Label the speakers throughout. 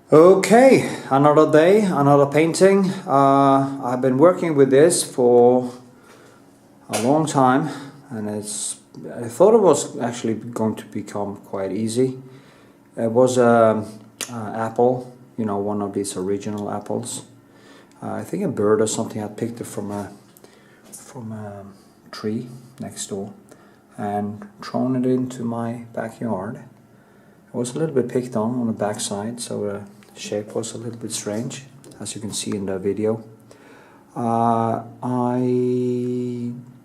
Speaker 1: Okay, another day, another painting. I've been working with this for a long time, and I thought it was actually going to become quite easy. It was a apple, you know, one of these original apples. I think a bird or something had picked it from a tree next door and thrown it into my backyard. It was a little bit picked on the backside, so the shape was a little bit strange, as you can see in the video. I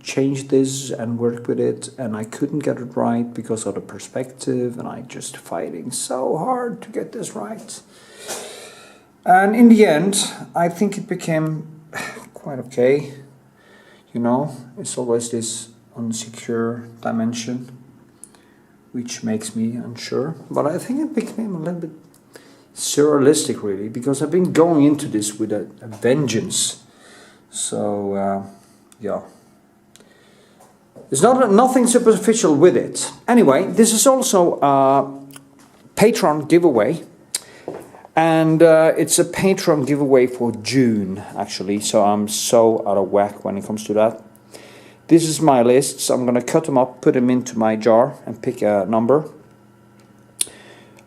Speaker 1: changed this and worked with it, and I couldn't get it right because of the perspective, and I just fighting so hard to get this right. And in the end, I think it became quite okay. You know, it's always this unsecure dimension which makes me unsure, but I think it became a little bit surrealistic, really, because I've been going into this with a vengeance. So yeah, there's nothing superficial with it. Anyway, this is also a PATRON giveaway, and it's a PATRON giveaway for June, actually, so I'm so out of whack when it comes to that. This is my list, so I'm going to cut them up, put them into my jar and pick a number.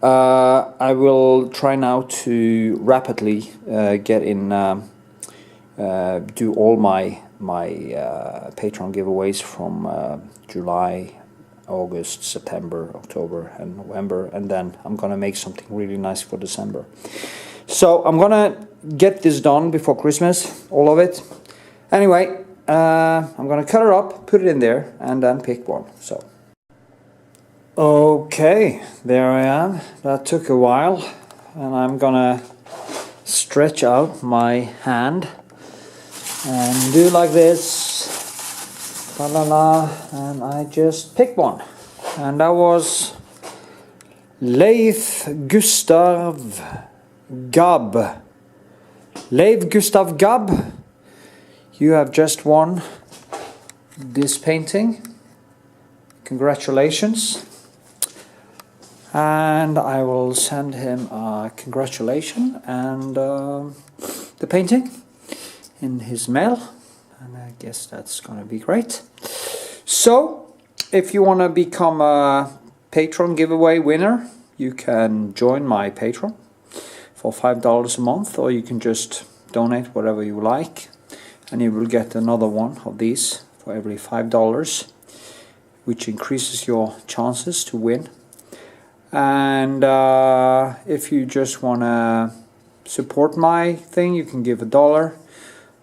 Speaker 1: I will try now to rapidly get in, do all my PATRON giveaways from July, August, September, October and November, and then I'm gonna make something really nice for December. So I'm gonna get this done before Christmas, all of it. Anyway, I'm gonna cut it up, put it in there, and then pick one. So okay, there I am. That took a while, and I'm gonna stretch out my hand and do like this, la la la, and I just picked one, and that was Leif Gustav Gabb. Leif Gustav Gabb, you have just won this painting. Congratulations. And I will send him a congratulation and the painting in his mail, and I guess that's gonna be great. So if you want to become a PATRON giveaway winner, you can join my PATRON for $5 a month, or you can just donate whatever you like, and you will get another one of these for every $5, which increases your chances to win. And if you just want to support my thing, you can give $1,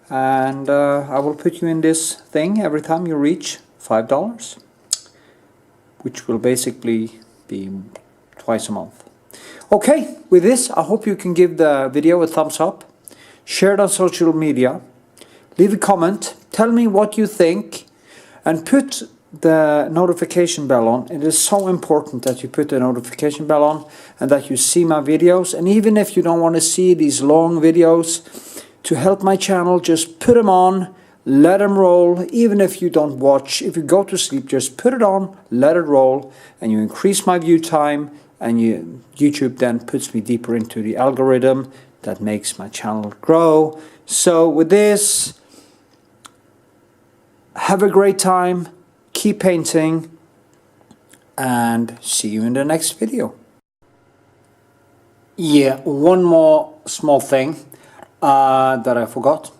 Speaker 1: and I will put you in this thing every time you reach $5, which will basically be twice a month. Okay, with this, I hope you can give the video a thumbs up, share it on social media, leave a comment, tell me what you think, and put the notification bell on. It is so important that you put the notification bell on and that you see my videos. And even if you don't want to see these long videos, to help my channel, just put them on, let them roll. Even if you don't watch, if you go to sleep, just put it on, let it roll, and you increase my view time, and YouTube then puts me deeper into the algorithm that makes my channel grow. So with this, have a great time, keep painting, and see you in the next video. Yeah, one more small thing that I forgot.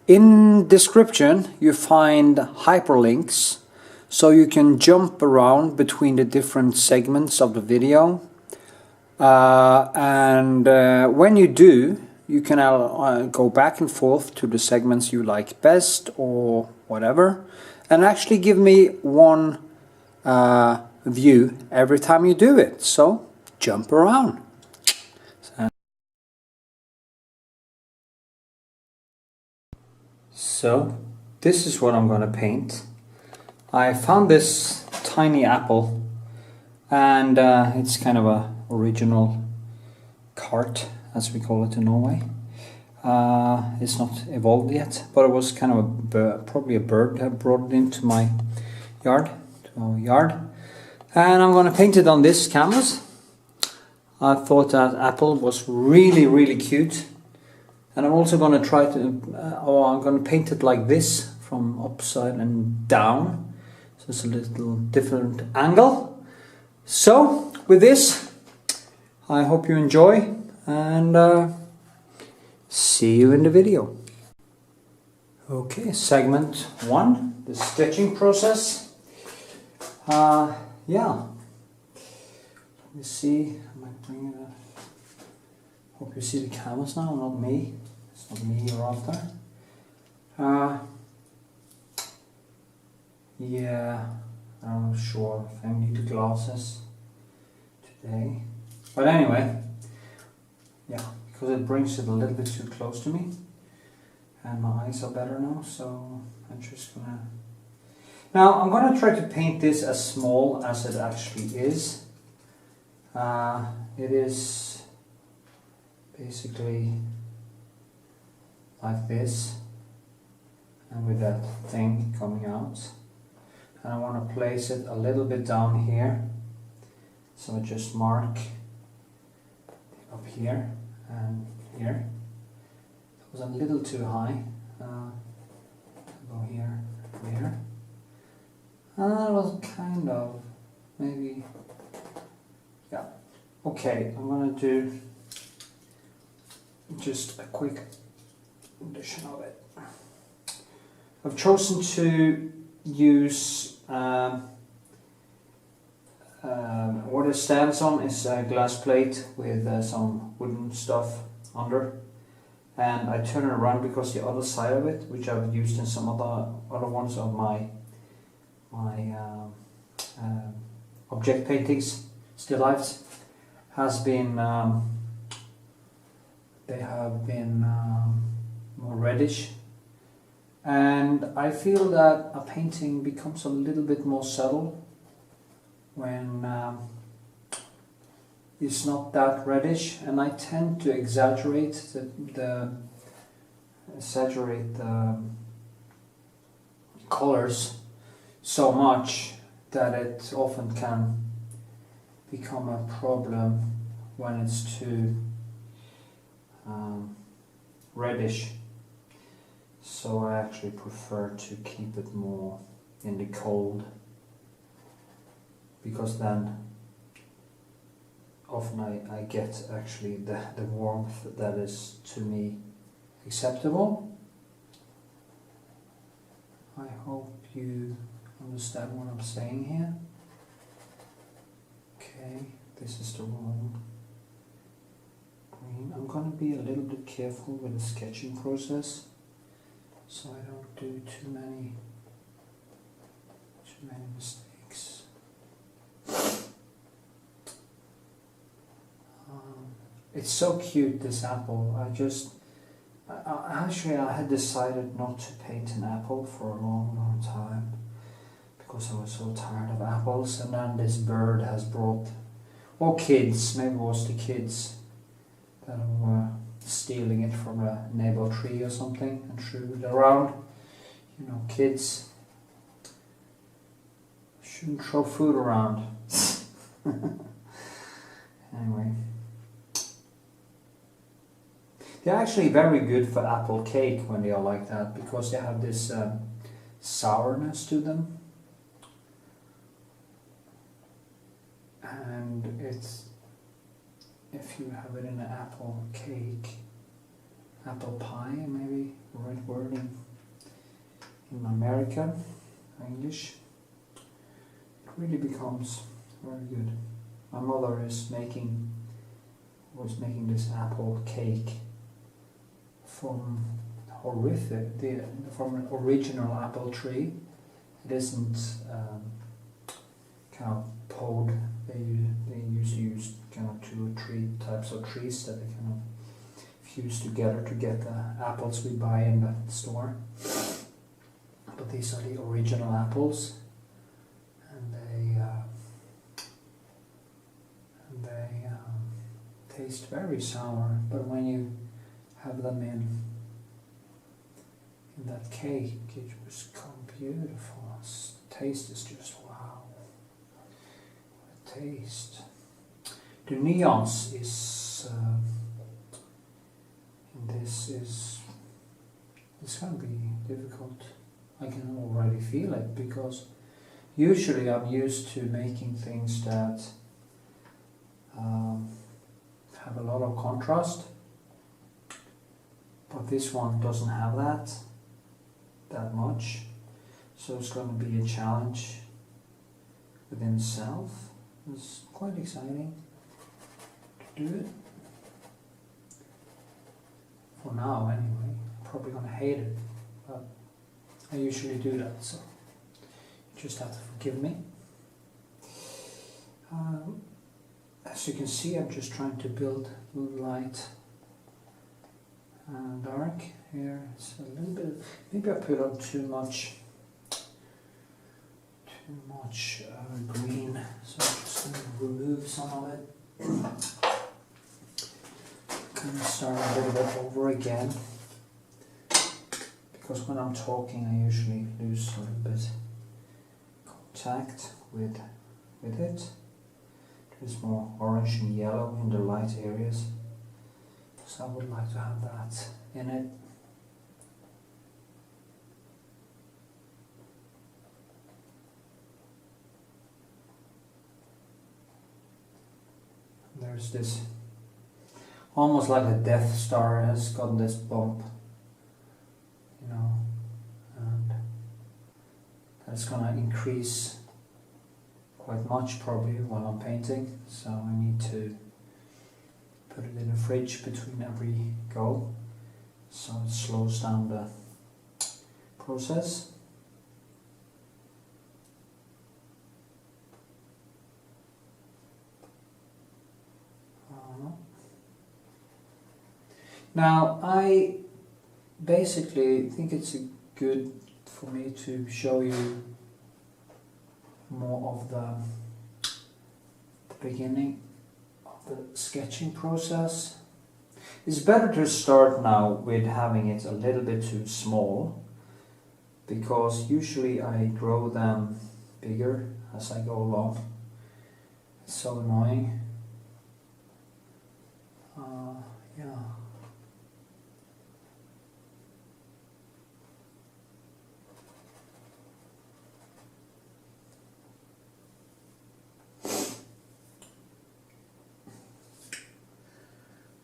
Speaker 1: In description you find hyperlinks, so you can jump around between the different segments of the video, and when you do, you can go back and forth to the segments you like best or whatever, and actually give me one view every time you do it. So jump around. So this is what I'm gonna paint. I found this tiny apple, and it's kind of a original cart, as we call it in Norway. It's not evolved yet, but it was kind of probably a bird that brought it into my yard, and I'm gonna paint it on this canvas. I thought that apple was really cute, and I'm also going to try to, I'm going to paint it like this from upside and down, so it's a little different angle. So with this, I hope you enjoy, and see you in the video. Okay, segment 1, the sketching process. Yeah. Let me see. I might bring it up. Hope you see the canvas now, not me. It's not me you're after. Yeah, I'm not sure if I need the glasses today. But anyway, yeah, because it brings it a little bit too close to me. And my eyes are better now, so I'm just gonna... Now, I'm gonna try to paint this as small as it actually is. It is basically like this, and with that thing coming out. And I want to place it a little bit down here, so I just mark up here and here. It was a little too high. Go here, here. And that was kind of maybe, yeah. Okay, I'm gonna do just a quick addition of it. I've chosen to use what it stands on is a glass plate with some wooden stuff under, and I turn it around because the other side of it, which I've used in some other ones of my object paintings, still lifes, has been they have been more reddish, and I feel that a painting becomes a little bit more subtle when it's not that reddish, and I tend to exaggerate the colors so much that it often can become a problem when it's too reddish. So I actually prefer to keep it more in the cold, because then often I get actually the warmth that is to me acceptable. I hope you understand what I'm saying here. Okay, this is the wrong green. I'm going to be a little bit careful with the sketching process, so I don't do too many mistakes. It's so cute, this apple. Actually I had decided not to paint an apple for a long time, because I was so tired of apples, and then this bird has brought, or kids, maybe it was the kids that were stealing it from a neighbor tree or something and threw it around. You know, kids shouldn't throw food around. Anyway, they're actually very good for apple cake when they are like that, because they have this sourness to them. And it's, if you have it in an apple cake, apple pie, maybe the right word in America, English, it really becomes very good. My mother was making this apple cake from from an original apple tree. It isn't kind of pod. They used to use kind of 2 or 3 types of trees that they kind of fuse together to get the apples we buy in the store. But these are the original apples, and they taste very sour. But when you have them in that cake, it just becomes beautiful. The taste is just wow. What a taste. the nuance is in this is it's going to be difficult. I can already feel it, because usually I'm used to making things that have a lot of contrast, but this one doesn't have that much, so it's going to be a challenge within itself. It's quite exciting to do it. For now anyway. Probably going to hate it, but I usually do that, so you just have to forgive me. As you can see, I'm just trying to build light and dark. Here it's a little bit, maybe I put on too much green, so I'm just going to remove some of it. Kind of start a little bit over again, because when I'm talking I usually lose a little bit contact with it. There's more orange and yellow in the light areas, so I would like to have that in it. There's this, almost like a Death Star has gotten this bump, you know, and that's gonna increase quite much probably while I'm painting, so I need to put it in the fridge between every go, so it slows down the process. Now I basically think it's good for me to show you more of the beginning of the sketching process. It's better to start now with having it a little bit too small, because usually I grow them bigger as I go along. It's so annoying. Yeah.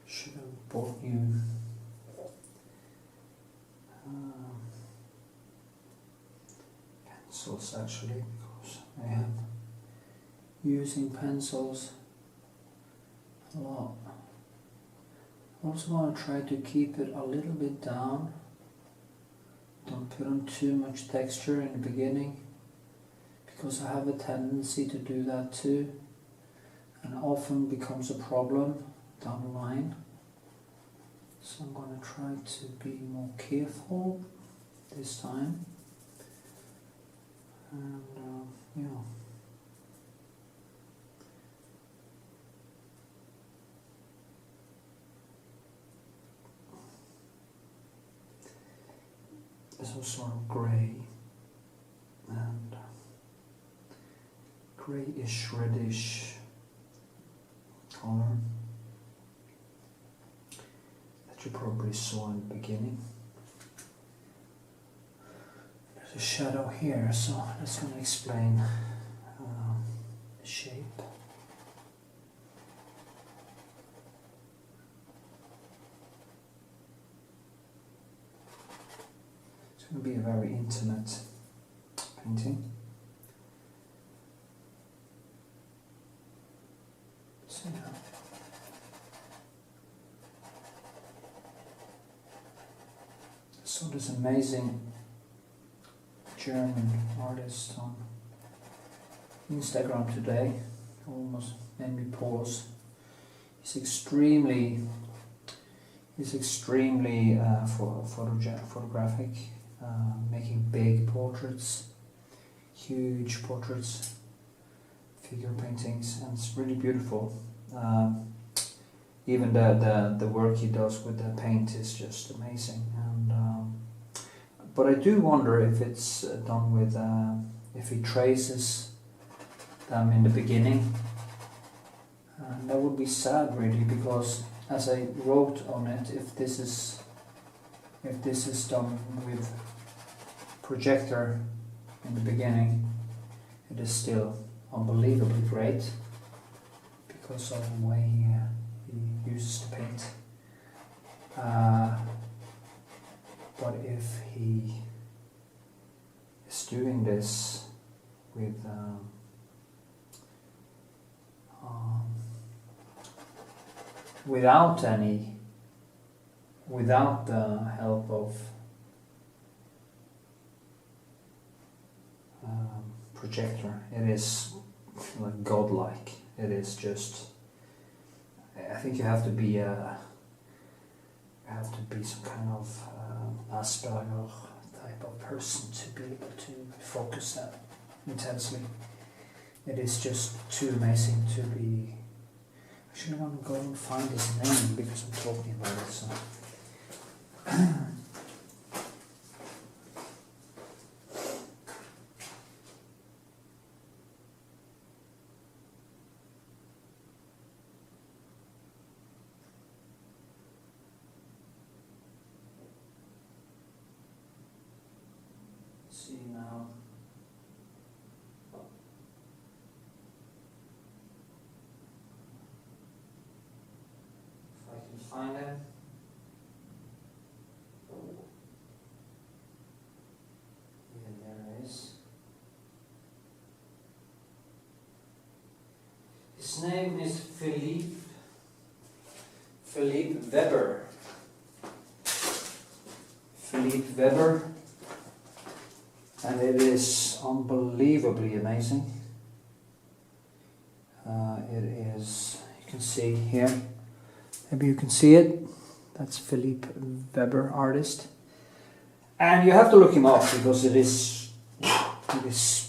Speaker 1: Should have bought new pencils actually, because I am using pencils a lot. I also want to try to keep it a little bit down. Don't put on too much texture in the beginning, because I have a tendency to do that too, and often becomes a problem down the line. So I'm going to try to be more careful this time, and yeah. This was sort of grey and greyish, reddish color that you probably saw in the beginning. There's a shadow here, so that's going to explain the shape. It's going to be a very intimate painting. So, yeah. So this amazing German artist on Instagram today almost made me pause. He's extremely photographic, making big portraits, huge portraits, figure paintings, and it's really beautiful. Even the work he does with the paint is just amazing. And but I do wonder if it's done with if he traces them in the beginning, And that would be sad really, because as I wrote on it, if this is done with projector in the beginning, it is still unbelievably great because of the way he uses the paint. But if he is doing this with without the help of projector, it is like godlike. It is just, I think you have to be some kind of Asperger type of person to be able to focus that intensely. It is just too amazing to be. Actually, I want to go and find his name because I'm talking about it. So. See now. If I can find him. Yeah, there it is. His name is Philippe Weber. Philippe Weber. And it is unbelievably amazing. It is, you can see here, maybe you can see it, that's Philippe Weber, artist. And you have to look him up because it is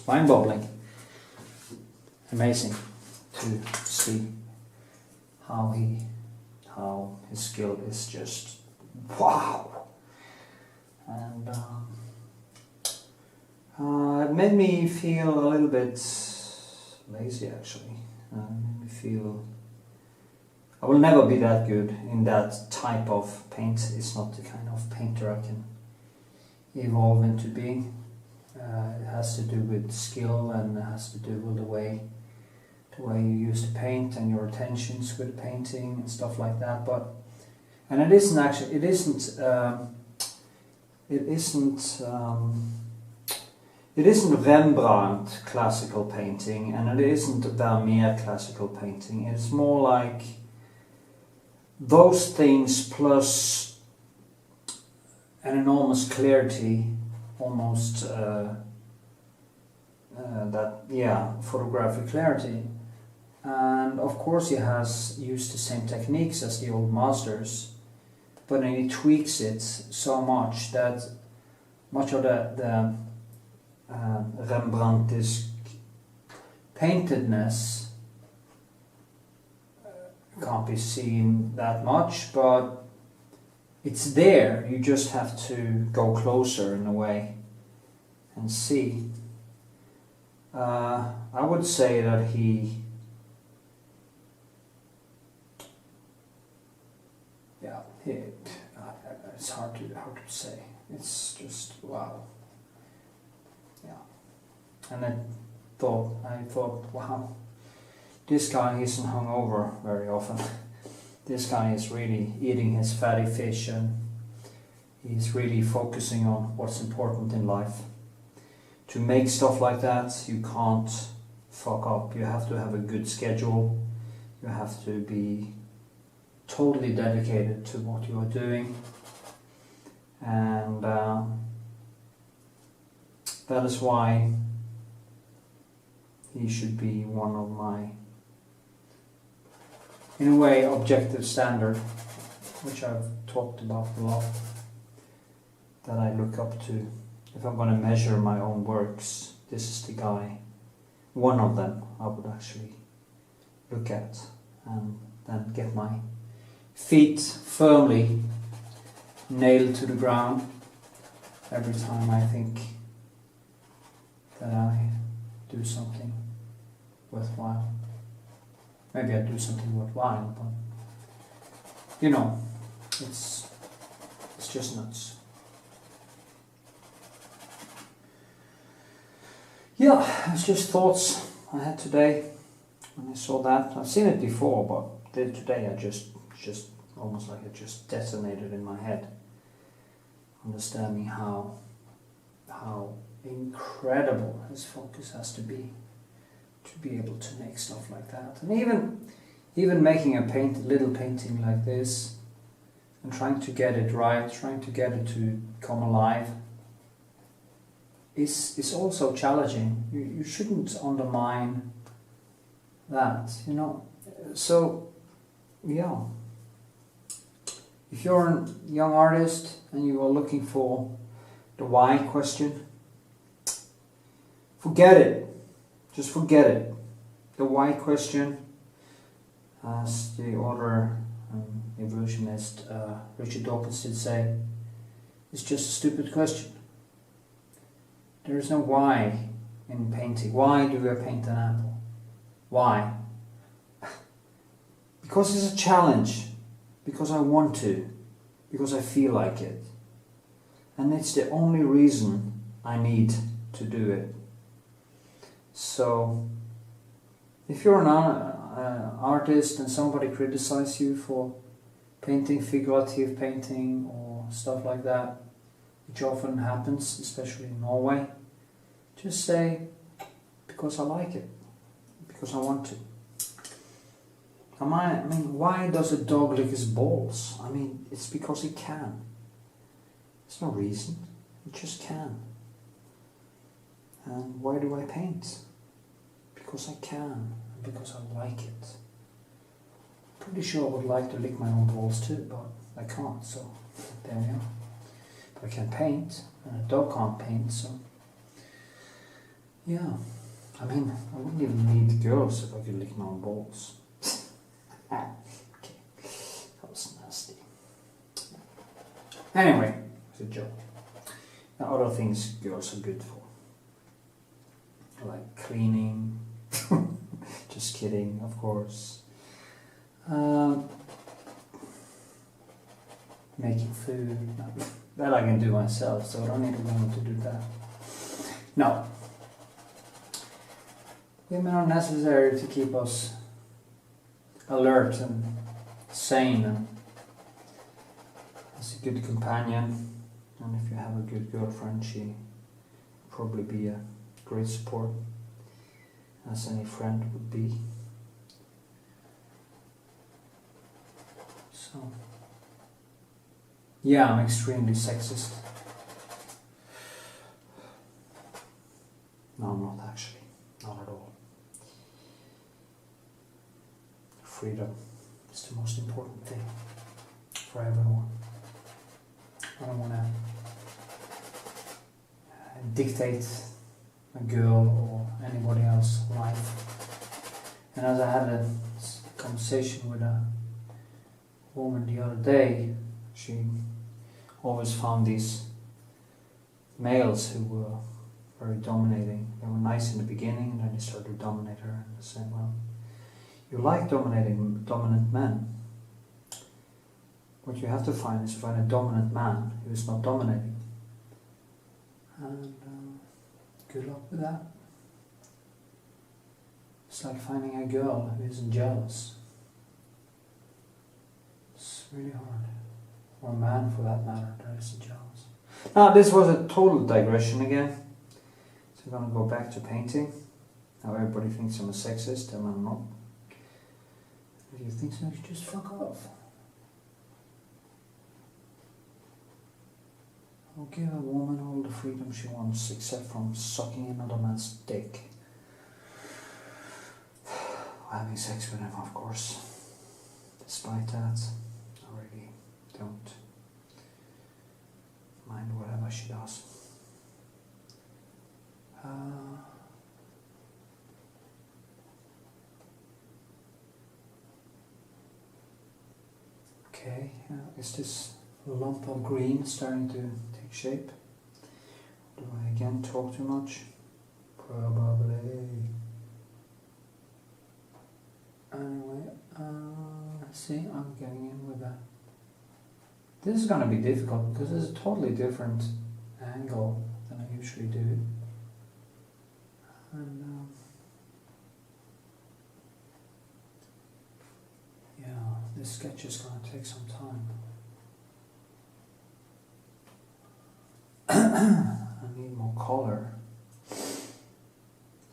Speaker 1: mind-boggling. Amazing to see how his skill is just wow. And it made me feel a little bit lazy actually. Made me feel I will never be that good in that type of paint. It's not the kind of painter I can evolve into being. It has to do with skill, and it has to do with the way you use the paint and your attentions with the painting and stuff like that. And it isn't Rembrandt classical painting, and it isn't Vermeer classical painting. It's more like those things plus an enormous clarity, almost photographic clarity. And of course he has used the same techniques as the old masters, but then he tweaks it so much that much of the Rembrandtesque paintedness can't be seen that much, but it's there. You just have to go closer in a way and see. I would say that it's hard to say. It's just wow. Yeah. And I thought, wow, this guy isn't hungover very often. This guy is really eating his fatty fish, and he's really focusing on what's important in life. To make stuff like that, you can't fuck up. You have to have a good schedule. You have to be totally dedicated to what you are doing. And that is why he should be one of my, in a way, objective standard, which I've talked about a lot, that I look up to. If I'm going to measure my own works, this is the guy, one of them I would actually look at, and then get my feet firmly nailed to the ground every time I think that I do something worthwhile. maybe I do something worthwhile, but you know, it's just nuts. Yeah, it's just thoughts I had today when I saw that. I've seen it before, but then today I just almost like it just detonated in my head. Understanding how incredible his focus has to be able to make stuff like that. And even making a little painting like this and trying to get it right, trying to get it to come alive is also challenging. You shouldn't undermine that, you know. So yeah, if you're a young artist and you are looking for the why question, forget it. Just forget it. The why question, as the other evolutionist Richard Dawkins did say, is just a stupid question. There is no why in painting. Why do I paint an apple? Why? Because it's a challenge. Because I want to. Because I feel like it. And it's the only reason I need to do it. So, if you're an artist and somebody criticizes you for painting figurative painting or stuff like that, which often happens, especially in Norway, just say, because I like it, because I want to. I mean, why does a dog lick his balls? I mean, it's because it can. There's no reason, it just can. And why do I paint? Because I can, and because I like it. Pretty sure I would like to lick my own balls too, but I can't, so there we are. But I can paint, and a dog can't paint, so yeah. I mean, I wouldn't even need girls if I could lick my own balls. Okay, that was nasty. Anyway, it's a joke. Now, other things girls are good for, like cleaning. Just kidding, of course. Making food. That I can do myself, so I don't need a woman to do that. No. Women are necessary to keep us alert and sane, and as a good companion. And if you have a good girlfriend, she will probably be a great support, as any friend would be. So, yeah, I'm extremely sexist. No, I'm not actually. Not at all. Freedom is the most important thing for everyone. I don't want to dictate a girl or anybody else's life. And as I had a conversation with a woman the other day, she always found these males who were very dominating. They were nice in the beginning, and then they started to dominate her. And I said, well, you like dominant men. What you have to find is to find a dominant man who is not dominating. And good luck with that. It's like finding a girl who isn't jealous. It's really hard. Or a man for that matter that isn't jealous. Now this was a total digression again. So I'm going to go back to painting. Now everybody thinks I'm a sexist and I'm not. If you think so, you just fuck off. I'll give a woman all the freedom she wants, except from sucking another man's dick. Or having sex with him, of course. Despite that, I really don't mind whatever she does. Okay, is this lump of green starting to take shape? Do I again talk too much? Probably. Anyway. This is going to be difficult because it's a totally different angle than I usually do. And yeah, this sketch is going to take some time. I need more color.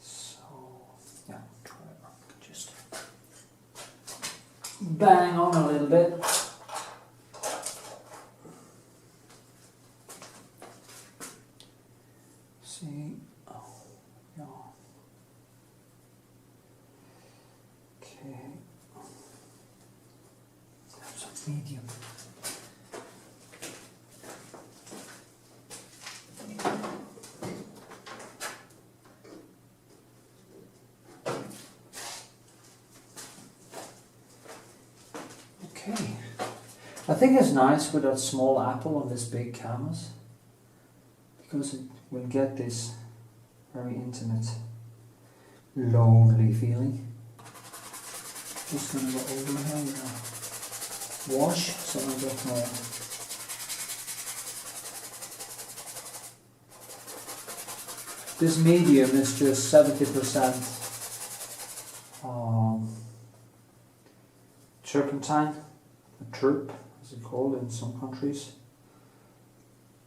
Speaker 1: So, yeah, try to just bang on a little bit. See, oh, yeah. Okay. Have some medium. Okay. I think it's nice with that small apple on this big canvas, because it will get this very intimate, lonely feeling. Just going to go over here and wash so I get more. This medium is just 70% turpentine, a turp as it's called in some countries.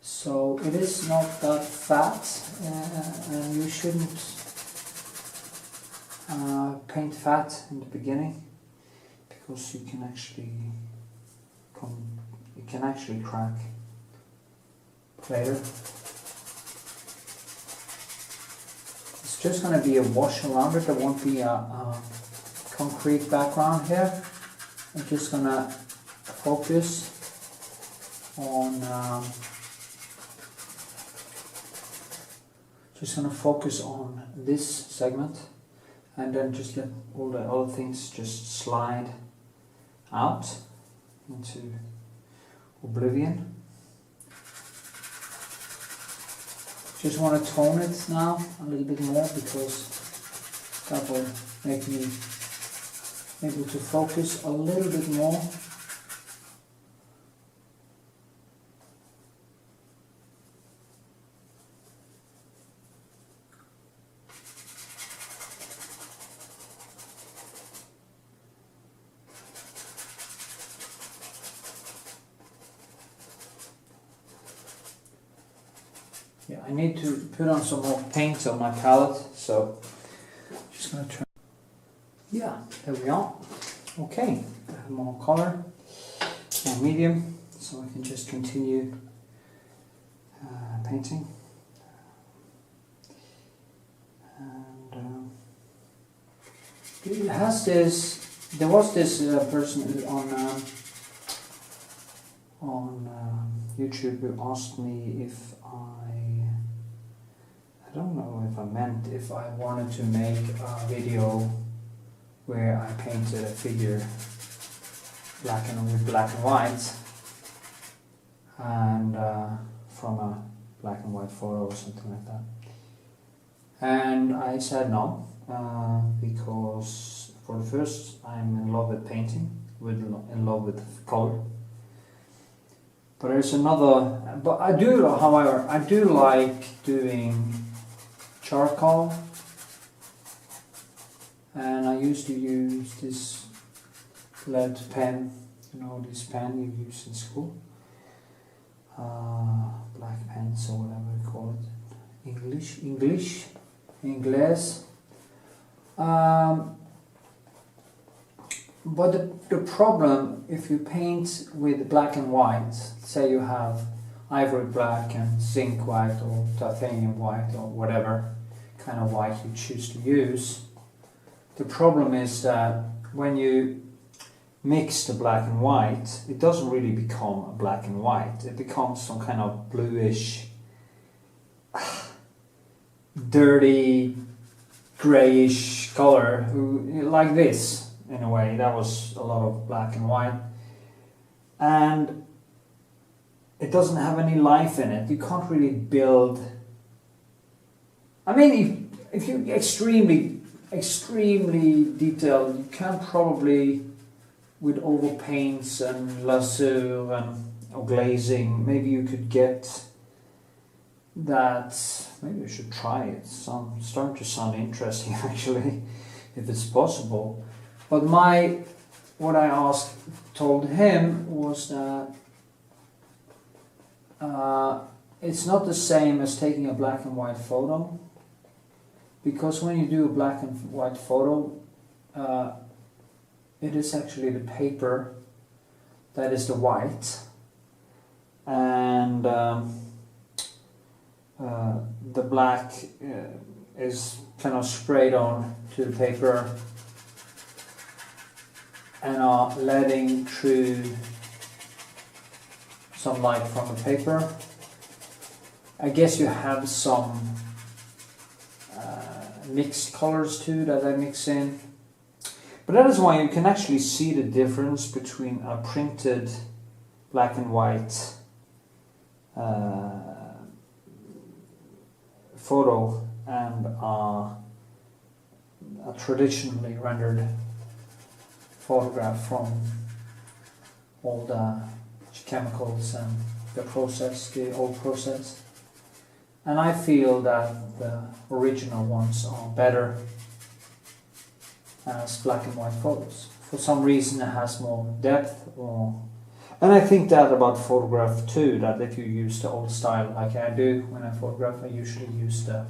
Speaker 1: So it is not that fat, and you shouldn't paint fat in the beginning, because you can actually it can actually crack later. It's just going to be a wash around it. There won't be a concrete background here. I'm just going to focus on this segment, and then just let all the other things just slide out into oblivion. Just want to tone it now a little bit more, because that will make me able to focus a little bit more. Yeah, I need to put on some more paint on my palette, so just going to try. Yeah, there we are. Okay, I have more color and medium, so I can just continue painting. And it has this. There was this person on YouTube who asked me if I don't know if I meant if I wanted to make a video where I painted a figure with black and white, and from a black and white photo or something like that. And I said no, because for the first, I'm in love with painting, in love with color. But there's another. But I do, however, I do like doing charcoal. And I used to use this lead pen, this pen you use in school, black pens or whatever you call it, English. But the problem, if you paint with black and white, say you have ivory black and zinc white or titanium white or whatever kind of white you choose to use, the problem is that when you mix the black and white, it doesn't really become a black and white. It becomes some kind of bluish, dirty, greyish color, like this, in a way. That was a lot of black and white. And it doesn't have any life in it. You can't really build. I mean, if you're extremely detailed, you can probably, with overpaints and lasso or glazing. Maybe you could get that. Maybe you should try it. Starting to sound interesting actually, if it's possible. But what I told him was that it's not the same as taking a black and white photo, because when you do a black and white photo, it is actually the paper that is the white, and the black is kind of sprayed on to the paper and are letting through some light from the paper. I guess you have some mixed colors too that I mix in. But that is why you can actually see the difference between a printed black and white photo and a traditionally rendered photograph from all the chemicals and the old process. And I feel that the original ones are better as black and white photos. For some reason it has more depth, and I think that about photograph too, that if you use the old style like I do when I photograph, I usually use the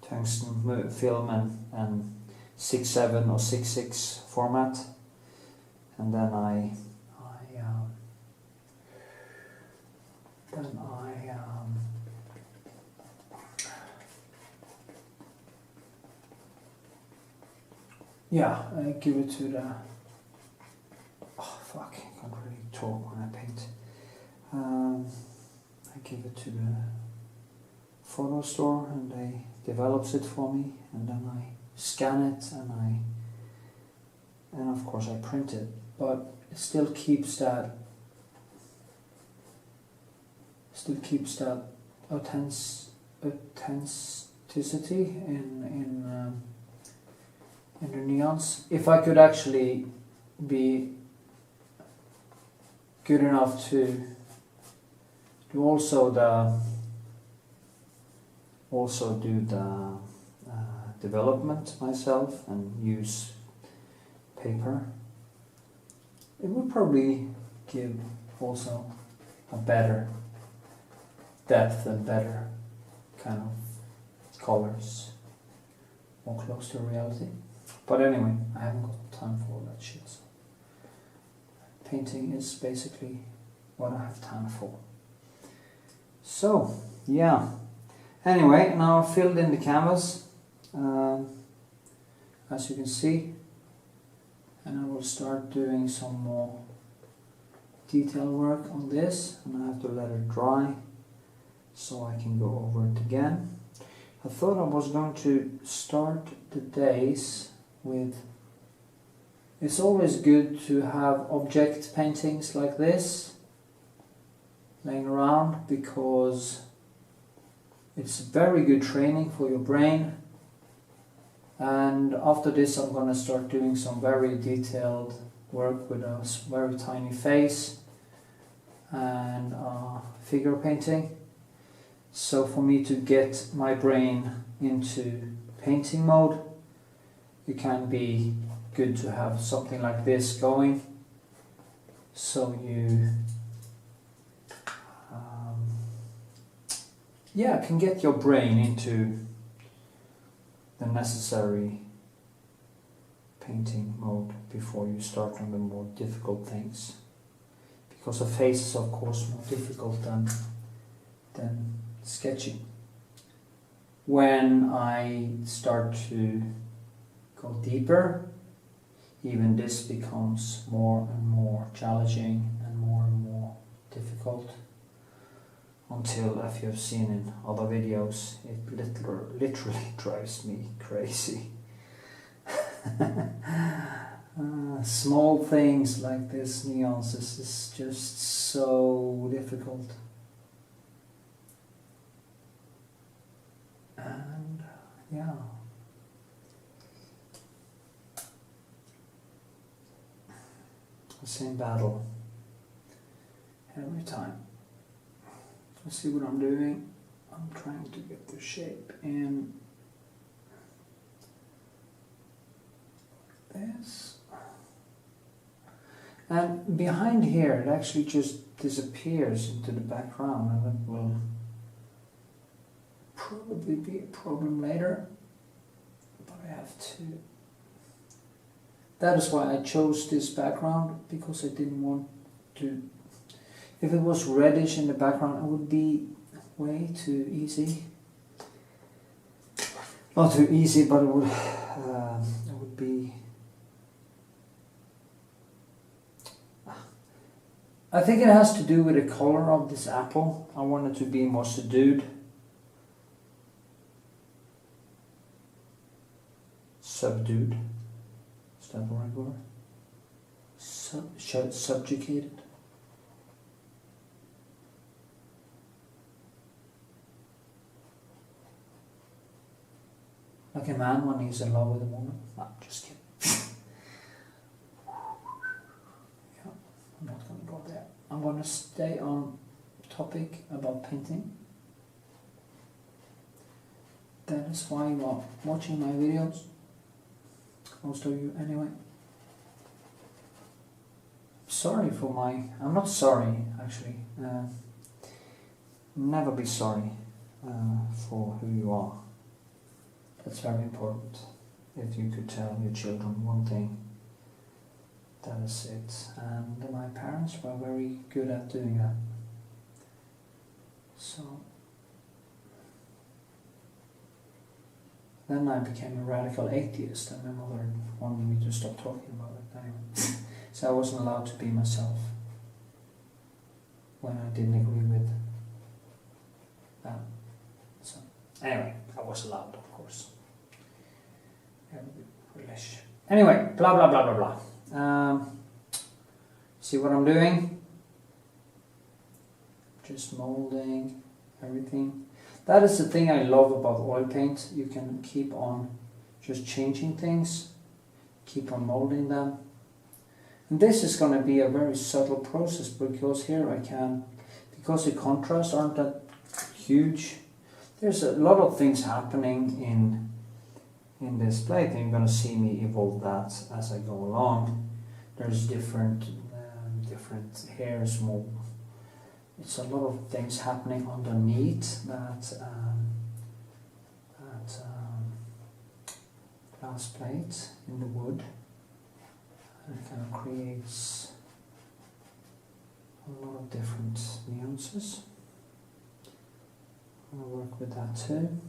Speaker 1: tungsten film and 6.7 or 6.6 format, and then I give it to the, I can't really talk when I paint. I give it to the photo store and they develops it for me, and then I scan it and of course I print it, but it still keeps that authenticity in the nuance. If I could actually be good enough to do also do the development myself and use paper, it would probably give also a better depth and better kind of colors, more close to reality. But anyway, I haven't got time for all that shit. So painting is basically what I have time for. So, yeah. Anyway, now I've filled in the canvas, as you can see, and I will start doing some more detail work on this, and I have to let it dry so I can go over it again. I thought I was going to start the days with, it's always good to have object paintings like this laying around, because it's very good training for your brain. And after this I'm going to start doing some very detailed work with a very tiny face and figure painting. So for me to get my brain into painting mode, it can be good to have something like this going, so you can get your brain into the necessary painting mode before you start on the more difficult things, because a face is of course more difficult than sketching. When I start to go deeper, even this becomes more and more challenging and more difficult, until, if you've seen in other videos, it literally drives me crazy. Small things like this nuances is just so difficult. And yeah, the same battle every time. Let's see what I'm doing. I'm trying to get the shape in this. And behind here, it actually just disappears into the background, and it will probably be a problem later. But I have to. That is why I chose this background, because I didn't want to. If it was reddish in the background, it would be way too easy. Not too easy, but it would be. I think it has to do with the color of this apple. I want it to be more subdued. Subdued. Is that the right word? Subjugated. Like a man when he's in love with a woman. No, just kidding. Yeah, I'm not going to go there. I'm going to stay on topic about painting. That is why you are watching my videos. Most of you anyway. Sorry for my... I'm not sorry actually. Never be sorry for who you are. That's very important. If you could tell your children one thing, that is it. And my parents were very good at doing that. So then I became a radical atheist, and my mother wanted me to stop talking about it anyway. So I wasn't allowed to be myself when I didn't agree with that. So anyway, I was allowed, of course. Relationship. Anyway, blah blah blah blah blah. See what I'm doing? Just molding everything. That is the thing I love about oil paint. You can keep on just changing things, keep on molding them. And this is going to be a very subtle process, because here I can, because the contrasts aren't that huge, there's a lot of things happening in this plate, and you're going to see me evolve that as I go along. There's different hairs, more. It's a lot of things happening underneath that glass plate in the wood. And it kind of creates a lot of different nuances. I'll work with that too.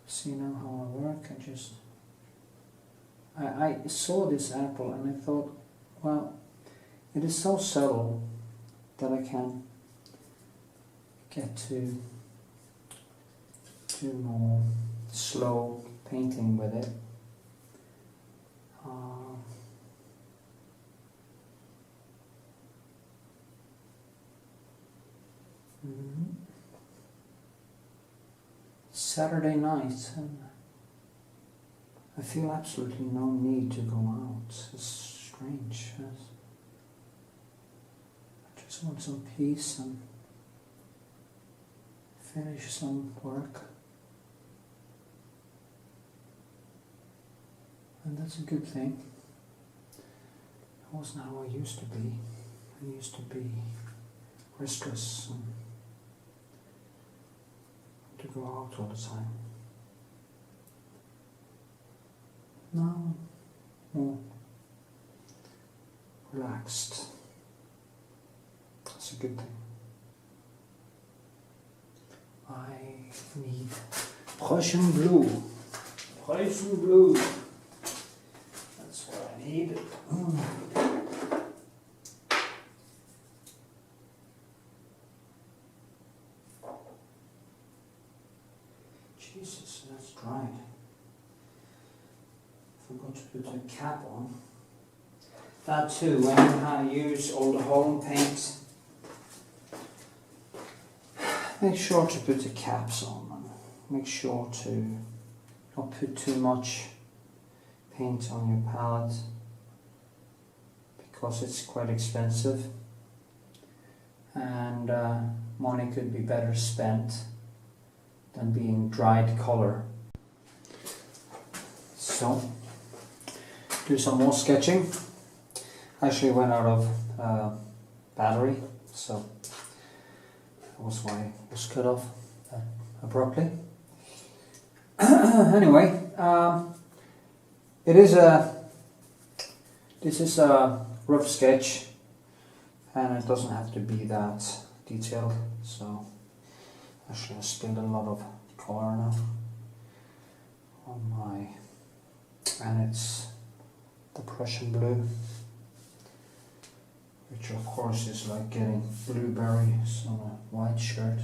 Speaker 1: See now how I work. I saw this apple and I thought, well, it is so subtle that I can get to do more slow painting with it. Saturday night, and I feel absolutely no need to go out. It's strange. I just want some peace and finish some work. And that's a good thing. That wasn't how I used to be. I used to be restless and to go out all the time. Now I'm more relaxed. That's a good thing. I need Prussian blue. Prussian blue. That's what I need. Jesus, that's dry. Forgot to put a cap on. That too, when you use old home paint, make sure to put the caps on, and make sure to not put too much paint on your palette, because it's quite expensive, and money could be better spent than being dried color. So, do some more sketching. Actually went out of battery, so that was why it was cut off abruptly. Anyway, this is a rough sketch, and it doesn't have to be that detailed. So actually I spilled a lot of color now on my, and it's the Prussian blue, which of course is like getting blueberries on a white shirt,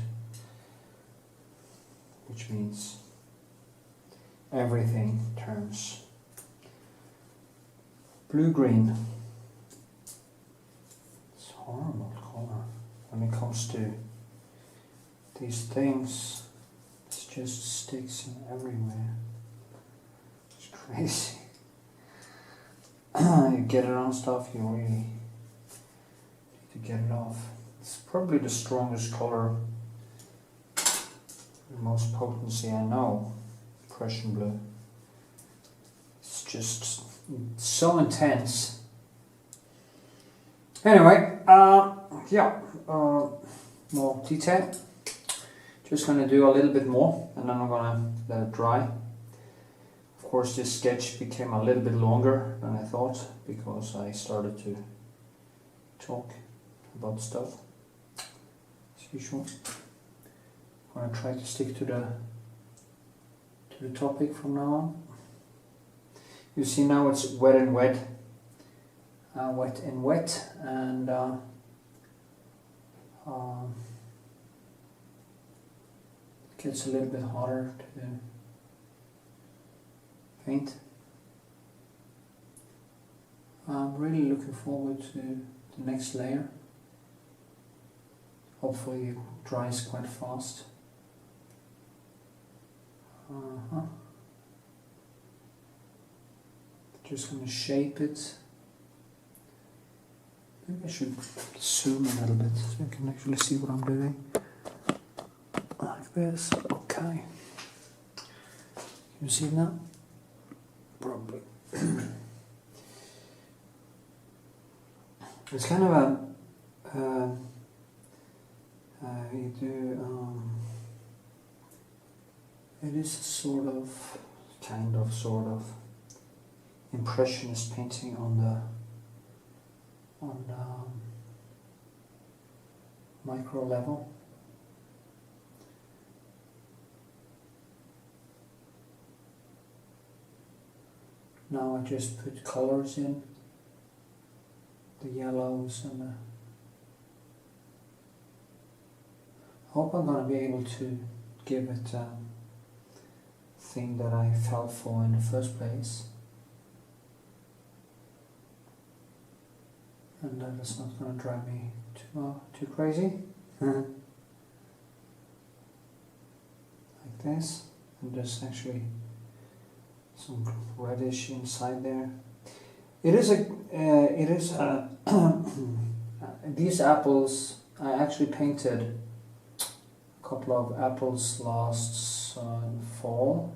Speaker 1: which means everything turns blue-green. It's horrible color when it comes to these things. It just sticks in everywhere. It's crazy. You get it on stuff, you really need to get it off. It's probably the strongest color, the most potency I know, Prussian blue. It's just so intense. Anyway, more detail. Just gonna do a little bit more, and then I'm gonna let it dry. Of course, this sketch became a little bit longer than I thought because I started to talk about stuff as usual. I'm gonna try to stick to the topic from now on. You see now it's wet and wet, wet and wet, and it gets a little bit harder to paint. I'm really looking forward to the next layer. Hopefully it dries quite fast. Just going to shape it. Maybe I should zoom a little bit so you can actually see what I'm doing. Like this. Okay. You see that? Probably. It's kind of a you do it is sort of impressionist painting on the micro level. Now I just put colors in, the yellows and the... I hope I'm going to be able to give it a thing that I fell for in the first place, and that is not going to drive me too crazy. Like this, and there's actually some reddish inside there. It is a these apples, I actually painted a couple of apples last fall.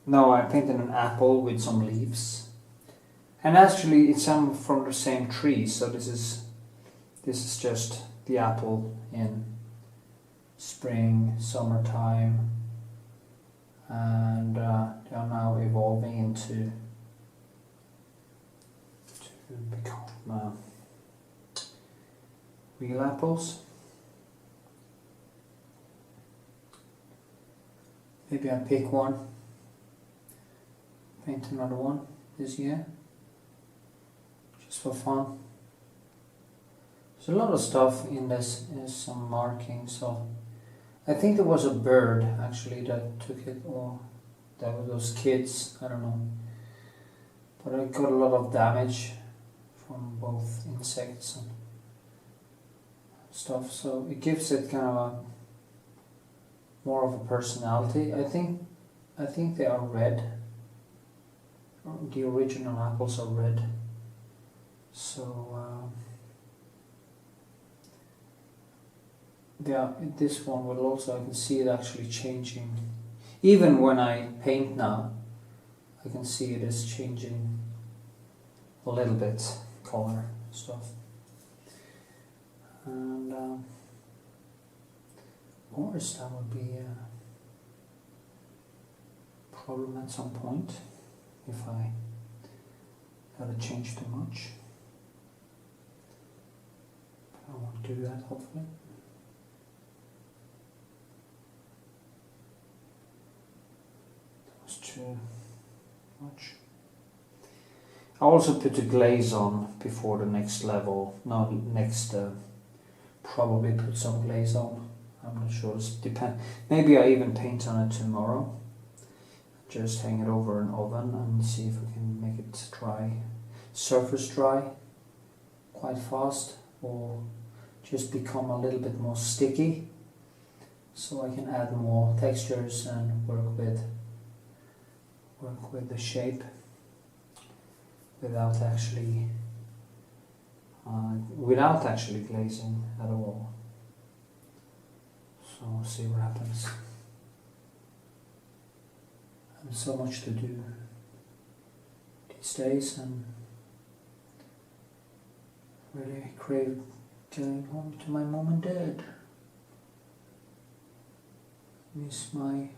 Speaker 1: No, I painted an apple with some leaves, and actually it's some from the same tree. So this is just the apple in spring, summertime, and they are now evolving into to become real apples. Maybe I pick one, paint another one this year, just for fun. There's a lot of stuff in this, is some markings. So I think there was a bird actually that took it, or that were those kids, I don't know. But I got a lot of damage from both insects and stuff, so it gives it kind of a more of a personality. I think they are red. the original apples are red. So yeah, this one will also, I can see it actually changing. Even when I paint now, I can see it is changing a little bit, color stuff. And of course that would be a problem at some point if I had to change too much. I won't do that, hopefully. That was too much. I also put the glaze on before the next level. No, next, probably put some glaze on. I'm not sure. It depends. Maybe I even paint on it tomorrow. Just hang it over an oven and see if I can make it dry, surface dry, quite fast, or just become a little bit more sticky, so I can add more textures and work with the shape without actually glazing at all. So we'll see what happens. There's so much to do these days, and really crave going home to my mom and dad. Miss my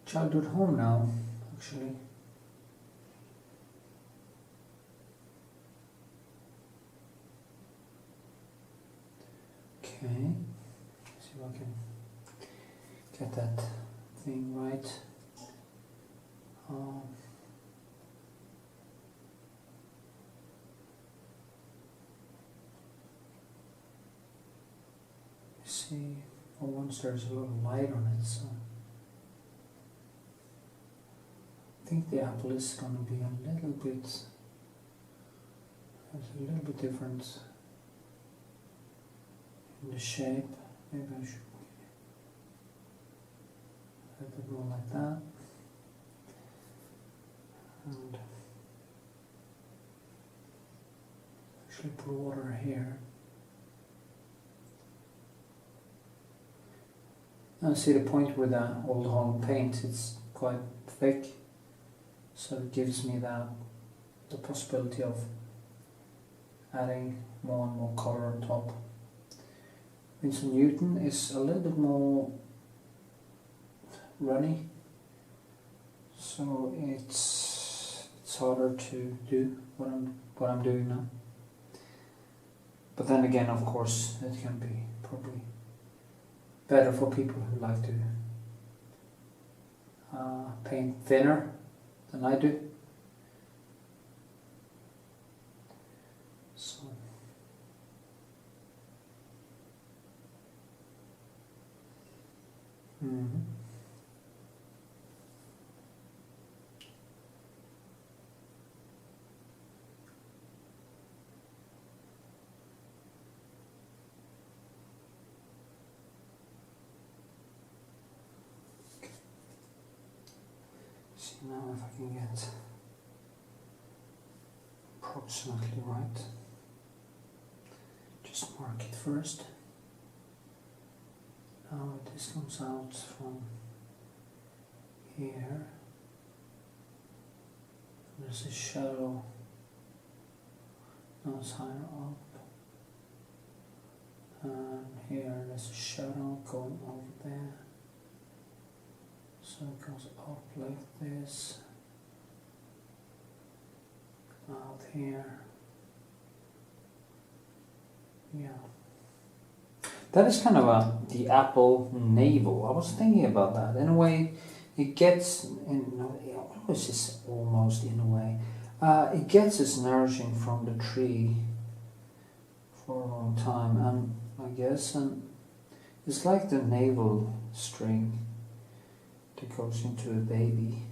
Speaker 1: childhood home now, actually. Okay, see if I can get that thing right. See, for once there's a little light on it, so I think the apple is going to be a little bit different in the shape. Maybe I should a little bit more like that. And actually broader here. Now see the point with the old home paint, it's quite thick, so it gives me the possibility of adding more and more color on top. Vincent Newton is a little bit more runny, so it's harder to do what I'm doing now. But then again, of course, it can be probably better for people who like to paint thinner than I do. So see now if I can get approximately right. Just mark it first. Now this comes out from here. There's a shadow. Now it's higher up. And here there's a shadow going over there. So it goes up like this. Out here. Yeah. That is kind of the apple navel. I was thinking about that. In a way, it gets, this is almost in a way, it gets its nourishing from the tree for a long time, and I guess, and it's like the navel string that goes into a baby.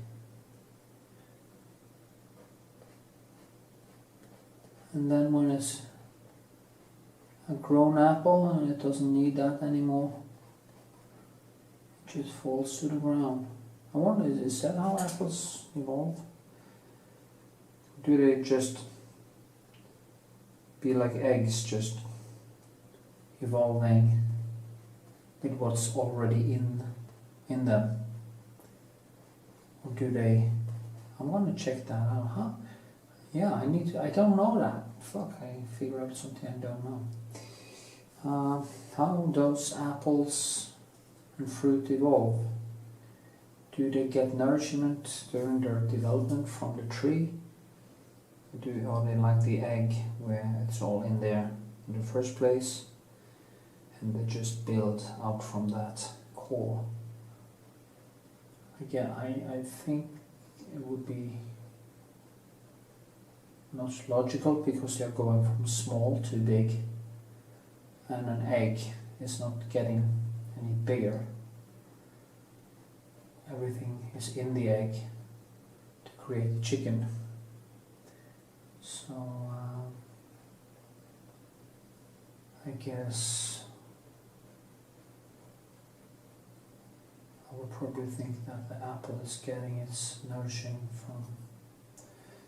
Speaker 1: And then when it's a grown apple and it doesn't need that anymore, it just falls to the ground. I wonder, is that how apples evolve? do they just be like eggs, just evolving with what's already in them? Or do they... I'm gonna check that out, huh? Yeah, I don't know that. Fuck, I figure out something I don't know. How does apples and fruit evolve? Do they get nourishment during their development from the tree? Are they like the egg, where it's all in there in the first place, and they just build out from that core? Again, I think it would be not logical, because they're going from small to big, and an egg is not getting any bigger. Everything is in the egg to create chicken. So I guess I would probably think that the apple is getting its nourishing from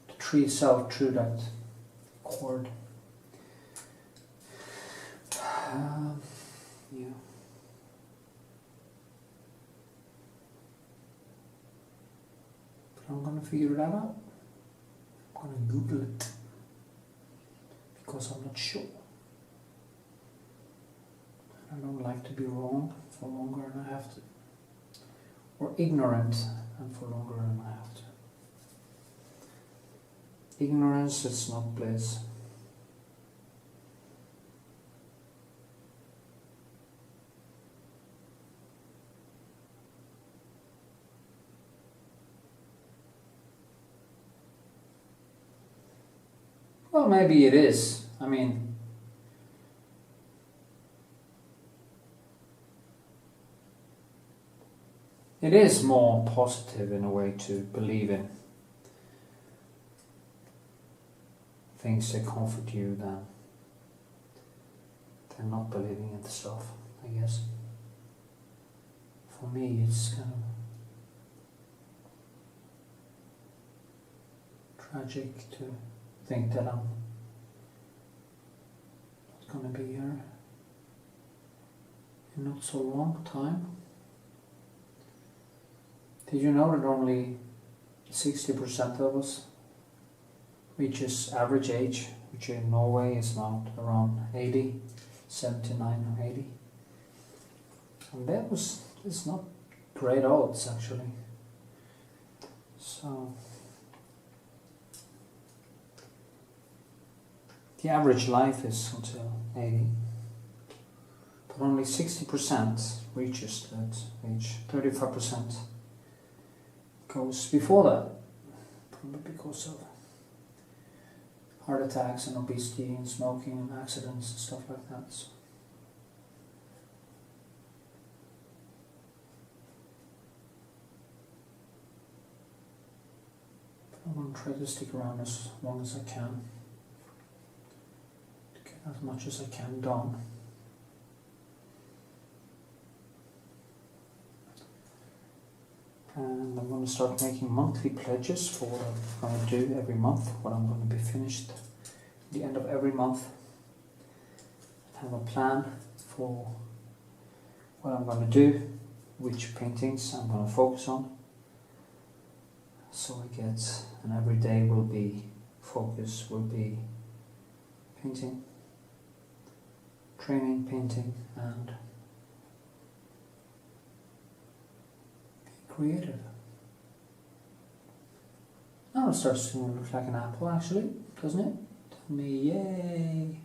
Speaker 1: the tree itself through that cord. Yeah. But I'm gonna figure that out. I'm gonna Google it, because I'm not sure. I don't like to be wrong for longer than I have to, or ignorant and for longer than I have to. Ignorance is not bliss. Well, maybe it is. I mean, it is more positive in a way to believe in things that comfort you than not believing in the stuff, I guess. For me, it's kind of tragic to think that I'm not going to be here in not so long time. Did you know that only 60% of us reaches average age, which in Norway is now around 80, 79 or 80? And it's not great odds actually. So the average life is until 80, but only 60% reaches that age. 35% goes before that, probably because of heart attacks and obesity and smoking and accidents and stuff like that. So I'm going to try to stick around as long as I can, to get as much as I can done. And I'm going to start making monthly pledges for what I'm going to do every month, what I'm going to be finished at the end of every month. Have a plan for what I'm going to do, which paintings I'm going to focus on. So I get, and every day will be focus, will be painting, training, painting, and creative. Now it starts to look like an apple actually, doesn't it? Tell me yay!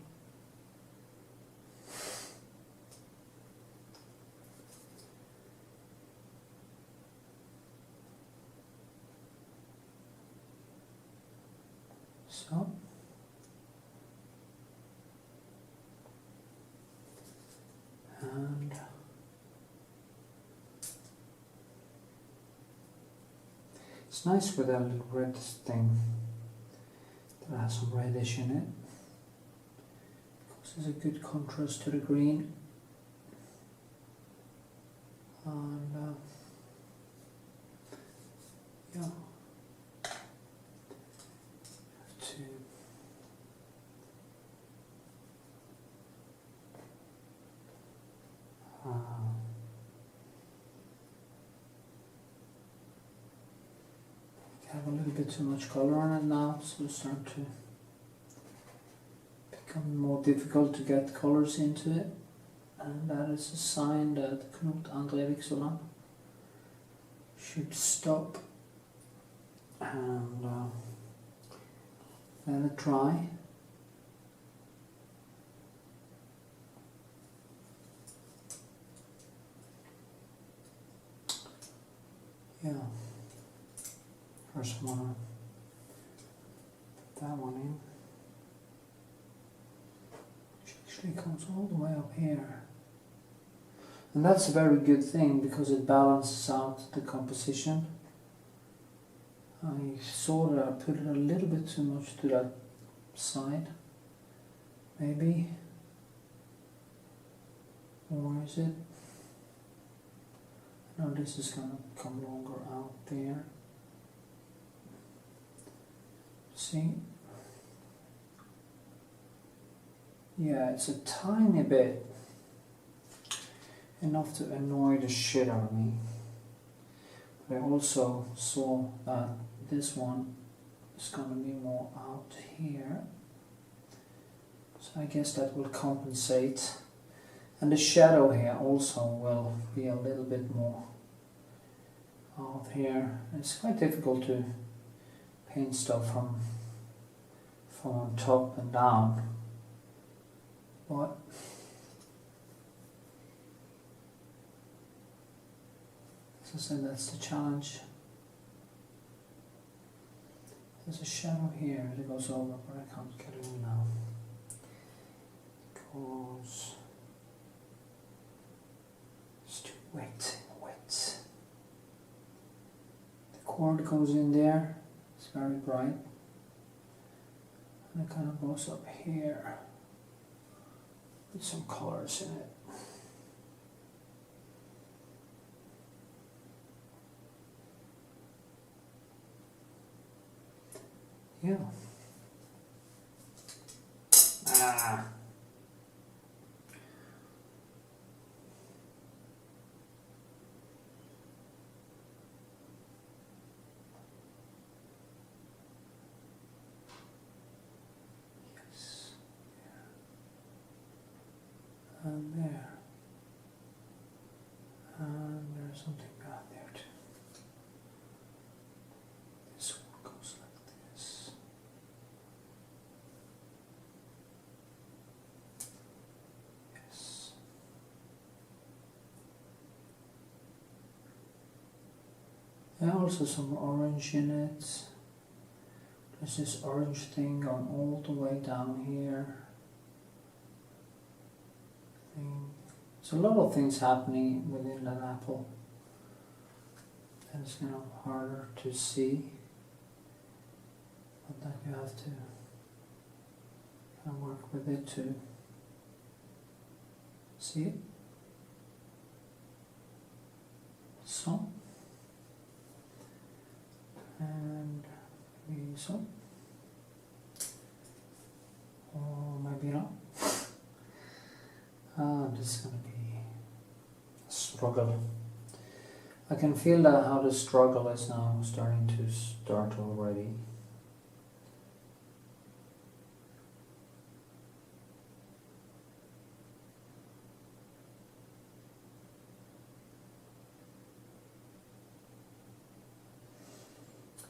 Speaker 1: So and it's nice with that little red thing that has some reddish in it, because it's a good contrast to the green. And yeah, have a little bit too much color on it now, so it's starting to become more difficult to get colors into it, and that is a sign that Knut and Vikshåland should stop and let it dry. Yeah, first one, put that one in. Which actually comes all the way up here. And that's a very good thing because it balances out the composition. I saw that I put it a little bit too much to that side, maybe, or is it? No, this is going to come longer out there. See? Yeah, it's a tiny bit. Enough to annoy the shit out of me. But I also saw that this one is going to be more out here. So I guess that will compensate. And the shadow here also will be a little bit more out here. It's quite difficult to paint stuff from on top and down. But as I said, that's the challenge. There's a shadow here that goes over, but I can't get it in now. Because it's too wet. The cord goes in there, it's very bright. And it kind of goes up here with some colors in it. Yeah. Yes. And there. And there's something down there too. This one goes like this. Yes. There also some orange in it. There's this orange thing going all the way down here. There's a lot of things happening within that apple. And it's kind of harder to see. But then you have to kind of work with it to see it. So. And maybe so. Or maybe not. This is going to be a struggle. I can feel that how the struggle is now starting to start already.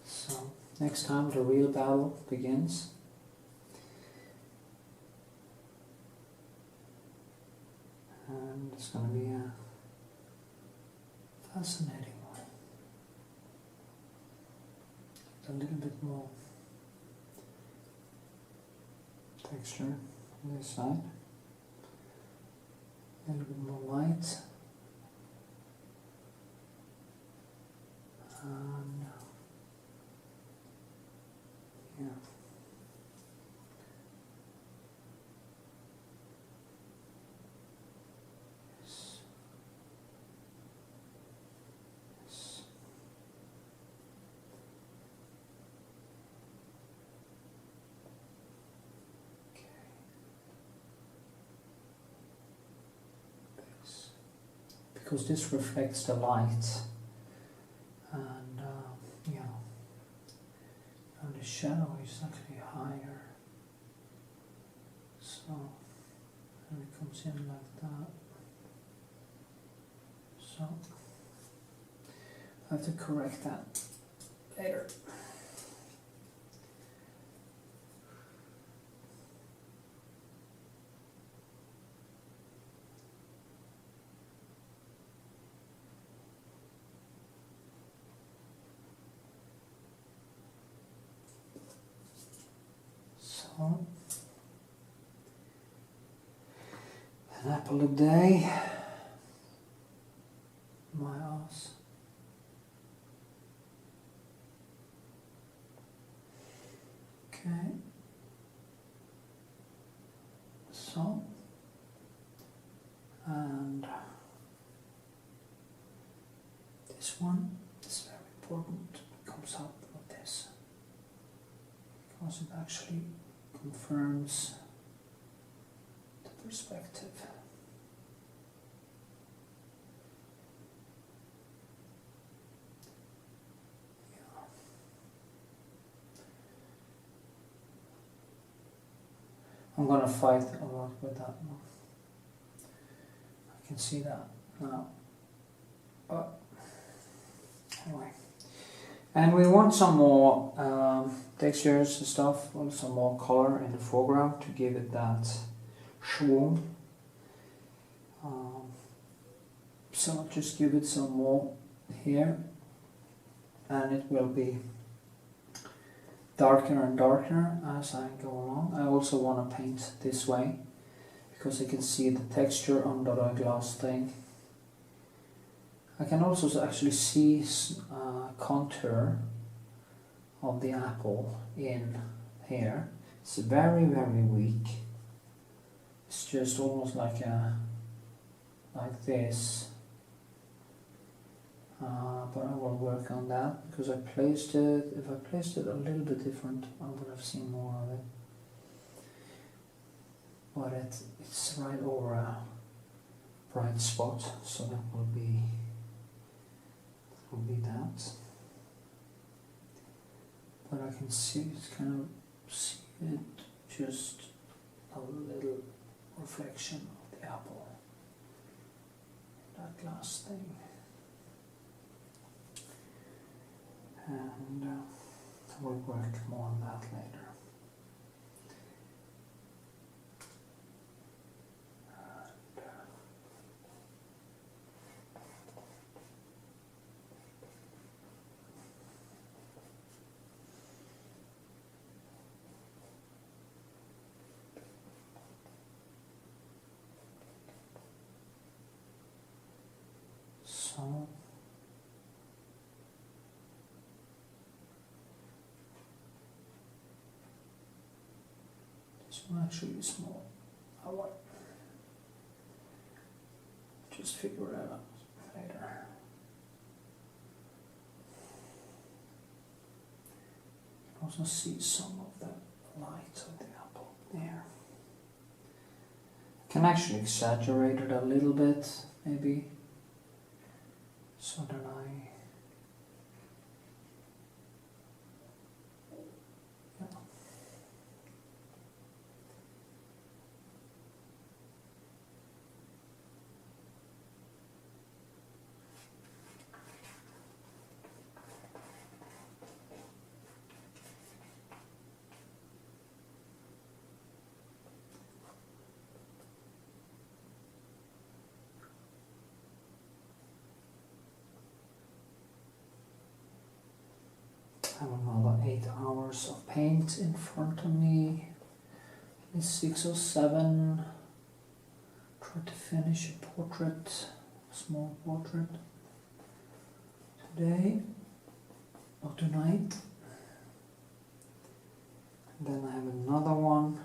Speaker 1: So, next time the real battle begins. And it's going to be a fascinating one. A little bit more texture on this side. A little bit more light. And yeah. Because this reflects the light, and yeah, the shadow is actually higher. So, and it comes in like that. So, I have to correct that later. So, an apple a day, my ass. Okay, so, and this one is very important, it comes out with this, because it actually confirms the perspective. I'm gonna fight a lot with that one. I can see that now. But anyway, and we want some more textures and stuff, want some more color in the foreground to give it that schwung. So I'll just give it some more here, and it will be darker and darker as I go along. I also want to paint this way because I can see the texture under the glass thing. I can also actually see contour of the apple in here. It's very, very weak. It's just almost like this. But I will work on that because I placed it. If I placed it a little bit different, I would have seen more of it. But it's right over a bright spot, so that will be that. But I can see it, kind of see it, just a little reflection of the apple, that glass thing. And I will work more on that later. So this one actually is small. I want just figure it out later. You can also see some of the light of the apple there. I can actually exaggerate it a little bit, maybe, so that I have another 8 hours of paint in front of me. It's 6 or 7. Try to finish a portrait, a small portrait today or tonight. And then I have another one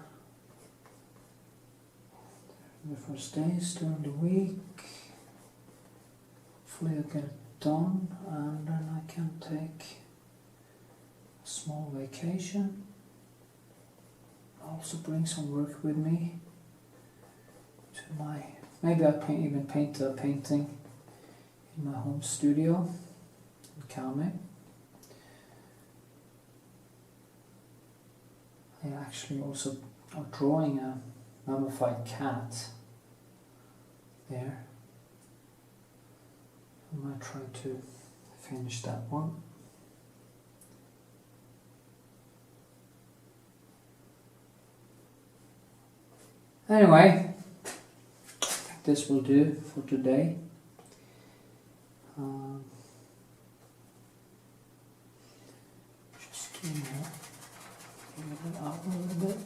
Speaker 1: the first days during the week. Hopefully I'll get it done, and then I can take a small vacation. I'll also bring some work with me to my, maybe I'll even paint a painting in my home studio in Kame. They actually also are drawing a mummified cat there. I might try to finish that one. Anyway, I think this will do for today. Just give it up a little bit.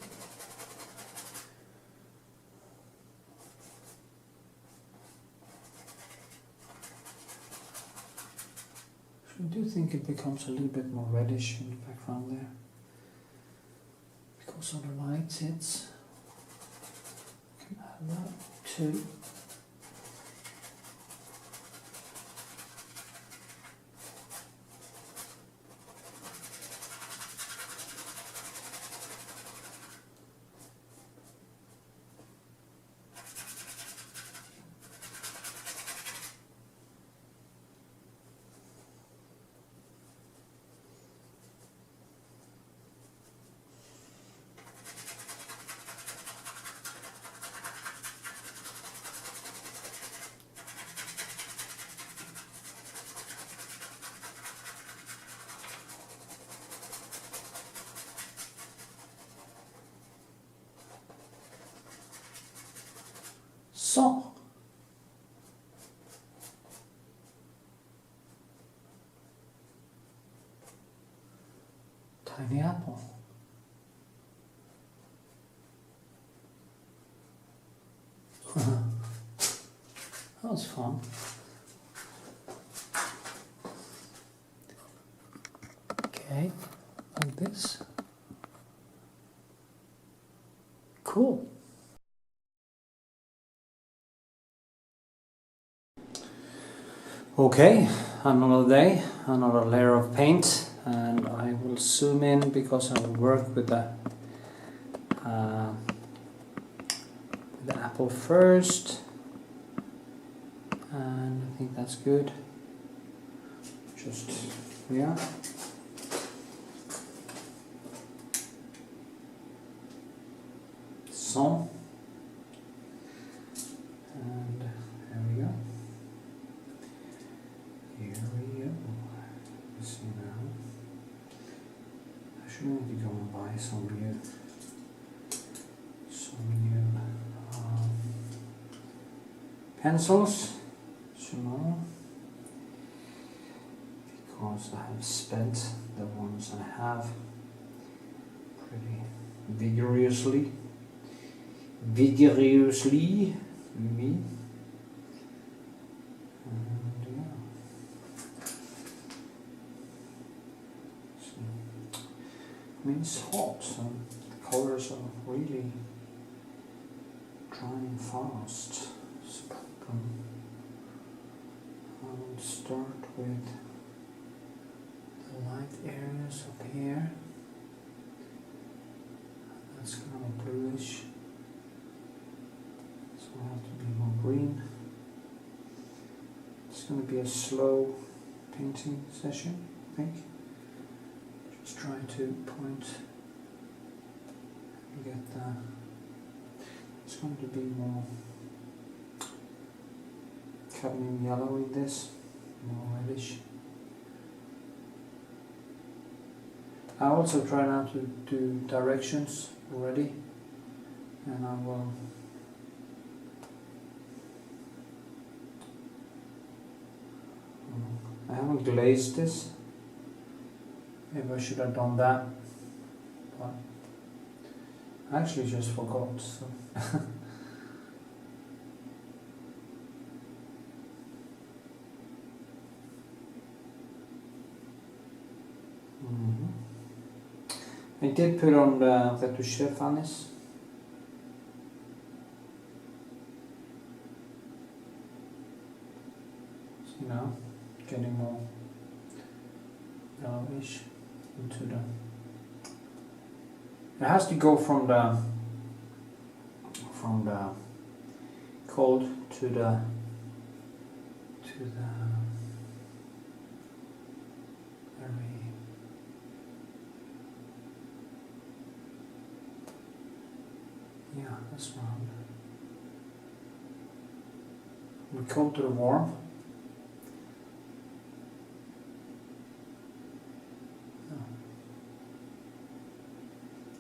Speaker 1: I do think it becomes a little bit more reddish in the background there because of the light hits. Can add that too. So, tiny apple. That was fun. Okay, like this. Cool. Okay, another day, another layer of paint, and I will zoom in because I will work with the apple first, and I think that's good. Just, yeah. So, and there we go. Here we go. Let's see now. I should maybe go and buy some new pencils tomorrow because I have spent the ones I have pretty vigorously. Vigorously, me. And yeah. So, I mean, it's hot, so the colors are really drying fast. I will start with the light areas up here. That's kind of bluish, so I have to be more green. It's going to be a slow painting session, I think. Just try to point and get the. It's going to be more cadmium yellow in this, more reddish. I also try now to do directions already, and I will I haven't glazed this. Maybe I should have done that, but I actually just forgot, so I did put on the Retouching Varnish. So now, getting more yellowish into the. It has to go from the cold to the very this one. We cold to the warm.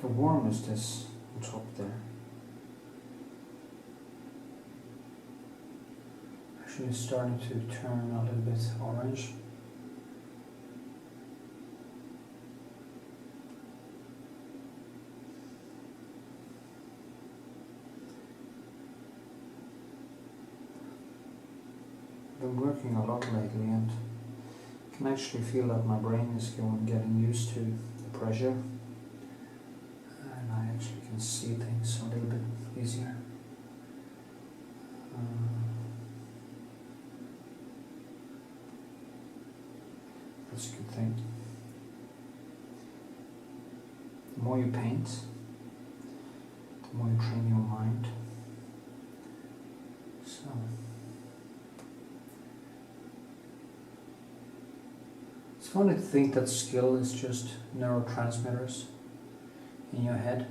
Speaker 1: The warm is this on top there. Actually it's starting to turn a little bit orange. I've been working a lot lately and can actually feel that my brain is getting used to the pressure. I actually can see things a little bit easier. That's a good thing. The more you paint, the more you train your mind. So, it's funny to think that skill is just neurotransmitters in your head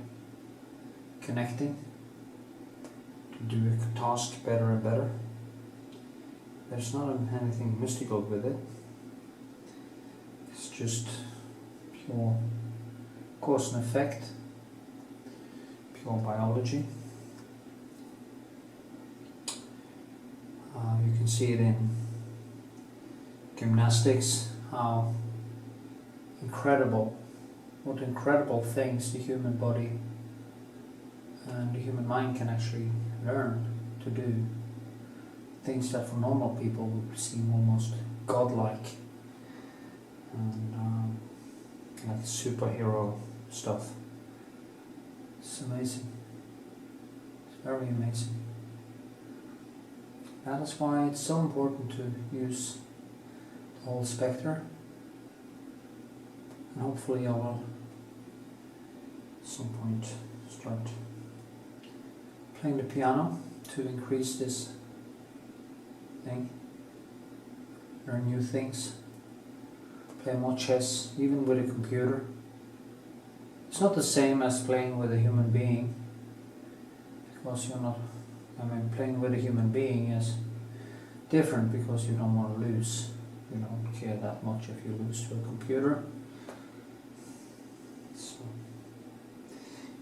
Speaker 1: connecting to do a task better and better. There's not anything mystical with it. It's just pure cause and effect, pure biology. You can see it in gymnastics, how what incredible things the human body and the human mind can actually learn to do. Things that for normal people would seem almost godlike and like superhero stuff. It's amazing. It's very amazing. That is why it's so important to use the whole spectre. And hopefully I will at some point start playing the piano to increase this thing, learn new things, play more chess, even with a computer. It's not the same as playing with a human being, because playing with a human being is different because you don't want to lose. You don't care that much if you lose to a computer. So,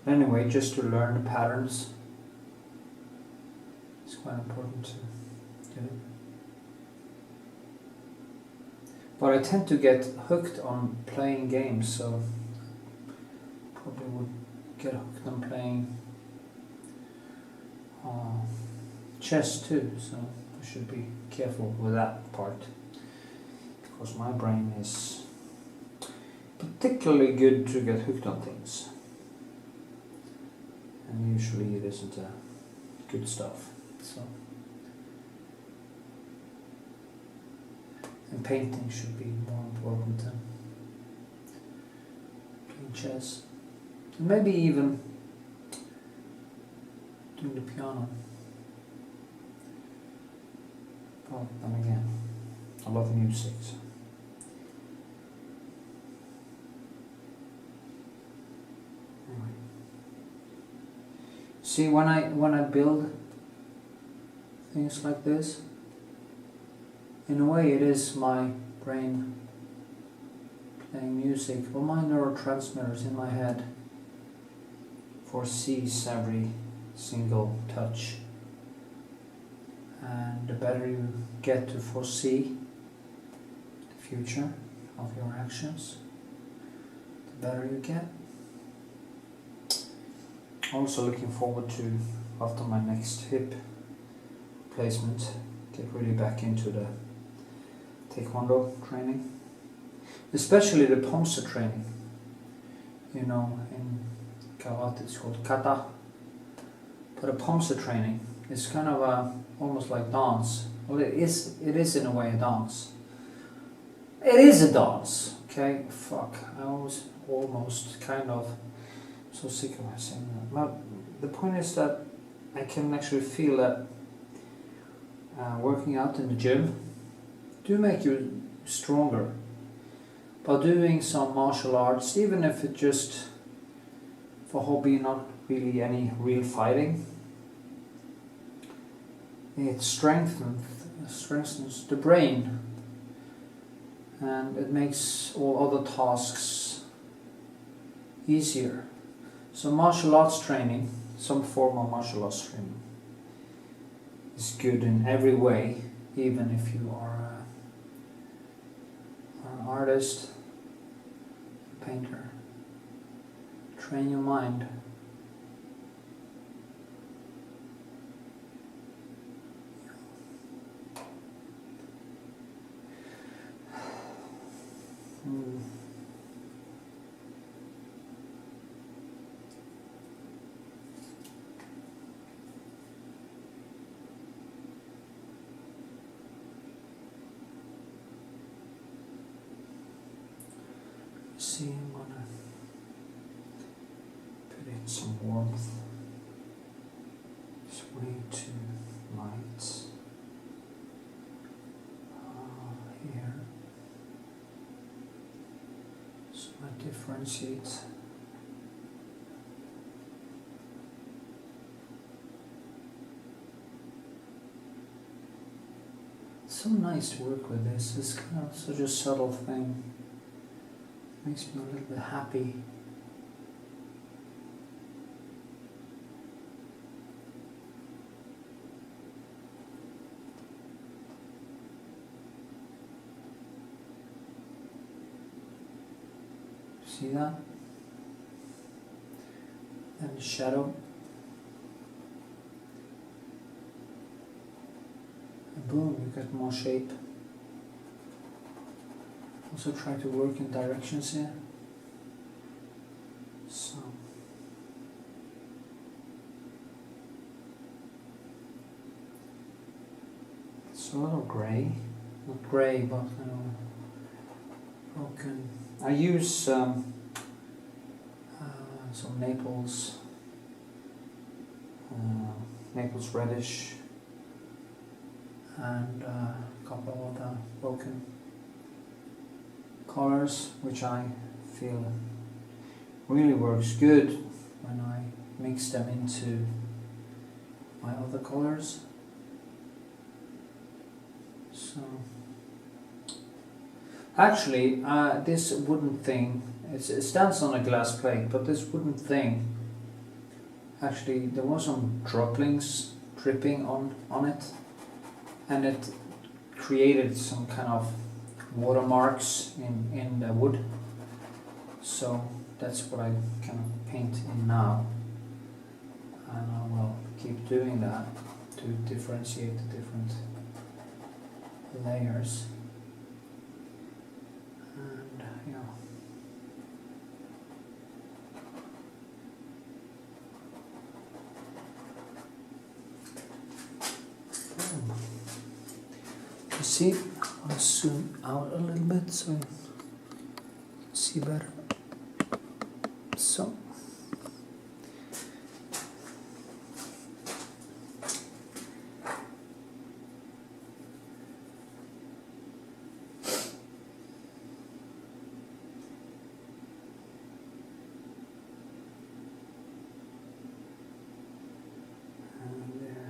Speaker 1: anyway, just to learn the patterns, it's quite important to do. But I tend to get hooked on playing games, so probably would get hooked on playing chess too, so I should be careful with that part, because my brain is particularly good to get hooked on things, and usually it isn't good stuff. So, and painting should be more important than playing chess, and maybe even doing the piano. Well, then again, I love music. So. Anyway. See, when I build things like this, in a way it is my brain playing music, or my neurotransmitters in my head foresees every single touch. And the better you get to foresee the future of your actions, the better you get. Also looking forward to, after my next hip placement, get really back into the taekwondo training, especially the pomse training. You know, in karate it's called kata, but a pomse training is kind of almost like dance. Well, it is in a way a dance. It is a dance, okay? Fuck, I was almost kind of so sick of saying that. But the point is that I can actually feel that working out in the gym do make you stronger. By doing some martial arts, even if it's just for hobby, not really any real fighting, it strengthens the brain, and it makes all other tasks easier. So martial arts training, some form of martial arts training, is good in every way, even if you are an artist, a painter. Train your mind. See, I'm gonna put in some warmth. It's way too light. Here. So I differentiate. It's so nice to work with this. It's kind of such a subtle thing. Makes me a little bit happy. See that? And the shadow. And boom, you get more shape. Also try to work in directions here. So it's a little grey, not grey, but broken. I use some Naples reddish, and a couple of other broken colors, which I feel really works good when I mix them into my other colors. So actually this wooden thing, it stands on a glass plate, but this wooden thing, actually there was some droplings dripping on it, and it created some kind of watermarks in the wood. So that's what I kind of paint in now, and I will keep doing that to differentiate the different layers. And yeah. You see, I'll zoom out a little bit so you see better. So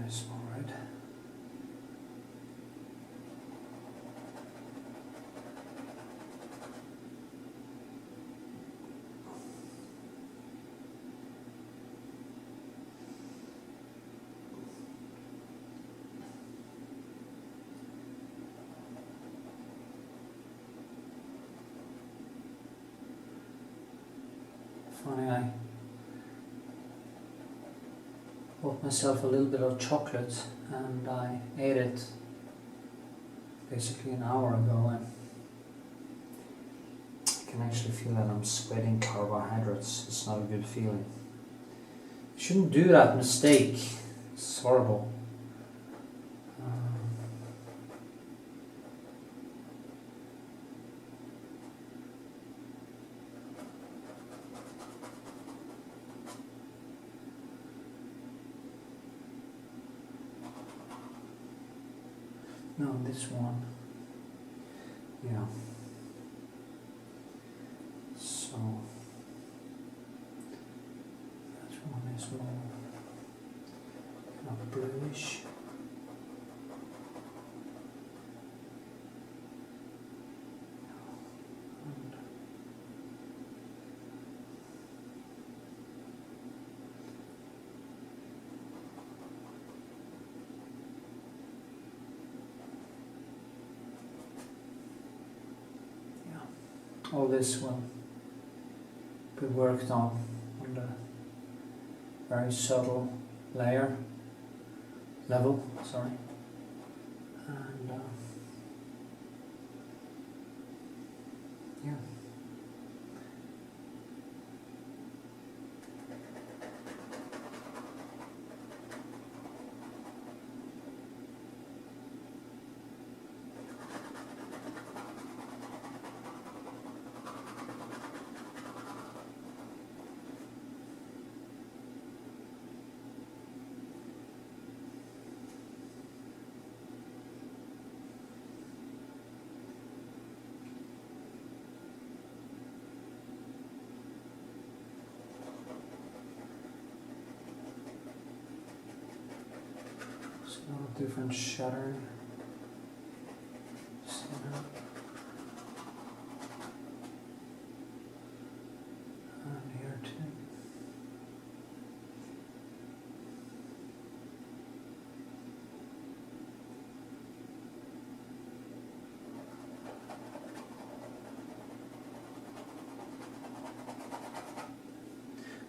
Speaker 1: there's all right. Funny, I bought myself a little bit of chocolate and I ate it basically an hour ago, and I can actually feel that I'm sweating carbohydrates. It's not a good feeling. You shouldn't do that mistake. It's horrible. No, this one. Yeah. So that one is more kind of bluish. all this will be worked on the very subtle level, sorry. And yeah. Different shutter. And here too.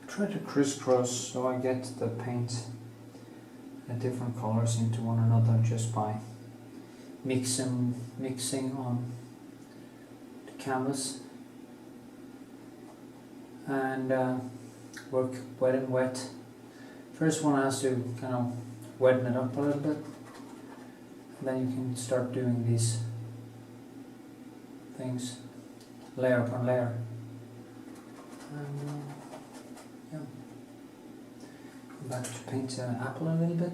Speaker 1: Try to crisscross so I get the paint different colors into one another just by mixing on the canvas, and work wet and wet. First one has to kind of wetten it up a little bit, and then you can start doing these things layer upon layer. And yeah. Back to paint an apple a little bit.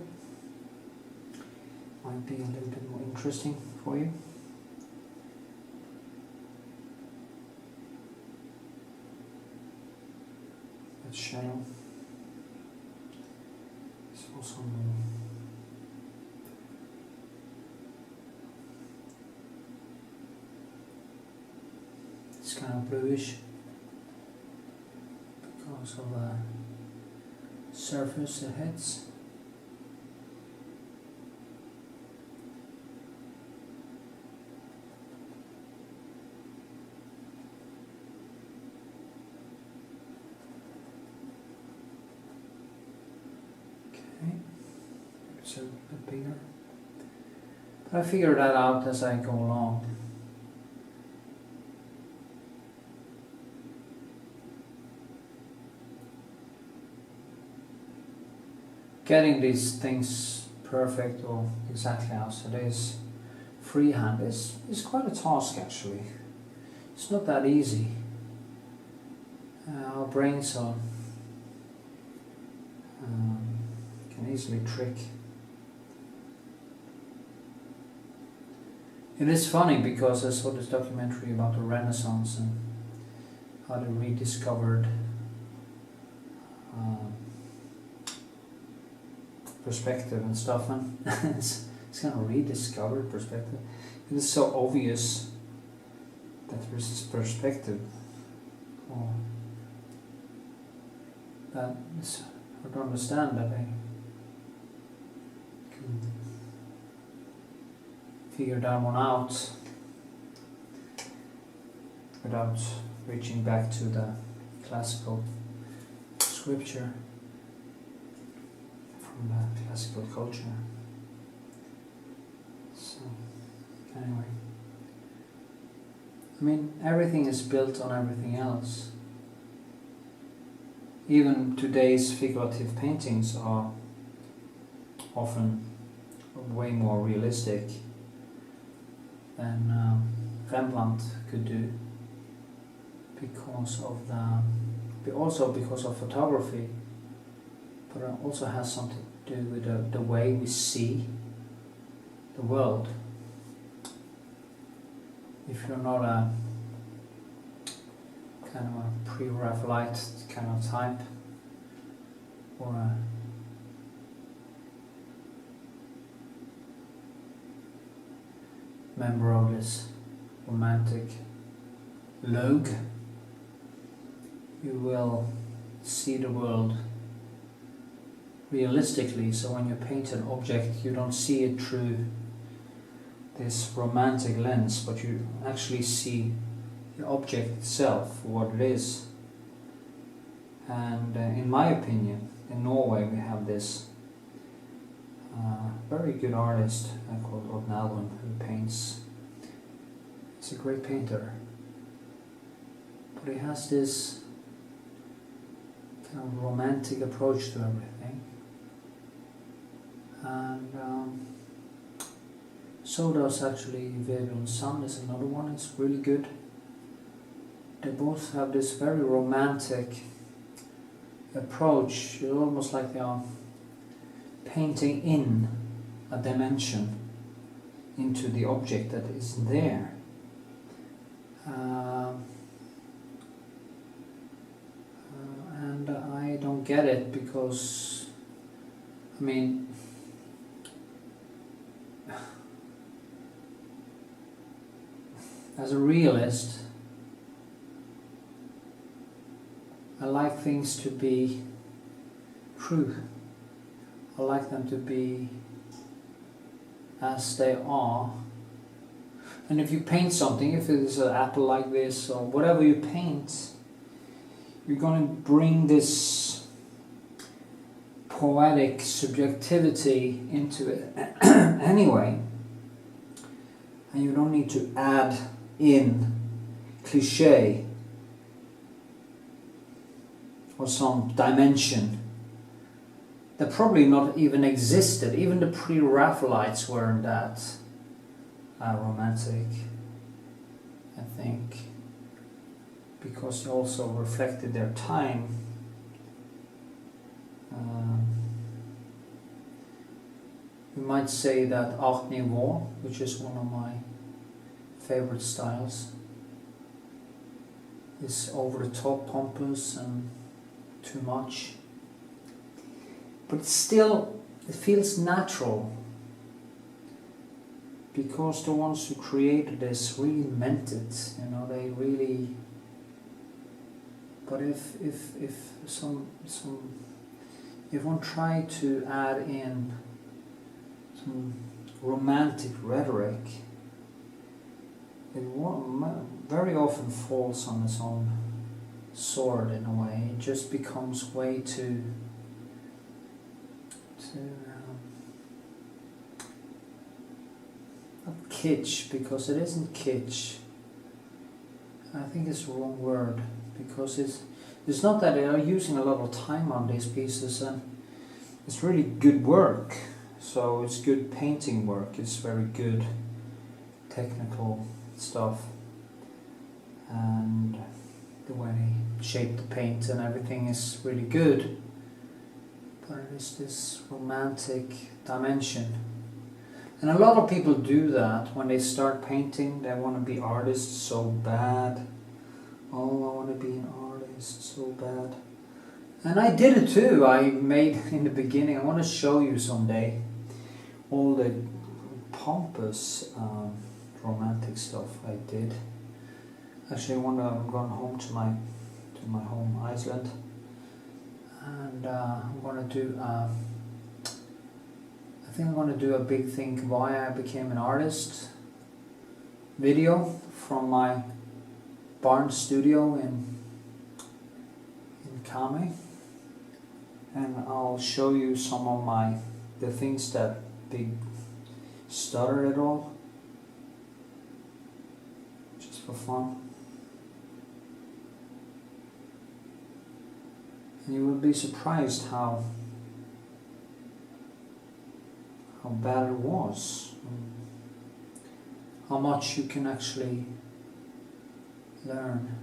Speaker 1: Might be a little bit more interesting for you. That shadow is also it's kind of bluish because of the surface it hits. Okay, it's a bit bigger. But I figure that out as I go along. Getting these things perfect or exactly as it is freehand is quite a task actually. It's not that easy. Our brains are can easily trick. It is funny because I saw this documentary about the Renaissance and how they rediscovered perspective and stuff, and it's kind of rediscovered perspective. It is so obvious that there is this perspective, or that it's hard to understand that I can figure that one out without reaching back to the classical scripture. From the classical culture. So, anyway. I mean, everything is built on everything else. Even today's figurative paintings are often way more realistic than Rembrandt could do, because of also because of photography. But it also has something to do with the way we see the world. If you're not a kind of a pre-Raphaelite kind of type, or a member of this romantic loge, you will see the world realistically. So when you paint an object, you don't see it through this romantic lens, but you actually see the object itself for what it is. And in my opinion, in Norway we have this very good artist called Knut who paints. He's a great painter, but he has this kind of romantic approach to everything. And so does actually Vikshåland is another one. It's really good. They both have this very romantic approach. It's almost like they are painting in a dimension into the object that is there. And I don't get it because, I mean, as a realist, I like things to be true. I like them to be as they are. And if you paint something, if it is an apple like this or whatever you paint, you're going to bring this poetic subjectivity into it anyway. And you don't need to add in cliché or some dimension that probably not even existed. Even the pre-Raphaelites weren't that romantic, I think, because they also reflected their time. You might say that Art Nouveau, which is one of my favorite styles, is over the top, pompous and too much. But still, it feels natural because the ones who created this really meant it. You know, they really. But if one tried to add in some romantic rhetoric, it very often falls on its own sword in a way. It just becomes way too not kitsch, because it isn't kitsch. I think it's the wrong word, because it's not that they are using a lot of time on these pieces, and it's really good work. So it's good painting work, it's very good technical stuff, and the way they shape the paint and everything is really good. But it is this romantic dimension. And a lot of people do that when they start painting. They want to be artists so bad. Oh, I want to be an artist so bad. And I did it too. I made in the beginning. I want to show you someday all the pompous romantic stuff I did. Actually, I'm going home to my home, Iceland, and I'm going to do. I think I'm going to do a big thing why I became an artist video from my barn studio in Kame, and I'll show you some of the things that big started it all, just for fun. And you will be surprised how bad it was, how much you can actually learn.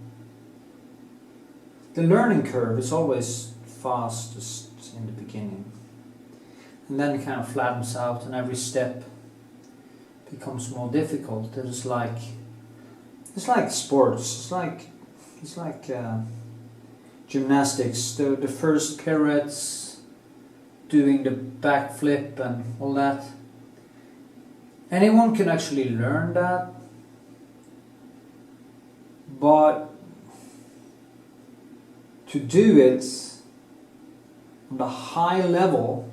Speaker 1: The learning curve is always fastest in the beginning, and then it kind of flattens out, and every step becomes more difficult. It's like sports. It's like gymnastics. The first pirouettes, doing the backflip and all that. Anyone can actually learn that, but to do it on the high level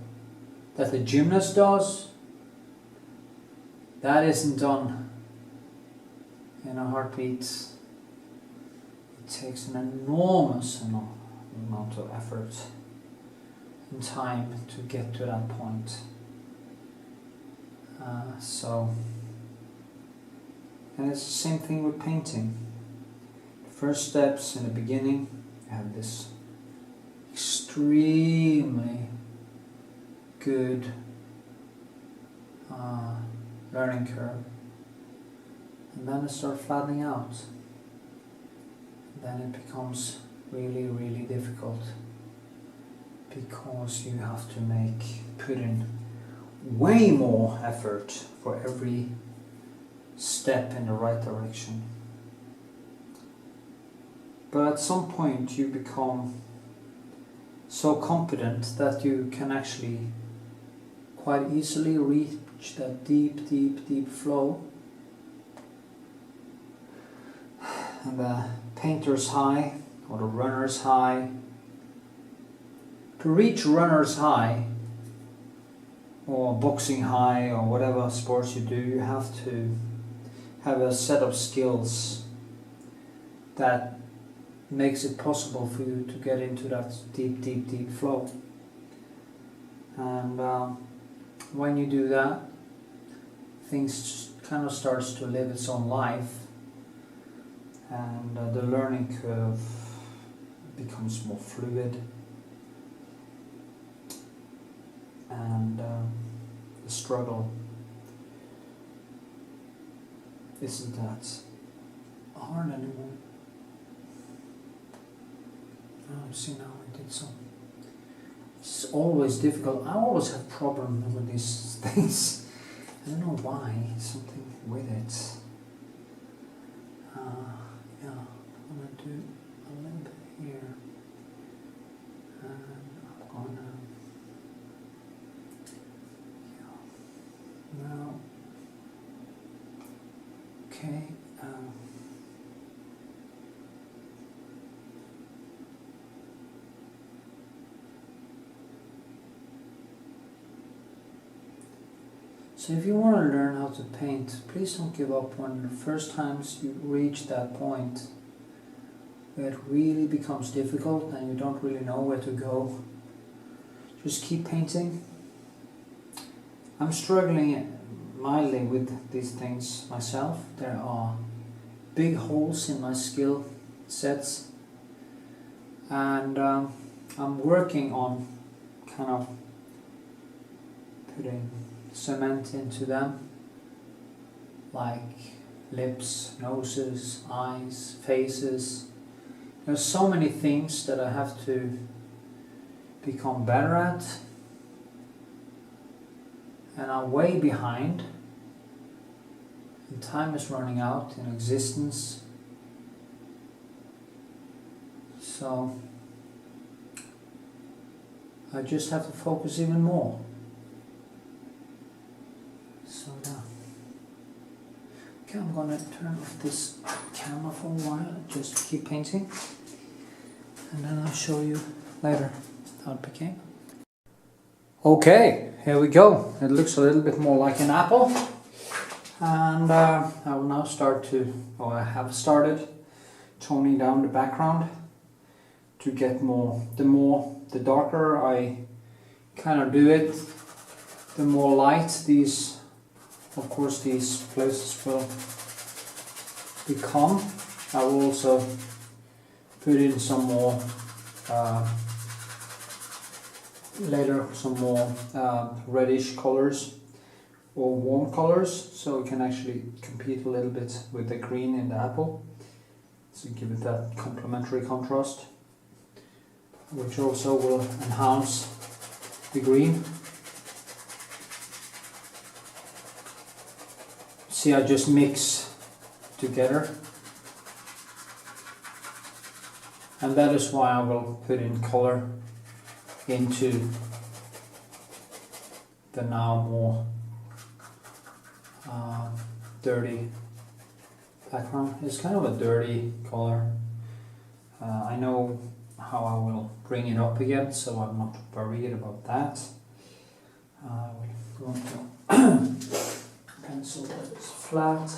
Speaker 1: that the gymnast does, that isn't done in a heartbeat. takes an enormous amount of effort and time to get to that point. And it's the same thing with painting. The first steps in the beginning, you have this extremely good learning curve, and then it starts flattening out. Then it becomes really, really difficult, because you have to put in way more effort for every step in the right direction. But at some point you become so confident that you can actually quite easily reach that deep, deep, deep flow. And the painter's high, or the runner's high. To reach runner's high, or boxing high, or whatever sports you do, you have to have a set of skills that makes it possible for you to get into that deep, deep, deep flow. And when you do that, things kind of starts to live its own life, and the learning curve becomes more fluid, and the struggle isn't that hard anymore. Oh, see, now I did some. It's always difficult. I always have problems with these things. I don't know why. Something with it. Yeah, I'm gonna do a little bit here, and I'm gonna. Yeah. Now. Okay. So if you want to learn how to paint, please don't give up when the first times you reach that point where it really becomes difficult and you don't really know where to go. Just keep painting. I'm struggling mildly with these things myself. There are big holes in my skill sets, and I'm working on kind of putting cement into them, like lips, noses, eyes, faces. There's so many things that I have to become better at, and I'm way behind, and time is running out in existence. So I just have to focus even more. So now, okay, I'm gonna turn off this camera for a while, just keep painting, and then I'll show you later how it became. Okay, here we go. It looks a little bit more like an apple, and I will now start to, or I have started, toning down the background to get more. The darker I kind of do it, the more light these. Of course, these places will become. I will also put in some more later, some more reddish colors or warm colors, so it can actually compete a little bit with the green in the apple, so give it that complementary contrast, which also will enhance the green. See, I just mix together, and that is why I will put in color into the now more dirty background. It's kind of a dirty color. I know how I will bring it up again, so I'm not worried about that. I will want to pencil that is flat,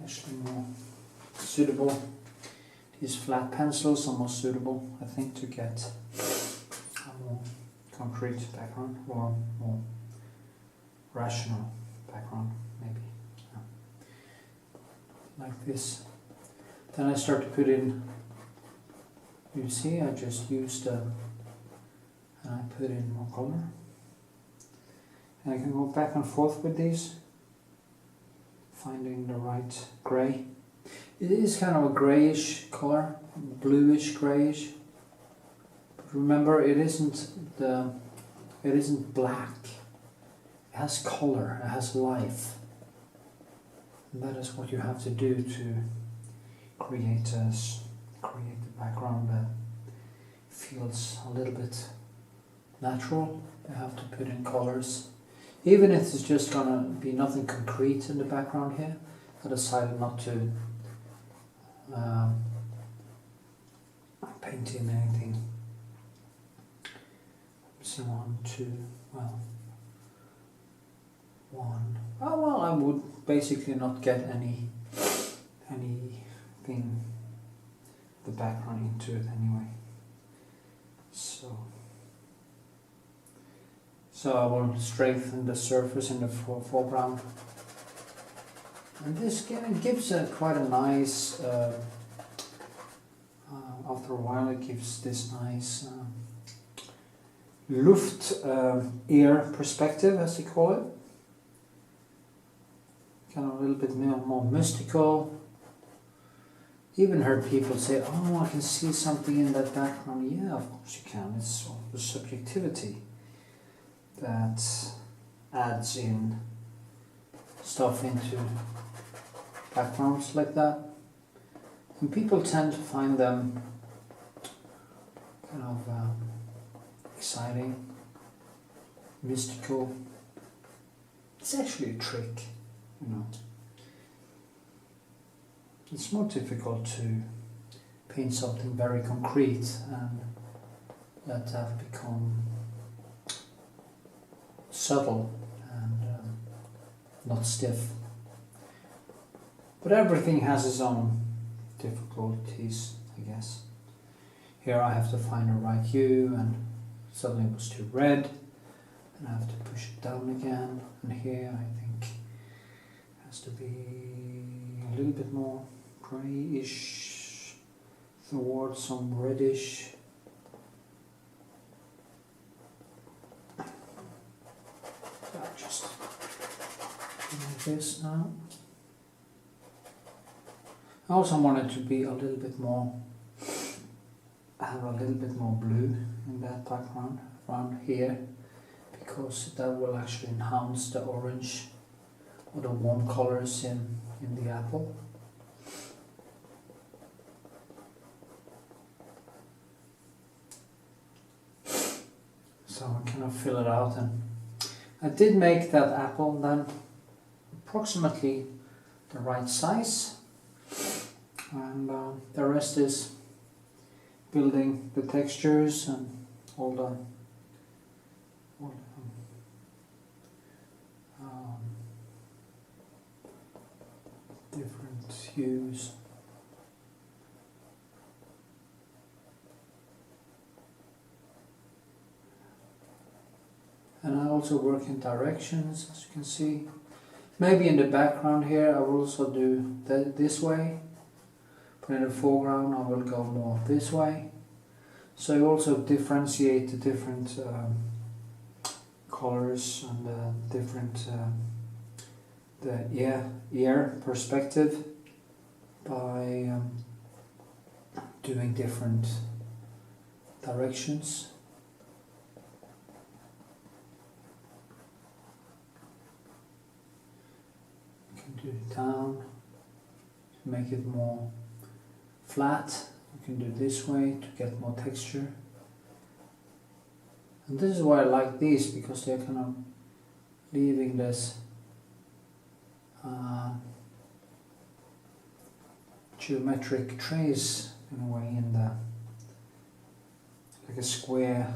Speaker 1: actually more suitable. these flat pencils are more suitable, I think, to get a more concrete background, or more rational background, maybe. Yeah. Like this. Then I start to put in, you see, I just used, and I put in more color. And I can go back and forth with these, finding the right grey. It is kind of a greyish color, bluish greyish. But remember, it isn't black. It has color, it has life. And that is what you have to do to create the background that feels a little bit natural. You have to put in colors. Even if it's just gonna be nothing concrete in the background here, I decided not to paint in anything. So 1, 2, well, 1. Oh well, I would basically not get anything, the background into it anyway. So I will strengthen the surface in the foreground. And this gives quite a nice, after a while it gives this nice Luft ear perspective, as they call it. Kind of a little bit more mystical. Even heard people say, oh, I can see something in that background. Yeah, of course you can. It's sort of the subjectivity that adds in stuff into backgrounds like that. And people tend to find them kind of exciting, mystical. It's actually a trick, you know. It's more difficult to paint something very concrete and let that become subtle and not stiff. But everything has its own difficulties, I guess. Here I have to find the right hue, and suddenly it was too red, and I have to push it down again. And here I think it has to be a little bit more greyish towards some reddish. Just like this now. I also want it to be a little bit more, have a little bit more blue in that background around here, because that will actually enhance the orange or the warm colors in the apple. So I kind of fill it out, and I did make that apple then approximately the right size. And the rest is building the textures and all the different hues. And I also work in directions, as you can see. Maybe in the background here I will also do this way. But in the foreground I will go more this way. So you also differentiate the different colors and the different the ear perspective by doing different directions. You can do it down to make it more flat. You can do this way to get more texture. And this is why I like these, because they're kind of leaving this geometric trace in a way in the, like a square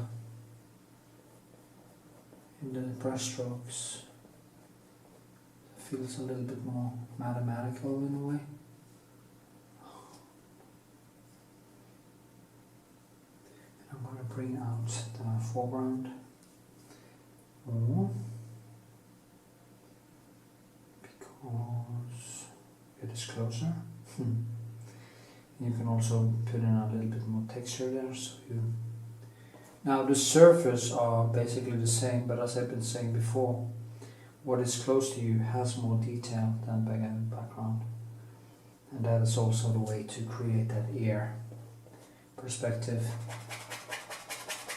Speaker 1: in the brush strokes. It feels a little bit more mathematical in a way. foreground, or because it is closer. You can also put in a little bit more texture there. So now the surface are basically the same, but as I've been saying before, what is close to you has more detail than background, and that is also the way to create that ear perspective.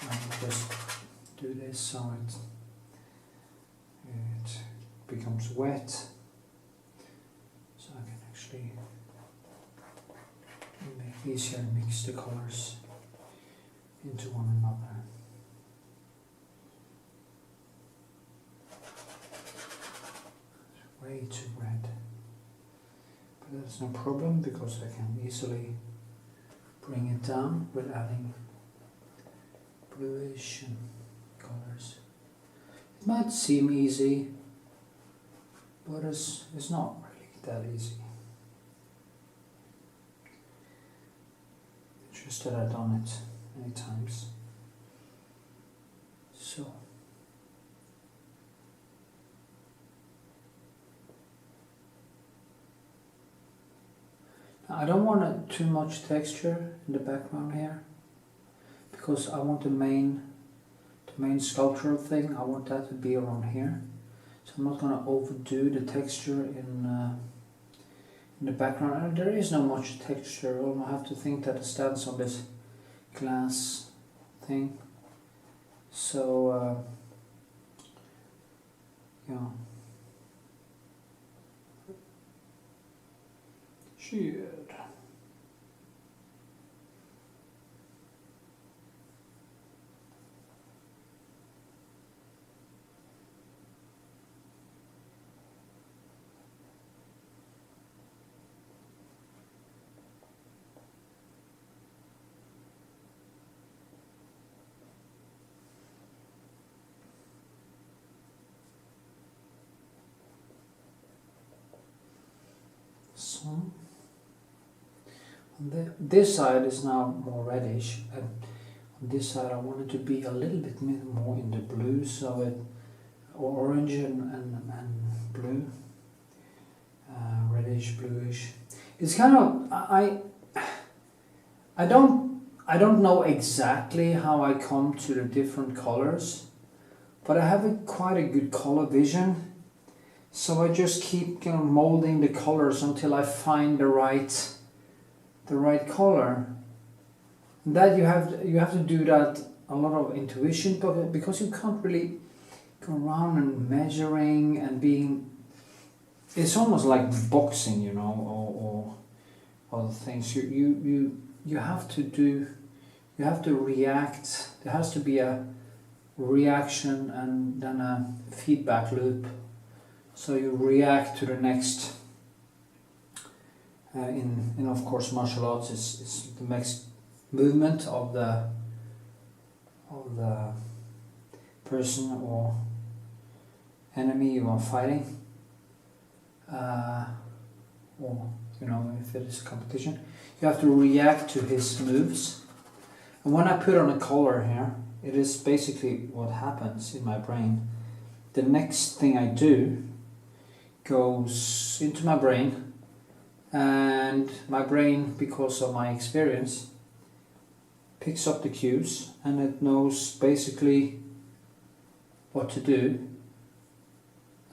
Speaker 1: And just do this so it becomes wet, so I can actually make it easier to mix the colors into one another. It's way too red, but that's no problem because I can easily bring it down with adding bluish and colors. It might seem easy, but it's not really that easy. It's just that I've done it many times. So now I don't want too much texture in the background here, because I want the main sculptural thing, I want that to be around here. So I'm not going to overdo the texture in the background. And there is not much texture. I have to think that it stands on this glass thing. So yeah. Shit. So, on this side is now more reddish, and on this side I want it to be a little bit more in the blue, so it orange and blue, reddish, bluish. It's kind of I don't know exactly how I come to the different colors, but I have quite a good color vision. So I just keep molding the colors until I find the right color. And that you have to do that a lot of intuition, but because you can't really go around and measuring and being. It's almost like boxing, you know, or other things. You have to do. You have to react. There has to be a reaction and then a feedback loop. So you react to the next. In of course martial arts is the next movement of the person or enemy you are fighting, or you know, if it is a competition, you have to react to his moves. And when I put on a color here, it is basically what happens in my brain. The next thing I do goes into my brain, and my brain, because of my experience, picks up the cues and it knows basically what to do.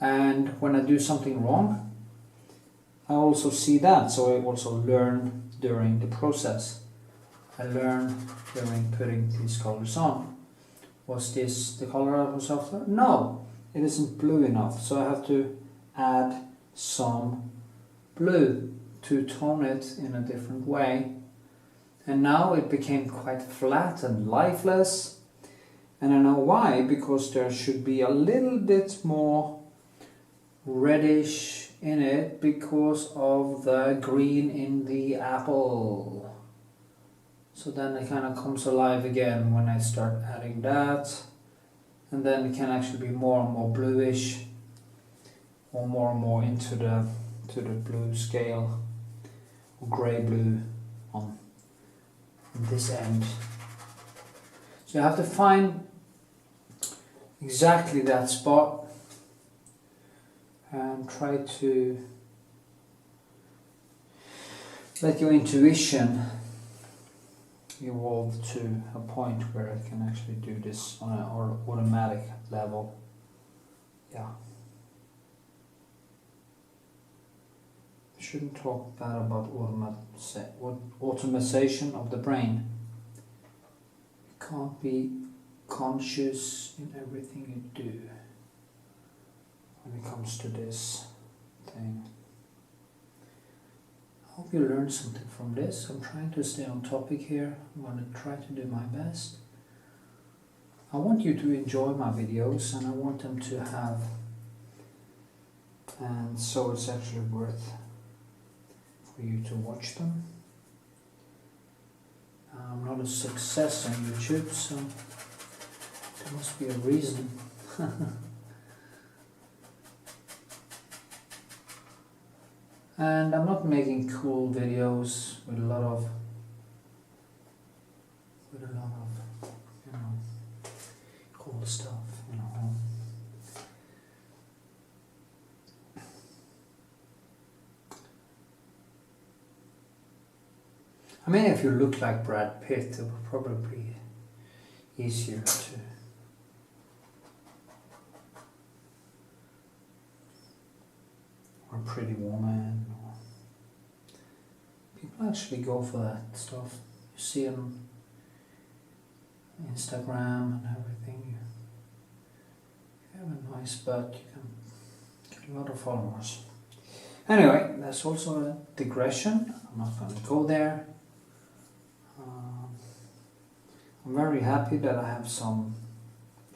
Speaker 1: And when I do something wrong, I also see that, so I also learn during the process. I learn during putting these colors on. Was this the color I was after? No, it isn't blue enough, so I have to add some blue to tone it in a different way. And now it became quite flat and lifeless, and I know why, because there should be a little bit more reddish in it because of the green in the apple. So then it kind of comes alive again when I start adding that, and then it can actually be more and more bluish, or more and more into the blue scale, or grey blue on this end. So you have to find exactly that spot and try to let your intuition evolve to a point where I can actually do this on an automatic level. Yeah. I shouldn't talk bad about automation of the brain. You can't be conscious in everything you do when it comes to this thing. I hope you learned something from this. I'm trying to stay on topic here. I'm going to try to do my best. I want you to enjoy my videos and I want them to have, and so it's actually worth for you to watch them. I'm not a success on YouTube, so there must be a reason. And I'm not making cool videos with a lot of you know, cool stuff, you know. I mean, if you look like Brad Pitt, it would probably be easier to or a pretty woman. Or people actually go for that stuff. You see on Instagram and everything. You have a nice butt, you can get a lot of followers. Anyway, that's also a digression. I'm not going to go there. I'm very happy that I have some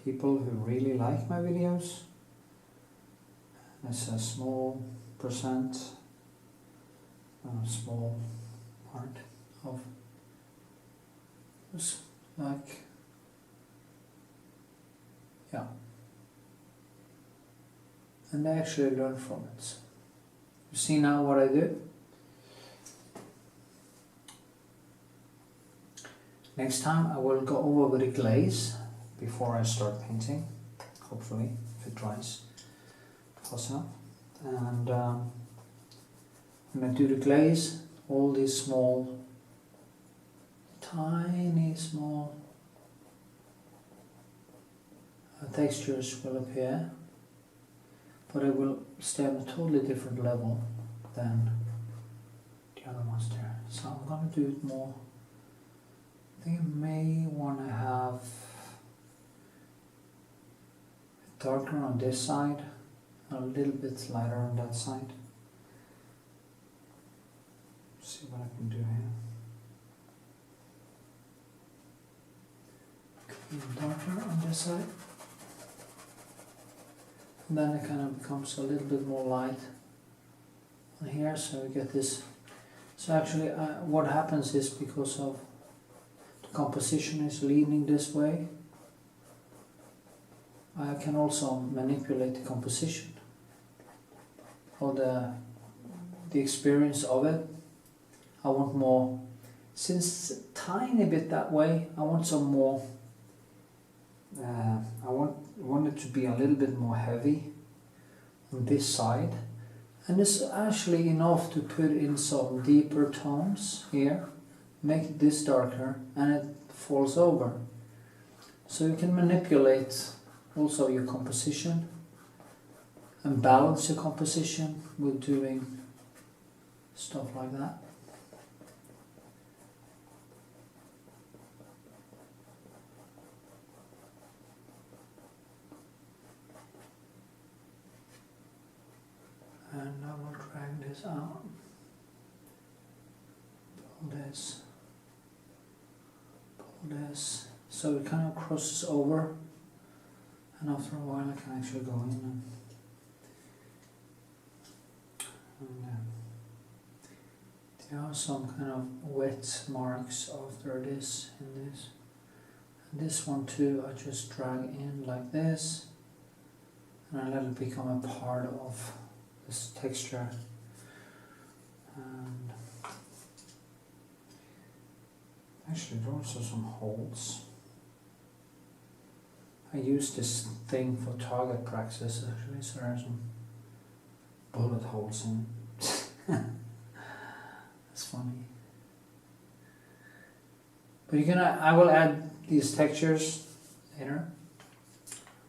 Speaker 1: people who really like my videos. It's a small percent, a small part of this, like, yeah. And they actually learn from it. You see now what I do? Next time I will go over with a glaze before I start painting, hopefully, if it dries fast enough. And when I do the glaze, all these small, tiny small textures will appear, but it will stay on a totally different level than the other ones there. So I'm going to do it more. I think I may want to have it darker on this side, a little bit lighter on that side. See what I can do here. Even darker on this side. And then it kind of becomes a little bit more light on here, so we get this. So actually what happens is, because of the composition is leaning this way, I can also manipulate the composition or the experience of it. I want more, since it's a tiny bit that way, I want some more, I want it to be a little bit more heavy on this side, and it's actually enough to put in some deeper tones here, make this darker, and it falls over. So you can manipulate also your composition and balance your composition with doing stuff like that. And I will drag this out, pull this, so it kind of crosses over, and after a while I can actually go in and there are some kind of wet marks after this and this. And this one too, I just drag in like this, and I let it become a part of this texture. And actually there are also some holes. I use this thing for target practice actually, so there's some bullet holes in it. That's funny. But I will add these textures later.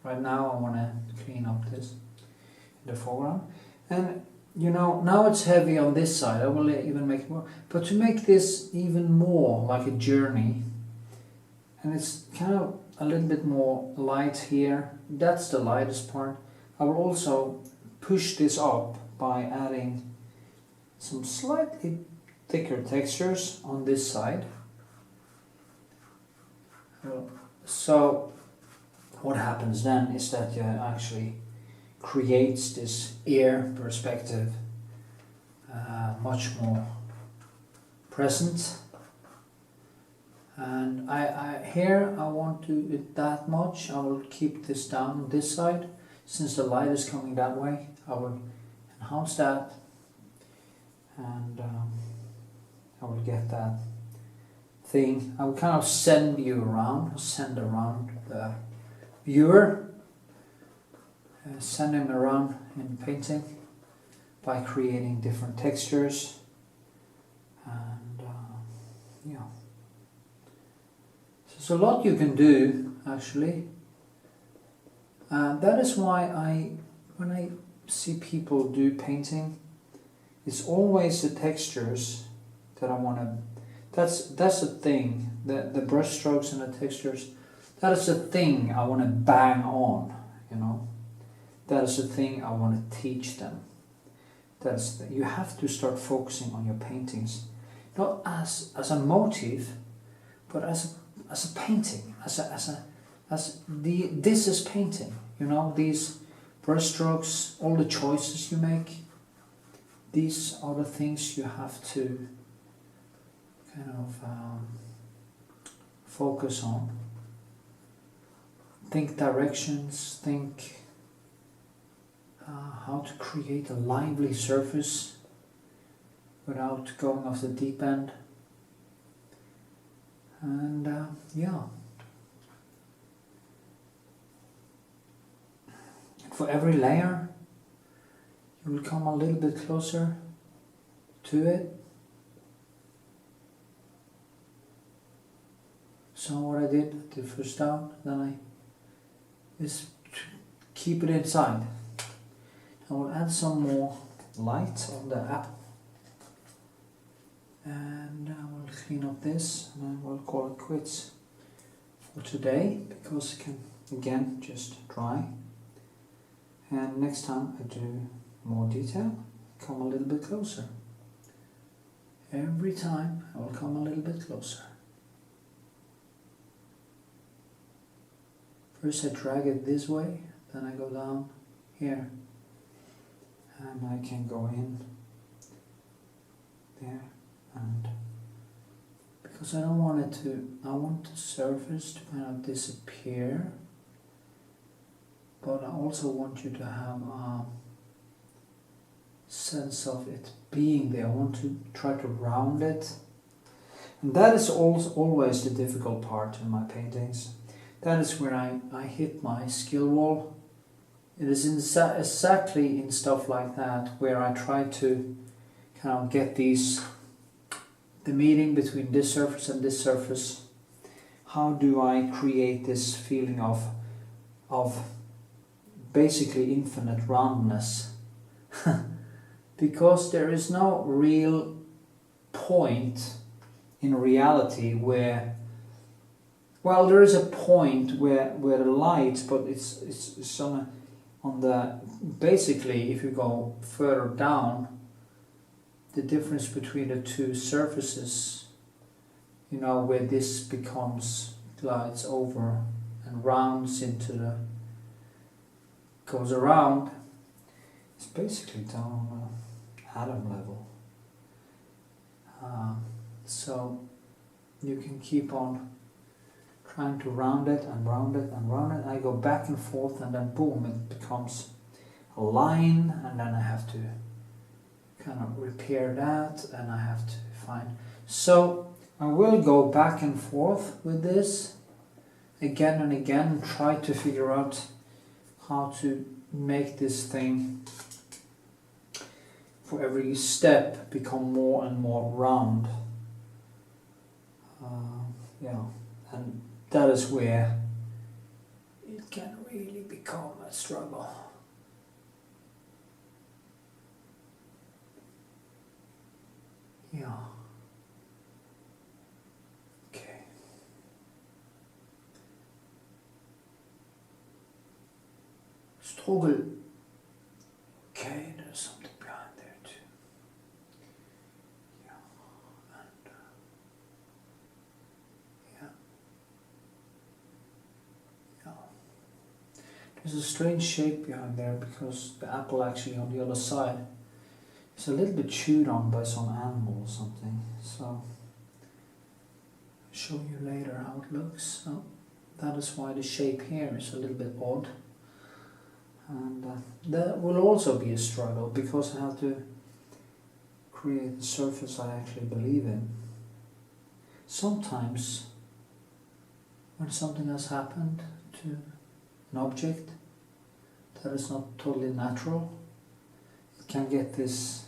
Speaker 1: Right now I want to clean up this in the foreground. And you know, now it's heavy on this side, I will even make it more. But to make this even more like a journey, and it's kind of a little bit more light here, that's the lightest part. I will also push this up by adding some slightly thicker textures on this side. So what happens then is that it actually creates this ear perspective much more present. And here I won't do it that much. I will keep this down on this side. Since the light is coming that way, I will enhance that, and I will get that thing. I will kind of send around the viewer, send him around in painting by creating different textures, and yeah. So there's a lot you can do actually. That is why when I see people do painting, it's always the textures that I want to. That's the thing. The brush strokes and the textures. That is the thing I want to bang on. You know. That is the thing I want to teach them. You have to start focusing on your paintings, not as a motif, but as a painting, this is painting. You know, these brush strokes, all the choices you make, these are the things you have to kind of focus on. Think directions, think how to create a lively surface without going off the deep end. And yeah. For every layer, you will come a little bit closer to it. So what I did first down, then is to keep it inside. I will add some more light on the apple, and I will clean up this, and I will call it quits for today, because it can again just dry. And next time I do more detail, come a little bit closer. Every time I will come a little bit closer. First I drag it this way, then I go down here, and I can go in there, and because I don't want it to, I want the surface to kind of disappear, but I also want you to have a sense of it being there. I want to try to round it, and that is also always the difficult part in my paintings. That is where I hit my skill wall. It is exactly in stuff like that where I try to kind of get the meeting between this surface and this surface. How do I create this feeling of basically infinite roundness? Because there is no real point in reality where, well, there is a point where the light, but it's on the, basically if you go further down, the difference between the two surfaces, you know, where this becomes, glides over and rounds into the, goes around, it's basically down on atom level. So you can keep on trying to round it and round it and round it. I go back and forth, and then boom, it becomes a line, and then I have to kind of repair that, and I have to find. So I will go back and forth with this again and again and try to figure out how to make this thing for every step become more and more round. Yeah, and that is where it can really become a struggle. Yeah. Okay. Struggle. Okay, there's something behind there too. Yeah. And yeah. Yeah. There's a strange shape behind there because the apple actually on the other side is a little bit chewed on by some animal or something. So I'll show you later how it looks. So that is why the shape here is a little bit odd. And that will also be a struggle because I have to create a surface I actually believe in. Sometimes when something has happened to an object that is not totally natural, it can get this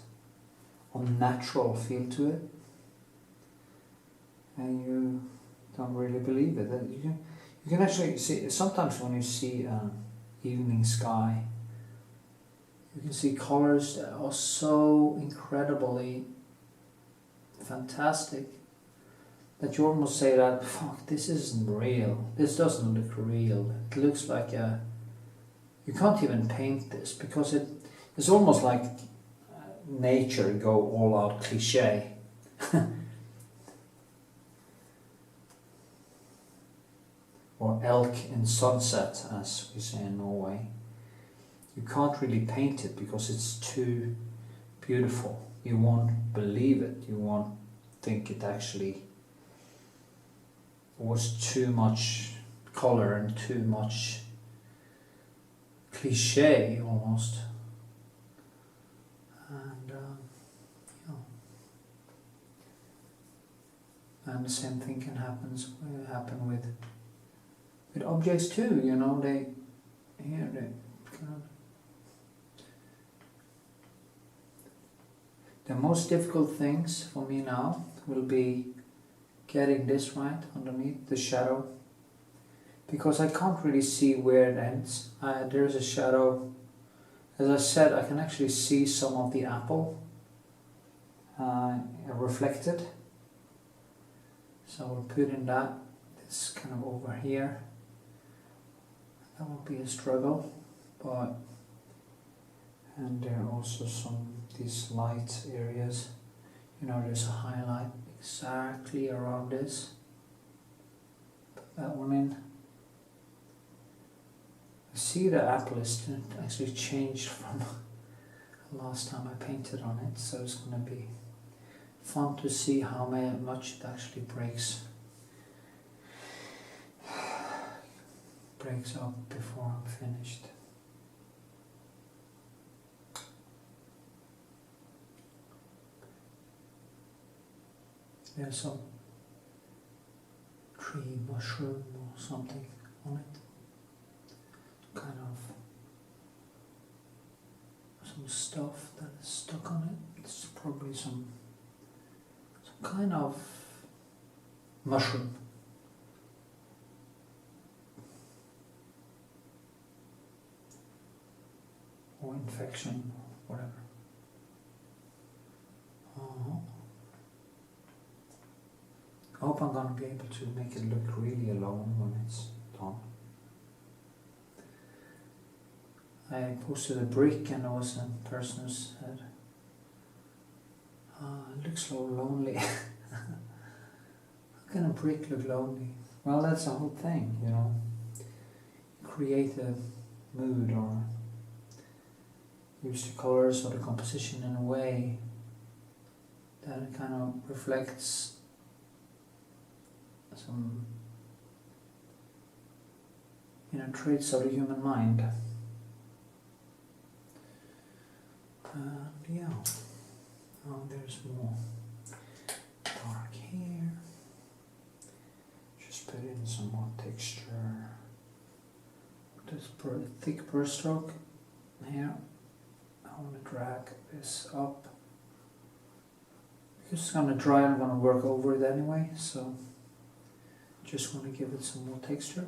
Speaker 1: unnatural feel to it, and you don't really believe it. That you can actually see, sometimes when you see an evening sky, you can see colors that are so incredibly fantastic that you almost say that, fuck, this isn't real. This doesn't look real. It looks like a... You can't even paint this because it's almost like nature go all out cliche. Or elk in sunset, as we say in Norway. You can't really paint it because it's too beautiful. You won't believe it. You won't think it actually was too much color and too much cliche almost. And and the same thing can happen with objects too. You know, they kind of. The most difficult things for me now will be getting this right underneath the shadow, because I can't really see where it ends. There's a shadow. As I said, I can actually see some of the apple reflected. So we'll put in that. It's kind of over here. That will be a struggle, but and there are also these light areas. You know, there's a highlight exactly around this. Put that one in. I see the apple is actually changed from the last time I painted on it, so it's going to be fun to see how much it actually breaks up before I'm finished. There's some tree mushroom or something on it. Kind of some stuff that is stuck on it. It's probably some kind of mushroom. Or infection, or whatever. I hope I'm going to be able to make it look really alone when it's done. I posted a brick and there was a person who said, it looks so lonely. How can a brick look lonely? Well, that's the whole thing, you know. Create a mood or use the colors or the composition in a way that it kind of reflects some, traits of the human mind. And yeah, there's more dark here. Just put in some more texture. this thick brush stroke here. I want to drag this up. It's going to dry, I'm going to work over it anyway, so just want to give it some more texture.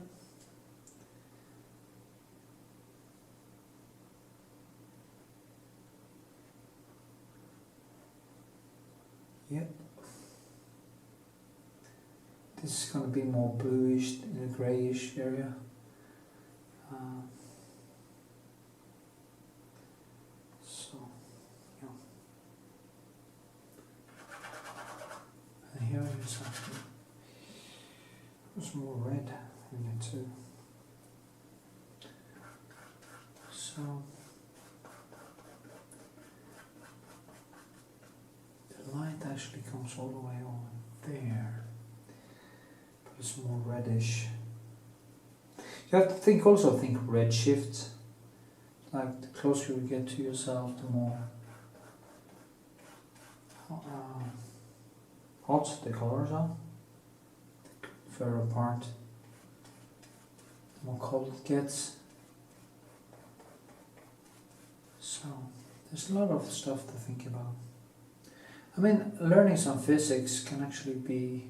Speaker 1: Yep. This is going to be more bluish in the greyish area. So, yeah. And here is something. There's more red in it too. So the light actually comes all the way over there, but it's more reddish. You have to think redshift. Like the closer you get to yourself, the more hot the colors are. Further apart, the more cold it gets. So there's a lot of stuff to think about. I mean, learning some physics can actually be,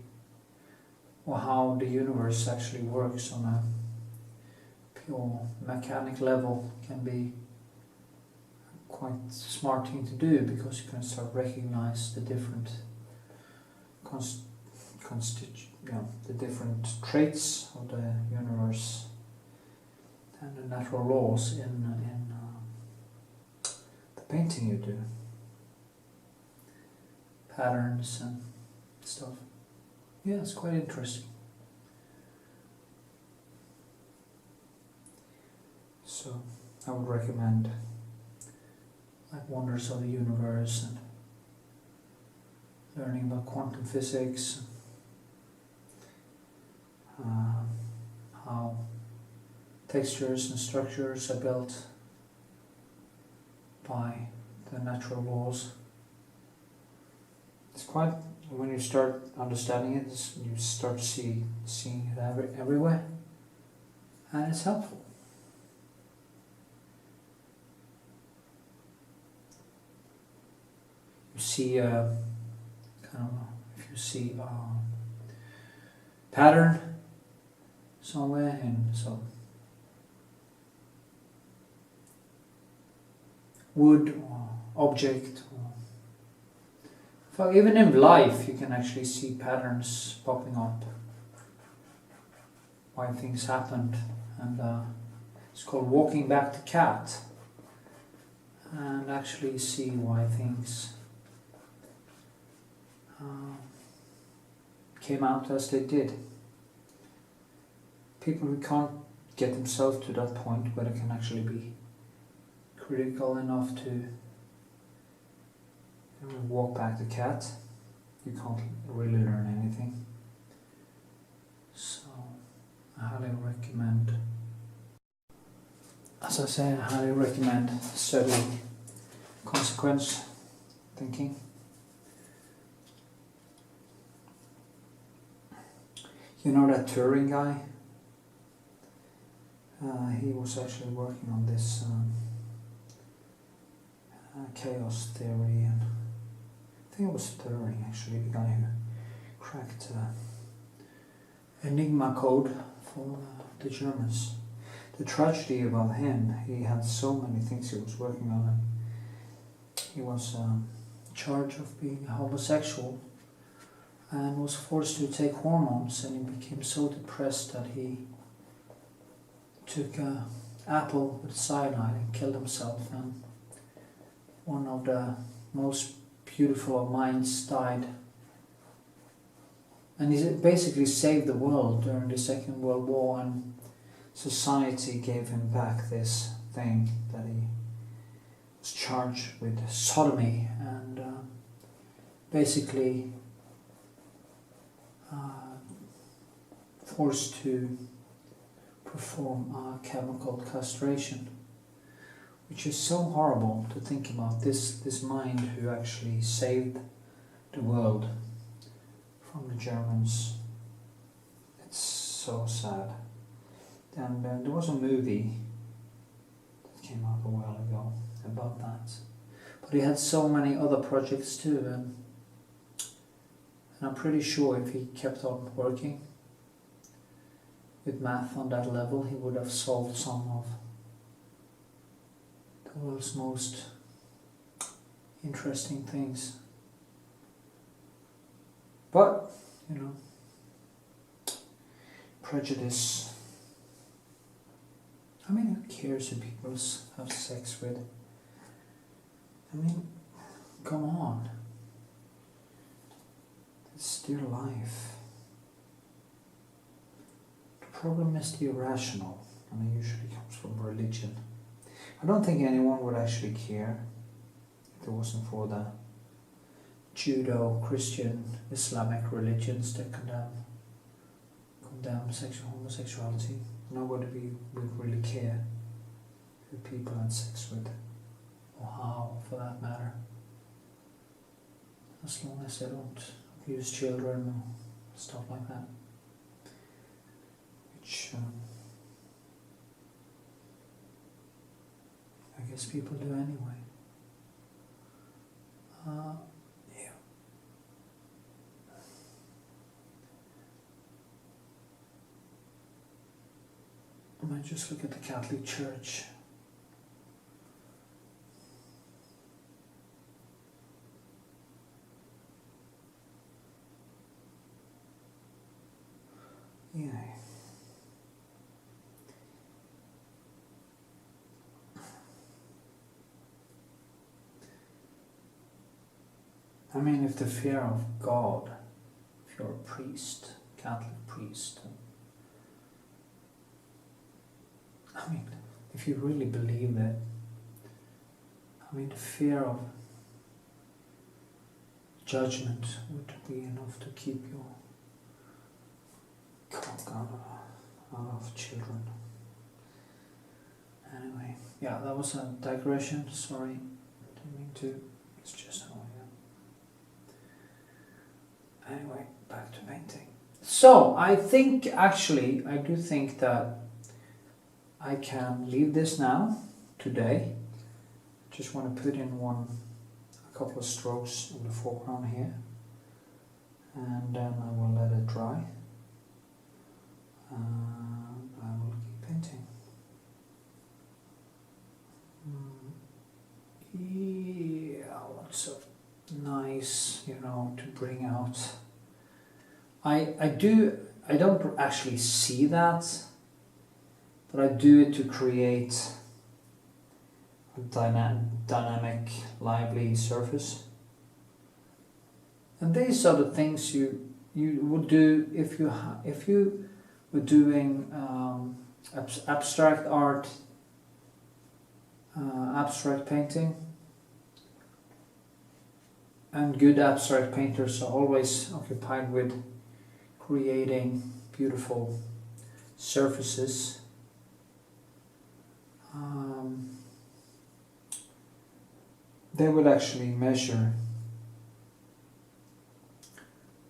Speaker 1: or how the universe actually works on a pure mechanic level, can be quite smart thing to do, because you can start recognize the different the different traits of the universe and the natural laws in the painting you do, patterns and stuff. Yeah, it's quite interesting. So I would recommend like Wonders of the Universe and learning about quantum physics, how textures and structures are built by the natural laws. It's quite, when you start understanding it, you start seeing it everywhere, and it's helpful. You see if you see a pattern somewhere in some wood or object, or even in life you can actually see patterns popping up, why things happened, and it's called walking back the cat, and actually see why things came out as they did. People who can't get themselves to that point where they can actually be critical enough to walk back the cat, you can't really learn anything. So I highly recommend, as I say, I highly recommend studying consequence thinking. You know that Turing guy? He was actually working on this chaos theory, and I think it was Turing actually, the guy who cracked Enigma code for the Germans. The tragedy about him, he had so many things he was working on, and he was charged of being homosexual and was forced to take hormones, and he became so depressed that he took an apple with cyanide and killed himself, and one of the most beautiful of minds died. And he basically saved the world during the Second World War, and society gave him back this thing that he was charged with sodomy, and basically forced to perform chemical castration, which is so horrible to think about. This mind who actually saved the world from the Germans. It's so sad. And there was a movie came out a while ago about that. But he had so many other projects too, and I'm pretty sure if he kept on working with math on that level, he would have solved some of the world's most interesting things. But, you know, prejudice. I mean, who cares who people have sex with? I mean, come on. It's their life. The problem is the irrational, and it usually comes from religion. I don't think anyone would actually care if it wasn't for the Judo-Christian Islamic religions that condemn homosexuality. Nobody would really care who people had sex with, or how, for that matter. As long as they don't abuse children or stuff like that. Which I guess people do anyway. Yeah. I might just look at the Catholic Church. Yeah. I mean, if the fear of God, if you're a priest, Catholic priest, I mean, if you really believe that, I mean, the fear of judgment would be enough to keep your cock out of children. Anyway, yeah, that was a digression, sorry, didn't mean to, it's just how I am. Anyway, back to painting. So, I think, actually, I do think that I can leave this now, today. Just want to put in a couple of strokes in the foreground here. And then I will let it dry. I will keep painting. Yeah, lots of nice, you know, to bring out. I don't actually see that, but I do it to create a dynamic, lively surface. And these are the things you would do if you were doing abstract art, abstract painting. And good abstract painters are always occupied with creating beautiful surfaces. They would actually measure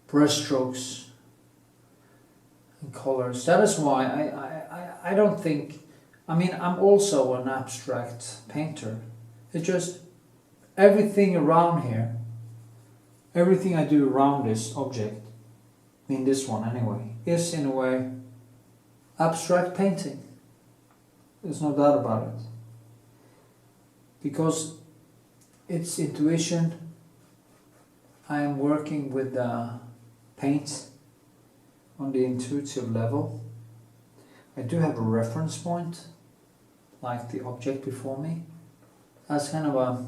Speaker 1: brushstrokes and colors. That is why I don't think, I mean, I'm also an abstract painter. It's just everything around here, everything I do around this object, I mean this one anyway, is in a way abstract painting. There's no doubt about it. Because it's intuition. I am working with paint on the intuitive level. I do have a reference point, like the object before me. That's kind of a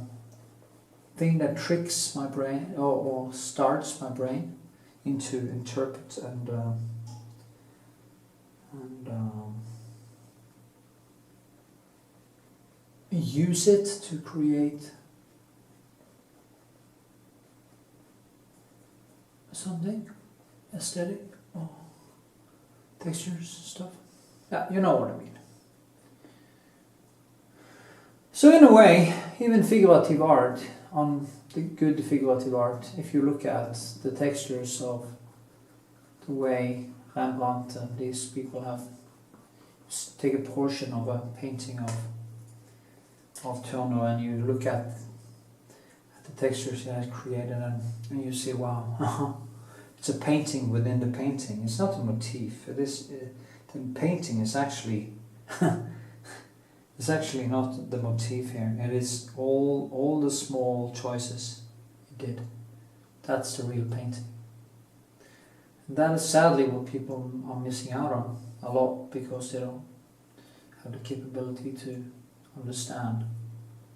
Speaker 1: thing that tricks my brain, or starts my brain into interpret and use it to create something aesthetic or textures, stuff. Yeah, you know what I mean. So in a way, even figurative art, on the good figurative art, if you look at the textures of the way Rembrandt and these people have take a portion of a painting of of toner and you look at the textures it has created, and you see, wow, it's a painting within the painting. It's not a motif. It is the painting is actually it's actually not the motif here. It is all the small choices you did. That's the real painting. And that is sadly what people are missing out on a lot, because they don't have the capability to understand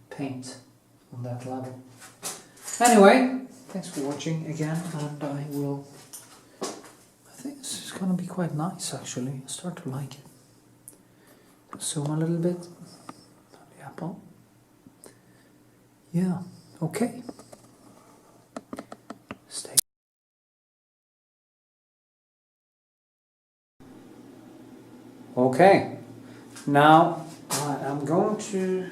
Speaker 1: paint on that level. Anyway, thanks for watching again, and I think this is going to be quite nice actually. I start to like it. Zoom a little bit on the apple. Yeah, okay. Stay. Okay, now I am going to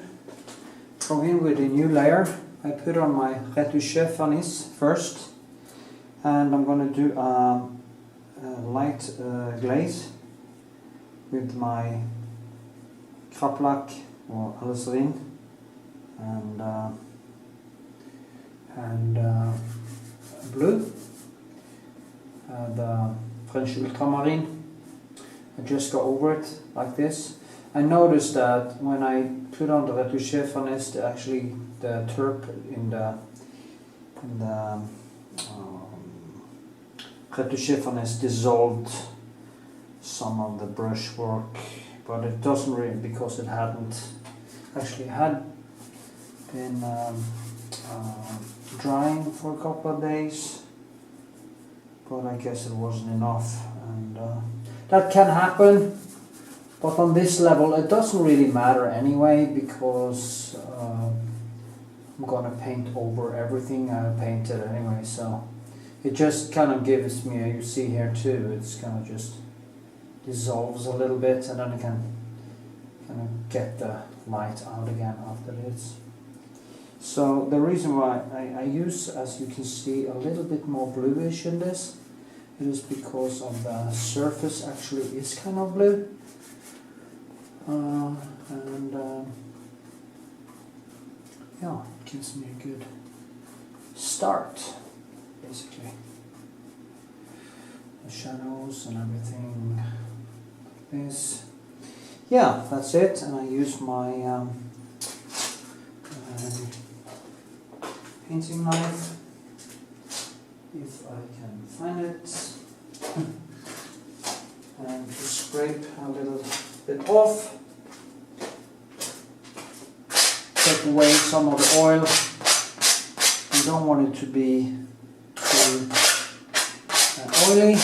Speaker 1: go in with a new layer. I put on my Retouching Varnish first, and I'm going to do a light glaze with my Kraplak or alizarin and blue, the French ultramarine. I just go over it like this. I noticed that when I put on the Retouching Varnish, actually the terp in the Retouching Varnish dissolved some of the brushwork, but it doesn't really, because it hadn't actually had been drying for a couple of days, but I guess it wasn't enough, and that can happen. But on this level it doesn't really matter anyway, because I'm gonna paint over everything I painted anyway, so it just kind of gives me, you see here too, it's kind of just dissolves a little bit, and then I can kind of get the light out again after this. So the reason why I use, as you can see, a little bit more bluish in this, it is because of the surface actually is kind of blue. Yeah, it gives me a good start, basically. The shadows and everything like this. Yeah, that's it, and I use my painting knife, if I can find it, and to scrape a little bit off. Take away some of the oil. You don't want it to be too oily.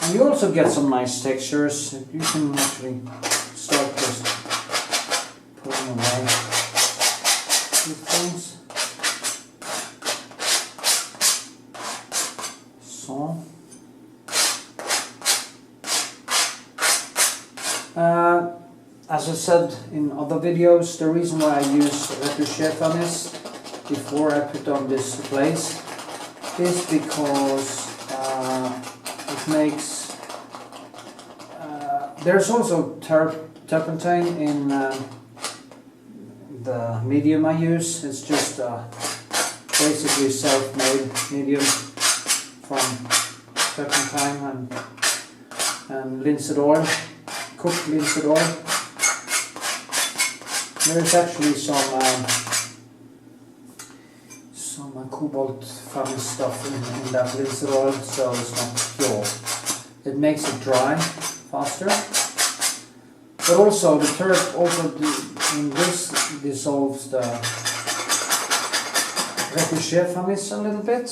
Speaker 1: And you also get some nice textures. You can actually start just putting away these things. So. As I said in other videos, the reason why I use Retouching Varnish before I put on this glaze is because it makes... there's also turpentine in the medium I use. It's just basically self-made medium from turpentine and linseed oil, cooked linseed oil. There's actually some cobalt Varnish stuff in that linseed oil, so it's not pure. It makes it dry faster. But also the turp in this dissolves the Retouching Varnish a little bit.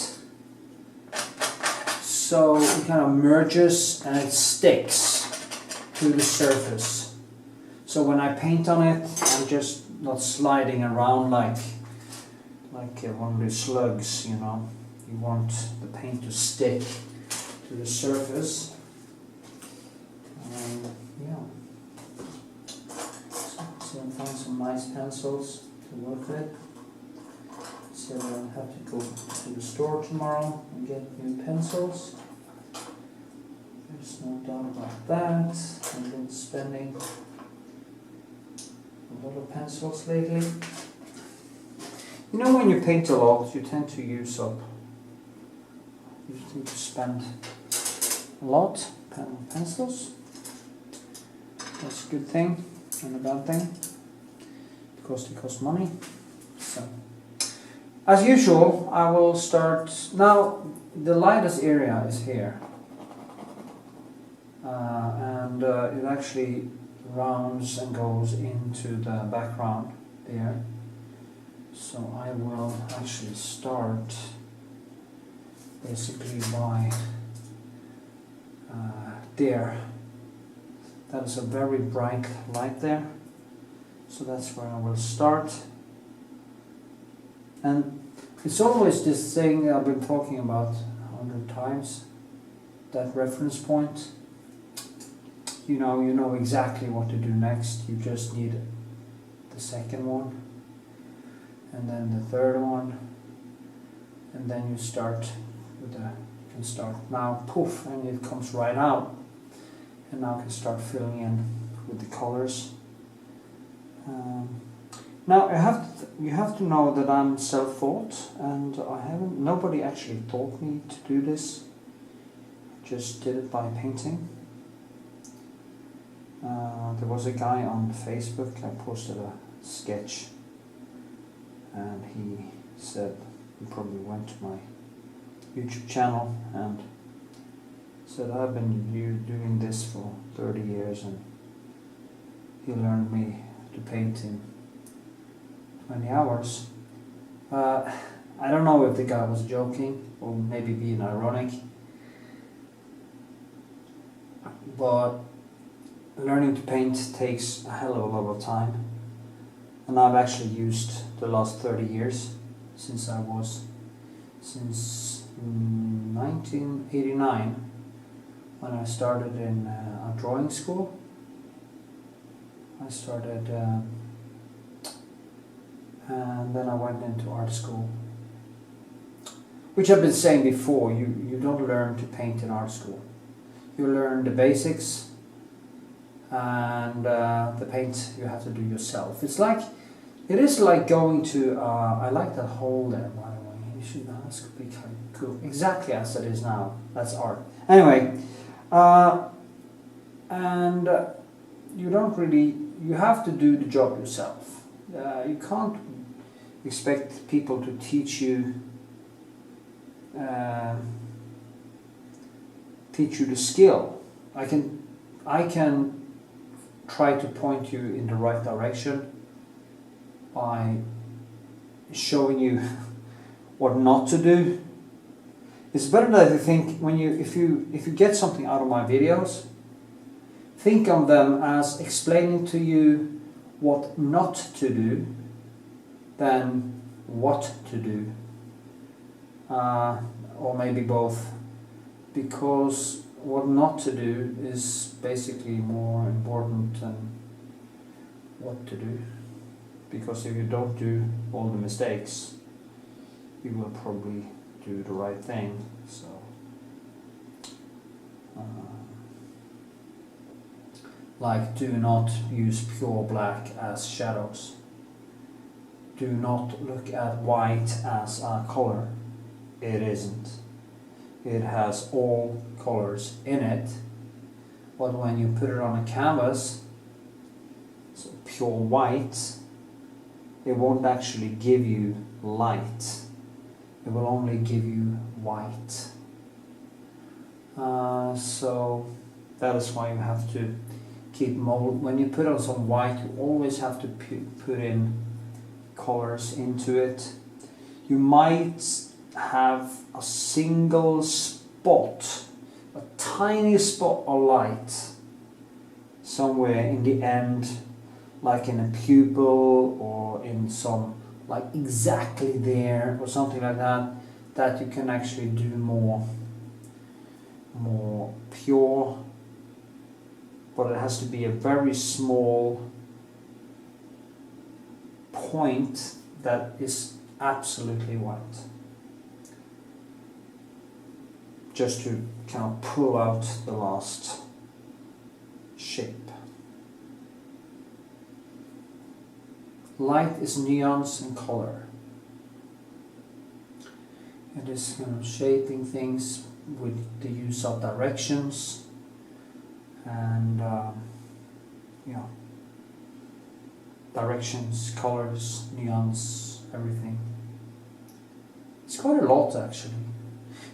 Speaker 1: So it kind of merges and it sticks to the surface. So when I paint on it, I'm just not sliding around like one of these slugs, you know. You want the paint to stick to the surface. Yeah. So I find some nice pencils to work with. So I'll have to go to the store tomorrow and get new pencils. There's no doubt about that. I've been spending a lot of pencils lately. You know, when you paint a lot, you tend to use up. You tend to spend a lot on pencils. That's a good thing and a bad thing, because they cost money. So, as usual, I will start now. The lightest area is here, and it actually rounds and goes into the background there. So I will actually start basically by there. That is a very bright light there. So that's where I will start. And it's always this thing I've been talking about 100 times, that reference point. You know exactly what to do next. You just need the second one, and then the third one, and then you start with the, you can start now, poof, and it comes right out. And now I can start filling in with the colors. Now you have to know that I'm self-taught, and nobody actually taught me to do this. I just did it by painting. There was a guy on Facebook, I posted a sketch, and he said, he probably went to my YouTube channel and said, I've been doing this for 30 years, and he learned me to paint in 20 hours. I don't know if the guy was joking or maybe being ironic, but learning to paint takes a hell of a lot of time, and I've actually used the last 30 years since 1989, when I started in a drawing school. I started and then I went into art school, which I've been saying before, you don't learn to paint in art school. You learn the basics, and the paint you have to do yourself. It is like going to, I like that hole there, by the way. You should know, that's be kind of cool. Exactly as it is now. That's art. Anyway, and you don't really, you have to do the job yourself. You can't expect people to teach you the skill. I can try to point you in the right direction by showing you what not to do. It's better that you think, if you get something out of my videos, think of them as explaining to you what not to do than what to do, or maybe both, because what not to do is basically more important than what to do, because if you don't do all the mistakes, you will probably do the right thing. So like, do not use pure black as shadows. Do not look at white as a color. It isn't. It has all colors in it, but when you put it on a canvas, so pure white, it won't actually give you light. It will only give you white. So that is why you have to keep mold. When you put on some white, you always have to put in colors into it. You might have a single spot, a tiny spot of light somewhere in the end, like in a pupil or in some, like exactly there or something like that, that you can actually do more pure, but it has to be a very small point that is absolutely white, just to kind of pull out the last shape. Light is nuance and color. It is shaping things with the use of directions and directions, colors, nuance, everything. It's quite a lot actually.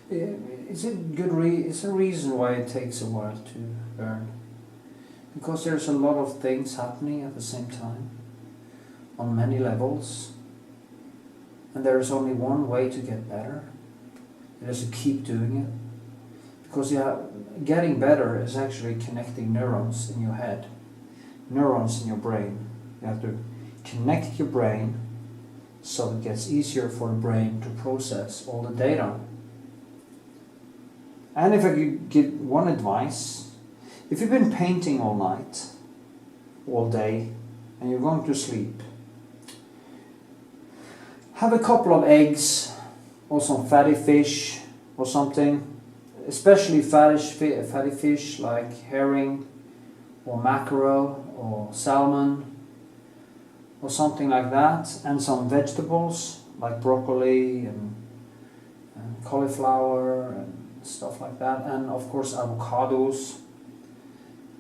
Speaker 1: It's a reason why it takes a while to learn. Because there's a lot of things happening at the same time on many levels, and there is only one way to get better. It is to keep doing it, because getting better is actually connecting neurons in your head, neurons in your brain. You have to connect your brain so it gets easier for the brain to process all the data. And if I could give one advice, if you've been painting all night, all day, and you're going to sleep, have a couple of eggs or some fatty fish or something, especially fatty fish like herring or mackerel or salmon or something like that, and some vegetables like broccoli and cauliflower and stuff like that, and of course avocados.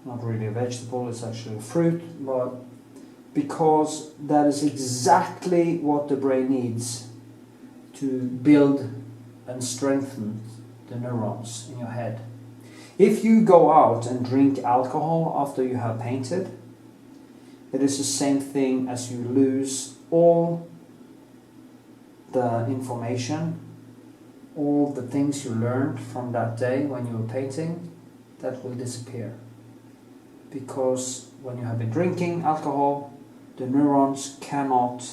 Speaker 1: Not really a vegetable, it's actually a fruit, but because that is exactly what the brain needs to build and strengthen the neurons in your head. If you go out and drink alcohol after you have painted, it is the same thing as you lose all the information, all the things you learned from that day when you were painting, that will disappear. Because when you have been drinking alcohol, the neurons cannot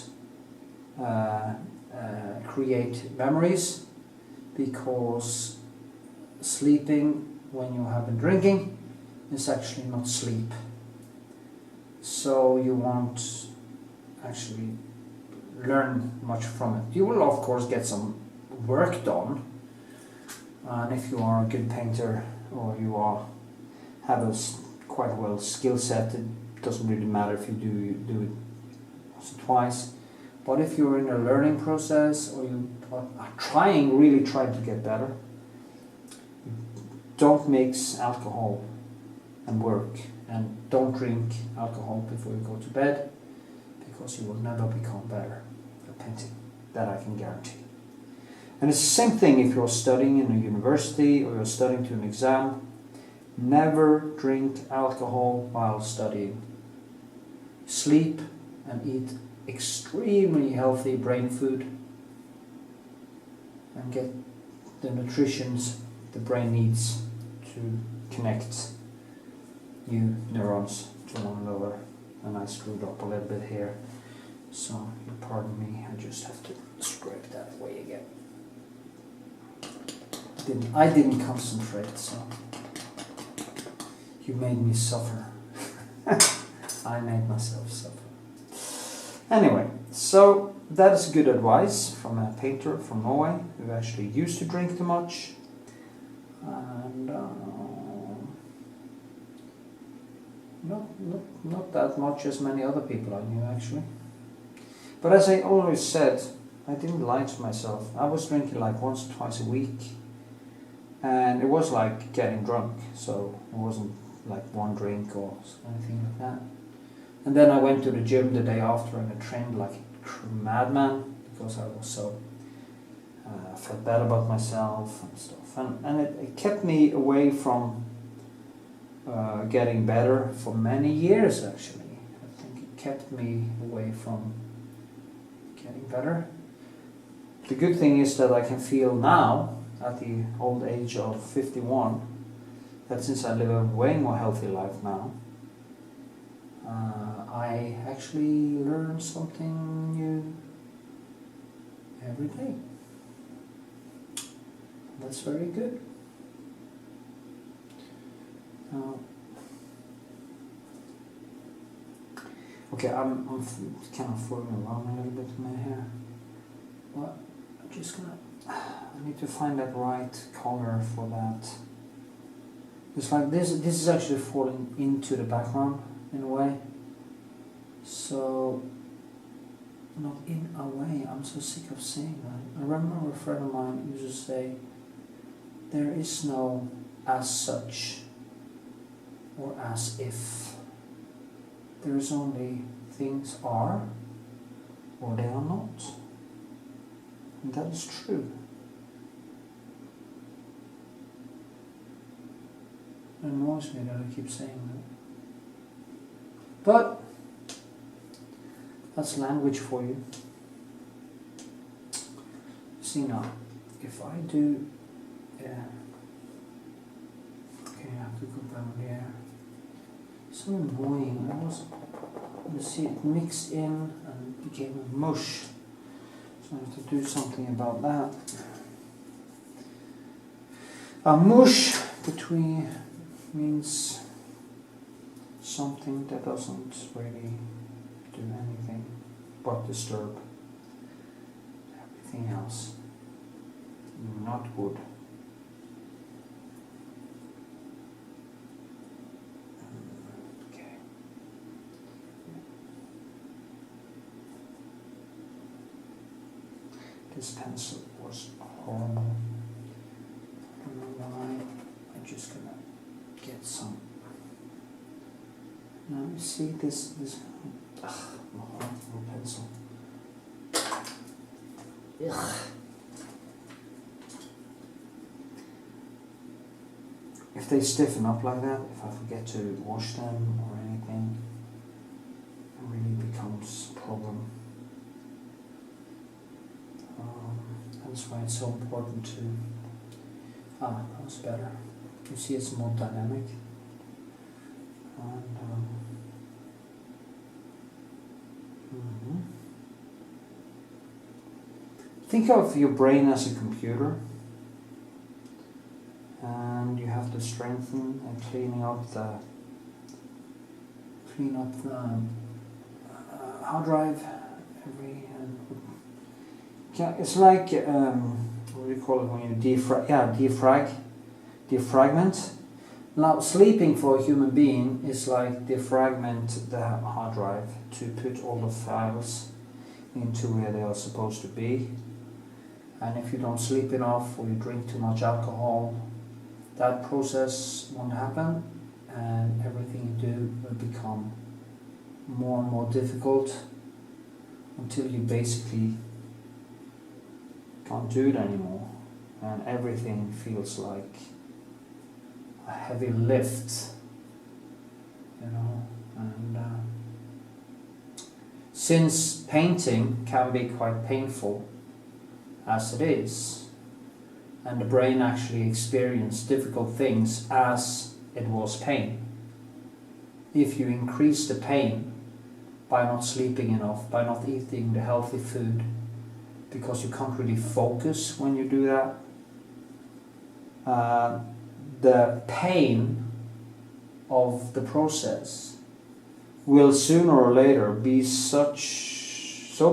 Speaker 1: create memories, because sleeping when you have been drinking is actually not sleep. So you won't actually learn much from it. You will of course get some work done, and if you are a good painter or you have a quite well skill set, it doesn't really matter if you do it once or twice. But if you're in a learning process or you are really trying to get better, don't mix alcohol and work, and don't drink alcohol before you go to bed, because you will never become better at painting. That I can guarantee. And it's the same thing if you're studying in a university or you're studying to an exam. Never drink alcohol while studying. Sleep and eat extremely healthy brain food and get the nutrition the brain needs to connect new neurons to one another. And I screwed up a little bit here, so pardon me, I just have to scrape that away again. I didn't concentrate, so you made me suffer. I made myself suffer. Anyway, so that is good advice from a painter from Norway who actually used to drink too much, and not that much as many other people I knew actually. But as I always said, I didn't lie to myself. I was drinking like once or twice a week, and it was like getting drunk, so it wasn't like one drink or anything like that. And then I went to the gym the day after and I trained like a madman, because I was so felt bad about myself and stuff. And it kept me away from getting better for many years actually. I think it kept me away from getting better. The good thing is that I can feel now, at the old age of 51, that since I live a way more healthy life now, I actually learn something new every day. That's very good. Okay, I'm kind of fooling around a little bit with my hair. But I'm just gonna... I need to find that right color for that. It's like this is actually falling into the background in a way. So not in a way. I'm so sick of saying that. I remember a friend of mine used to say, there is no as such or as if. There is only things are or they are not. And that is true. It annoys me that I keep saying that. But that's language for you. See now, if I do, okay, I have to go down there. So annoying. You see, it mixed in and became a mush. So I have to do something about that. A mush between means something that doesn't really do anything but disturb everything else. Not good. Okay. This pencil was horrible. I don't know why. I'm just gonna get some. Now you see this horrible pencil. Ugh. If they stiffen up like that, if I forget to wash them or anything, it really becomes a problem. That's why it's so important to... that was better. You see it's more dynamic. And, think of your brain as a computer, and you have to strengthen and clean up the hard drive it's like what do you call it when you defragment. Now sleeping for a human being is like defragment the hard drive to put all the files into where they are supposed to be. And if you don't sleep enough or you drink too much alcohol, that process won't happen, and everything you do will become more and more difficult until you basically can't do it anymore, and everything feels like a heavy lift, you know. And since painting can be quite painful as it is, and the brain actually experienced difficult things as it was pain, if you increase the pain by not sleeping enough, by not eating the healthy food, because you can't really focus when you do that, the pain of the process will sooner or later be so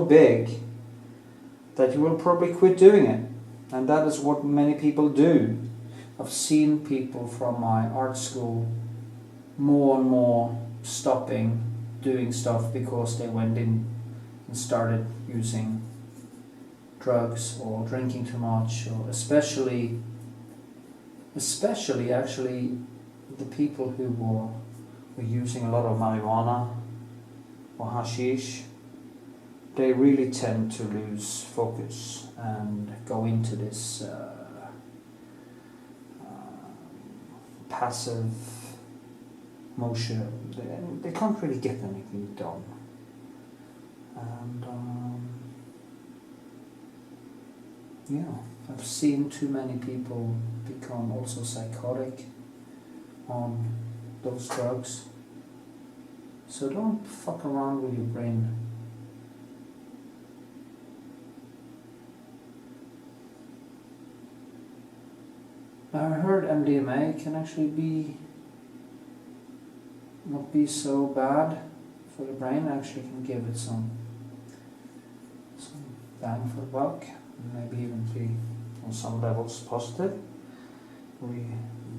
Speaker 1: big that you will probably quit doing it. And that is what many people do. I've seen people from my art school more and more stopping doing stuff because they went in and started using drugs or drinking too much, or especially actually the people who were using a lot of marijuana or hashish. They really tend to lose focus and go into this passive motion. They can't really get anything done. And I've seen too many people become also psychotic on those drugs. So don't fuck around with your brain. I heard MDMA can actually not be so bad for the brain. Actually can give it some bang for the buck, maybe even be on some levels positive.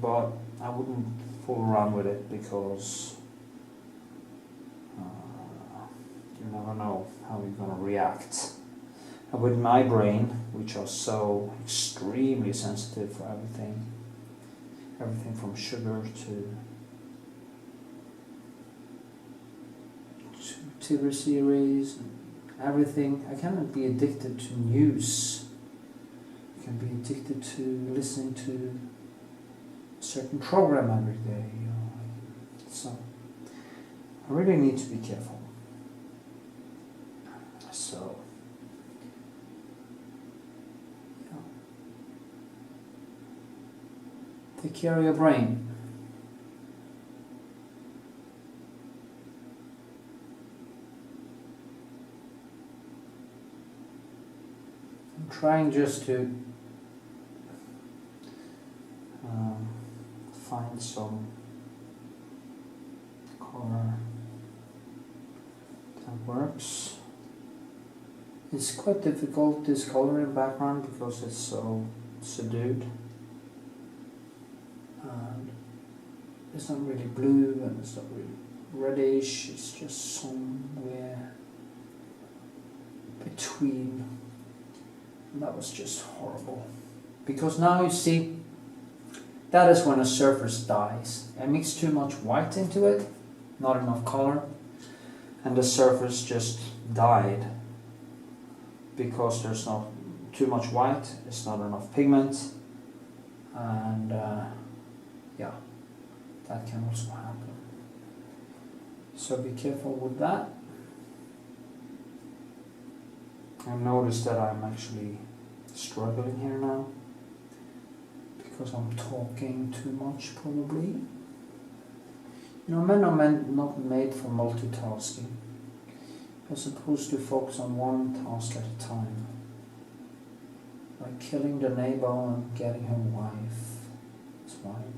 Speaker 1: But I wouldn't fool around with it because you You never know how you're gonna react. And with my brain, which are so extremely sensitive for everything from sugar to TV series, everything. I cannot be addicted to news. I can be addicted to listening to a certain program every day. You know. So I really need to be careful. So yeah. Take care of your brain. Trying just to find some color that works. It's quite difficult, this color in background, because it's so subdued. And it's not really blue and it's not really reddish, it's just somewhere between. And that was just horrible. Because now you see, that is when a surface dies. I mixed too much white into it, not enough color, and the surface just died. Because there's not too much white, it's not enough pigment, and yeah, that can also happen. So be careful with that. I noticed that I'm actually struggling here now because I'm talking too much, probably. You know, men are not made for multitasking. You're supposed to focus on one task at a time, like killing the neighbor and getting his wife,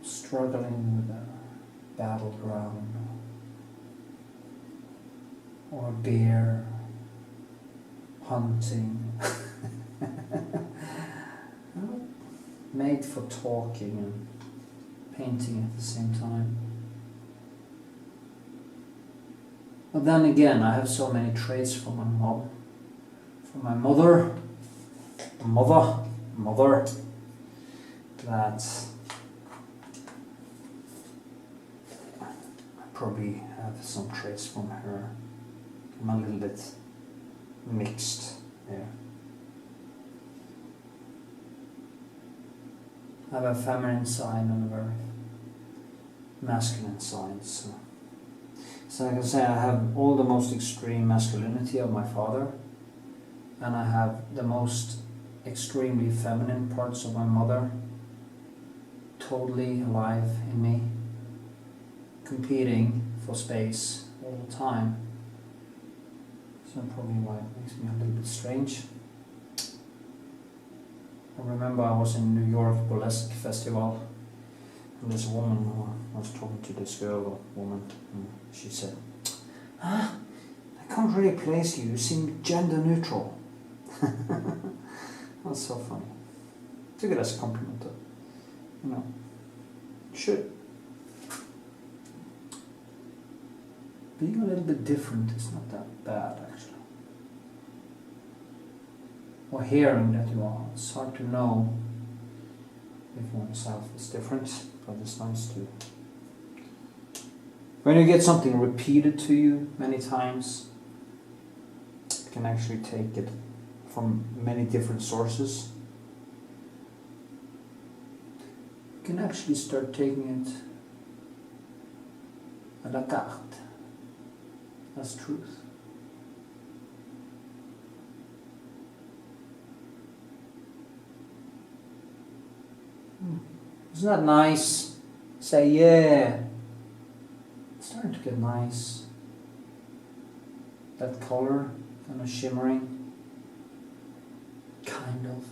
Speaker 1: struggling with a battleground, or a bear, hunting. Made for talking and painting at the same time. But then again, I have so many traits from my mom, from my mother, that I probably have some traits from her. I'm a little bit mixed there. I have a feminine side and a very masculine side. So I can say I have all the most extreme masculinity of my father, and I have the most extremely feminine parts of my mother, totally alive in me, competing for space all the time. So probably why it makes me a little bit strange. I remember I was in New York Burlesque Festival, and this woman who I was talking to, this girl or woman, and she said, I can't really place you, you seem gender neutral. That's so funny. Took it as a compliment though. You know, should. Being a little bit different is not that bad actually. Or hearing that you are. It's hard to know if oneself is different, but it's nice to. When you get something repeated to you many times, you can actually take it from many different sources. You can actually start taking it à la carte as truth. Isn't that nice? Say yeah. It's starting to get nice. That color, kind of shimmering. Kind of.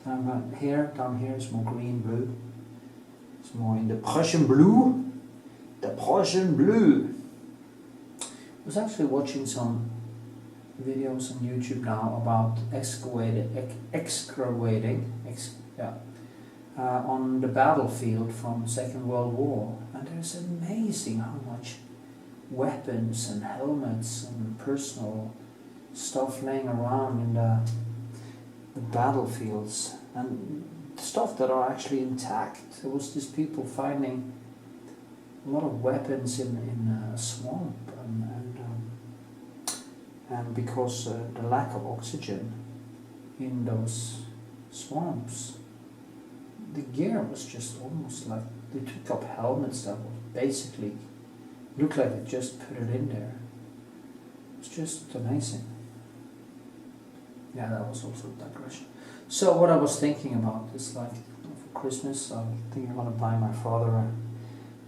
Speaker 1: Down here is more green blue. It's more in the Prussian blue. The Prussian blue. I was actually watching some videos on YouTube now about excavating on the battlefield from Second World War, and it's amazing how much weapons and helmets and personal stuff laying around in the battlefields, and stuff that are actually intact. There was these people finding a lot of weapons in a swamp, and because the lack of oxygen in those swamps, the gear was just almost like they took up helmets that was basically looked like they just put it in there. It's just amazing. Yeah, that was also a digression. So what I was thinking about is, like, for Christmas, I think I'm gonna buy my father a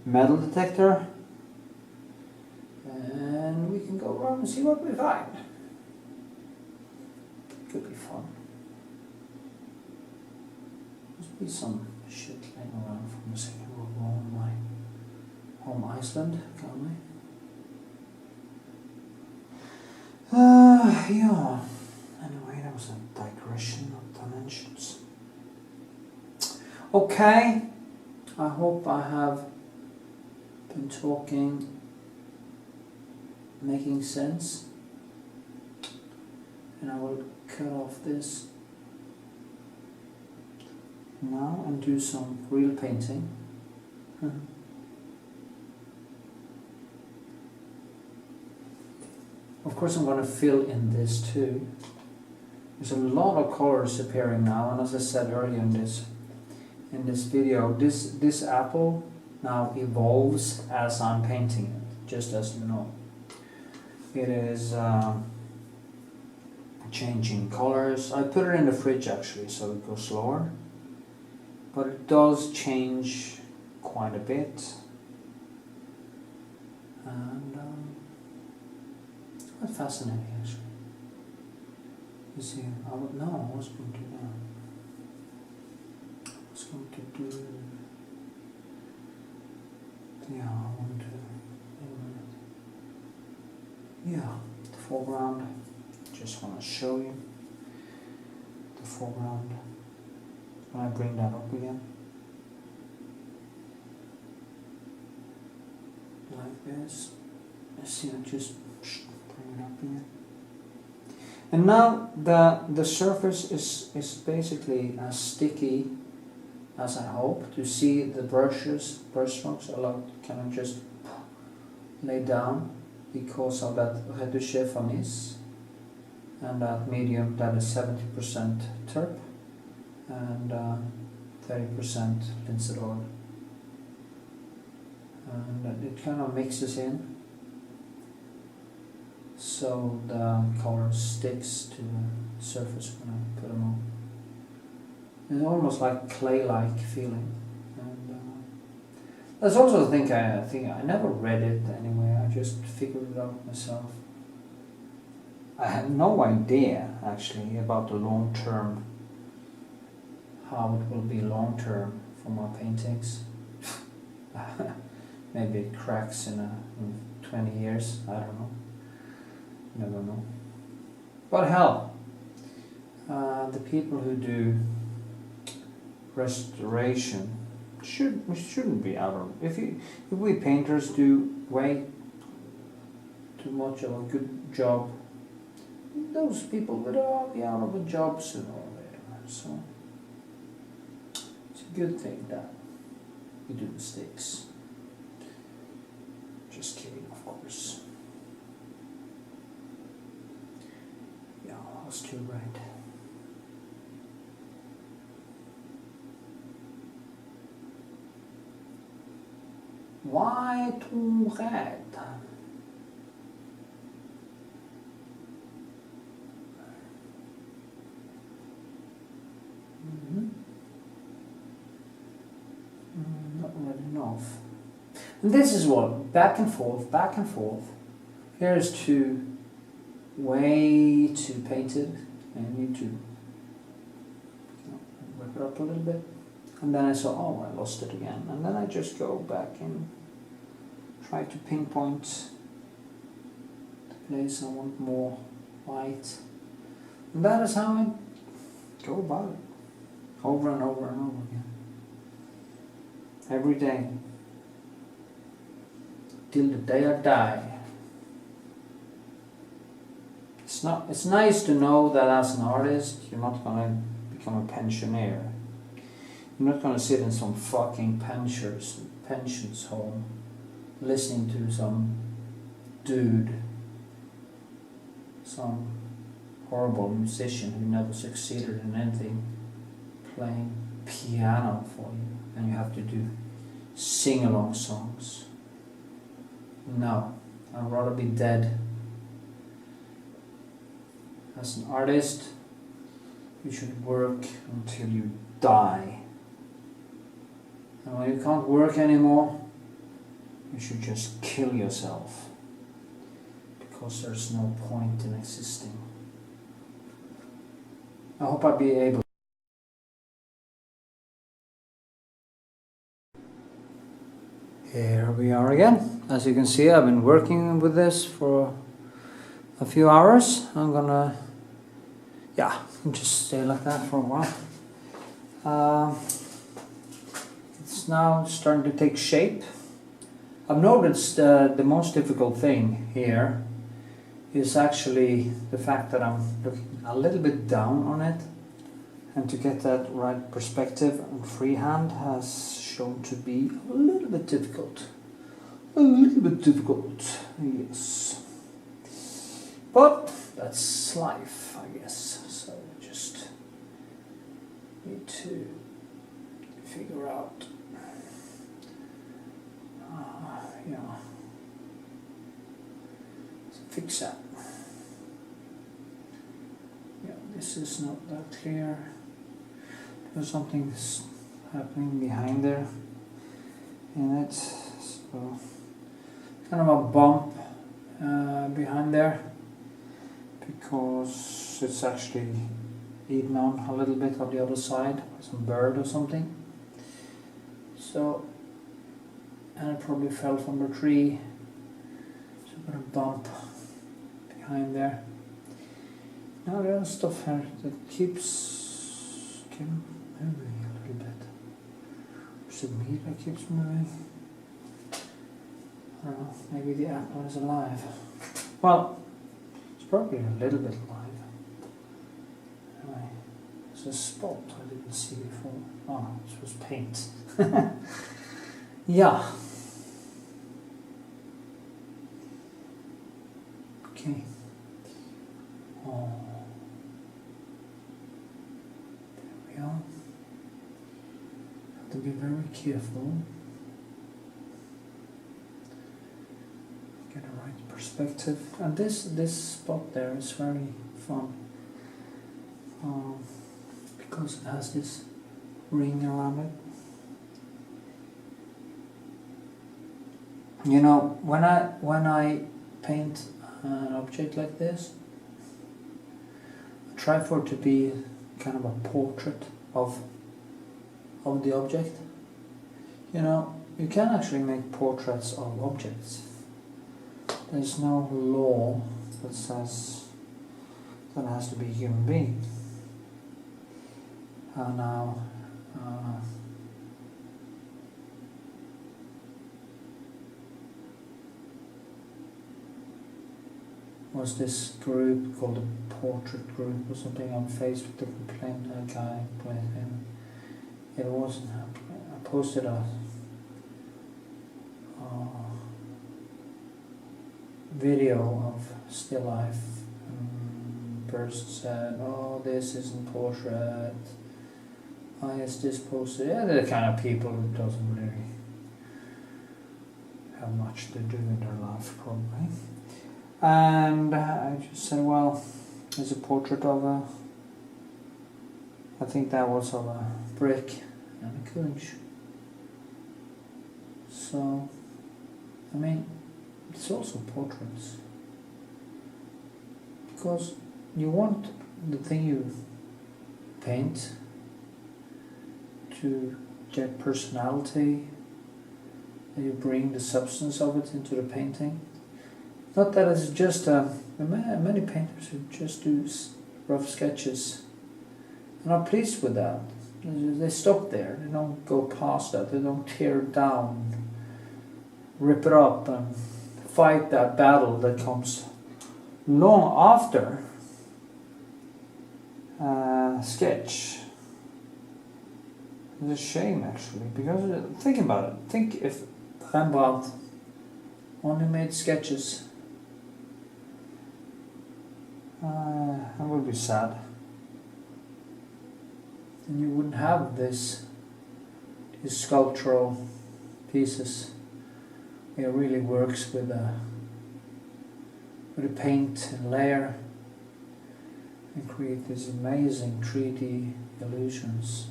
Speaker 1: metal detector, and we can go around and see what we find. Could be fun. Must be some shit laying around from the Second World War in my home Iceland, can't we? Yeah. Anyway, that was a digression of dimensions. Okay, I hope I have been talking, making sense, and I will cut off this now and do some real painting. Of course, I'm going to fill in this too. There's a lot of colors appearing now, and as I said earlier in this video, this apple now evolves as I'm painting it, just as you know. It is changing colors. I put it in the fridge actually, so it goes slower, but it does change quite a bit, and it's quite fascinating actually. You see, I was going to do that. I was going to do, yeah, I want to, yeah, the foreground. Just want to show you the foreground. When I bring that up again, like this. You see, I just bring it up again. And now the surface is basically as sticky as I hope. To see the brush strokes a lot kind of just lay down because of that Retouching Varnish and that medium that is 70% terp and 30% linseed oil, and it kind of mixes in. So the color sticks to the surface when I put them on. It's almost like clay-like feeling, and that's also a thing. I think I never read it anyway. I just figured it out myself. I had no idea actually about the long term, how it will be long term for my paintings. Maybe it cracks in 20 years. I don't know. Never know. But hell, the people who do restoration shouldn't be out of. If we painters do way too much of a good job, those people will be out of a job sooner or later. So it's a good thing that we do mistakes. Just kidding, of course. Yeah, I was too right. Why too red? Not red enough. And this is what, back and forth, back and forth. Here's two way too painted. I need to whip it up a little bit. And then I saw, oh, I lost it again. And then I just go back and try to pinpoint the place I want more white. And that is how I go about it. Over and over and over again. every day, till the day I die. It's nice to know that as an artist, you're not gonna become a pensioner. You're not gonna sit in some fucking pensions home, listening to some dude, some horrible musician who never succeeded in anything, playing piano for you, and you have to do sing-along songs. No, I'd rather be dead. As an artist, you should work until you die. And when you can't work anymore, you should just kill yourself, because there's no point in existing. I hope I'll be able. Here we are again. As you can see, I've been working with this for a few hours. I'm gonna, just stay like that for a while. It's now starting to take shape. I've noticed the most difficult thing here is actually the fact that I'm looking a little bit down on it, and to get that right perspective on freehand has shown to be a little bit difficult. Yes. But that's life, I guess. So just need to figure out, so fix that. Yeah, this is not that clear. There's something happening behind there in it, so kind of a bump behind there, because it's actually eaten on a little bit on the other side, some bird or something. So, and it probably fell from the tree, so I've got a bump behind there. Now there's stuff here that keeps moving a little bit. Is it me that keeps moving? I don't know, maybe the apple is alive. Well, it's probably a little bit alive. Anyway, there's a spot I didn't see before. Oh no, this was paint. Yeah. Okay. Oh. There we are. Have to be very careful. Get a right perspective. And this spot there is very fun. Because it has this ring around it. You know, when I paint an object like this, I try for it to be kind of a portrait of the object. You know, you can actually make portraits of objects. There's no law that says that it has to be a human being. Now, was this group called the Portrait Group or something on Facebook that complained a guy with him? It wasn't happening. I posted a video of still life, and the person said, "Oh, this isn't portrait. Why is this posted?" Yeah, they're the kind of people who doesn't really have much to do in their life, probably. And I just said, well, it's a portrait of I think that was of a brick and a conch. So, I mean, it's also portraits. Because you want the thing you paint to get personality, and you bring the substance of it into the painting. Not that it's just many painters who just do rough sketches and are pleased with that. They stop there, they don't go past that, they don't tear it down, rip it up and fight that battle that comes long after sketch. It's a shame actually, because think about it, think if Rembrandt only made sketches, that would be sad. And you wouldn't have these sculptural pieces. It really works with a paint and layer and create these amazing 3D illusions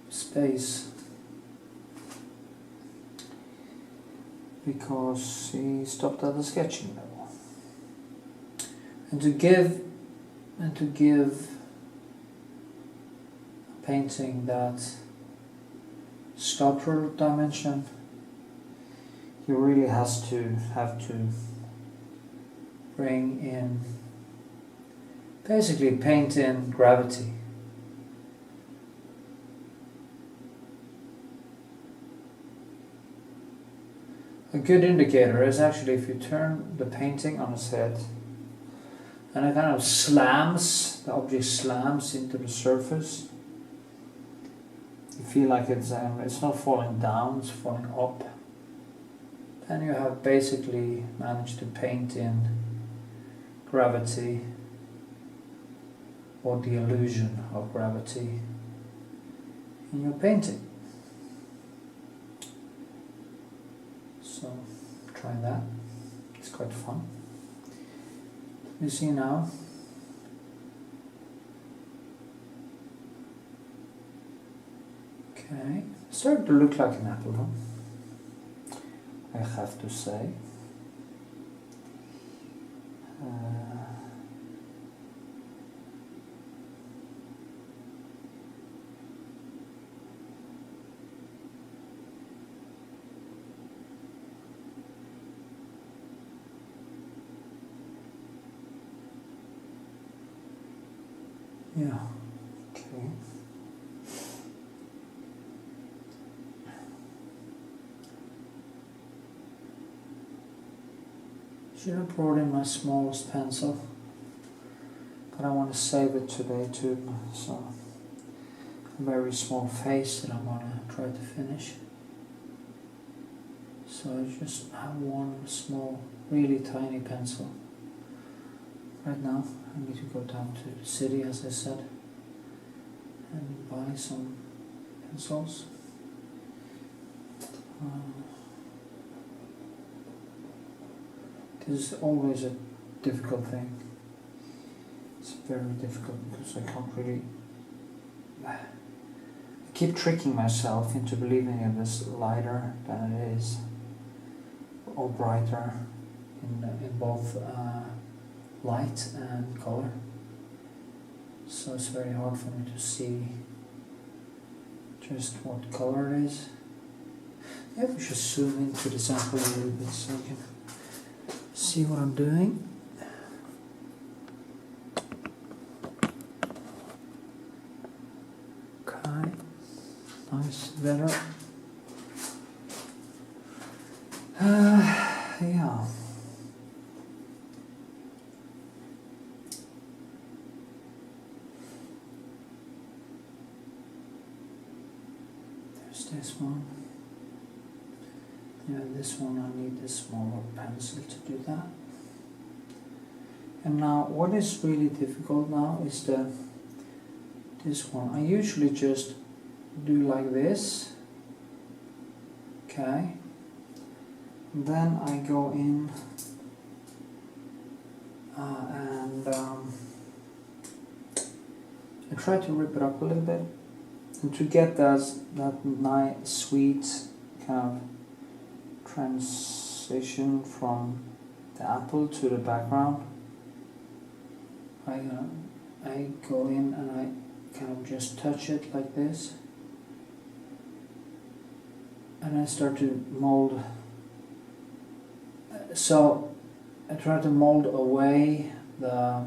Speaker 1: of space. Because he stopped at the sketching level. And to give painting that sculptural dimension, he really have to bring in, basically paint in gravity. A good indicator is actually if you turn the painting on its head and it kind of slams, the object slams into the surface. You feel like it's not falling down, it's falling up. Then you have basically managed to paint in gravity, or the illusion of gravity, in your painting. So try that, it's quite fun. You see now, okay, it's starting to look like an apple, huh? I have to say. Yeah, okay. Should have brought in my smallest pencil, but I want to save it today too, so a very small face that I want to try to finish. So I just have one small, really tiny pencil. Right now I need to go down to the city, as I said, and buy some pencils. This is always a difficult thing. It's very difficult because I can't really... I keep tricking myself into believing it is lighter than it is, or brighter in both light and color. So it's very hard for me to see just what color it is. Maybe we should zoom into the sample a little bit so you can see what I'm doing. Okay, nice, better. Yeah. There's this one. Yeah, this one I need a smaller pencil to do that. And now what is really difficult now is this one. I usually just do like this. Okay. And then I go in and I try to rip it up a little bit, and to get that nice sweet kind of transition from the apple to the background. I go in and I kind of just touch it like this, and I start to mold. So I try to mold away the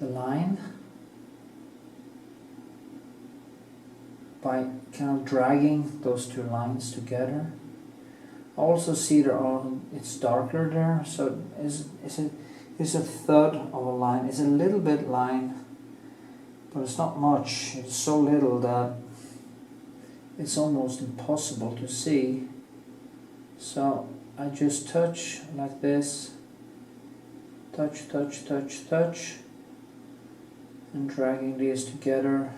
Speaker 1: line by kind of dragging those two lines together. I also see it's darker there, so it's a third of a line. It's a little bit line, but it's not much. It's so little that it's almost impossible to see. So I just touch like this, touch, touch, touch, touch, and dragging these together.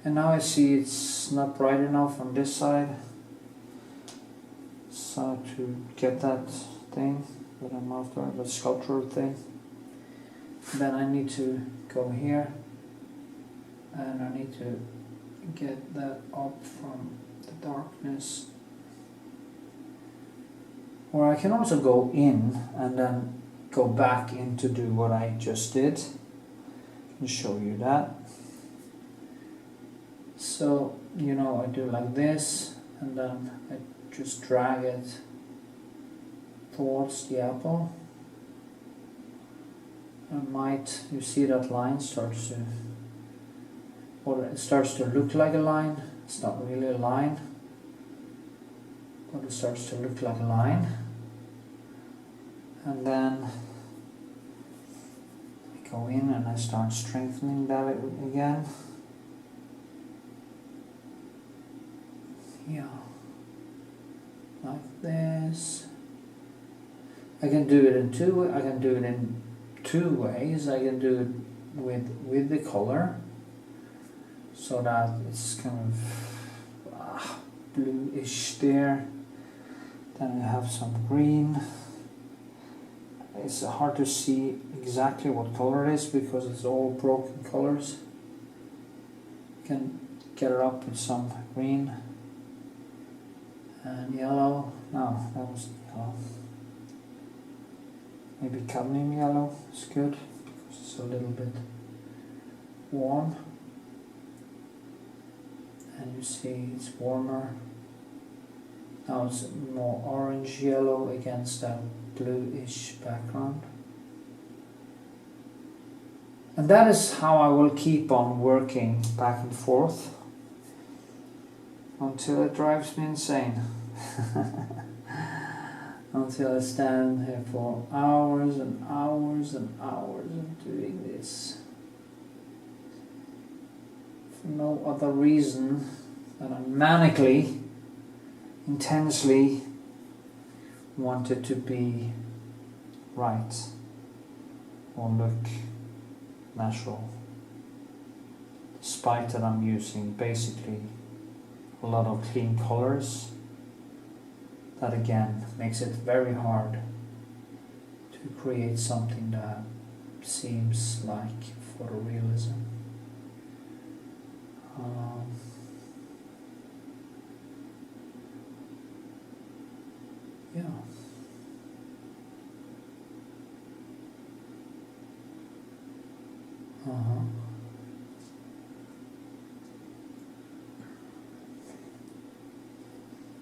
Speaker 1: And now I see it's not bright enough on this side. So to get that thing that I'm after, the sculptural thing, then I need to go here and I need to get that up from the darkness. Or I can also go in and then go back in to do what I just did. I can show you that. So, you know, I do like this and then I just drag it towards the apple. You see that line starts to, or it starts to look like a line. It's not really a line, but it starts to look like a line. And then I go in and I start strengthening that again. Yeah, like this. I can do it in two ways. I can do it in 2 ways. I can do it with the color, so that it's kind of bluish there. Then I have some green. It's hard to see exactly what color it is because it's all broken colors. You can get it up with some green and yellow. No, that was yellow. Maybe cadmium yellow is good because it's a little bit warm. And you see it's warmer. Now it's more orange yellow against that bluish background. And that is how I will keep on working back and forth until it drives me insane. Until I stand here for hours and hours and hours of doing this. For no other reason than I manically, intensely want it to be right or look natural. Despite that I'm using basically a lot of clean colors, that again makes it very hard to create something that seems like photorealism. Yeah.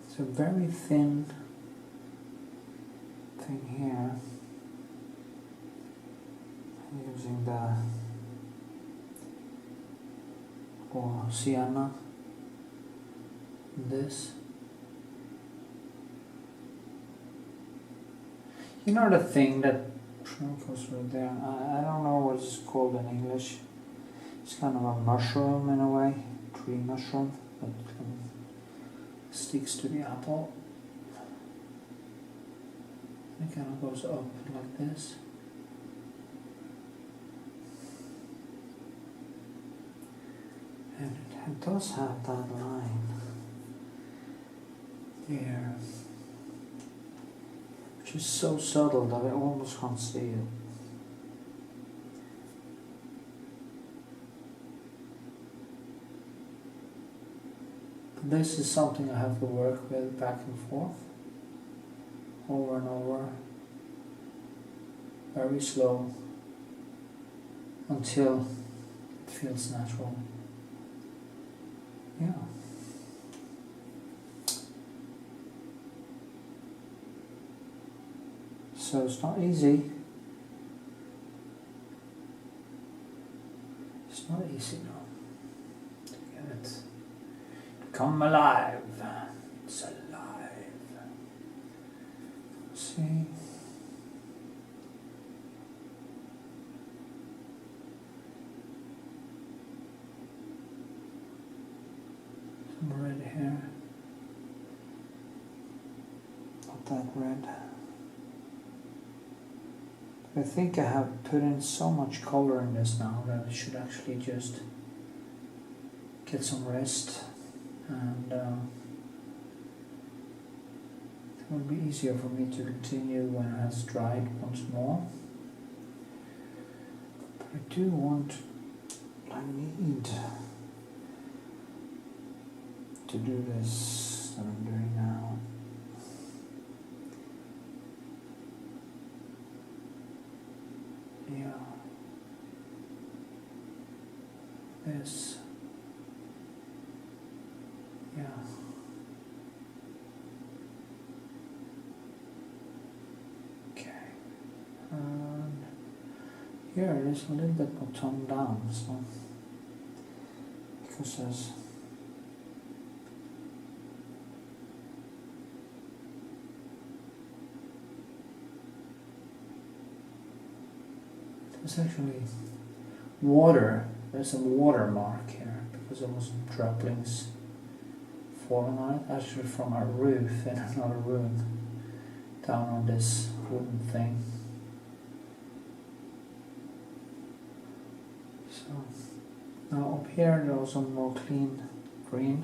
Speaker 1: It's a very thin thing here. I'm using the sienna in this. You know the thing that goes right there? I don't know what it's called in English. It's kind of a mushroom in a way, tree mushroom that kind of sticks to the apple. And it kind of goes up like this. And it does have that line there, which is so subtle that I almost can't see it. But this is something I have to work with back and forth, over and over, very slow, until it feels natural. Yeah. So it's not easy. It's not easy now to get it come alive. It's alive. See? Some red here. Not that red. I think I have put in so much color in this now that I should actually just get some rest, and it will be easier for me to continue when it has dried once more. But I do want, I need to do this that I'm doing now. Yeah. This. Yeah. Okay. And here it is a little bit more toned down, so because there's actually water. There's some watermark here because there was droplings falling on it, actually from our roof in another room, down on this wooden thing. So now up here there was some more clean green,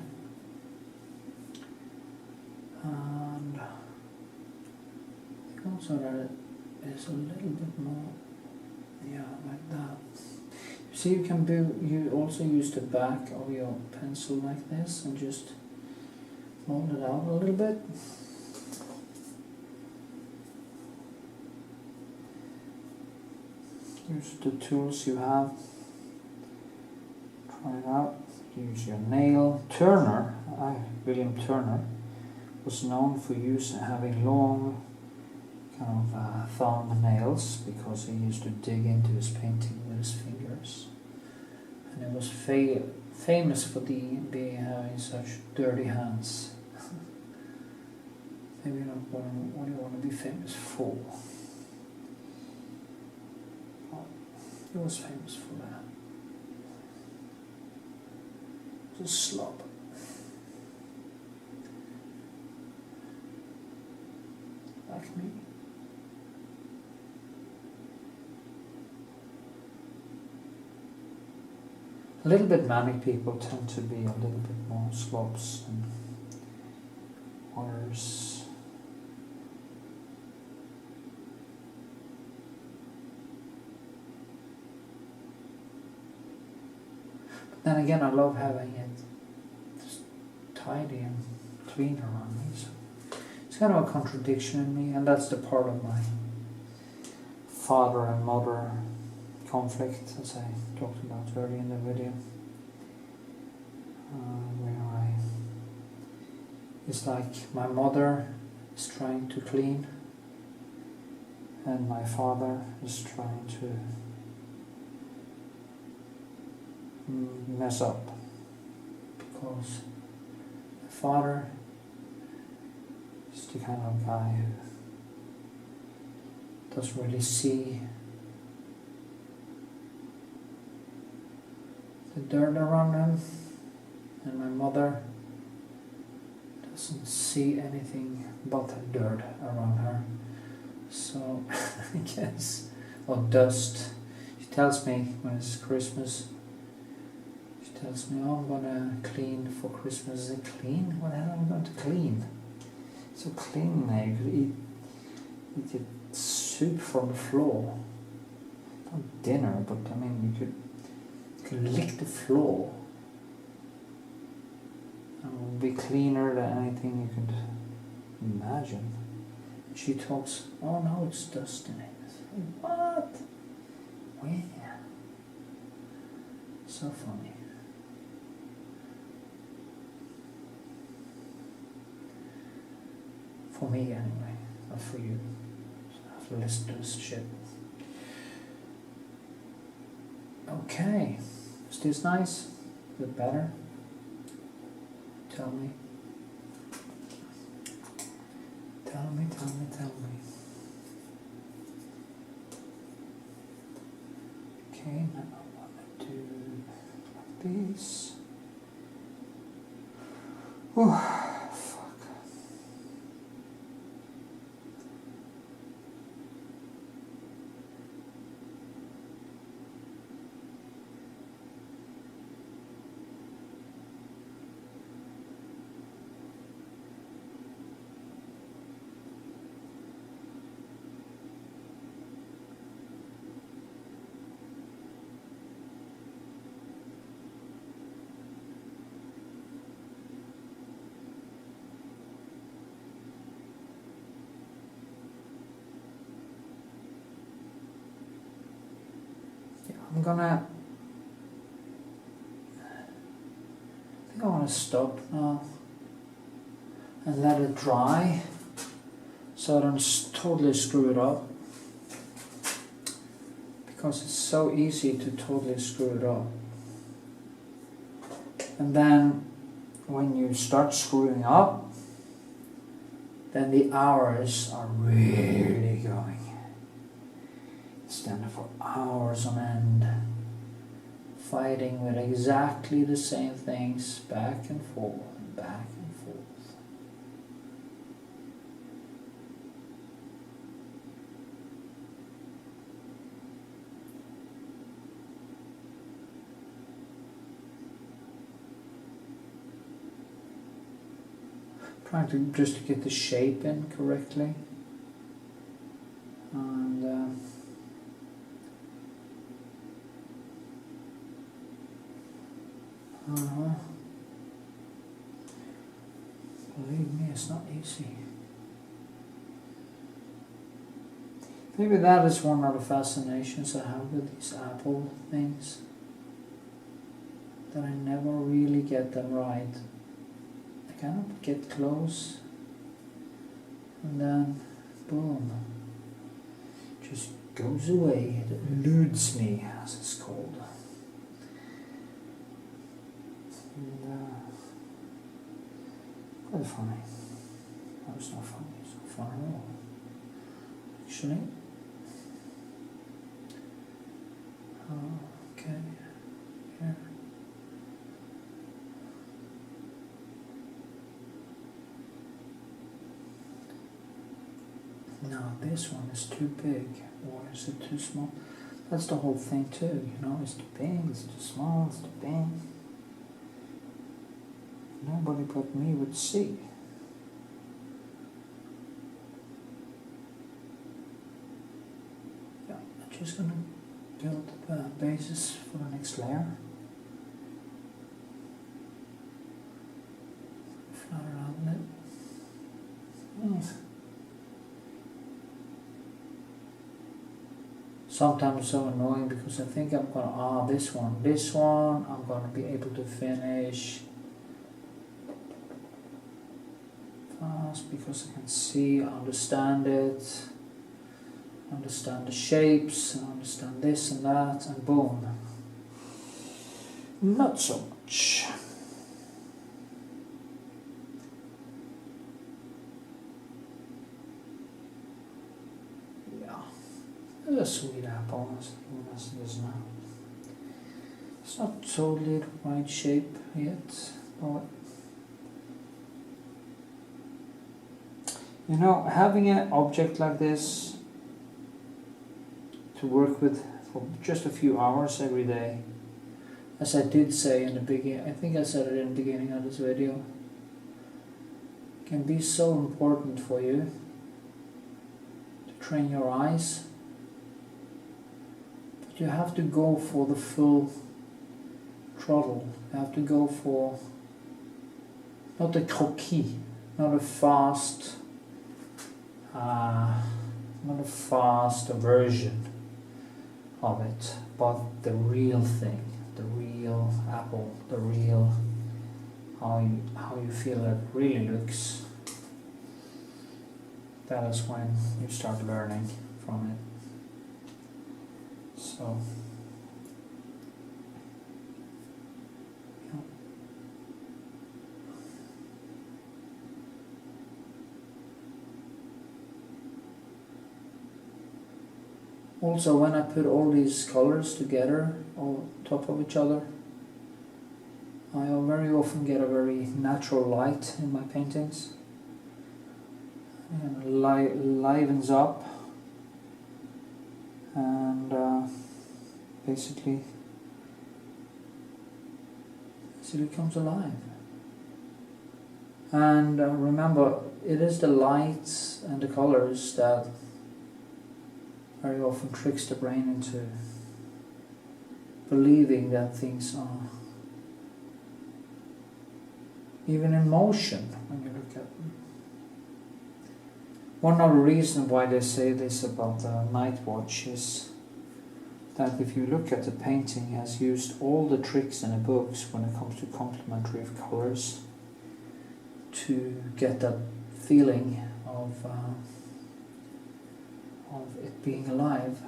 Speaker 1: and I think also that it is a little bit more, yeah, like that. You see, you can do, you also use the back of your pencil like this and just mold it out a little bit. Use the tools you have. Try it out. Use your nail. Turner, William Turner, was known for having long kind of thumb nails because he used to dig into his painting with his fingers. And it was famous for being having such dirty hands. Maybe not what do you want to be famous for? Well, he was famous for that. Just slob. Like me. A little bit manic people tend to be a little bit more slobs than others. But then again, I love having it just tidy and clean around me. So it's kind of a contradiction in me, and that's the part of my father and mother conflict, as I talked about earlier in the video, where it's like my mother is trying to clean and my father is trying to mess up, because the father is the kind of guy who doesn't really see the dirt around him, and my mother doesn't see anything but dirt around her. So I guess, or dust. She tells me when it's Christmas, she tells me, oh, I'm gonna clean for Christmas. Is it clean? What the hell am I going to clean? So clean now, you could eat soup from the floor. Not dinner, but I mean you could lick the floor, and it will be cleaner than anything you could imagine. She talks, oh no, it's dust in it. What? Where? So funny. For me anyway, not for you. I have to listen to this shit. Okay, is this nice? A bit better? Tell me. Tell me, tell me, tell me. Okay, now I want to do like this. Oh, fuck. I'm gonna, I think I want to stop now and let it dry so I don't totally screw it up, because it's so easy to totally screw it up. And then when you start screwing up, then the hours are really going. Standing for hours on end, fighting with exactly the same things back and forth, back and forth. Trying to just to get the shape in correctly, and believe me, it's not easy. Maybe that is one of the fascinations I have with these Apple things, that I never really get them right. I kind of get close, and then boom, just goes away. It eludes me, as it's called. And, quite funny. No, it's not funny. It's not fun at all, actually. Okay. Here. No, this one is too big, or is it too small? That's the whole thing too, you know, it's too big, it's too small, it's too big. Nobody but me would see. Yeah, I'm just gonna build the basis for the next layer. Flat around it. Sometimes it's so annoying because I think I'm gonna, this one I'm gonna be able to finish fast because I can see, understand it, understand the shapes, understand this and that, and boom. Not so much. A sweet apple, as it is now. It's not totally the right shape yet, but you know, having an object like this to work with for just a few hours every day, as I did say in the beginning, I think I said it in the beginning of this video, can be so important for you to train your eyes. You have to go for the full throttle. You have to go for not a croquis, not a fast version of it, but the real thing, the real apple, the real how you feel it really looks. That is when you start learning from it. So, yeah. Also, when I put all these colors together on top of each other, I very often get a very natural light in my paintings, and livens up, and basically comes alive. And remember, it is the lights and the colors that very often tricks the brain into believing that things are even in motion when you look at them. One other reason why they say this about the night watch is that if you look at the painting, it has used all the tricks in the books when it comes to complementary of colors to get that feeling of it being alive.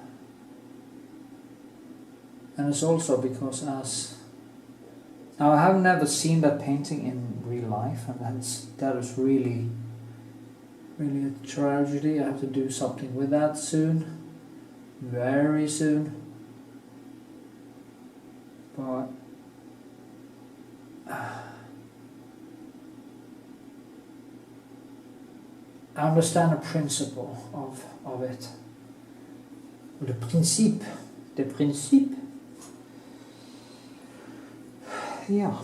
Speaker 1: And it's also because now I have never seen that painting in real life, and that is really a tragedy. I have to do something with that soon, very soon. But I understand the principle of it. Le principe. Yeah.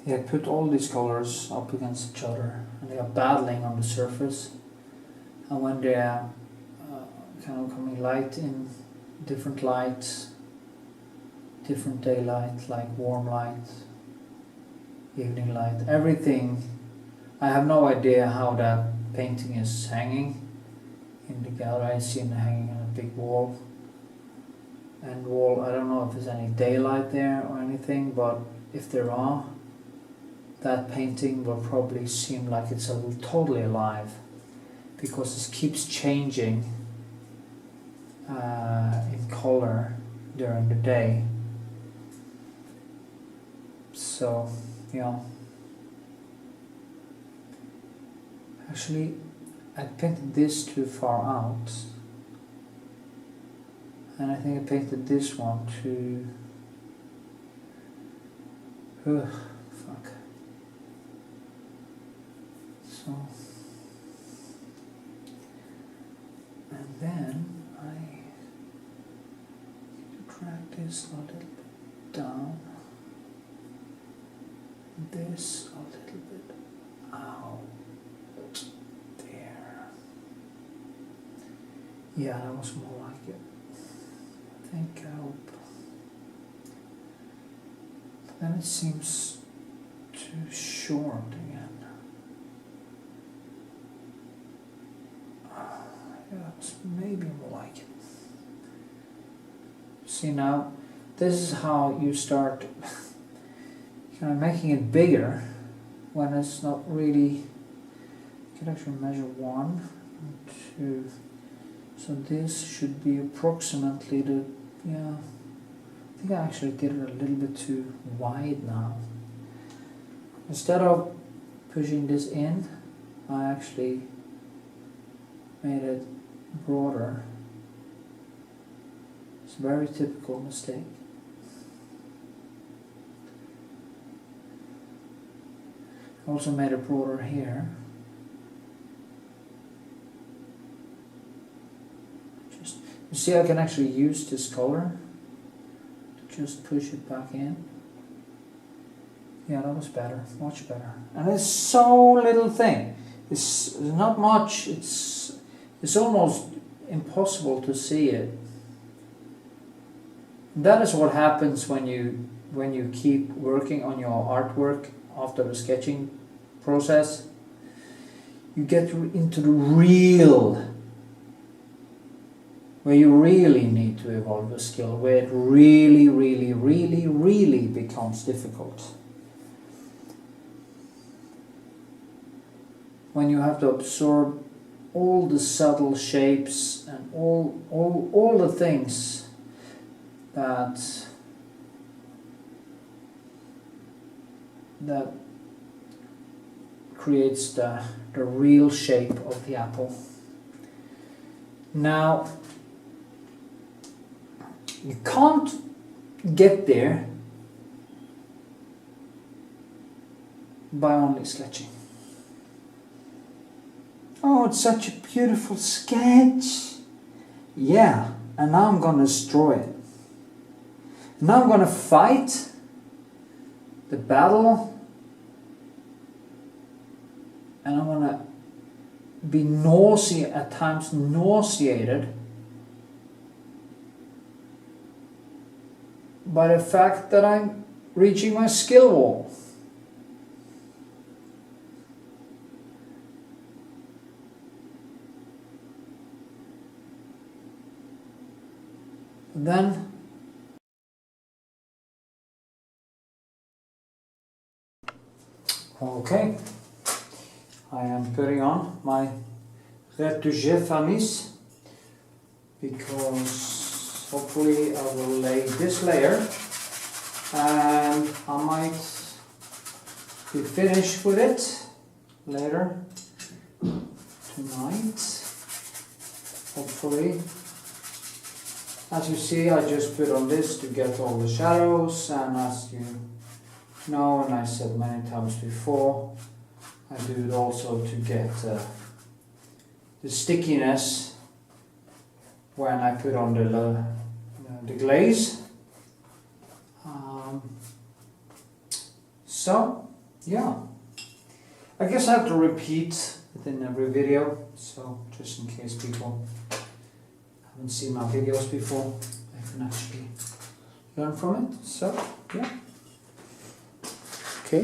Speaker 1: I put all these colors up against each other, and they are battling on the surface. And when they are kind of coming light in, different lights, different daylight, like warm light, evening light, everything. I have no idea how that painting is hanging in the gallery. I see it hanging on a big wall. And I don't know if there's any daylight there or anything, but if there are, that painting will probably seem like it's totally alive, because it keeps changing in color during the day. So, yeah. Actually, I painted this too far out, and I think I painted this one too. Fuck. So, and then I drag this a little bit down, this a little bit out there. Yeah, that was more like it. I hope. Then it seems too short again. Yeah, that's maybe more like it. See, now, this is how you start kind of making it bigger when it's not really. You can actually measure 1, 2. So this should be approximately I think I actually did it a little bit too wide now. Instead of pushing this in, I actually made it broader. It's a very typical mistake. I also made it broader here. You see, I can actually use this color to just push it back in. Yeah, that was better, much better. And it's so little thing. It's not much. It's almost impossible to see it. That is what happens when you keep working on your artwork after the sketching process. You get into the real, where you really need to evolve a skill, where it really, really, really, really becomes difficult. When you have to absorb all the subtle shapes and all the things that creates the real shape of the apple. Now, you can't get there by only sketching. Oh, it's such a beautiful sketch. Yeah, and now I'm gonna destroy it. Now I'm gonna fight the battle, and I'm gonna be at times nauseated by the fact that I'm reaching my skill wall. And then okay, I am putting on my Retouching Varnish because hopefully I will lay this layer and I might be finished with it later tonight, hopefully. As you see, I just put on this to get all the shadows, and as you know, and I said many times before, I do it also to get the stickiness when I put on the glaze. So yeah, I guess I have to repeat it in every video, so just in case people haven't seen my videos before, I can actually learn from it. So yeah, okay,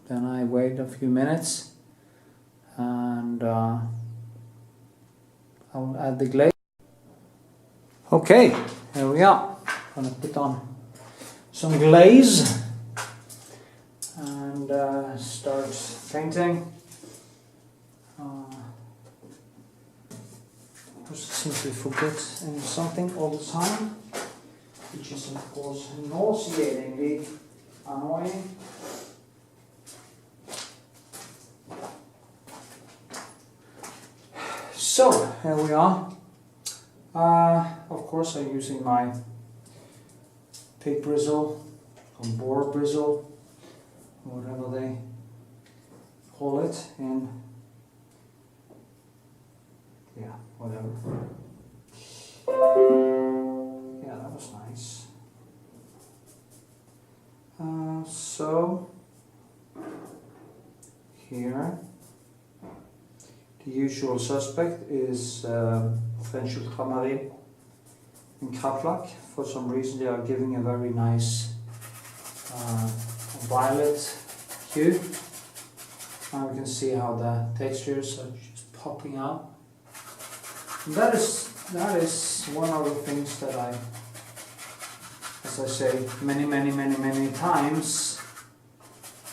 Speaker 1: then I wait a few minutes and I'll add the glaze. Okay, here we are. I'm gonna put on some glaze and start painting. I simply forget something all the time, which is of course nauseatingly annoying. So here we are. Of course I'm using my pig bristle or boar bristle, whatever they call it in, yeah, whatever. Yeah, that was nice. So here the usual suspect is French ultramarine in Kraftlack. For some reason they are giving a very nice violet hue. Now we can see how the textures are just popping out. And that is one of the things that I, as I say many times,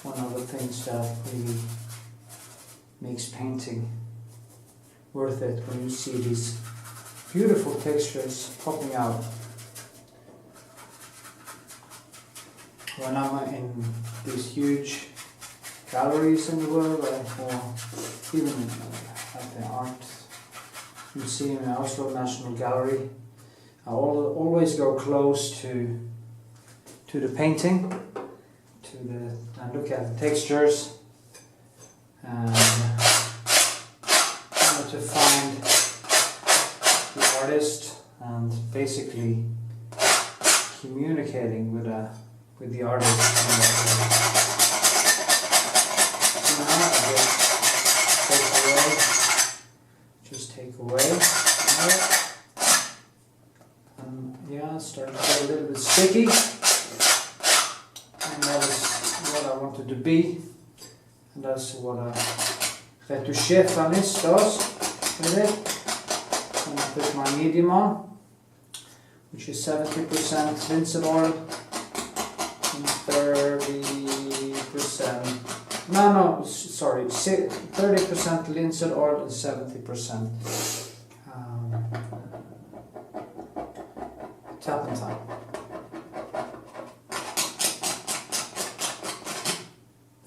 Speaker 1: one of the things that really makes painting worth it, when you see these beautiful textures popping out. When I'm in these huge galleries in the world, or even at the art museum in Oslo National Gallery, I always go close to the painting, and look at the textures, and to find the artist and basically communicating with the artist. So now I just take away, and yeah, start to get a little bit sticky, and that is what I wanted to be, and that's what a Retouching Varnish does with it. And I put my medium on, which is 70% linseed oil and 30% linseed oil and 70% turpentine.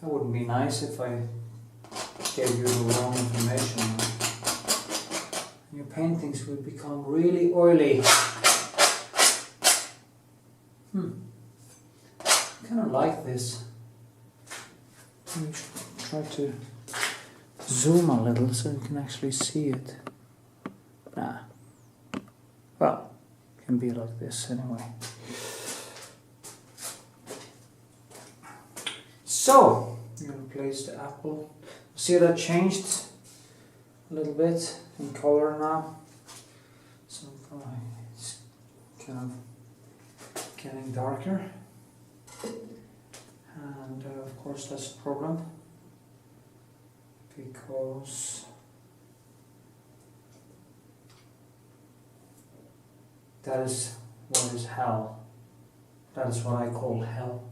Speaker 1: That wouldn't be nice if I gave you the wrong information. Your paintings would become really oily. I kind of like this. Let me try to zoom a little so you can actually see it. Nah. Well, it can be like this anyway. So, I'm going to place the apple. See that changed a little bit in color now. So it's kind of getting darker. And of course that's a problem because that is what is hell. That is what I call hell.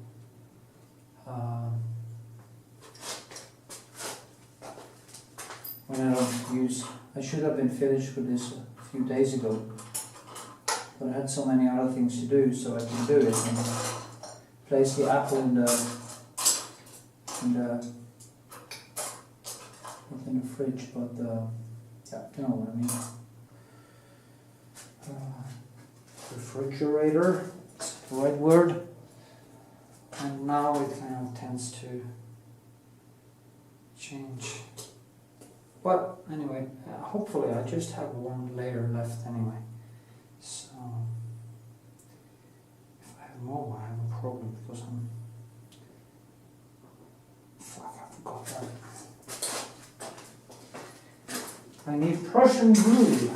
Speaker 1: When I don't use, I should have been finished with this a few days ago, but I had so many other things to do, so I can do it and place the apple in the not in the fridge, but yeah, you know what I mean. Refrigerator, is the right word. And now it kind of tends to change. But anyway, hopefully I just have one layer left anyway. So if I have more, I have a problem because fuck, I forgot that. I need Prussian glue.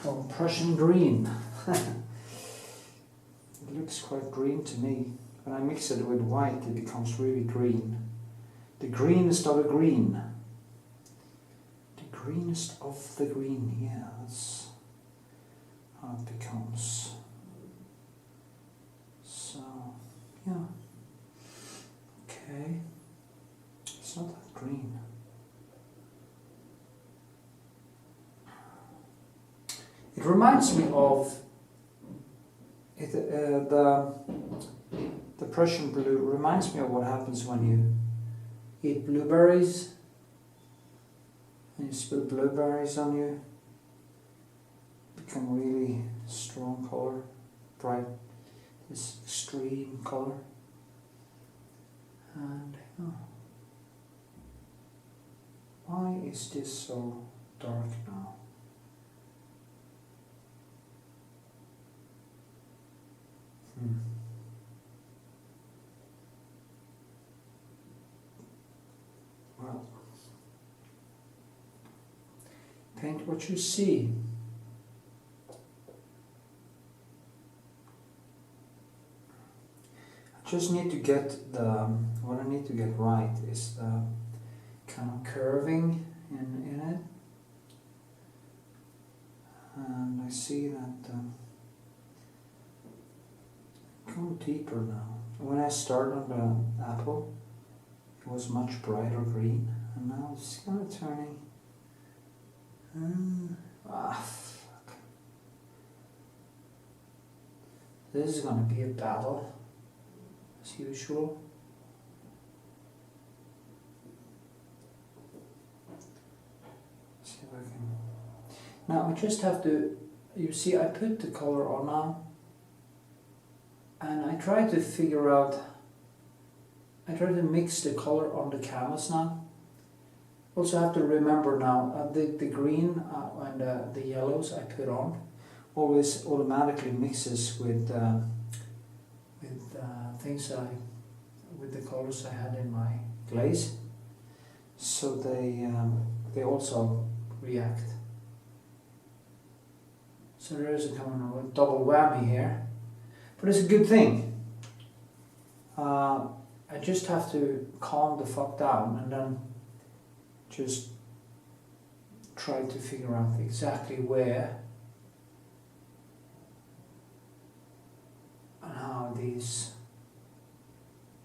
Speaker 1: Oh, Prussian green. It looks quite green to me. When I mix it with white, it becomes really green. The greenest of the green. The greenest of the green, yeah, that's how it becomes. So, yeah. Okay. It's not that green. It reminds me of it, the Prussian blue reminds me of what happens when you eat blueberries and you spill blueberries on you. Become really strong color, bright, this extreme color. And why is this so dark now? Well, paint what you see. I just need to get what I need to get right is the kind of curving in it. And I see that go deeper now. When I started on the apple, it was much brighter green, and now it's kind of turning. Fuck. This is gonna be a battle, as usual. Let's see if I can. Now I just have to. You see, I put the color on now. And I try to figure out, I try to mix the color on the canvas now. Also have to remember now, the green and the yellows I put on always automatically mixes with things with the colors I had in my glaze. So they also react. So there is a kind of a double whammy here. But it's a good thing. I just have to calm the fuck down and then just try to figure out exactly where and how these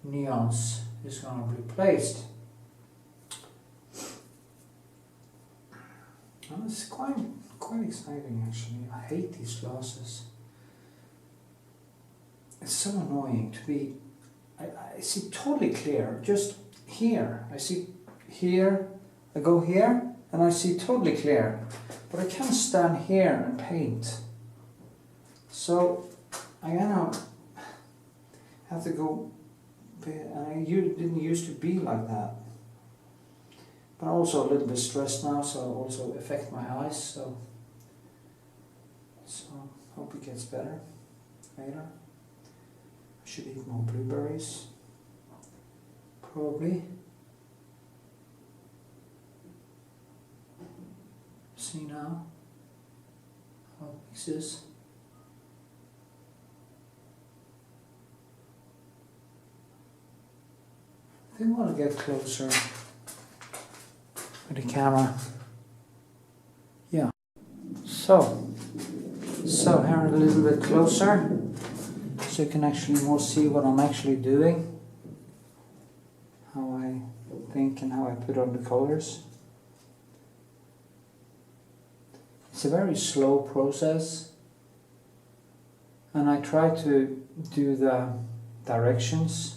Speaker 1: neons is going to be placed. And it's quite exciting actually. I hate these glasses. it's so annoying to be, I see totally clear, just here, I see here, I go here, and I see totally clear, but I can't stand here and paint. So I have to go, and didn't used to be like that. But I'm also a little bit stressed now, so it also affect my eyes, so hope it gets better later. I should eat more blueberries, probably. See now how this is. I think I want to get closer with the camera. Yeah. So here a little bit closer, so you can actually more see what I'm actually doing, how I think and how I put on the colors. It's a very slow process, and I try to do the directions.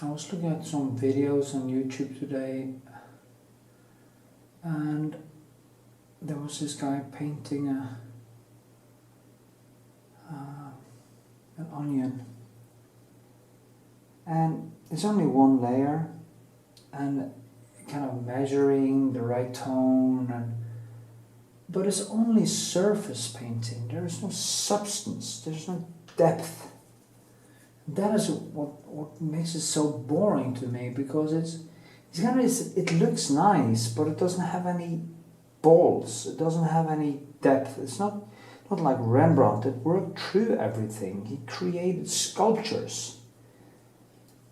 Speaker 1: I was looking at some videos on YouTube today, and there was this guy painting an onion, and it's only one layer, and kind of measuring the right tone, but it's only surface painting. There is no substance, there's no depth. That is what makes it so boring to me, because it looks nice, but it doesn't have any balls. It doesn't have any depth. It's not like Rembrandt that worked through everything. He created sculptures,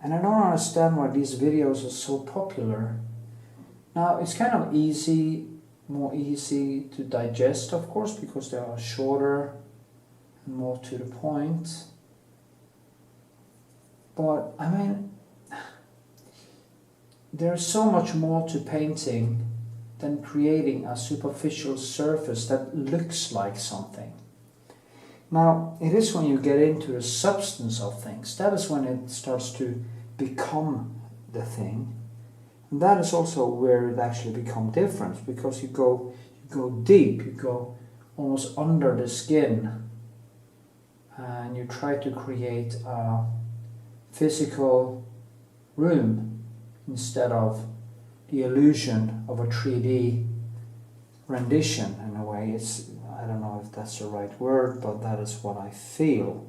Speaker 1: and I don't understand why these videos are so popular. Now it's kind of more easy to digest, of course, because they are shorter and more to the point. But I mean, there's so much more to painting than creating a superficial surface that looks like something. Now, it is when you get into the substance of things, that is when it starts to become the thing. And that is also where it actually becomes different, because you go deep, you go almost under the skin, and you try to create a physical room instead of the illusion of a 3D rendition. In a way, I don't know if that's the right word, but that is what I feel,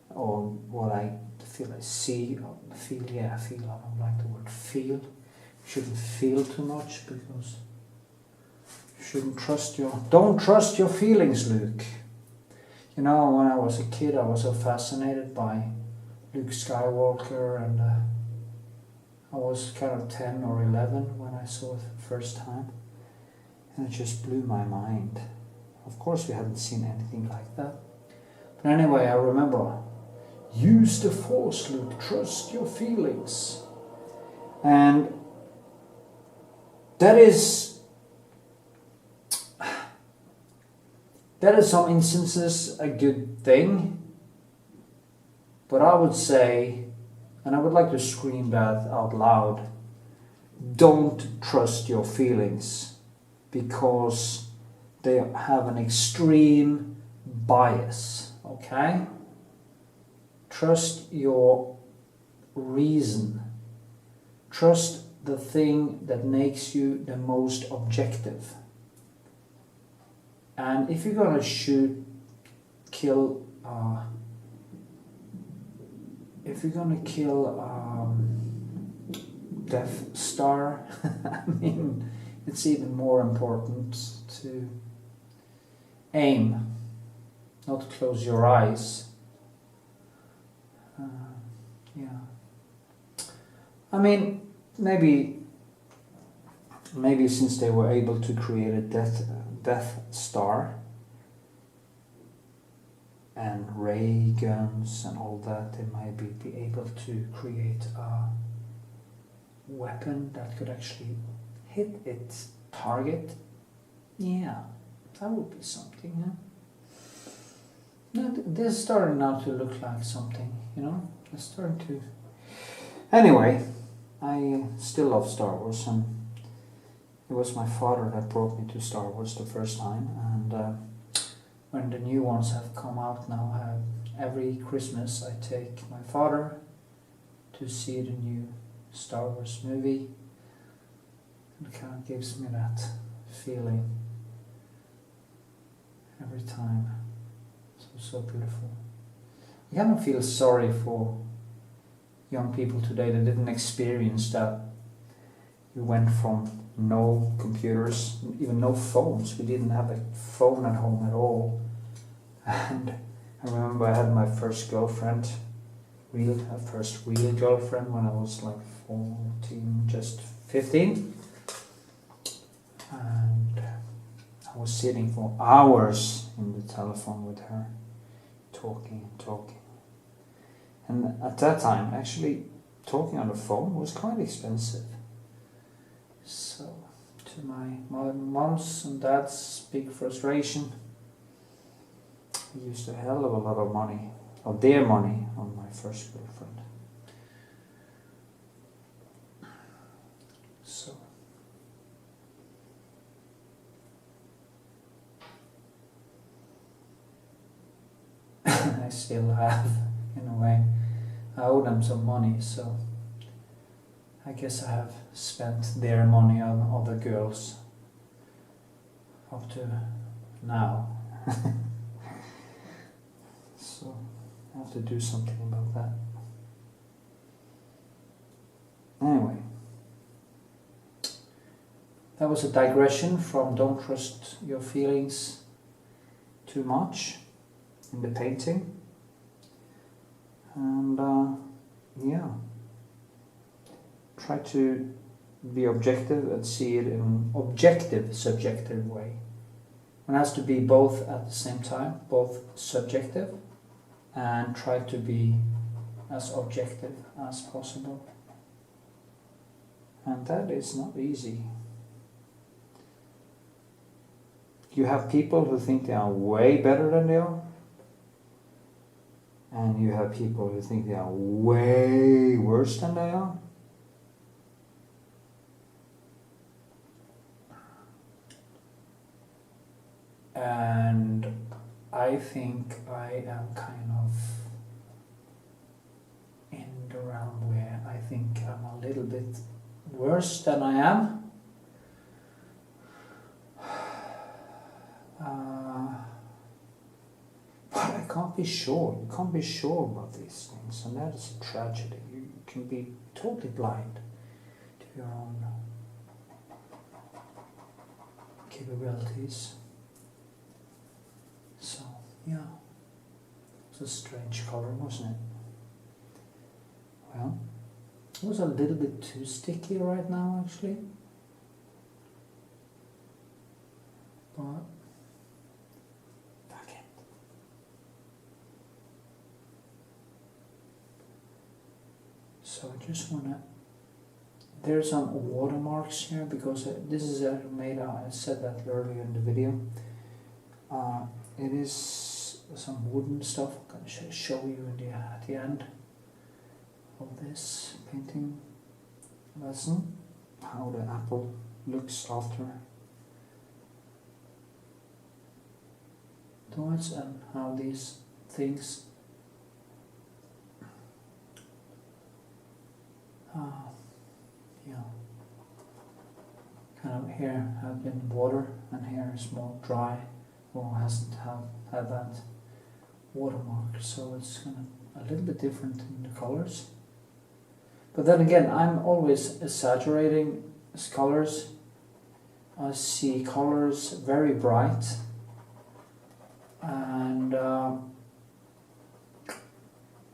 Speaker 1: or what I feel I see, or feel. Yeah, feel. I don't like the word feel. You shouldn't feel too much, because you shouldn't don't trust your feelings, Luke. You know, when I was a kid, I was so fascinated by Luke Skywalker, and I was kind of 10 or 11 when I saw it the first time, and it just blew my mind. Of course we hadn't seen anything like that, but anyway, I remember, use the force, Luke, trust your feelings. And that is some instances a good thing, but I would say, and I would like to scream that out loud, don't trust your feelings, because they have an extreme bias, okay? Trust your reason. Trust the thing that makes you the most objective. And if you're gonna kill Death Star, I mean, it's even more important to aim, not close your eyes. Yeah. I mean, maybe since they were able to create a Death Star and ray guns and all that, they might be able to create a weapon that could actually hit its target. Yeah, That would be something, yeah. No, this is starting now to look like something, you know? It's starting to... Anyway, I still love Star Wars, and it was my father that brought me to Star Wars the first time, and when the new ones have come out now, every Christmas I take my father to see the new Star Wars movie. It kind of gives me that feeling every time. So beautiful. You kind of feel sorry for young people today that didn't experience that. You went from no computers, even no phones. We didn't have a phone at home at all. And I remember I had my first girlfriend, first real girlfriend, when I was like 14, just 15. And I was sitting for hours in the telephone with her, talking and talking. And at that time, actually, talking on the phone was quite expensive. So, to my mom's and dad's big frustration, I used a hell of a lot of money, of their money, on my first girlfriend. So, I still have, in a way. I owe them some money, so I guess I have spent their money on other girls up to now. So I have to do something about that. Anyway, that was a digression from don't trust your feelings too much in the painting. And yeah, try to be objective and see it in an objective, subjective way. It has to be both at the same time, both subjective, and try to be as objective as possible. And that is not easy. You have people who think they are way better than they are, and you have people who think they are way worse than they are. And I think I am kind of in the realm where I think I'm a little bit worse than I am. But I can't be sure. You can't be sure about these things, and that is a tragedy. You can be totally blind to your own capabilities. So, yeah, it's a strange color, wasn't it? Well, it was a little bit too sticky right now, actually. But fuck it. So I just wanna. There's some watermarks here because this is made out. I said that earlier in the video. It is some wooden stuff. I'm gonna show you at the end of this painting lesson how the apple looks afterwards, and how these things kind of here have been water and here is more dry, or hasn't had that watermark, so it's kind of a little bit different in the colors. But then again, I'm always exaggerating colors. I see colors very bright, and I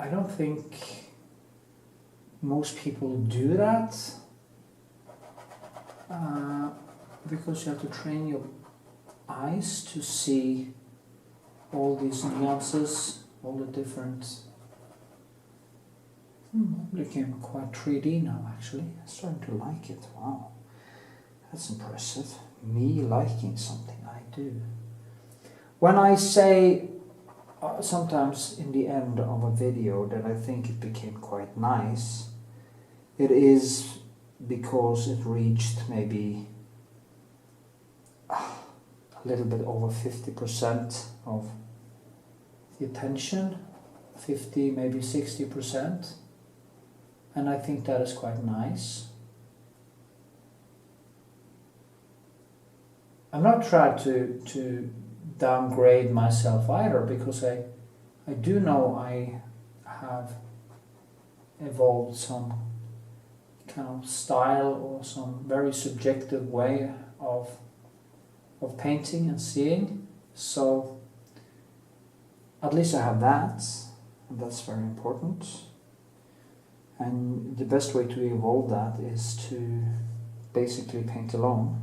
Speaker 1: don't think most people do that, because you have to train your eyes to see all these nuances, all the different. It became quite 3D now, actually. I'm starting to like it. Wow, that's impressive. Me liking something I do. When I say sometimes in the end of a video that I think it became quite nice, it is because it reached maybe a little bit over 50% of the attention, 50, maybe 60%, and I think that is quite nice. I'm not trying to downgrade myself either, because I do know I have evolved some kind of style or some very subjective way of painting and seeing, so at least I have that, and that's very important. And the best way to evolve that is to basically paint alone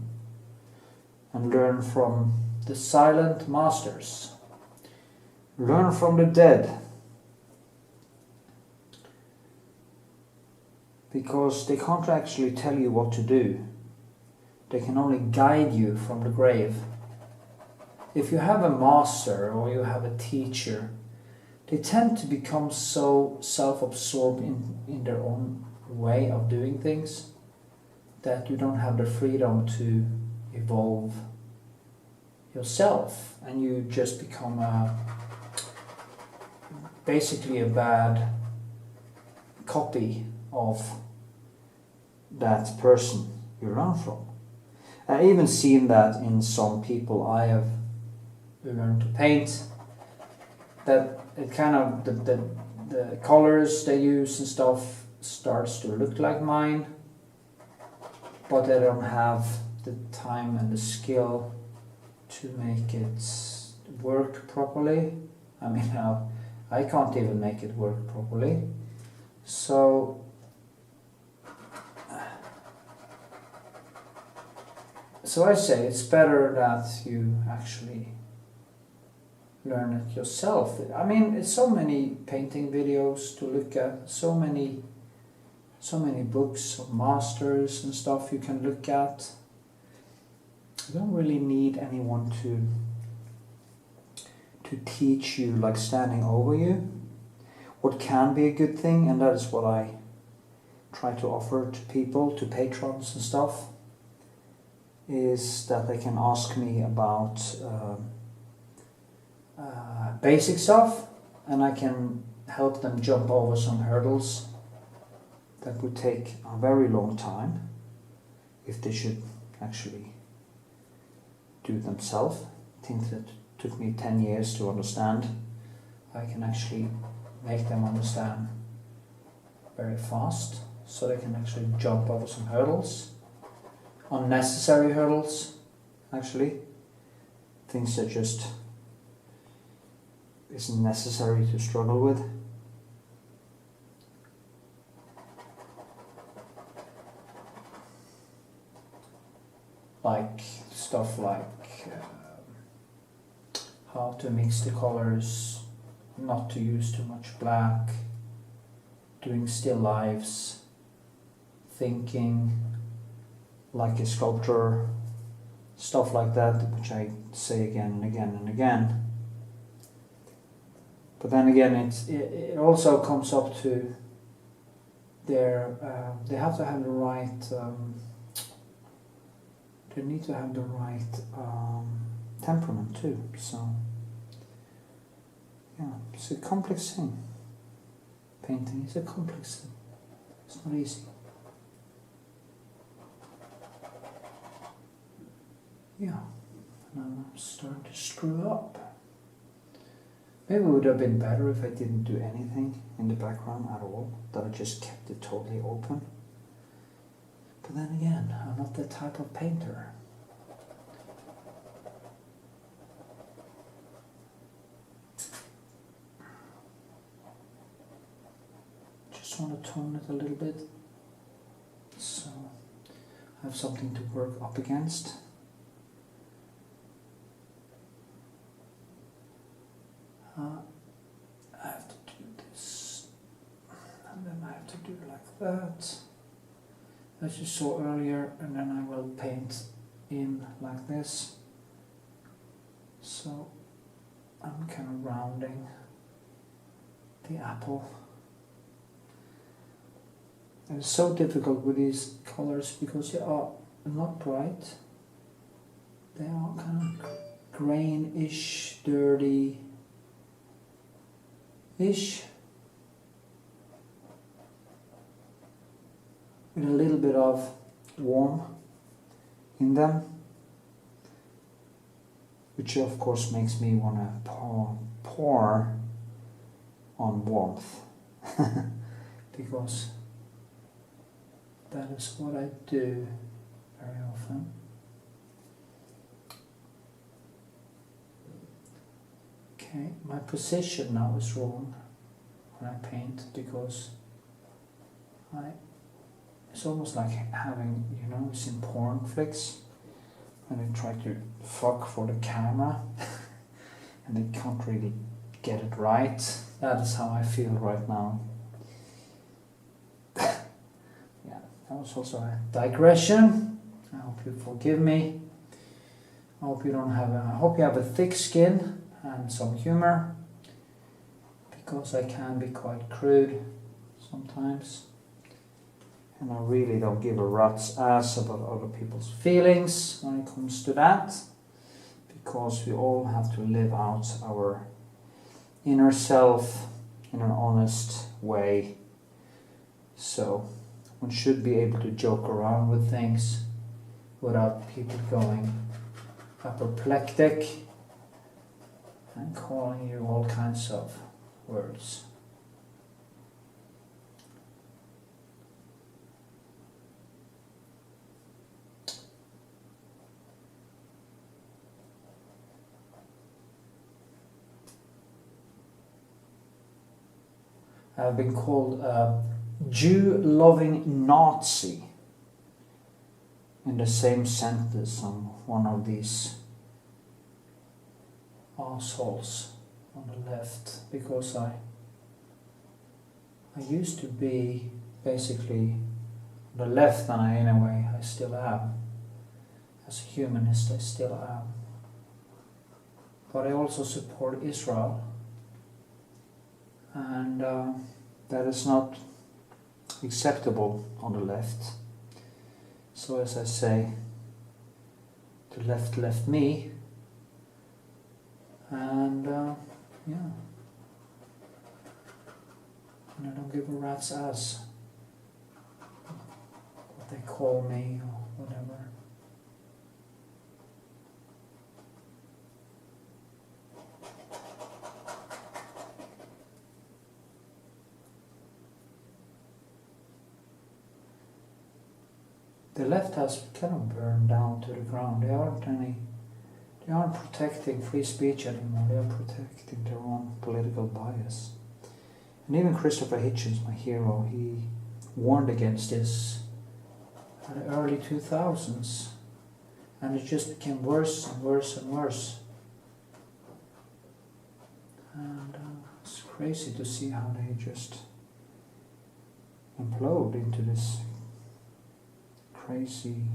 Speaker 1: and learn from the silent masters. Learn from the dead. Because they can't actually tell you what to do. They can only guide you from the grave. If you have a master or you have a teacher, they tend to become so self-absorbed in their own way of doing things that you don't have the freedom to evolve yourself, and you just become basically a bad copy of that person you learn from. I've even seen that in some people I have learned to paint, that it kind of the colors they use and stuff starts to look like mine, but they don't have the time and the skill to make it work properly. I mean, I can't even make it work properly. So I say it's better that you actually learn it yourself. I mean, it's so many painting videos to look at, so many books of masters and stuff you can look at. You don't really need anyone to teach you, like standing over you. What can be a good thing, and that is what I try to offer to people, to patrons and stuff, is that they can ask me about basic stuff, and I can help them jump over some hurdles that would take a very long time if they should actually do it themselves. Things that took me 10 years to understand, I can actually make them understand very fast, so they can actually jump over some hurdles, unnecessary hurdles actually, things that just isn't necessary to struggle with. Like stuff like how to mix the colors, not to use too much black, doing still lifes, thinking like a sculptor, stuff like that, which I say again and again and again. But then again, it also comes up to their they have to have the right they need to have the right temperament too. So yeah, it's a complex thing. Painting is a complex thing. It's not easy. Yeah, and I'm starting to screw up. Maybe it would have been better if I didn't do anything in the background at all, that I just kept it totally open. But then again, I'm not that type of painter. Just want to tone it a little bit, so I have something to work up against. I have to do this, and then I have to do like that, as you saw earlier, and then I will paint in like this. So I'm kind of rounding the apple. It's so difficult with these colors because they are not bright. They are kind of grain-ish, dirty-ish, with a little bit of warm in them, which of course makes me want to pour on warmth because that is what I do very often. Okay, my position now is wrong when I paint because it's almost like having, you know, it's in porn flicks when they try to fuck for the camera and they can't really get it right. That is how I feel right now. Yeah, that was also a digression. I hope you forgive me. I hope you have a thick skin and some humor, because I can be quite crude sometimes. And I really don't give a rat's ass about other people's feelings when it comes to that, because we all have to live out our inner self in an honest way. So one should be able to joke around with things without people going apoplectic and calling you all kinds of words. I've been called a Jew-loving Nazi in the same sentence on one of these assholes on the left, because I used to be basically on the left, and in a way I still am. As a humanist I still am. But I also support Israel, and that is not acceptable on the left. So as I say, the left left me, and yeah, and I don't give a rat's ass what they call me or whatever. The left has kind of burned down to the ground. They aren't protecting free speech anymore. They are protecting their own political bias. And even Christopher Hitchens, my hero, he warned against this in the early 2000s, and it just became worse and worse and worse. And it's crazy to see how they just implode into this crazy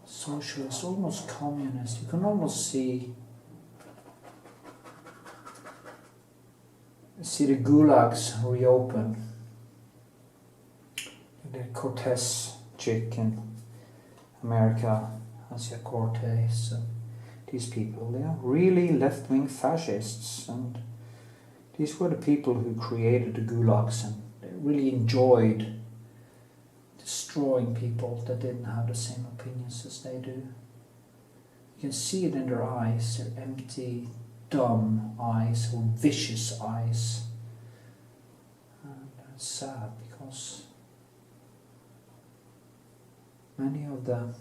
Speaker 1: socialist, almost communist. You can almost see the gulags reopen. The Cortez chick in America, Asia Cortez, and these people, they are really left-wing fascists, and these were the people who created the gulags, and they really enjoyed destroying people that didn't have the same opinions as they do. You can see it in their eyes, their empty, dumb eyes, or vicious eyes. And it's sad because many of the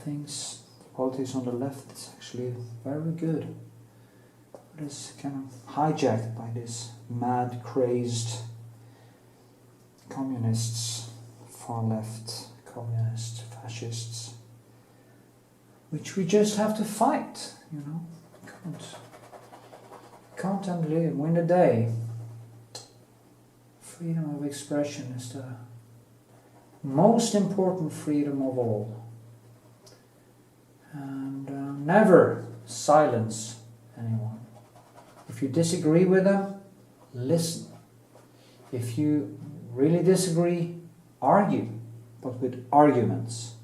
Speaker 1: things, politics on the left is actually very good. But it's kind of hijacked by this mad, crazed communists, far left communists, fascists, which we just have to fight, you know. Can't win the day. Freedom of expression is the most important freedom of all. And never silence anyone. If you disagree with them, listen. If you really disagree, argue, but with arguments.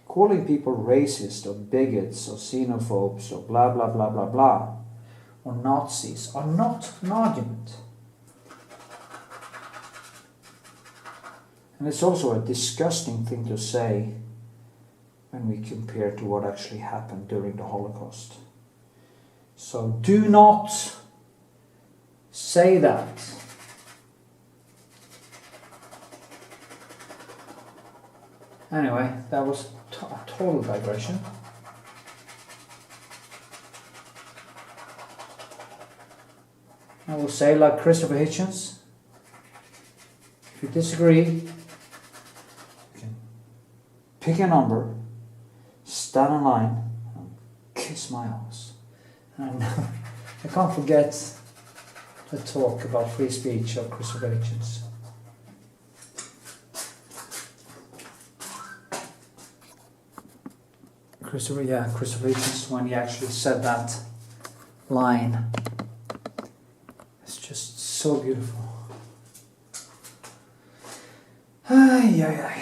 Speaker 1: Calling people racist or bigots or xenophobes or blah blah blah blah blah or Nazis are not an argument. And it's also a disgusting thing to say when we compare to what actually happened during the Holocaust. So do not say that. Anyway, that was a total digression. I will say, like Christopher Hitchens, if you disagree, you can pick a number, stand in line, and kiss my ass. And I can't forget the talk about free speech of Christopher Hitchens. Christopher Hitchens, when he actually said that line, it's just so beautiful. Anyway.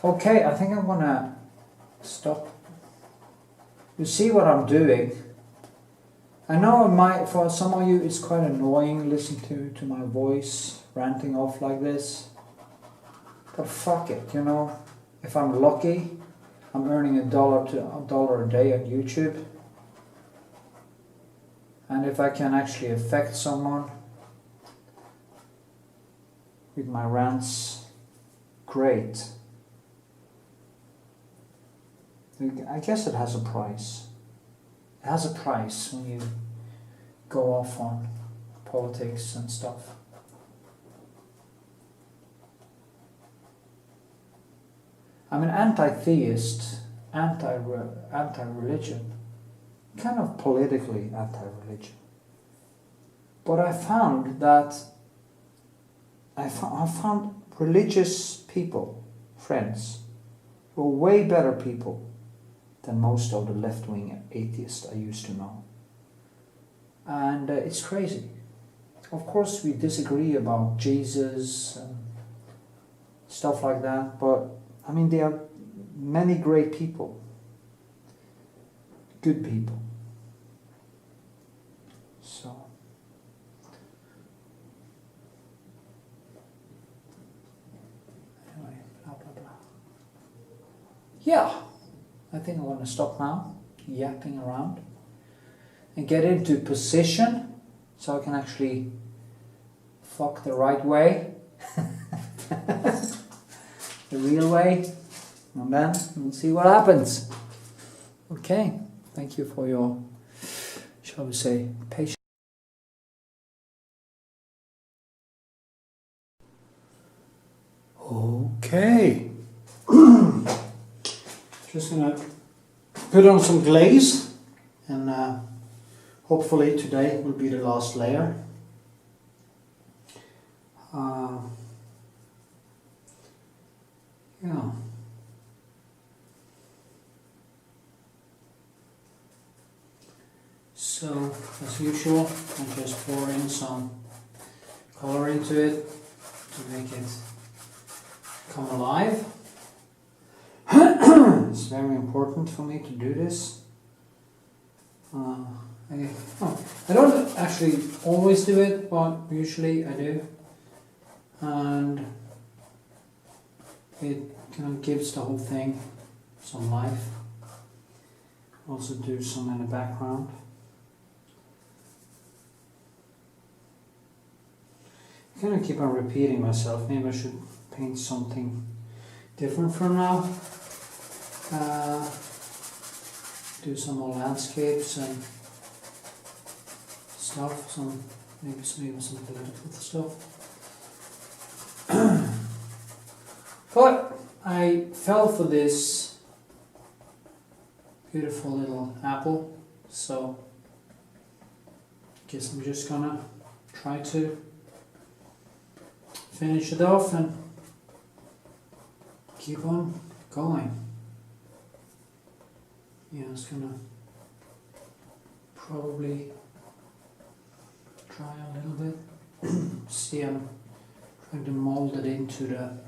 Speaker 1: Okay, I think I'm gonna stop. You see what I'm doing? I know for some of you it's quite annoying listening to my voice ranting off like this. But fuck it, you know. If I'm lucky, I'm earning $1 a day on YouTube. And if I can actually affect someone with my rants, great. I guess it has a price. It has a price when you go off on politics and stuff. I'm an anti-theist, anti-religion, kind of politically anti-religion. But I found that I found religious people, friends, who are way better people than most of the left-wing atheists I used to know. And it's crazy. Of course we disagree about Jesus and stuff like that, but I mean there are many great people, good people. So anyway, blah blah blah. Yeah. I think I'm going to stop now, yapping around, and get into position so I can actually fuck the right way, the real way, and then we'll see what happens. Okay, thank you for your, shall we say, patience. Okay. Just gonna put on some glaze, and hopefully today will be the last layer. Yeah. So as usual, I just pour in some color into it to make it come alive. It's very important for me to do this. I don't actually always do it, but usually I do. And it kind of gives the whole thing some life. Also do some in the background. I kind of keep on repeating myself. Maybe I should paint something different from now. Do some more landscapes and stuff, maybe some political stuff. But I fell for this beautiful little apple, so guess I'm just gonna try to finish it off and keep on going. Yeah, I was gonna probably try a little bit. See, I'm trying to mold it into the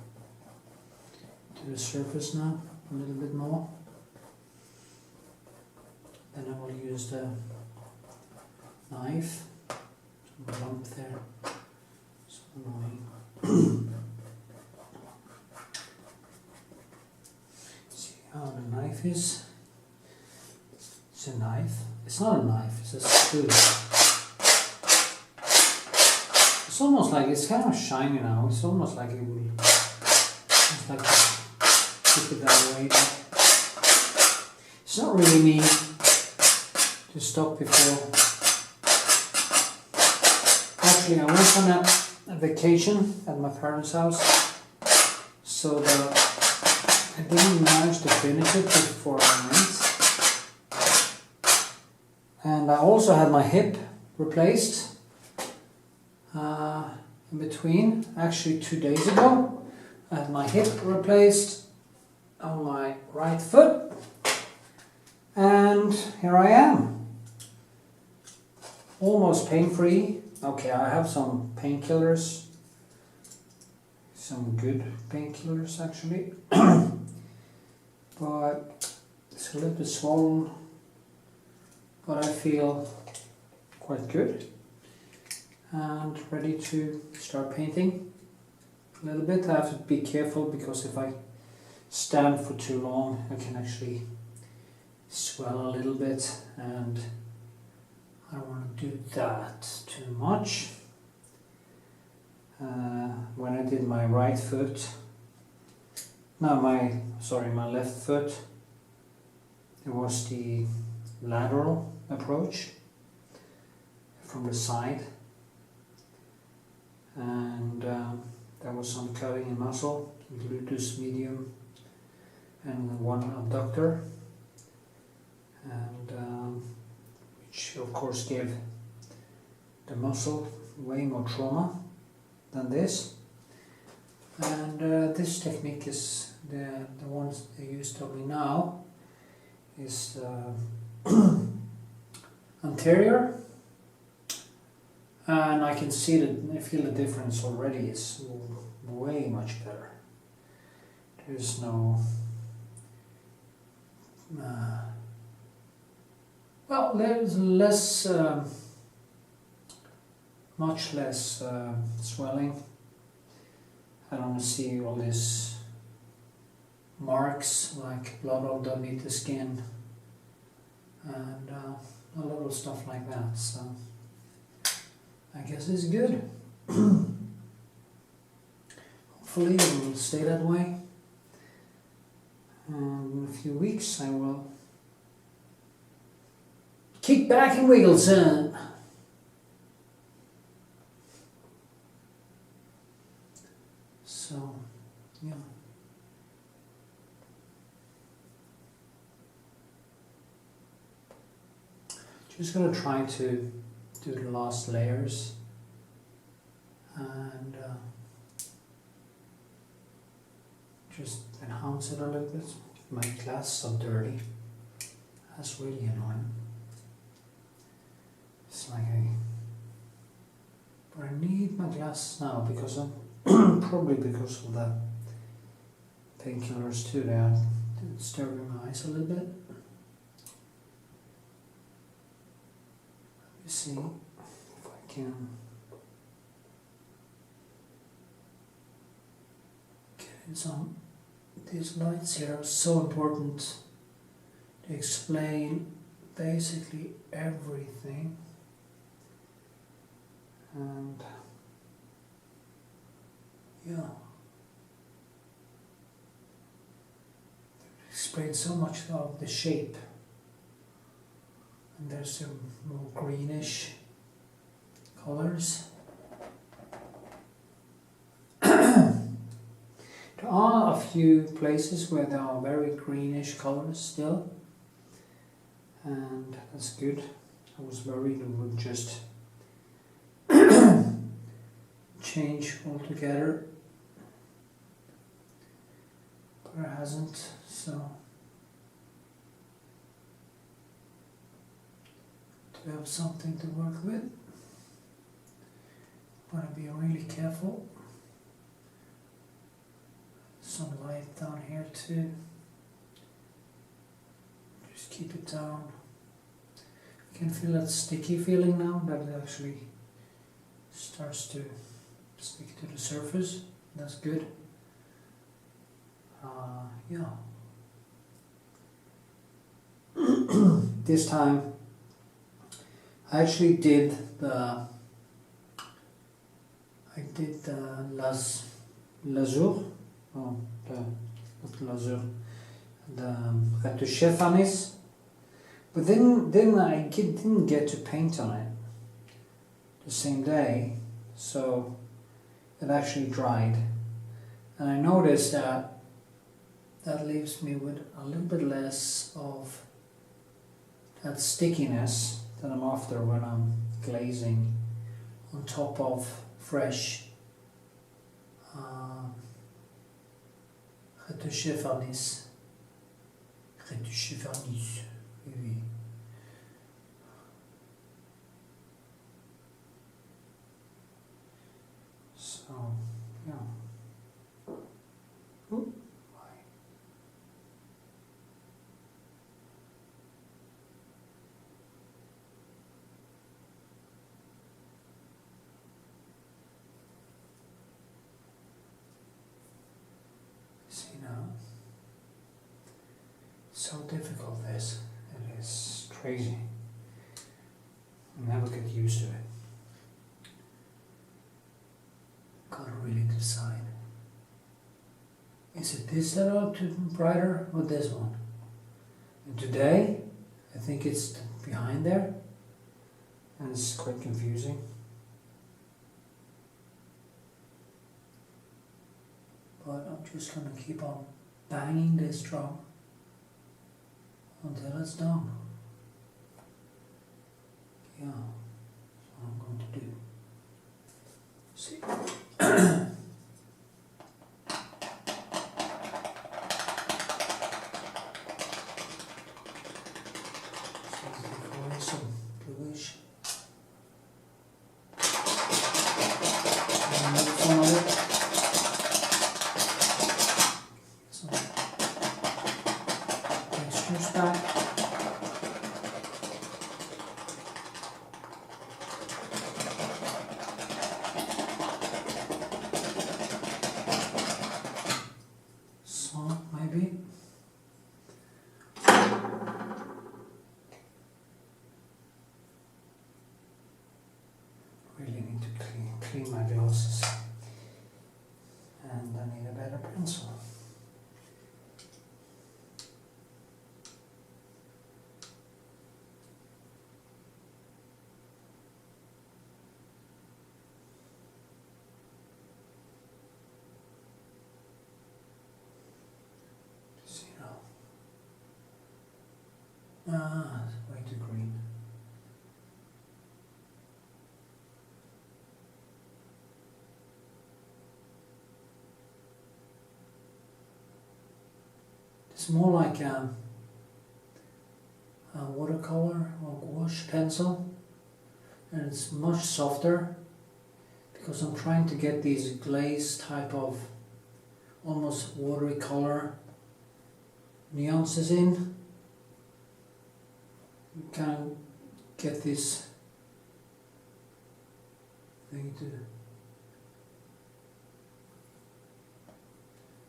Speaker 1: surface now a little bit more. Then I will use the knife. Some lump there. So annoying. See how the knife is. It's a knife. It's not a knife, it's a spoon. It's almost like it's kind of shiny now. It's almost like it will. It's like keep it that way. It's not really mean to stop before. Actually, I went on a vacation at my parents' house, so that I didn't manage to finish it before I went. And I also had my hip replaced in between. Actually, 2 days ago, I had my hip replaced on my right foot, and here I am, almost pain-free. Okay, I have some painkillers, some good painkillers actually, but it's a little bit swollen, but I feel quite good and ready to start painting a little bit. I have to be careful because if I stand for too long I can actually swell a little bit, and I don't want to do that too much. When I did my right foot, my left foot, it was the lateral approach from the side, and there was some cutting in muscle, gluteus medium and one abductor, and which of course gave the muscle way more trauma than this. And this technique is the ones they use to me now is anterior, and I can see I feel the difference already. It's way much better. There's no well, there's less, much less swelling. I don't see all these marks like blood underneath the skin and a lot of stuff like that. So I guess it's good. Hopefully it will stay that way. And in a few weeks I will kick back and wiggle, son. So, yeah. Just gonna try to do the last layers and just enhance it a little bit. My glass is so dirty. That's really annoying. It's like but I need my glasses now because I'm probably because of the painkillers too. They are disturbing my eyes a little bit. Let me see if I can get in some. These lights here are so important to explain basically everything. And yeah, they explain so much of the shape. And there's some more greenish colors. There are a few places where there are very greenish colors still, and that's good. I was worried it would just change altogether, but it hasn't, so to have something to work with, want to be really careful. Some light down here too. Just keep it down. You can feel that sticky feeling now, that it actually starts to stick to the surface. That's good. Yeah. This time I actually did the lazur. Oh, not lazur. The Retouching, but then I didn't get to paint on it the same day, so it actually dried, and I noticed that leaves me with a little bit less of that stickiness that I'm after when I'm glazing on top of fresh Retouching Varnish. Retouching Varnish, oui. So, yeah. Ooh. See now, so difficult this, it is crazy. I never get used to it. Gotta really decide. Is it this that ought to be brighter or this one? And today, I think it's behind there, and it's quite confusing. But I'm just going to keep on banging this drum until it's done. Yeah, that's what I'm going to do. See. Some bluish. Maybe. Really need to clean my glasses, and I need a better pencil. It's way too green. It's more like a watercolor or gouache pencil, and it's much softer because I'm trying to get these glaze type of almost watery color nuances in. You can get this thing to,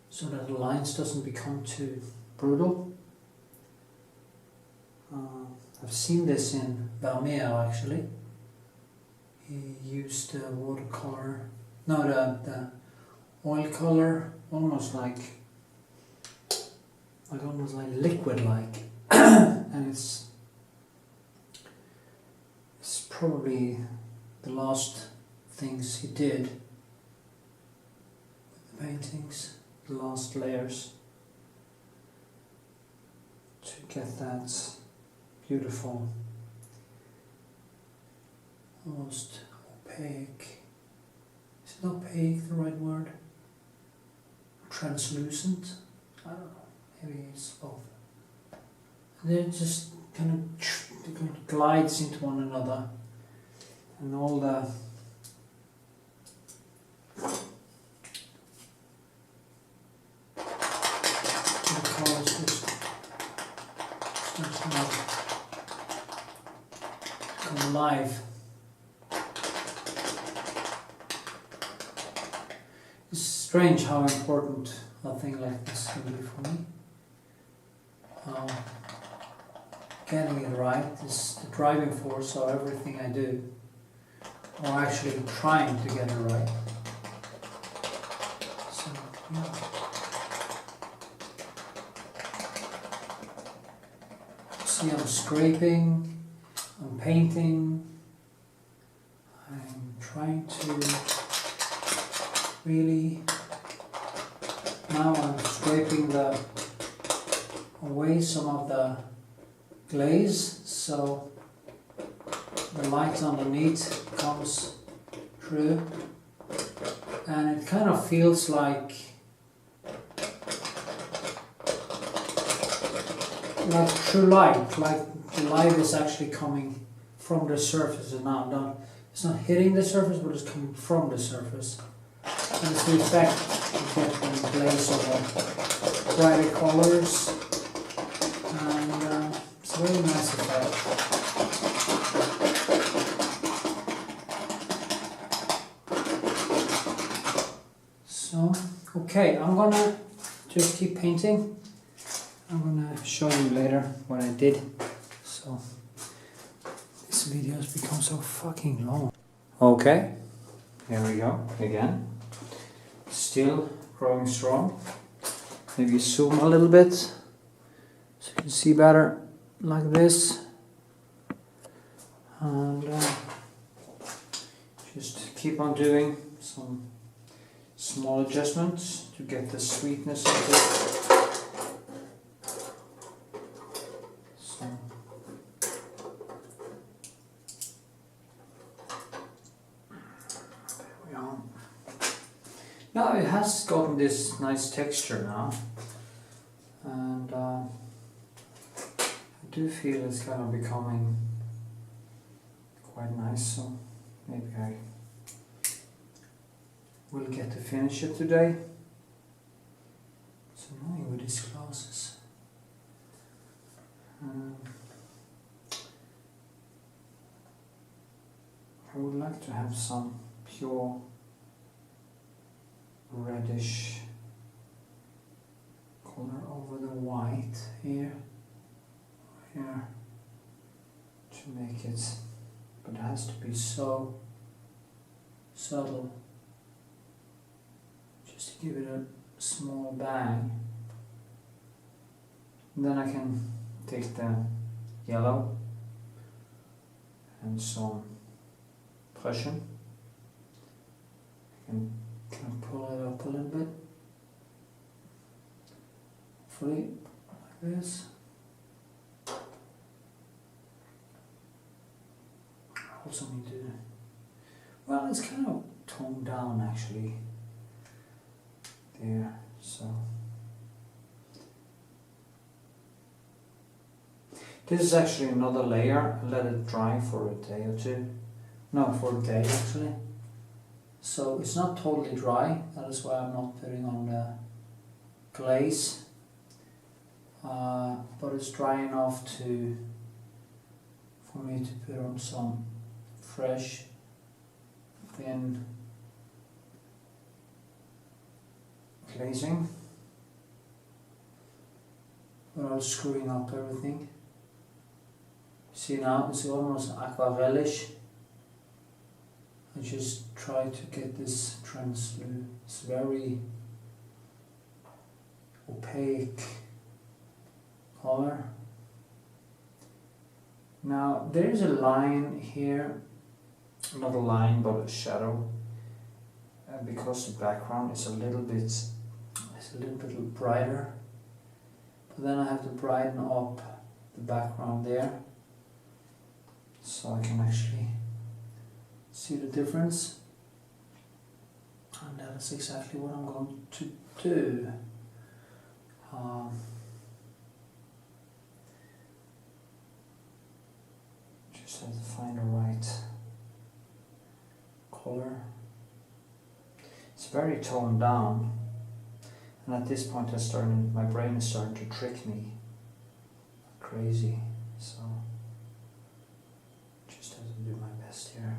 Speaker 1: so that the lines doesn't become too brutal. I've seen this in Varnish actually. He used watercolor, no, the oil color, almost like liquid-like, and it's probably the last things he did with the paintings, the last layers, to get that beautiful, almost opaque, is Is opaque the right word? Translucent? I don't know. Maybe it's both. They're just kind of glides into one another, and all the colours just start to come alive. It's strange how important a thing like this can be for me. Getting it right is the driving force of everything I do, or actually trying to get it right. So, yeah. See, I'm scraping, I'm painting, I'm trying to really, now I'm scraping away some of the glaze, so the light underneath comes through, and it kind of feels like true light, like the light is actually coming from the surface, and now it's not hitting the surface, but it's coming from the surface. And it's the effect you get when you glaze over brighter colors, and it's a very nice effect. So, okay, I'm gonna just keep painting. I'm gonna show you later what I did. So, this video has become so fucking long. Okay, here we go again. Still growing strong. Maybe zoom a little bit so you can see better, like this. And just keep on doing some small adjustments to get the sweetness of it. Now it has gotten this nice texture now, and I do feel it's kind of becoming quite nice, so maybe I will get to finish it today. It's annoying with these glasses. I would like to have some pure reddish color over the white here to make it, but it has to be so subtle, just to give it a small bang. And then I can take the yellow and some Prussian and kind of pull it up a little bit, hopefully like this. Also need to, well, it's kind of toned down actually there, so this is actually another layer. I let it dry for a day or two, no, for a day actually. So it's not totally dry, that is why I'm not putting on the glaze, but it's dry enough for me to put on some fresh, thin glazing without screwing up everything. See now, it's almost aquarellish. I just try to get this translucent, it's very opaque color. Now there is a line here, not a line but a shadow, because the background is a little bit brighter. But then I have to brighten up the background there, so I can actually see the difference. that is exactly what I'm going to do. Just have to find the right color. It's very toned down, and at this point my brain is starting to trick me crazy, so just have to do my best here.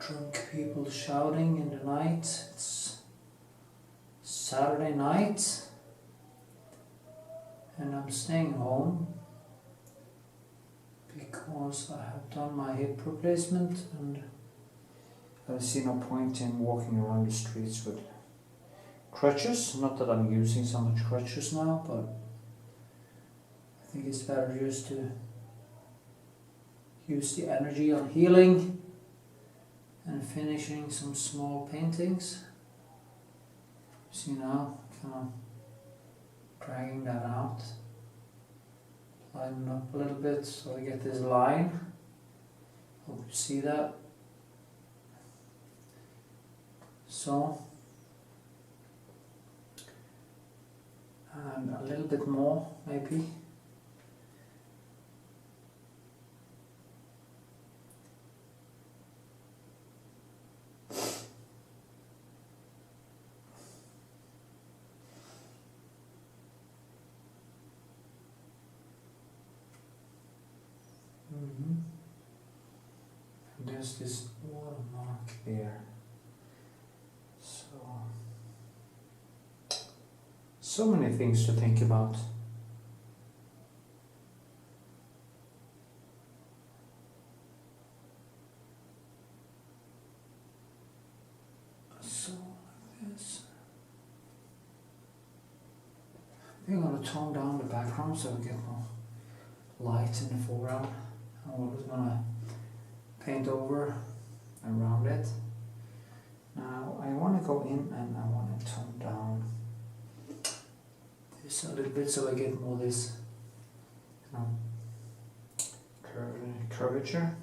Speaker 1: Drunk people shouting in the night. It's Saturday night and I'm staying home because I have done my hip replacement and I see no point in walking around the streets with crutches. Not that I'm using so much crutches now, but I think it's better just to use the energy on healing and finishing some small paintings. See now, kind of dragging that out, lining up a little bit so I get this line. Hope you see that. So, and a little bit more maybe. And there's this watermark there. So many things to think about. So like this. I think I'm going to tone down the background so we get more light in the foreground. I'm just going to paint over around it. Now I want to go in and I want to tone down this a little bit so I get more this curvature.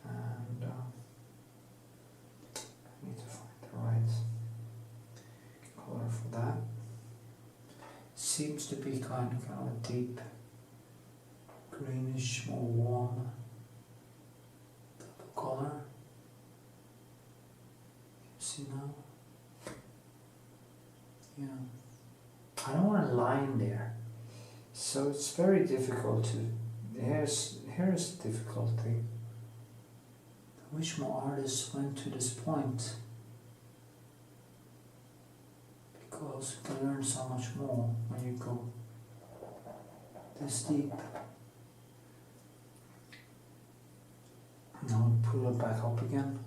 Speaker 1: And I need to find the right color for that. Seems to be kind of a deep greenish, more warm type of color. See now? Yeah. I don't want a line there. So it's very difficult to, here's the difficulty. I wish more artists went to this point, because you can learn so much more when you go this deep. Now pull it back up again.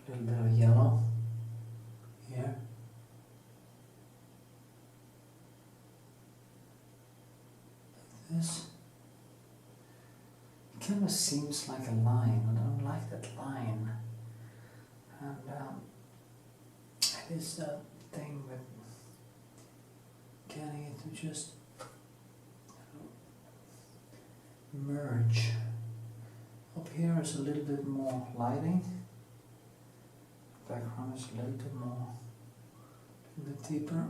Speaker 1: A little bit of yellow here. Like this. It kind of seems like a line. I don't like that line. And it is that thing with getting it to just merge. Up here is a little bit more lighting. Background is a little bit more, a bit deeper.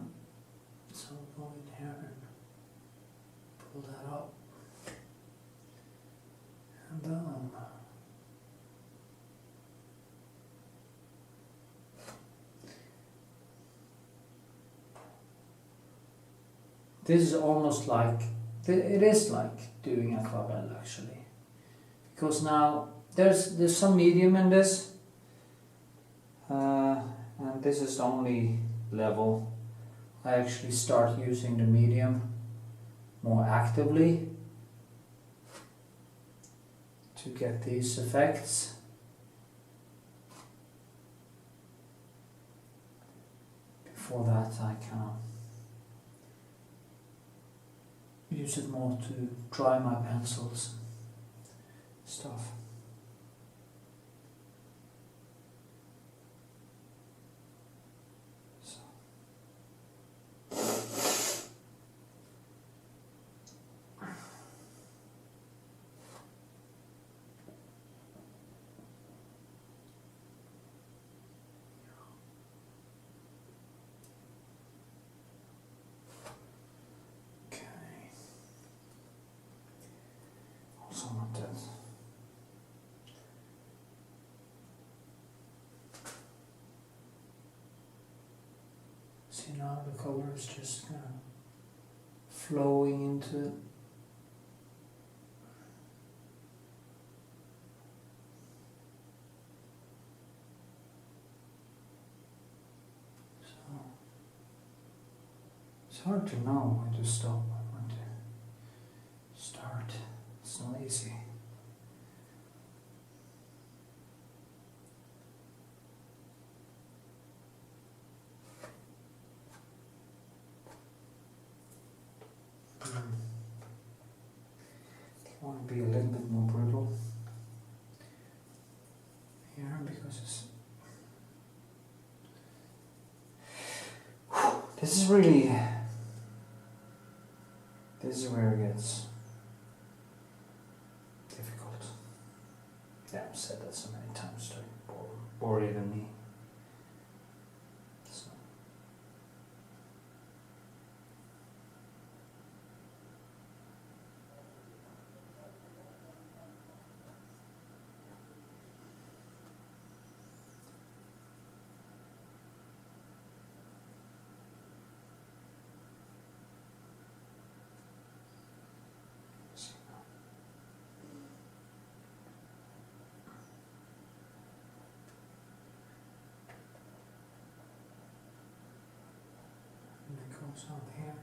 Speaker 1: So I'll go in here and pull that up. And this is almost like, it is like doing aquarelle actually. Because now there's some medium in this. And this is the only level I actually start using the medium more actively to get these effects. Before that I kind of use it more to dry my pencils stuff. See, now the color is just kind of flowing into it. So it's hard to know when to stop and when to start. It's not easy. I want to be a little bit more brittle here because it's this is where it gets difficult. Yeah, I've said that so many times to bore even me. So. Out here,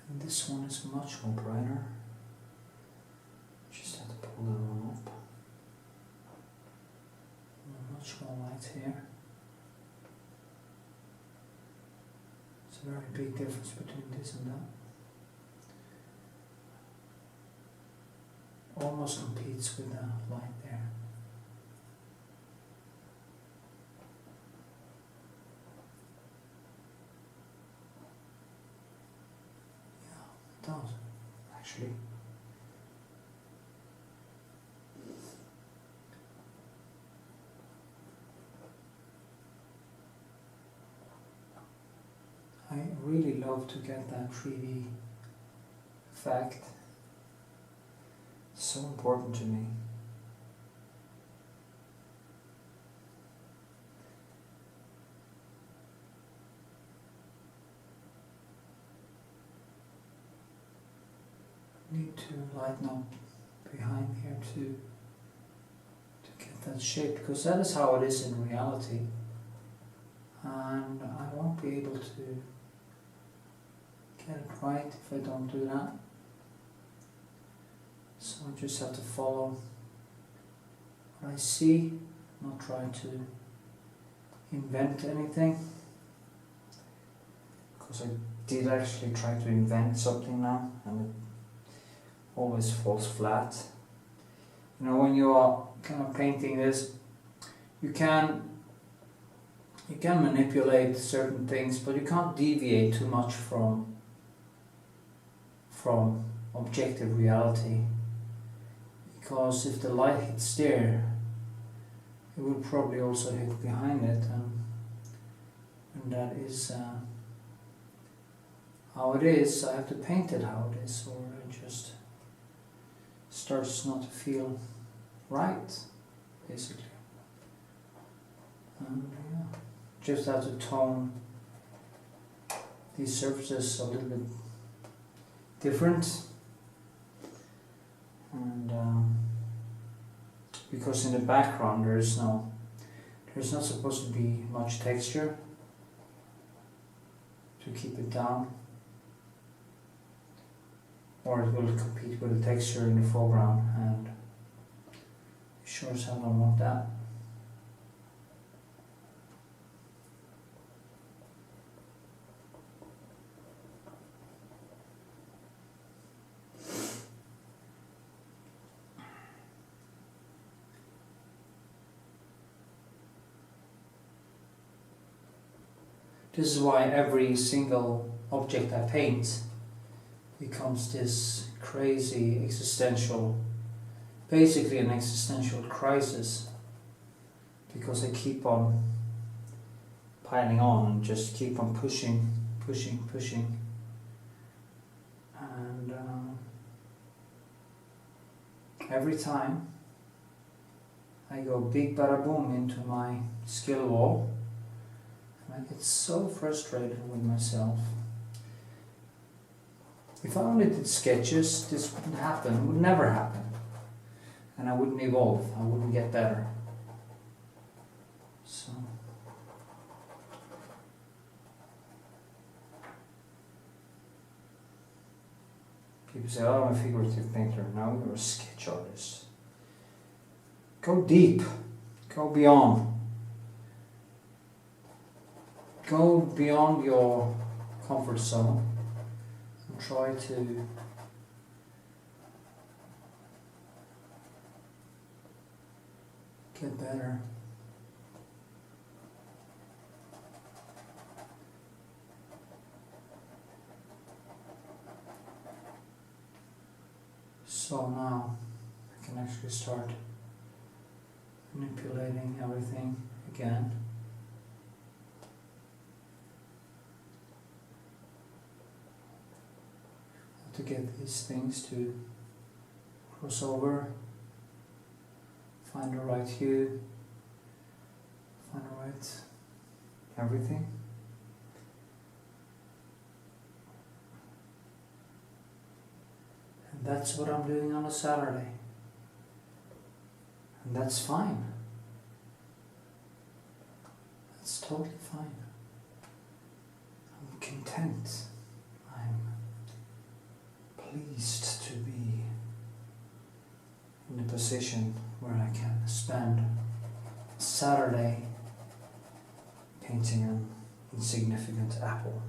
Speaker 1: and this one is much more brighter. Just have to pull that one up. Much more light here. It's a very big difference between this and that. Almost competes with the light there. Does actually. I really love to get that 3D effect. It's so important to me. Need to lighten up behind here to get that shape, because that is how it is in reality, and I won't be able to get it right if I don't do that. So I just have to follow what I see, not try to invent anything, because I did actually try to invent something now and it always falls flat. You know, when you are kind of painting this, you can manipulate certain things, but you can't deviate too much from objective reality, because if the light hits there, it will probably also hit behind it, and that is how it is. I have to paint it how it is, or it just starts not to feel right, basically. Yeah. Just have to tone these surfaces a little bit different, and because in the background there's not supposed to be much texture to keep it down, or it will compete with the texture in the foreground, and sure as hell don't want that. This is why every single object I paint becomes this crazy existential, basically an existential crisis, because I keep on piling on and just keep on pushing, and every time I go big bada boom into my skill wall, and I get so frustrated with myself. If I only did sketches, this wouldn't happen, it would never happen, and I wouldn't evolve, I wouldn't get better. So people say, oh, I'm a figurative painter. No, you're a sketch artist. Go deep. Go beyond. Go beyond your comfort zone and try to get better. So now I can actually start manipulating everything again. How to get these things to cross over, find the right hue, find the right everything. That's what I'm doing on a Saturday. And that's fine. That's totally fine. I'm content. I'm pleased to be in a position where I can spend Saturday painting an insignificant apple.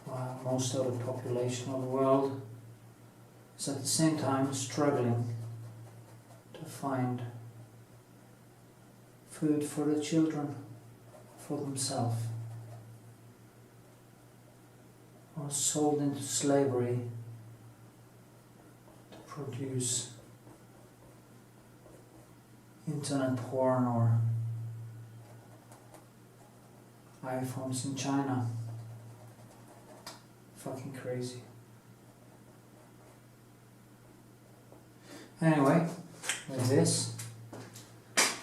Speaker 1: While most of the population of the world is at the same time struggling to find food for the children, for themselves, or sold into slavery to produce internet porn or iPhones in China. Fucking crazy. Anyway, with this,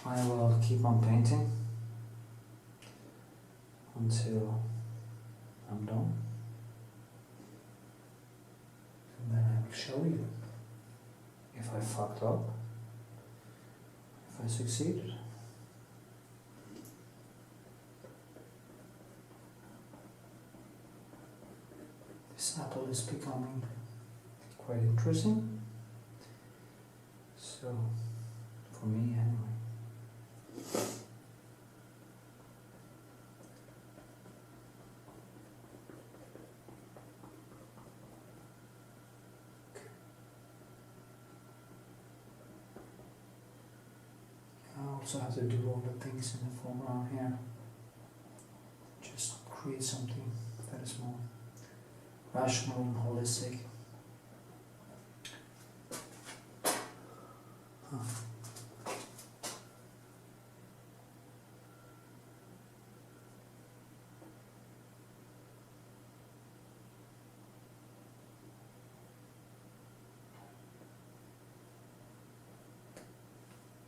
Speaker 1: I will keep on painting until I'm done. And then I will show you if I fucked up, if I succeeded. This apple is becoming quite interesting, so for me anyway. I also have to do all the things in the foreground here, just create something that is more rational and holistic.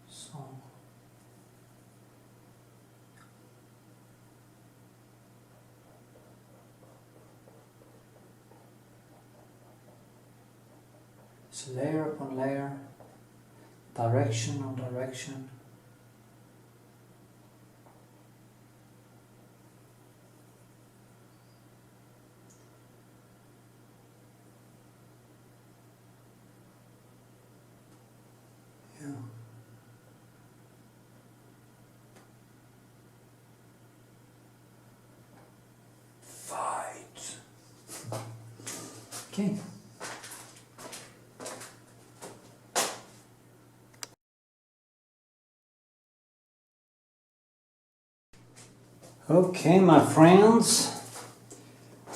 Speaker 1: So it's layer upon layer, direction on direction. Yeah. Fight. Okay. Okay, my friends,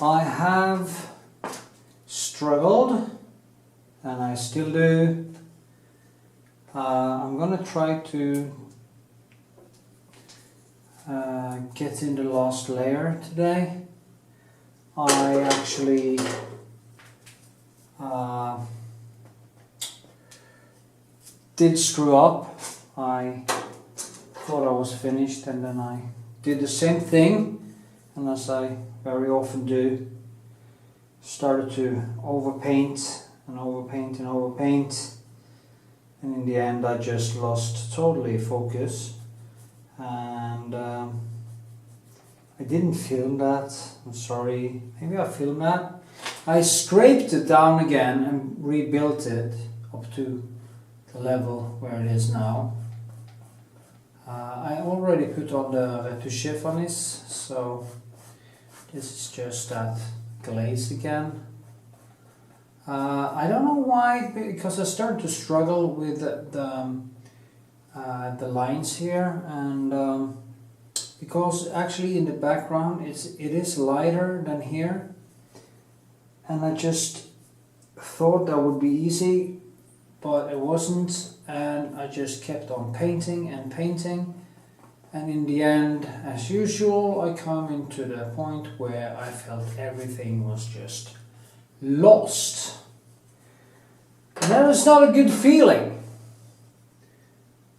Speaker 1: I have struggled, and I still do. I'm gonna try to get in the last layer today. I actually did screw up. I thought I was finished, and then I did the same thing, and as I very often do, started to overpaint and overpaint and overpaint, and in the end I just lost totally focus, and I didn't film that. I'm sorry. Maybe I filmed that. I scraped it down again and rebuilt it up to the level where it is now. I already put on the Retouching Varnish, so this is just that glaze again. I don't know why, because I started to struggle with the lines here, and because actually in the background it is lighter than here, and I just thought that would be easy, but it wasn't, and I just kept on painting and painting, and in the end, as usual, I come into the point where I felt everything was just lost. And that was not a good feeling.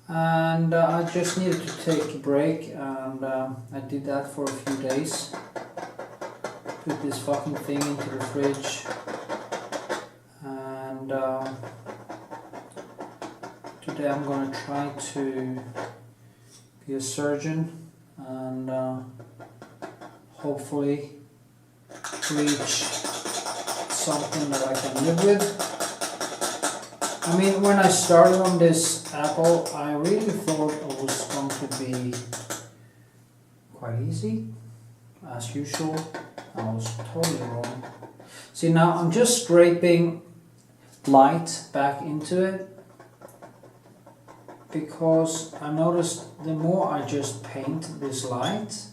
Speaker 1: And I just needed to take a break, and I did that for a few days. Put this fucking thing into the fridge, and today I'm gonna try to be a surgeon and hopefully reach something that I can live with. I mean, when I started on this apple, I really thought it was going to be quite easy, as usual. I was totally wrong. See, now I'm just scraping light back into it, because I noticed the more I just paint this light,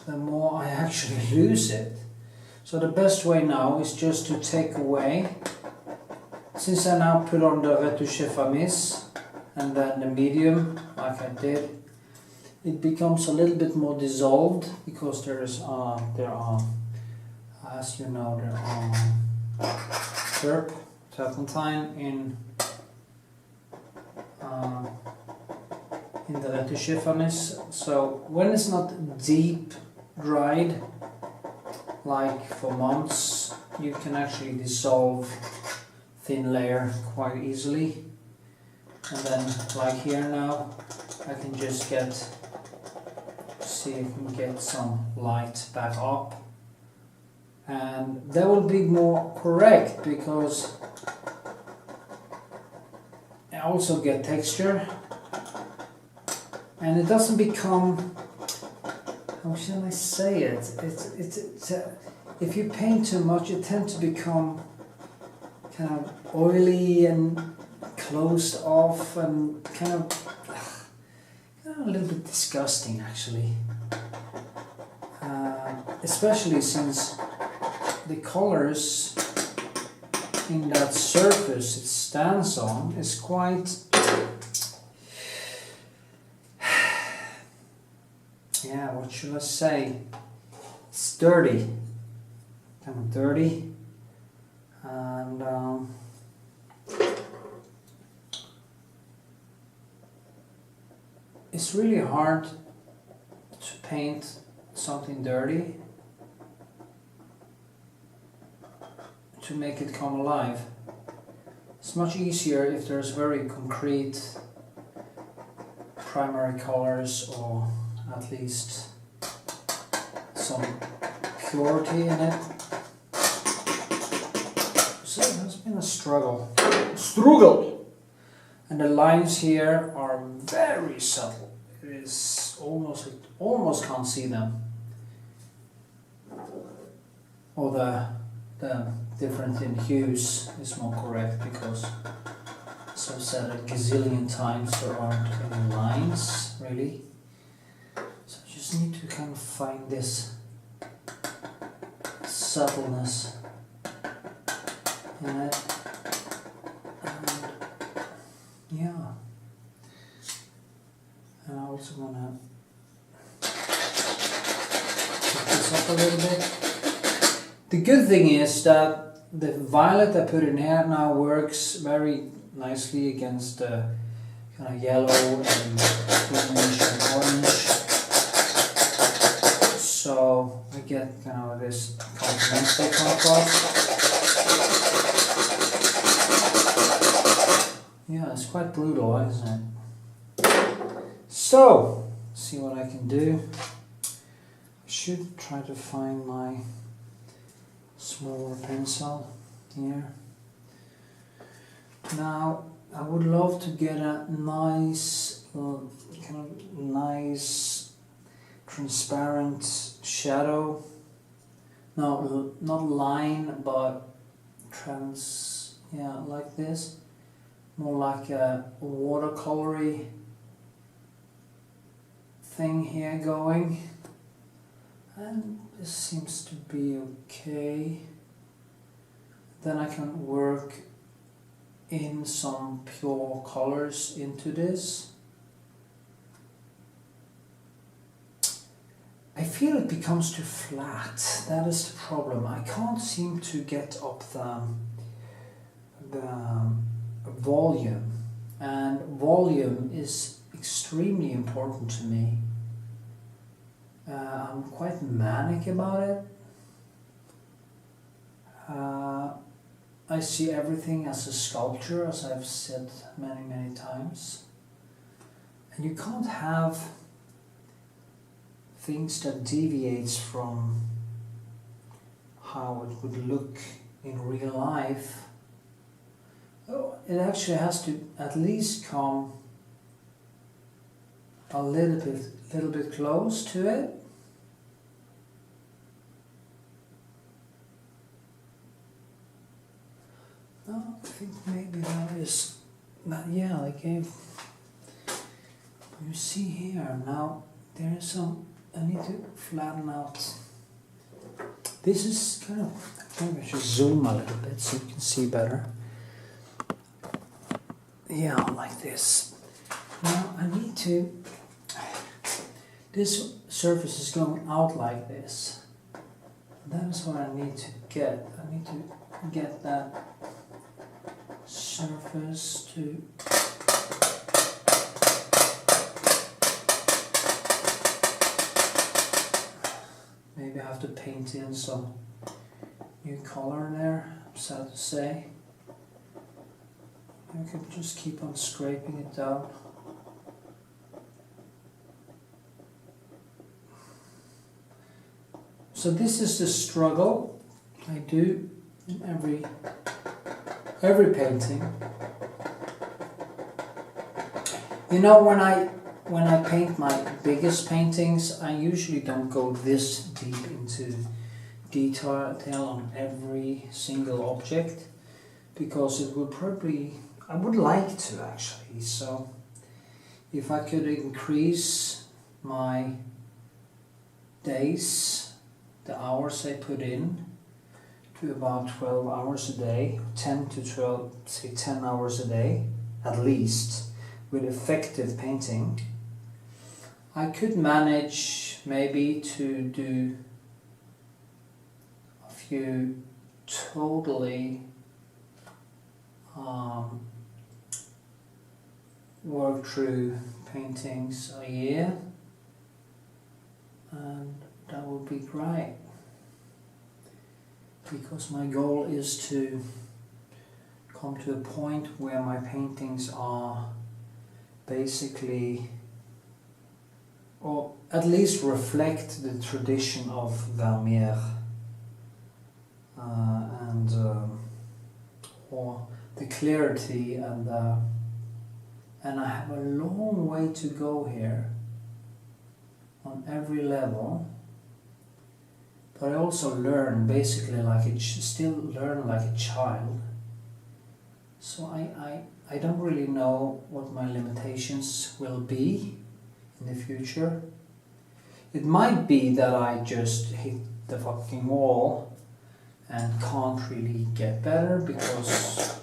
Speaker 1: the more I actually lose it. So the best way now is just to take away, since I now put on the Retouching Varnish and then the medium like I did, it becomes a little bit more dissolved, because there are, as you know, there are turpentine in the Retouching Varnish. So when it's not deep dried, like for months, you can actually dissolve thin layer quite easily. And then, like here now, I can just see if I can get some light back up, and that will be more correct, because I also get texture, and it doesn't become, how shall I say it? It's if you paint too much, it tends to become kind of oily and closed off, and kind of a little bit disgusting, actually. Especially since the colors in that surface it stands on is quite, yeah, what should I say? It's dirty, kind of dirty, and it's really hard to paint something dirty to make it come alive. It's much easier if there's very concrete primary colors, or at least some purity in it. So it has been a struggle. And the lines here are very subtle. It is almost can't see them. Or the difference in hues is more correct, because, as I've said a gazillion times, there aren't any lines really. So just need to kind of find this subtleness in it. And yeah. And I also want to pick this up a little bit. The good thing is that the violet I put in here now works very nicely against the kind of yellow and greenish and orange. So I get kind of this complementary contrast. Yeah, it's quite brutal, isn't it? So, see what I can do. I should try to find my smaller pencil here. Now, I would love to get a nice, kind of nice, transparent shadow. No, not line, but yeah, like this. More like a watercolory thing here going. And this seems to be okay. Then I can work in some pure colors into this. I feel it becomes too flat. That is the problem. I can't seem to get up the volume, and volume is extremely important to me. I'm quite manic about it. I see everything as a sculpture, as I've said many times. And you can't have things that deviates from how it would look in real life. Oh, it actually has to at least come a little bit close to it. No, I think maybe that is that. Yeah, I gave. You see here now there is some. I need to flatten out. This is kind of. Maybe I should zoom a little bit so you can see better. Yeah, like this. Now I need to. This surface is going out like this. That is what I need to get. I need to get that surface to. Maybe I have to paint in some new color there, I'm sad to say. I can just keep on scraping it down. So this is the struggle I do in every painting. You know, when I paint my biggest paintings, I usually don't go this deep into detail on every single object, because it would probably, I would like to actually. So if I could increase my days, the hours I put in, to about 12 hours a day, 10 to 12, say 10 hours a day, at least, with effective painting, I could manage maybe to do a few totally work through paintings a year, and that would be great, because my goal is to come to a point where my paintings are basically, or at least reflect the tradition of Vermeer, or the clarity and I have a long way to go here on every level. But I also learn basically still learn like a child. So I don't really know what my limitations will be in the future. It might be that I just hit the fucking wall and can't really get better because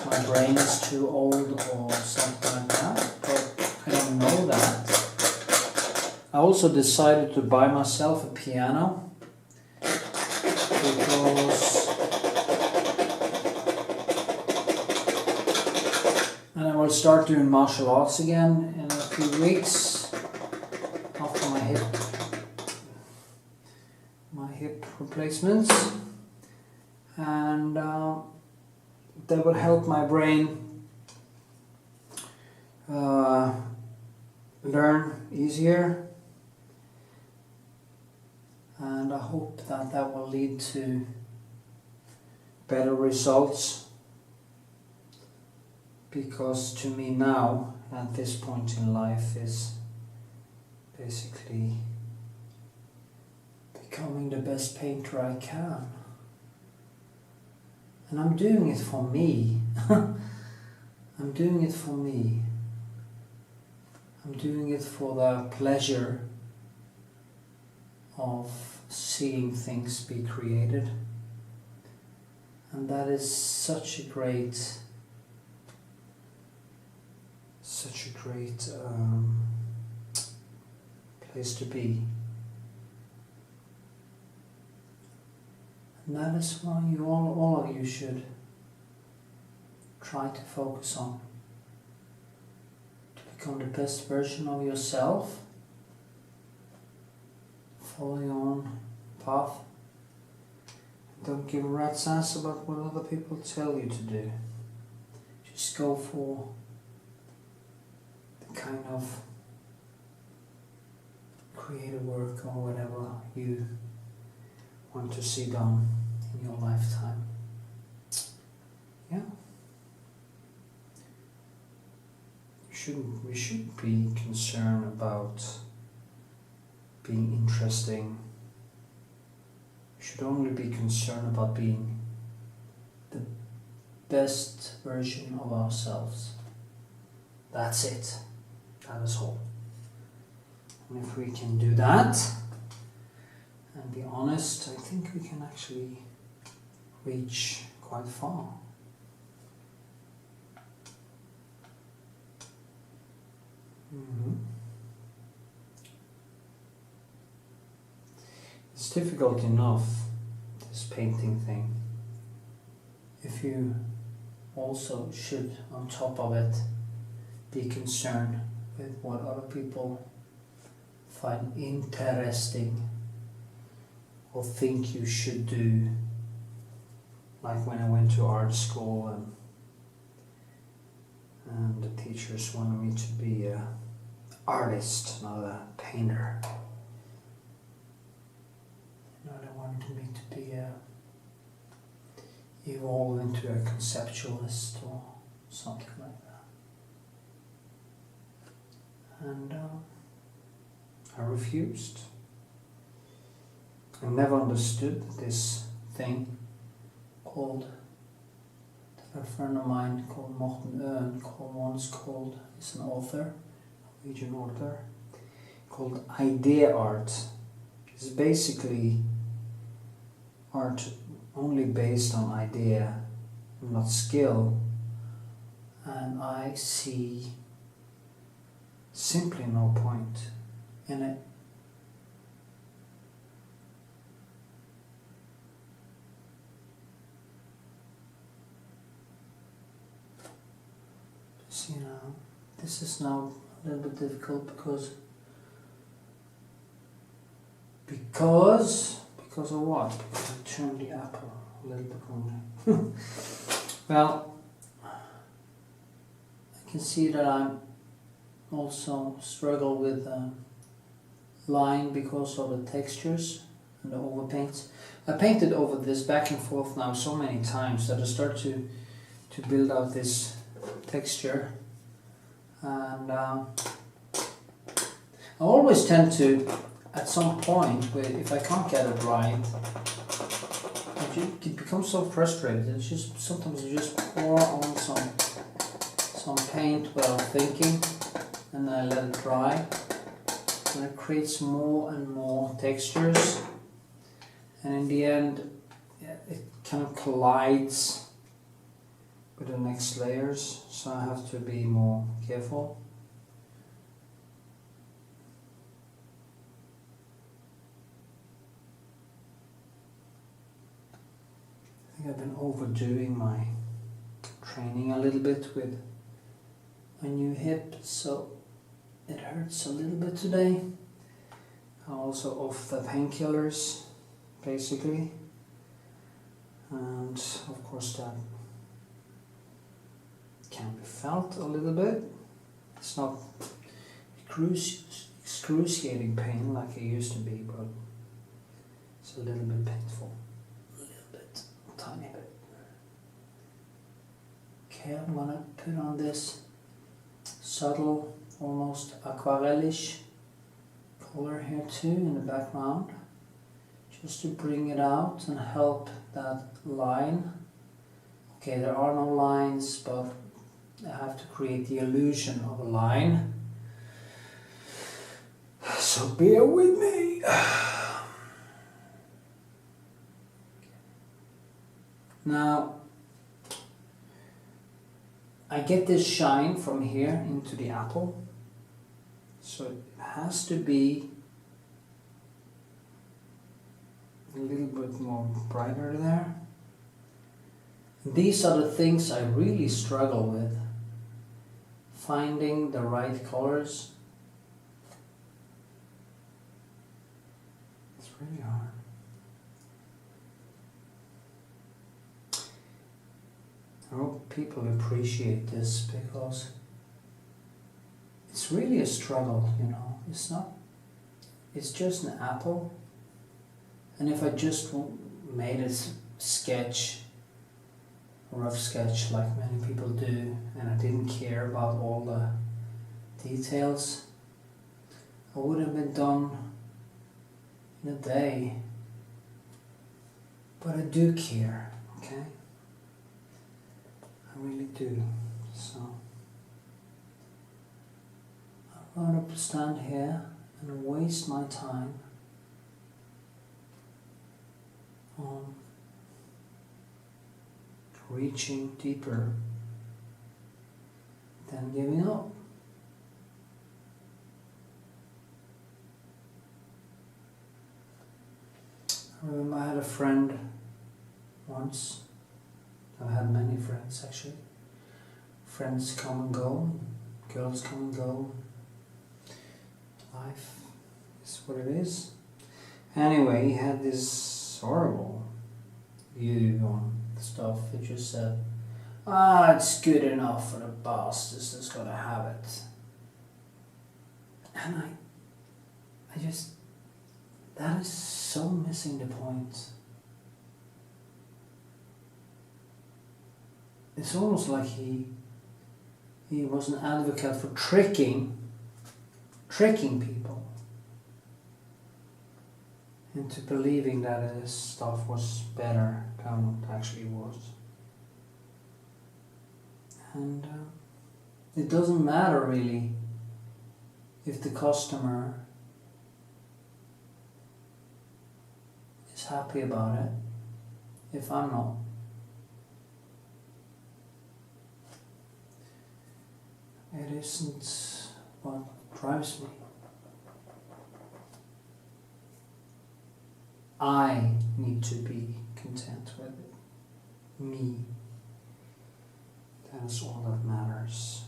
Speaker 1: my brain is too old or something like that, but I don't know that. I also decided to buy myself a piano because and I will start doing martial arts again in a few weeks after my hip replacements, and that will help my brain learn easier, and I hope that that will lead to better results, because to me now at this point in life is basically becoming the best painter I can. And I'm doing it for me. I'm doing it for me. I'm doing it for the pleasure of seeing things be created. And that is such a great place to be. And that is why you all of you should try to focus on to become the best version of yourself. Follow your own path. Don't give a rat's ass about what other people tell you to do. Just go for the kind of creative work or whatever you want to see done in your lifetime. Yeah. We shouldn't be concerned about being interesting. We should only be concerned about being the best version of ourselves. That's it. That is all. And if we can do that and be honest, I think we can actually reach quite far. It's difficult enough, this painting thing, if you also should, on top of it, be concerned with what other people find interesting or think you should do. Like when I went to art school and the teachers wanted me to be an artist, not a painter. You know, they wanted me to be evolve into a conceptualist or something like that. And I refused. I never understood this thing called, that a friend of mine called Morten once called, is an author, Norwegian author, called idea art. It's basically art only based on idea, not skill, and I see simply no point in it. So, you know, this is now a little bit difficult because of what? Because I turned the apple a little bit wrong. Well, I can see that I'm also struggle with line because of the textures and the overpaints. I painted over this back and forth now so many times that I start to build out this texture, and I always tend to, at some point, where if I can't get it right, it becomes so frustrated. It's just sometimes you just pour on some paint without thinking, and I let it dry, and it creates more and more textures, and in the end it kind of collides with the next layers, so I have to be more careful. I think I've been overdoing my training a little bit with my new hip, so it hurts a little bit today. I'm also off the painkillers, basically, and of course that can be felt a little bit. It's not excruciating pain like it used to be, but it's a little bit painful. A little bit, a tiny bit. Okay, I'm gonna put on this subtle, almost aquarellish color here too in the background, just to bring it out and help that line. Okay, there are no lines, but I have to create the illusion of a line, so bear with me. Now I get this shine from here into the apple, so it has to be a little bit more brighter there. These are the things I really struggle with, finding the right colors. It's really hard. I hope people appreciate this, because it's really a struggle, you know. It's just an apple, and if I just made a sketch, a rough sketch like many people do, and I didn't care about all the details, I would have been done in a day. But I do care, okay? I really do. So I'm going to stand here and waste my time on reaching deeper than giving up. I remember I had a friend once. I've had many friends actually. Friends come and go, girls come and go. Life is what it is. Anyway, he had this horrible view on stuff. He just said, it's good enough for the bastards that's gonna have it. And I just, that is so missing the point. It's almost like he was an advocate for tricking people into believing that his stuff was better than it actually was. And it doesn't matter really if the customer is happy about it, if I'm not. It isn't what drives me. I need to be content with it. Me. That is all that matters.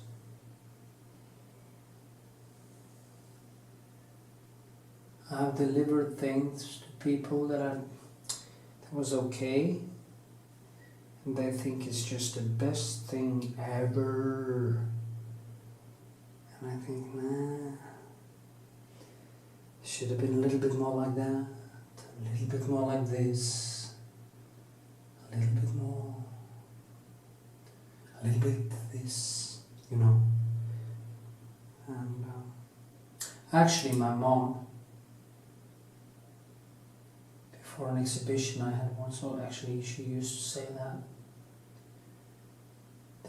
Speaker 1: I've delivered things to people that was okay, and they think it's just the best thing ever. And I think, nah, it should have been a little bit more like that, a little bit more like this, a little bit more, a little bit this, you know. And actually my mom, before an exhibition I had once, so actually she used to say that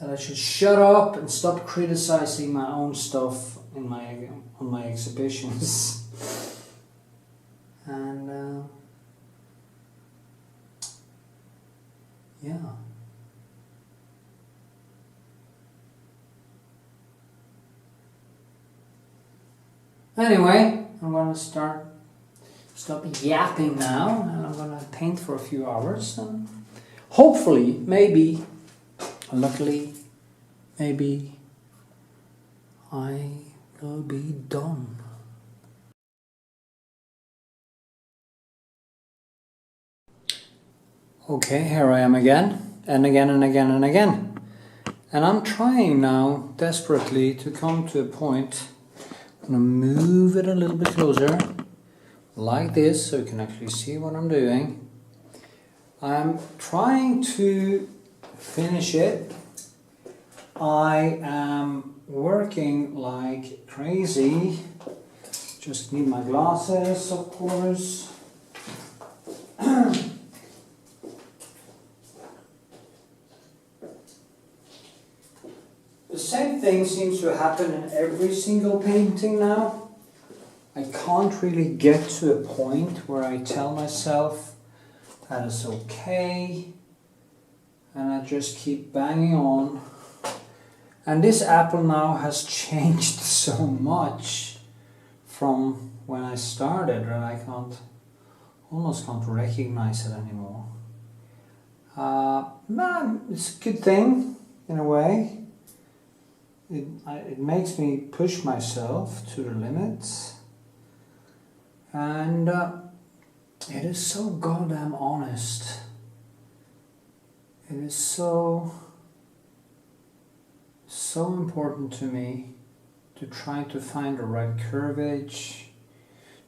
Speaker 1: I should shut up and stop criticizing my own stuff on my exhibitions. yeah. Anyway, I'm gonna stop yapping now, and I'm gonna paint for a few hours, and hopefully, maybe, luckily, maybe I will be done. Okay, here I am again, and again and again and again. And I'm trying now desperately to come to a point. I'm gonna move it a little bit closer, like this, so you can actually see what I'm doing. I'm trying to finish it. I am working like crazy. Just need my glasses, of course. The same thing seems to happen in every single painting now. I can't really get to a point where I tell myself that it's okay, and I just keep banging on. And this apple now has changed so much from when I started that I almost can't recognize it anymore. It's a good thing in a way. It makes me push myself to the limits, and it is so goddamn honest. It is so important to me to try to find the right curvage,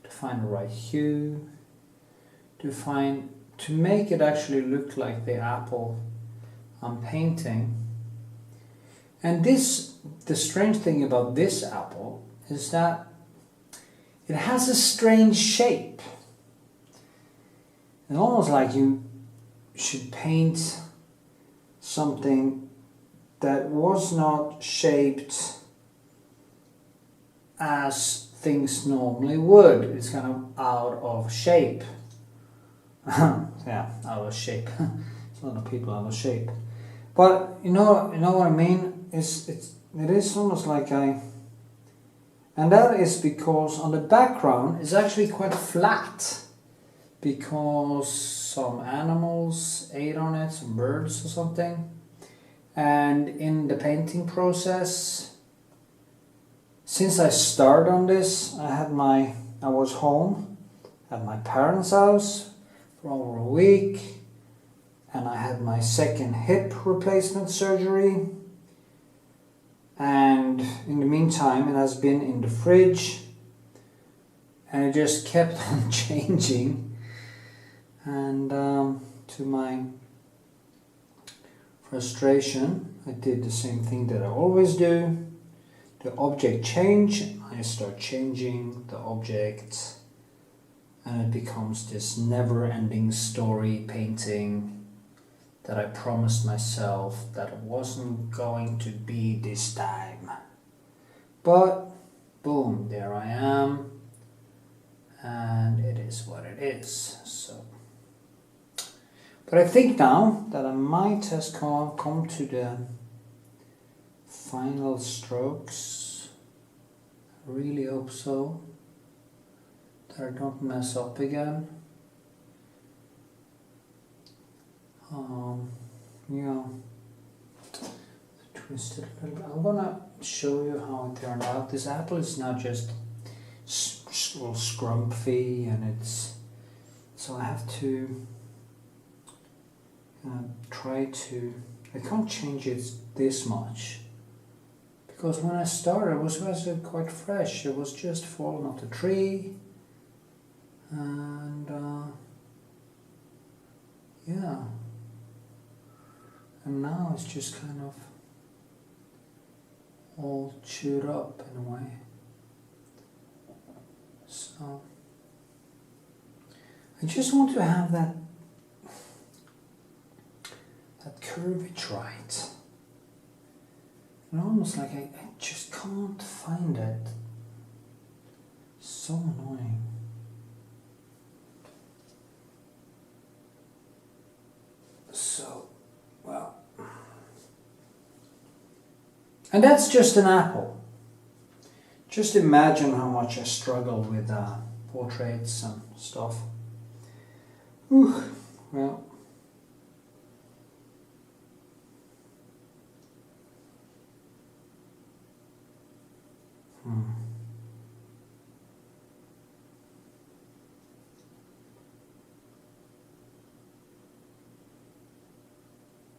Speaker 1: to find the right hue, to make it actually look like the apple I'm painting. And the strange thing about this apple is that it has a strange shape. It's almost like you should paint something that was not shaped as things normally would. It's kind of out of shape. Yeah, out of shape. It's a lot of people out of shape. But you know what I mean? It is almost like and that is because on the background it's actually quite flat, because some animals ate on it, some birds or something. And in the painting process, since I started on this, I was home at my parents' house for over a week, and I had my second hip replacement surgery. And in the meantime, it has been in the fridge, and it just kept on changing. And to my frustration, I did the same thing that I always do. The object change, I start changing the object, and it becomes this never-ending story painting that I promised myself that it wasn't going to be this time. But boom, there I am, and it is what it is. So, but I think now that I might have come to the final strokes. I really hope so, that I don't mess up again. Yeah, twisted a little bit. I'm gonna show you how it turned out. This apple is now just a little scrumpy, and so I have to I can't change it this much, because when I started it was quite fresh. It was just falling off the tree, and yeah. And now it's just kind of all chewed up in a way. So I just want to have that curvage right. And almost like I just can't find it. So annoying. So And that's just an apple. Just imagine how much I struggle with portraits and stuff. Whew. Well.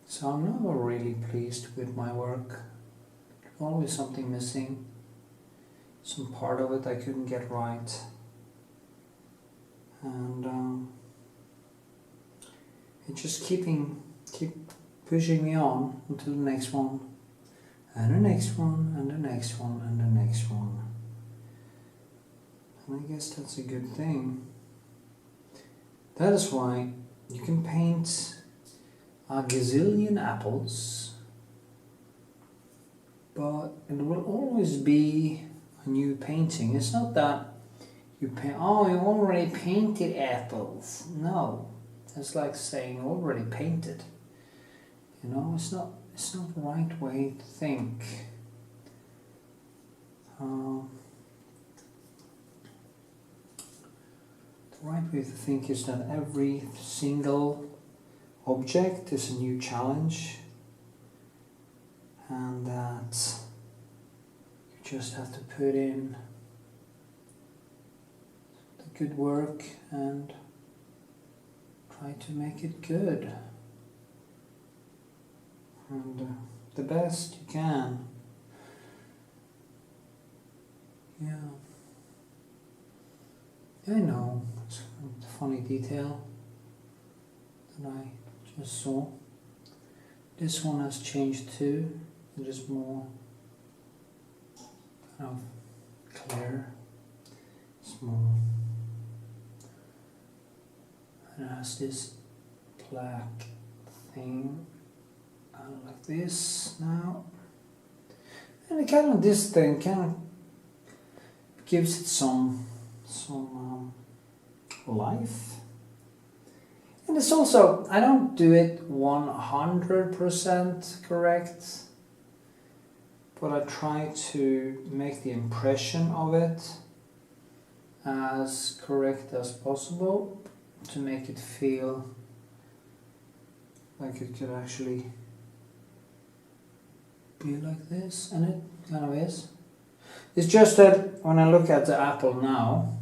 Speaker 1: So I'm never really pleased with my work. There's always something missing. Some part of it I couldn't get right. And it just keep pushing me on until the next one. And the next one, and the next one, and the next one. And I guess that's a good thing. That is why you can paint a gazillion apples, but it will always be a new painting. It's not that you paint, oh, you already painted apples. No, that's like saying already painted. You know, it's not the right way to think. The right way to think is that every single object is a new challenge, and that you just have to put in the good work and try to make it good. And the best you can. Yeah. I know, it's a funny detail that I just saw. This one has changed too. It is more kind of clear. It's more, and it has this black thing like this now, and it kind of, this thing kind of gives it some life. And it's also, I don't do it 100% correct, but I try to make the impression of it as correct as possible to make it feel like it could actually be like this, and it kind of is. It's just that when I look at the apple now,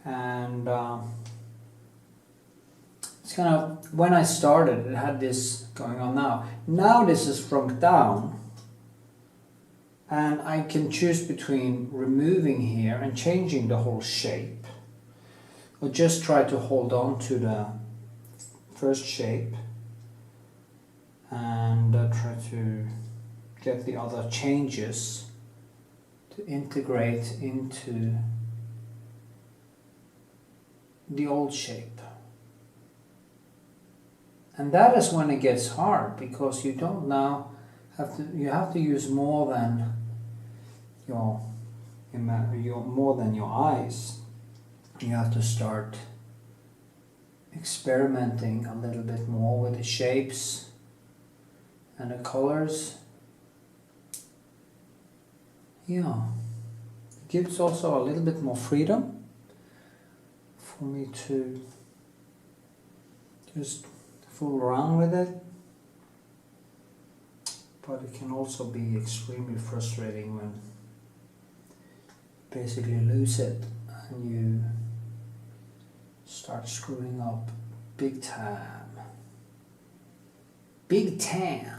Speaker 1: and it's kind of, when I started it had this going on now. Now this is shrunk down, and I can choose between removing here and changing the whole shape, or just try to hold on to the first shape and try to get the other changes to integrate into the old shape. And that is when it gets hard, because you don't now have to use more than your eyes. You have to start experimenting a little bit more with the shapes and the colors. Yeah, it gives also a little bit more freedom for me to just fool around with it, but it can also be extremely frustrating when you basically lose it and you start screwing up big time. Big time,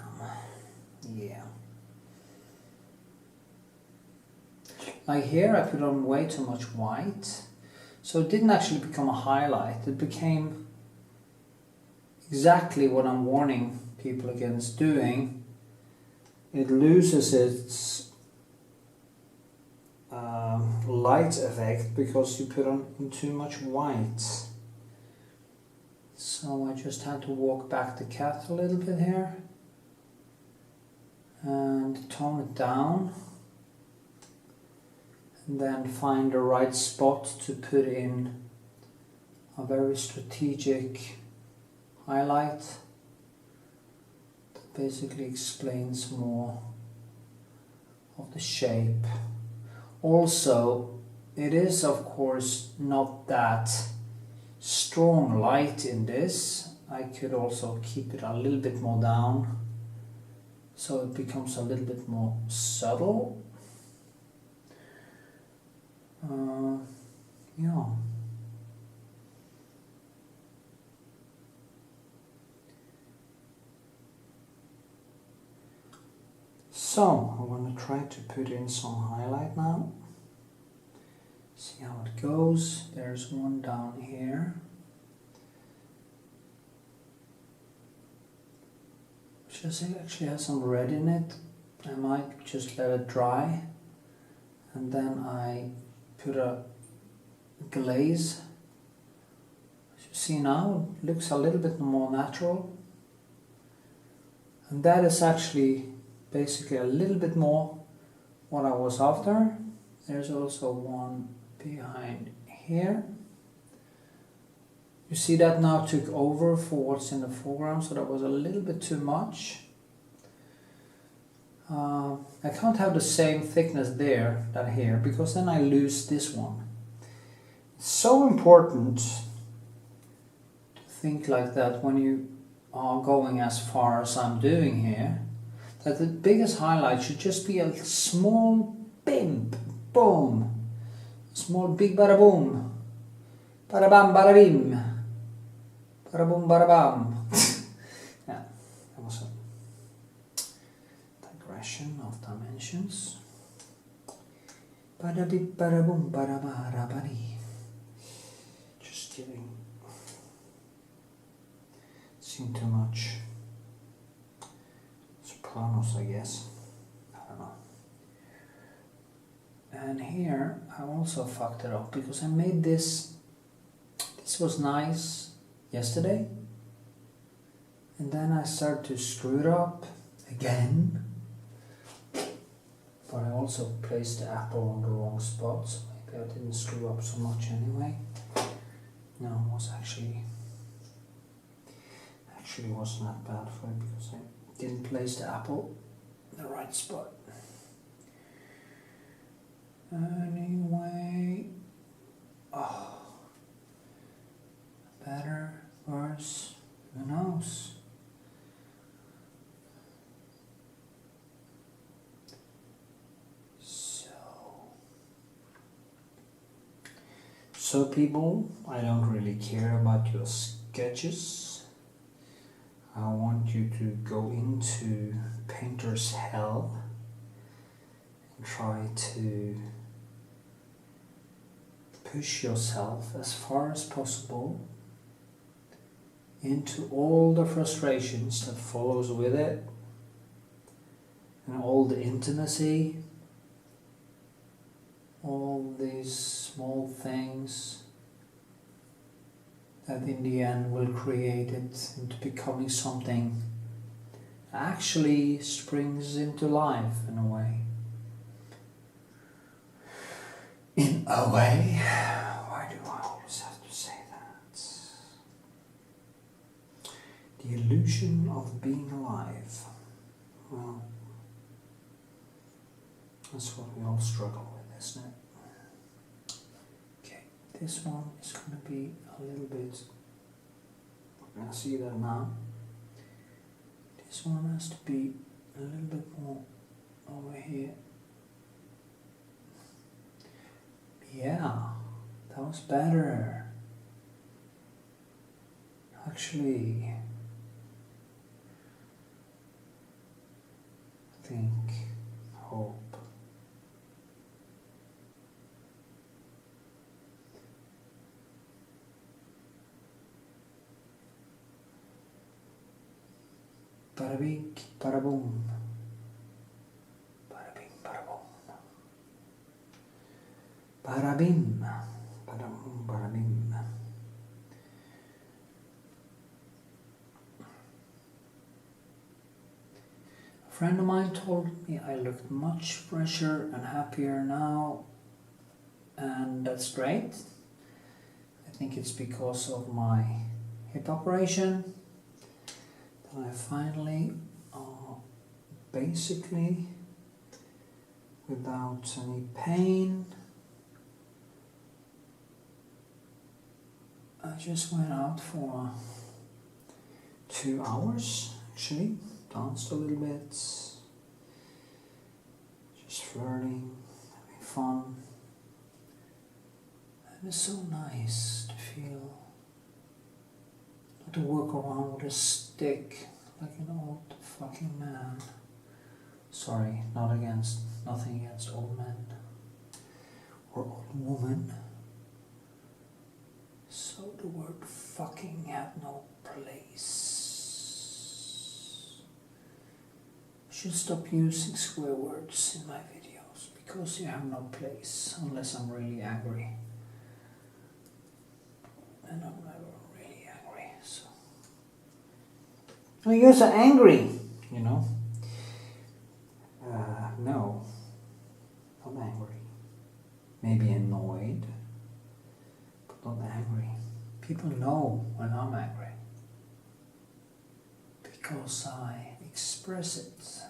Speaker 1: yeah. Like here I put on way too much white, so it didn't actually become a highlight, it became exactly what I'm warning people against doing. It loses its light effect because you put on too much white. So I just had to walk back the cat a little bit here and tone it down, and then find the right spot to put in a very strategic highlight that basically explains more of the shape. Also, it is of course not that strong light in this. I could also keep it a little bit more down so it becomes a little bit more subtle. Yeah. So I'm going to try to put in some highlight now. See how it goes. There's one down here, which actually has some red in it. I might just let it dry, and then I put a glaze. As you see now, it looks a little bit more natural, and that is actually basically a little bit more what I was after. There's also one behind here. You see that now took over for what's in the foreground, so that was a little bit too much. I can't have the same thickness there that here, because then I lose this one. It's so important to think like that when you are going as far as I'm doing here, that the biggest highlight should just be a small bimp, boom, small big bada boom, bada bam bada bim, bada boom bada bam. Yeah, that was a digression of dimensions. Bada bip bada boom bada bada badi. Just kidding. Seen too much Sopranos, I guess. I don't know. And here I also fucked it up because I made this. This was nice yesterday, and then I started to screw it up again. But I also placed the apple on the wrong spot, so maybe I didn't screw up so much anyway. No, it was actually wasn't that bad for it because I didn't place the apple in the right spot. Anyway, oh, better, worse, who knows? So people, I don't really care about your sketches. I want you to go into painter's hell and try to push yourself as far as possible into all the frustrations that follows with it and all the intimacy, all these small things that in the end will create it into becoming something that actually springs into life in a way. In a way? Why do I always have to say that? The illusion of being alive. Well, that's what we all struggle with, isn't it? This one is going to be a little bit, we're going to see that now. This one has to be a little bit more over here. Yeah, that was better. Actually, I think, hope. Bada bing, bada boom. Bada bing, bada boom. Bada bim, bada boom, bada bim. A friend of mine told me I looked much fresher and happier now, and that's great. I think it's because of my hip operation. I finally basically without any pain. I just went out for 2 hours, actually, danced a little bit, just flirting, having fun. And it's so nice to feel, not to walk around with a stick like an old fucking man. Sorry, nothing against old men or old women. So the word fucking had no place. I should stop using swear words in my videos because you have no place unless I'm really angry. And I'm never really angry, so. Oh, you're so angry, you know. No, not angry. Maybe annoyed, but not angry. People know when I'm angry because I express it.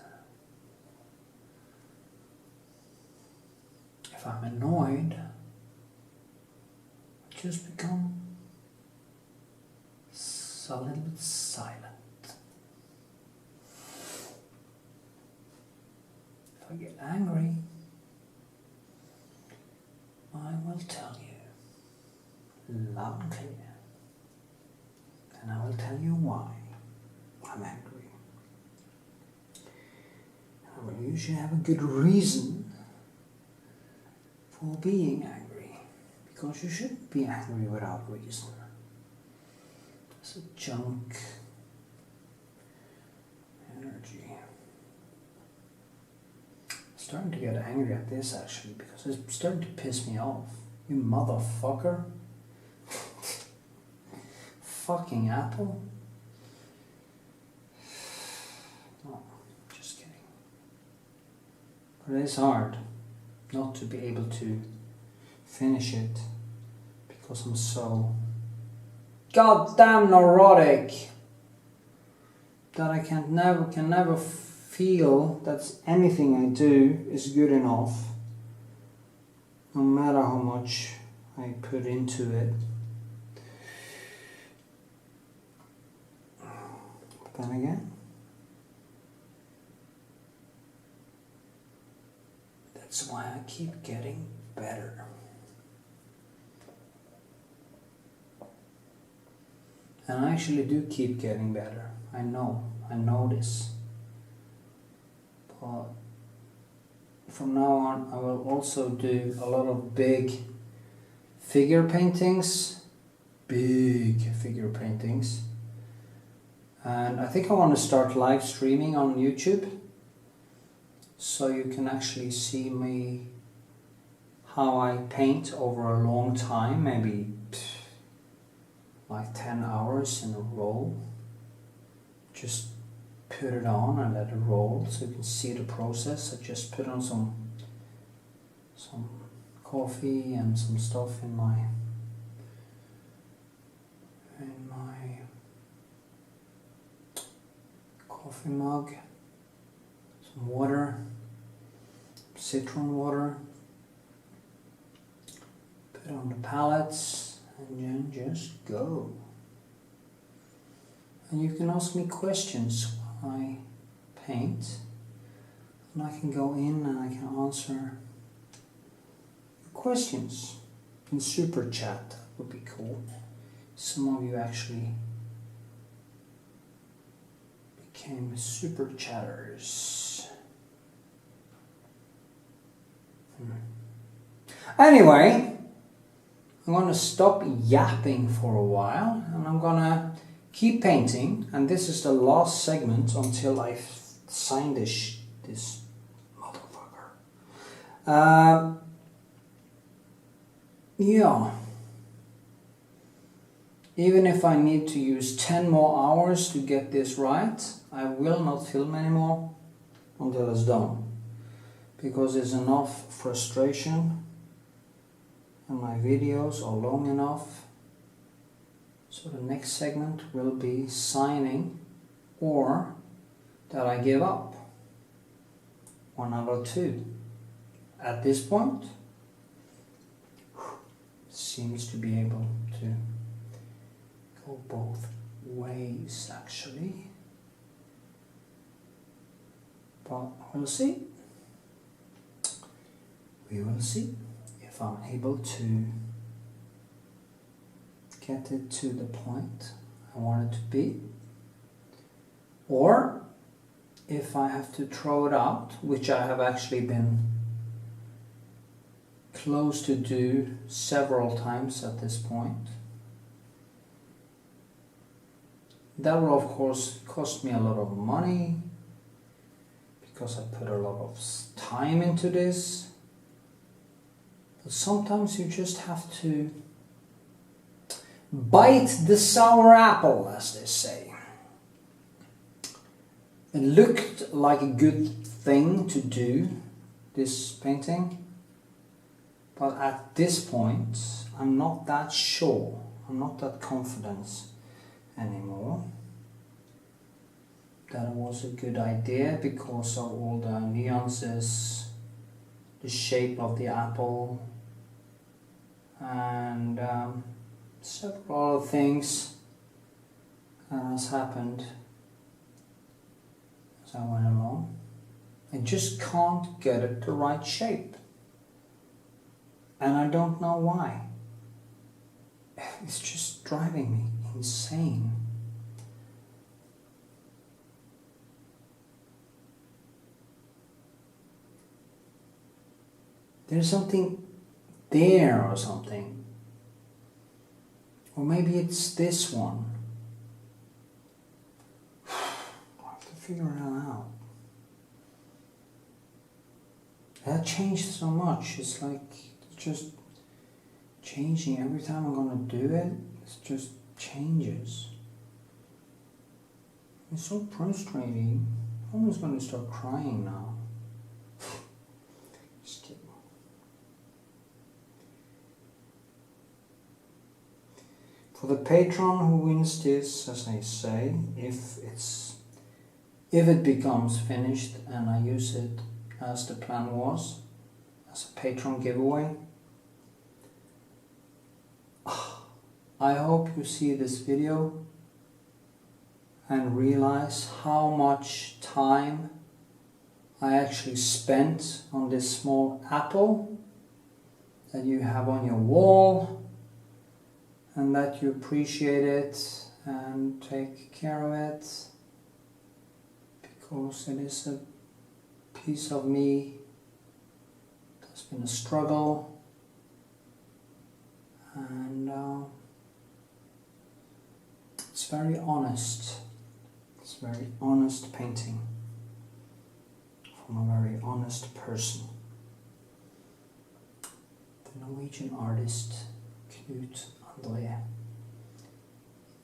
Speaker 1: If I'm annoyed, I just become a little bit silent. If I get angry, I will tell you loud and clear, and I will tell you why I'm angry. I will usually have a good reason for being angry, because you shouldn't be angry without reason. It's a junk energy. I'm starting to get angry at this actually, because it's starting to piss me off. You motherfucker. Fucking Apple. No, just kidding. But it is hard not to be able to finish it because I'm so goddamn neurotic that I can never feel that anything I do is good enough, no matter how much I put into it. But then again, that's why I keep getting better. And I actually do keep getting better. I know this. But from now on, I will also do a lot of big figure paintings. And I think I want to start live streaming on YouTube, so you can actually see me, how I paint over a long time, maybe like 10 hours in a row. Just put it on and let it roll so you can see the process. I just put on some coffee and some stuff in my coffee mug, some water, citron water, put it on the palettes and then just go. And you can ask me questions while I paint, and I can go in and I can answer your questions in super chat. That would be cool. Some of you actually became super chatters. Anyway, I'm going to stop yapping for a while, and I'm going to keep painting, and this is the last segment until I sign this motherfucker. Yeah. Even if I need to use 10 more hours to get this right, I will not film anymore until it's done. Because there's enough frustration and my videos are long enough. So the next segment will be signing, or that I give up. One out of two. at this point seems to be able to go both ways actually, but we'll see. We will see if I'm able to get it to the point I want it to be, or if I have to throw it out, which I have actually been close to do several times at this point. That will of course cost me a lot of money because I put a lot of time into this, but sometimes you just have to bite the sour apple, as they say. It looked like a good thing to do, this painting, but at this point I'm not that sure, I'm not that confident anymore that it was a good idea because of all the nuances, the shape of the apple, and several other things that has happened as I went along. I just can't get it the right shape, and I don't know why. It's just driving me insane. There's something there or something. Or maybe it's this one. I have to figure it out. That changed so much. It's like it's just changing every time I'm gonna do it. It just changes. It's so frustrating. I'm almost gonna start crying now. Just kidding. For the patron who wins this, as I say, if it becomes finished and I use it as the plan was, as a patron giveaway, I hope you see this video and realize how much time I actually spent on this small apple that you have on your wall, and that you appreciate it and take care of it, because it is a piece of me that's been a struggle, and it's very honest. It's very honest painting from a very honest person. The Norwegian artist Knut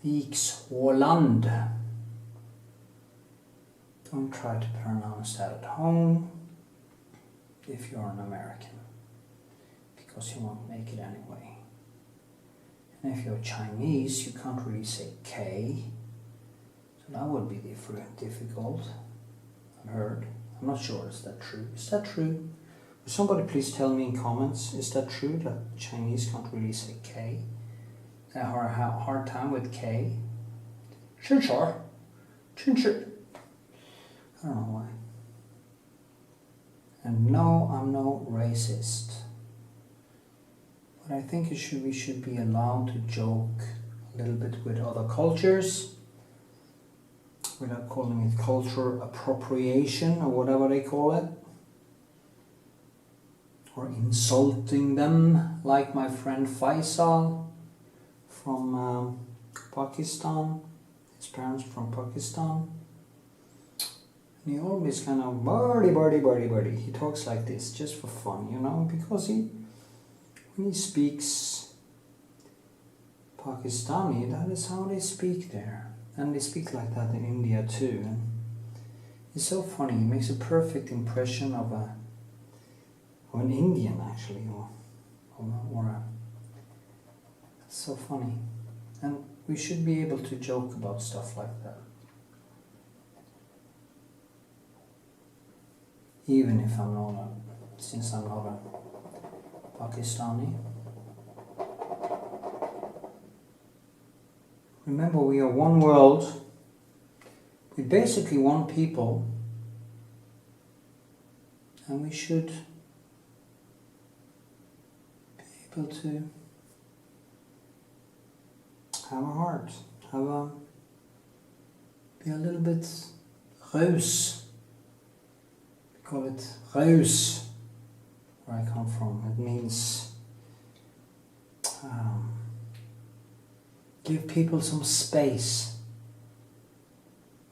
Speaker 1: Vikshåland. Don't try to pronounce that at home if you're an American, because you won't make it anyway. And if you're Chinese, you can't really say K, so that would be difficult, I've heard. I'm not sure, is that true? Is that true? Will somebody please tell me in comments, is that true that Chinese can't really say K? I have a hard time with K. Sure. I don't know why. And no, I'm no racist. But I think we should be allowed to joke a little bit with other cultures without calling it cultural appropriation or whatever they call it. Or insulting them, like my friend Faisal from Pakistan. His parents from Pakistan. And he always kind of birdie. He talks like this just for fun, you know, because when he speaks Pakistani, that is how they speak there. And they speak like that in India too. And it's so funny, he makes a perfect impression of an Indian actually, it's so funny. And we should be able to joke about stuff like that. Even if I'm not a since I'm not a Pakistani. Remember, we are one world. We're basically one people. And we should be able to have a heart, be a little bit raus. We call it raus, where I come from. It means give people some space.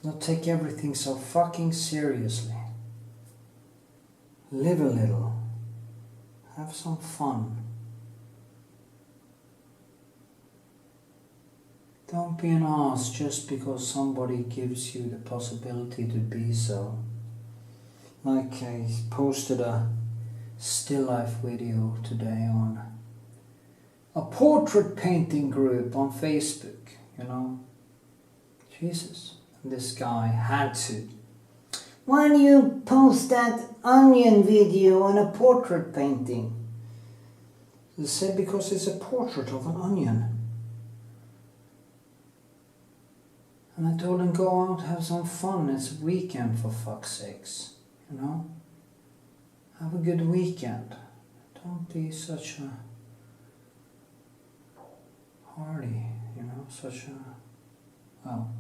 Speaker 1: Not take everything so fucking seriously. Live a little. Have some fun. Don't be an ass just because somebody gives you the possibility to be so. Like I posted a still life video today on a portrait painting group on Facebook, you know. Jesus. And this guy had to. Why do you post that onion video on a portrait painting? They said because it's a portrait of an onion. And I told him, go out, have some fun. It's a weekend, for fuck's sakes. You know? Have a good weekend. Don't be such a hardy, you know, such a... well...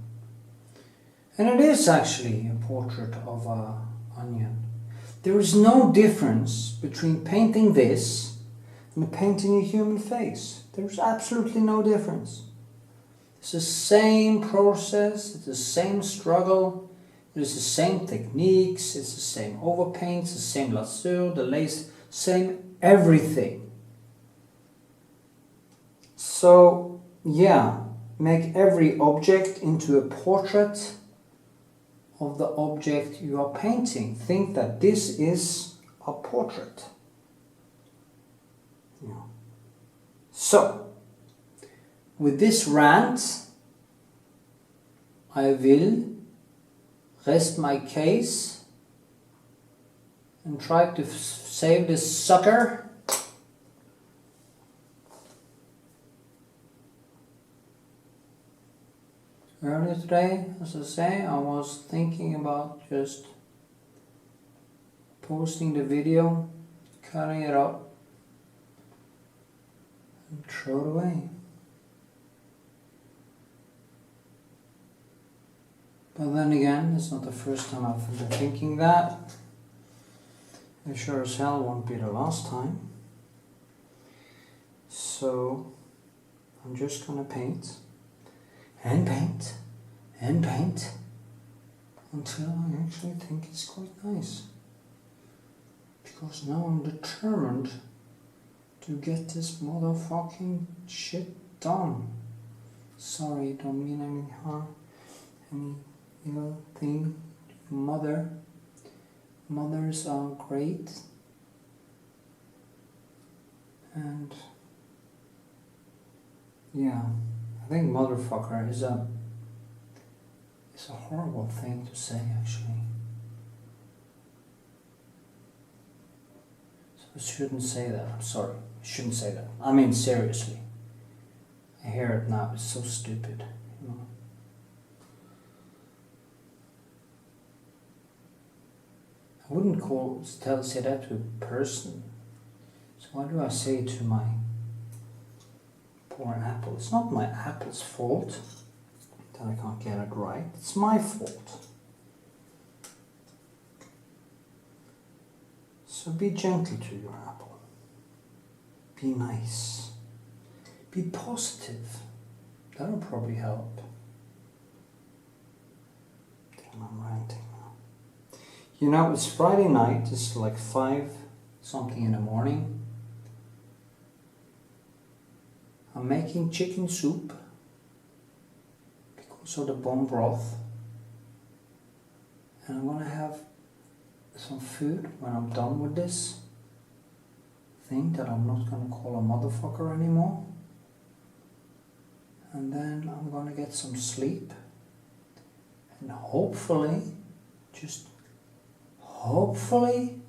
Speaker 1: And it is actually a portrait of an onion. There is no difference between painting this and painting a human face. There is absolutely no difference. It's the same process, it's the same struggle, it is the same techniques, it's the same overpaints, the same lasur, the lace, same everything. So, yeah, make every object into a portrait of the object you are painting. Think that this is a portrait. Yeah. So, with this rant, I will rest my case and try to save this sucker. Earlier today, as I say, I was thinking about just posting the video, cutting it up, and throw it away. But then again, it's not the first time I've been thinking that. It sure as hell won't be the last time. So, I'm just gonna paint. And paint, and paint, until I actually think it's quite nice. Because now I'm determined to get this motherfucking shit done. Sorry, don't mean any harm, any ill thing. Mother. Mothers are great. And yeah. I think motherfucker is a horrible thing to say, actually. So I shouldn't say that. I'm sorry. I shouldn't say that. I mean, seriously. I hear it now. It's so stupid. You know? I wouldn't say that to a person. So why do I say it to my poor apple? It's not my apple's fault that I can't get it right. It's my fault. So be gentle to your apple. Be nice. Be positive. That'll probably help. Damn, I'm ranting now. You know, it's Friday night. It's like 5 something in the morning. I'm making chicken soup because of the bone broth, and I'm gonna have some food when I'm done with this thing that I'm not gonna call a motherfucker anymore, and then I'm gonna get some sleep, and hopefully, just hopefully,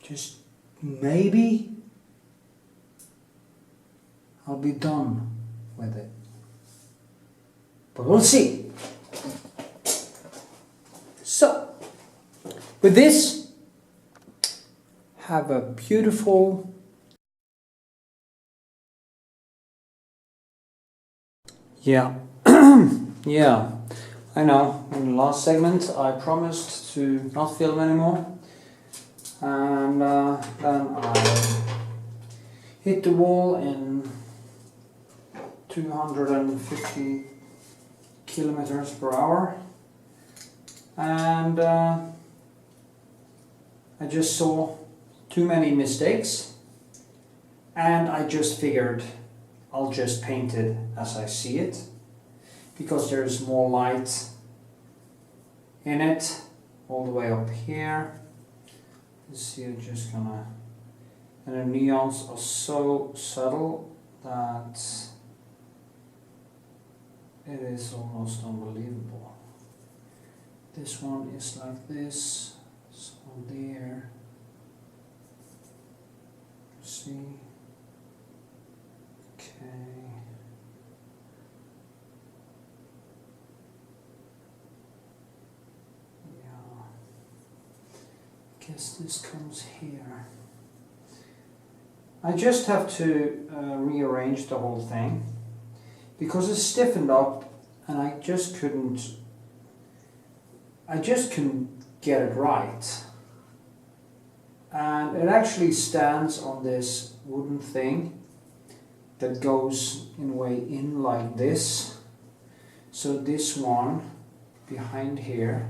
Speaker 1: just maybe I'll be done with it. But we'll see. So, with this, have a beautiful yeah. Yeah, I know, in the last segment I promised to not film anymore, and then I hit the wall in 250 kilometers per hour, and I just saw too many mistakes, and I just figured I'll just paint it as I see it, because there's more light in it all the way up here. You see, I'm just gonna, and the neons are so subtle that it is almost unbelievable. This one is like this, so there, see, okay. Guess this comes here. I just have to rearrange the whole thing because it's stiffened up, and I just couldn't get it right. And it actually stands on this wooden thing that goes in a way in like this. So this one behind here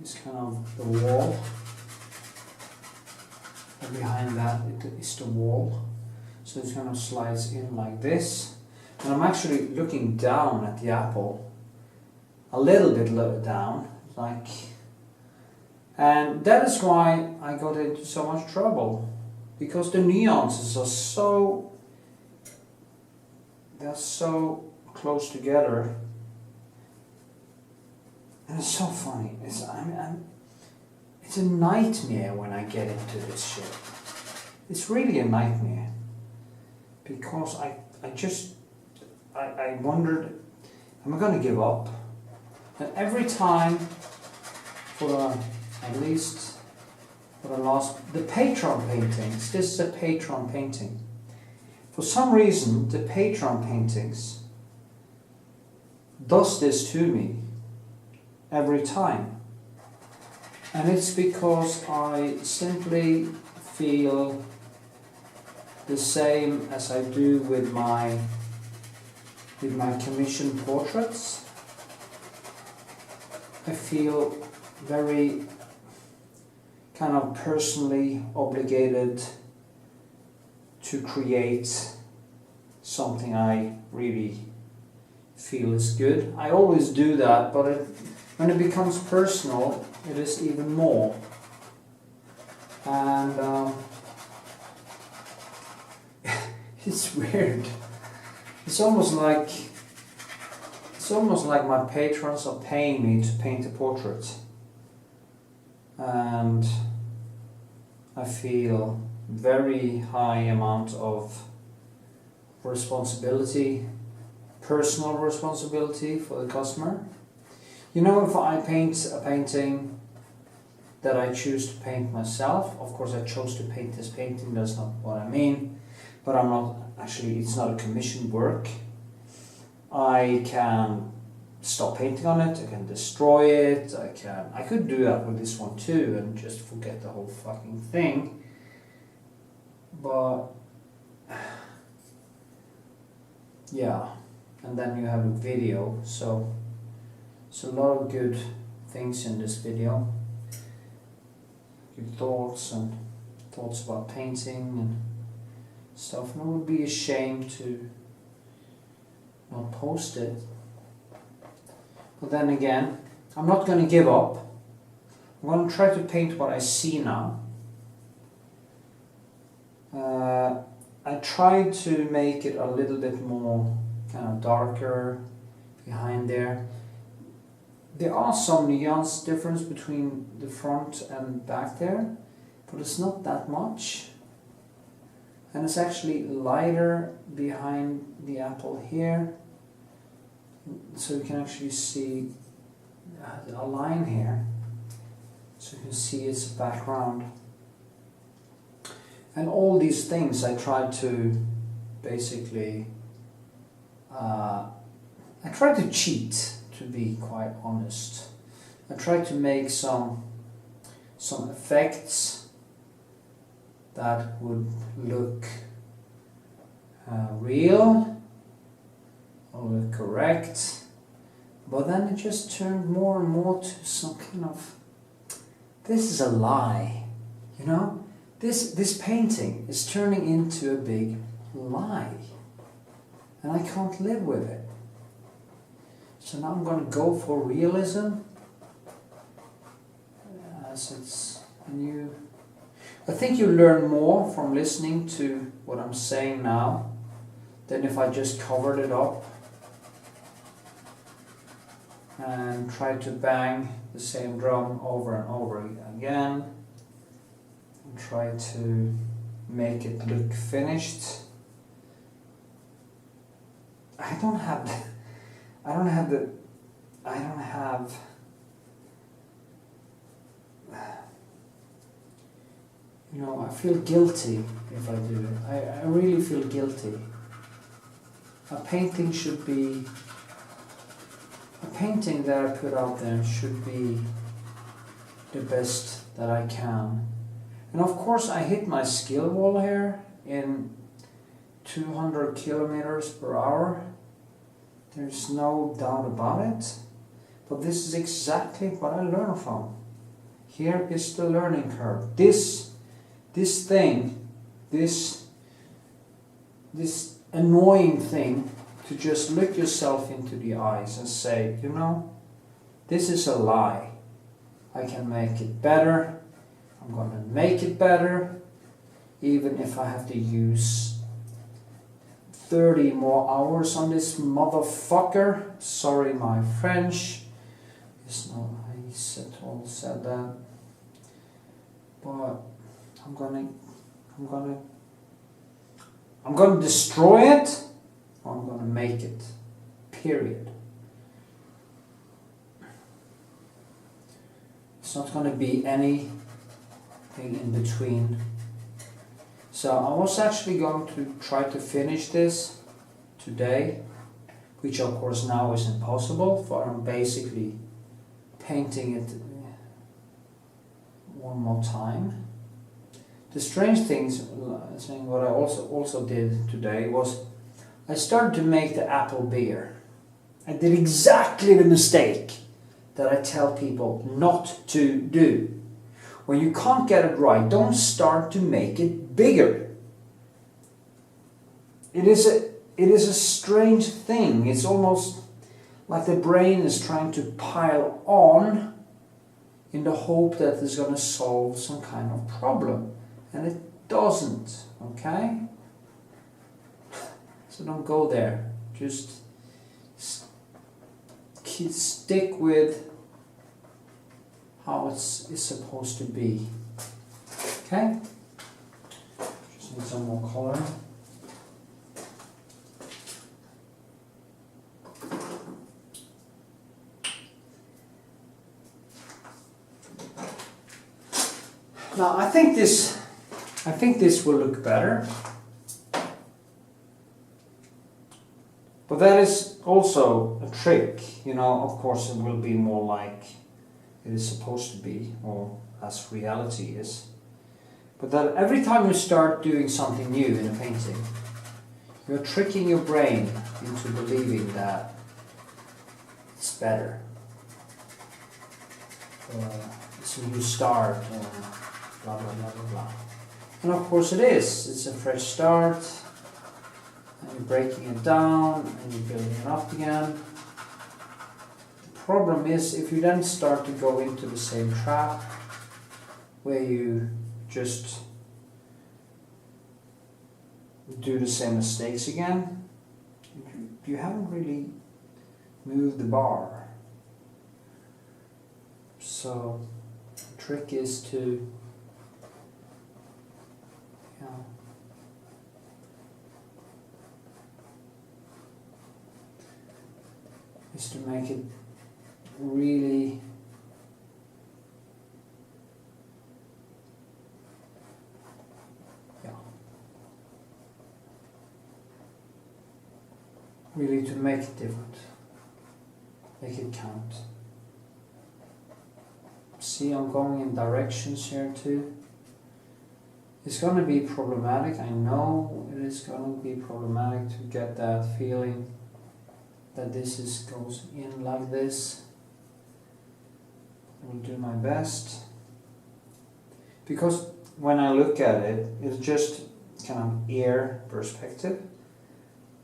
Speaker 1: is kind of the wall, and behind that is the wall, so it kind of slides in like this, and I'm actually looking down at the apple, a little bit lower down, like, and that is why I got into so much trouble, because the nuances are so, they're so close together. And it's so funny. It's a nightmare when I get into this shit. It's really a nightmare, because I wondered, am I going to give up? And every time, at least for the last, the PATRON paintings. This is a PATRON painting. For some reason, the PATRON paintings does this to me every time, and it's because I simply feel the same as I do with my commissioned portraits. I feel very kind of personally obligated to create something I really feel is good. I always do that, but when it becomes personal, it is even more. And it's weird. It's almost like my patrons are paying me to paint a portrait, and I feel very high amount of responsibility, personal responsibility for the customer. You know, if I paint a painting that I choose to paint myself, of course I chose to paint this painting, that's not what I mean, but I'm not, actually it's not a commissioned work. I can stop painting on it, I can destroy it, I could do that with this one too and just forget the whole fucking thing, but yeah, and then you have a video, so it's a lot of good things in this video, good thoughts about painting and stuff, and I would be ashamed to not post it. But then again, I'm not going to give up. I'm going to try to paint what I see now. I tried to make it a little bit more kind of darker behind there. there are some nuance difference between the front and back there, but it's not that much. And it's actually lighter behind the apple here, so you can actually see a line here, so you can see its background. And all these things I tried to basically, I tried to cheat, to be quite honest. I tried to make some effects that would look real or look correct, but then it just turned more and more to some kind of, this is a lie, you know? This painting is turning into a big lie, and I can't live with it. So now I'm going to go for realism, as it's new. I think you learn more from listening to what I'm saying now than if I just covered it up and tried to bang the same drum over and over again and try to make it look finished. I don't have you know, I feel guilty if I do it. I really feel guilty. A painting that I put out there should be the best that I can. And of course I hit my skill wall here in 200 kilometers per hour. There's no doubt about it. But this is exactly what I learned from. Here is the learning curve. This annoying thing to just look yourself into the eyes and say, you know, this is a lie. I can make it better. I'm going to make it better, even if I have to use 30 more hours on this motherfucker. Sorry, my French. It's not how he said that. But I'm gonna destroy it, or I'm gonna make it. Period. It's not gonna be anything in between. So I was actually going to try to finish this today, which of course now is impossible, for I'm basically painting it one more time. The strange things, what I also did today was I started to make the apple bigger. I did exactly the mistake that I tell people not to do. When you can't get it right, don't start to make it bigger. It is a strange thing. It's almost like the brain is trying to pile on in the hope that it's going to solve some kind of problem. And it doesn't, okay? So don't go there. Just stick with how it's supposed to be. Okay? Just need some more color. Now I think this will look better. But that is also a trick, you know. Of course it will be more like it is supposed to be, or as reality is. But that every time you start doing something new in a painting, you're tricking your brain into believing that it's better. It's a new start, blah blah blah blah blah. And of course it is. It's a fresh start. And you're breaking it down and you're building it up again. The problem is if you then start to go into the same trap where you just do the same mistakes again, you haven't really moved the bar. So the trick is to make it really really to make it different, make it count. See, I'm going in directions here too. It's going to be problematic, I know it is going to be problematic to get that feeling that this goes in like this. I will do my best, because when I look at it, it's just kind of air perspective,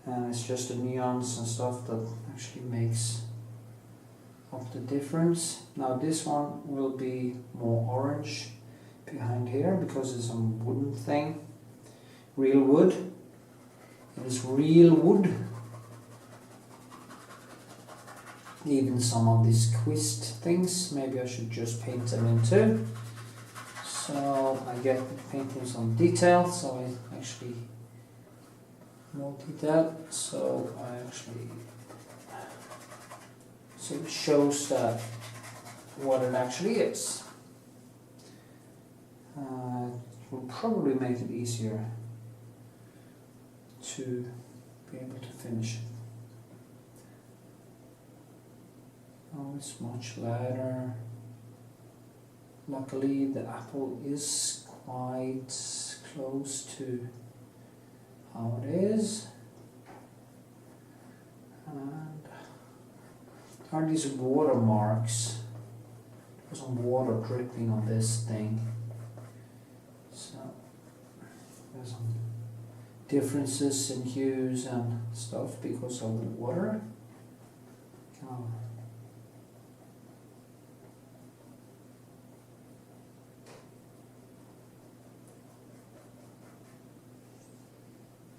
Speaker 1: and it's just the neons and stuff that actually makes up the difference. Now this one will be more orange behind here because it's a wooden thing, real wood. It's real wood. Even some of these twist things, maybe I should just paint them in too. So I get painting some detail, so I actually more detail, so I actually, so it shows that what it actually is. It will probably make it easier to be able to finish it. Oh, it's much lighter. Luckily the apple is quite close to how it is. And there are these watermarks. There's some water dripping on this thing. So there's some differences in hues and stuff because of the water.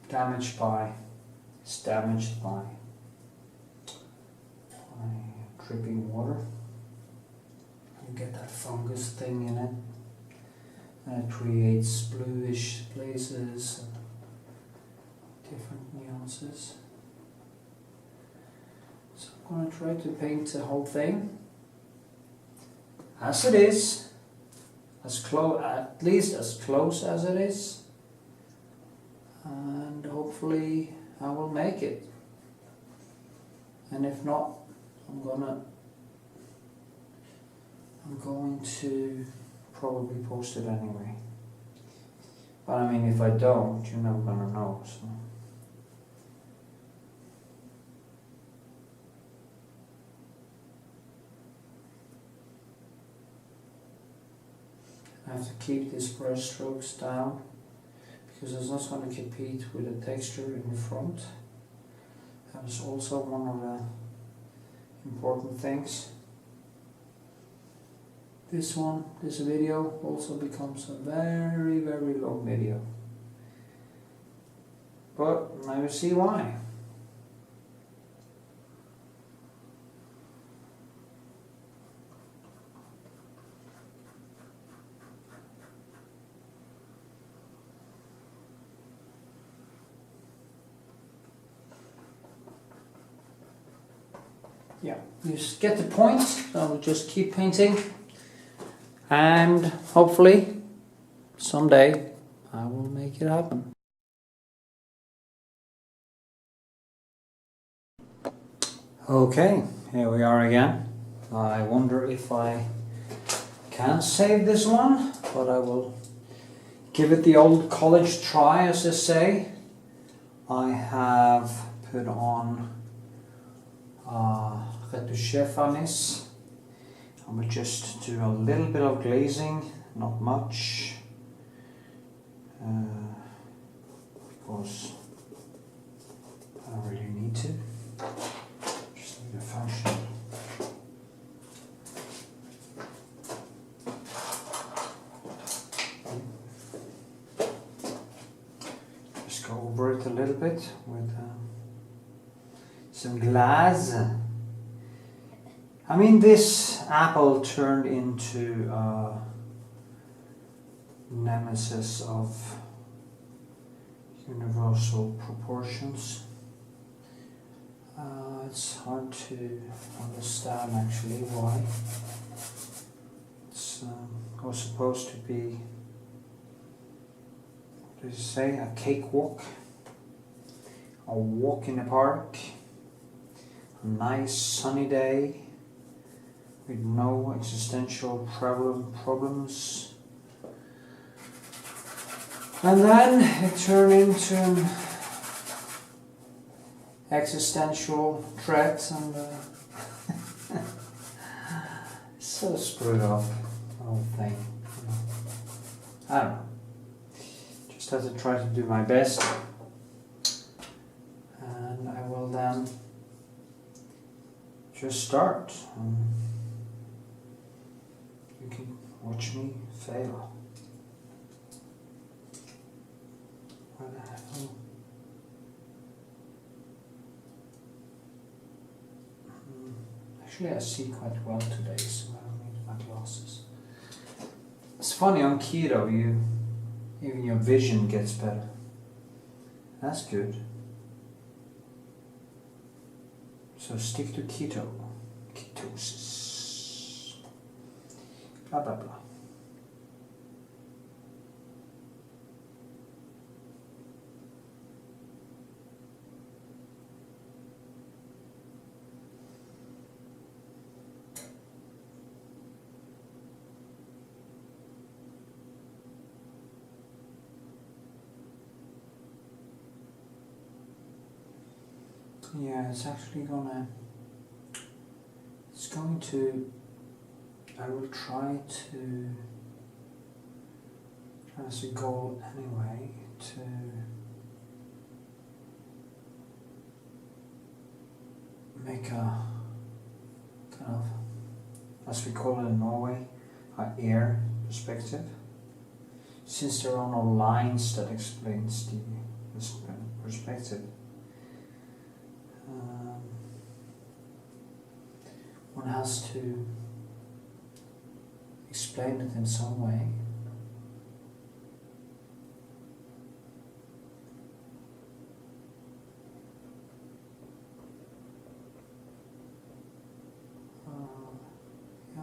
Speaker 1: Damaged by dripping water. You get that fungus thing in it, and it creates bluish places and different nuances. So I'm going to try to paint the whole thing as it is, at least as close as it is. And hopefully I will make it, and if not, I'm going to probably post it anyway, but I mean, if I don't, you're never gonna know. So I have to keep these brush strokes down, because it's not going to compete with the texture in the front. That is also one of the important things. This video also becomes a very, very long video. But now you see why. Yeah, you get the point. I will just keep painting, and hopefully someday I will make it happen. Okay, here we are again. I wonder if I can save this one, but I will give it the old college try, as they say. I have put on Retouching Varnish. I will just do a little bit of glazing, not much, because I don't really need to. Just need a function. Just go over it a little bit with some glaze. I mean, this apple turned into a nemesis of universal proportions. It's hard to understand actually why. It's was supposed to be, what did you say, a cakewalk, a walk in the park, a nice sunny day with no existential problems. And then it turned into an existential threat, and so screwed up the whole thing. I don't know. Just have to try to do my best, and I will then just start. You can watch me fail. Where the hell? Actually, I see quite well today, so I don't need my glasses. It's funny, on keto, even your vision gets better. That's good. So stick to keto, ketosis, blah blah blah. Yeah, it's actually I will try to, as a goal anyway, to make a kind of, as we call it in Norway, a air perspective. Since there are no lines that explains the perspective. One has to explain it in some way. Yeah.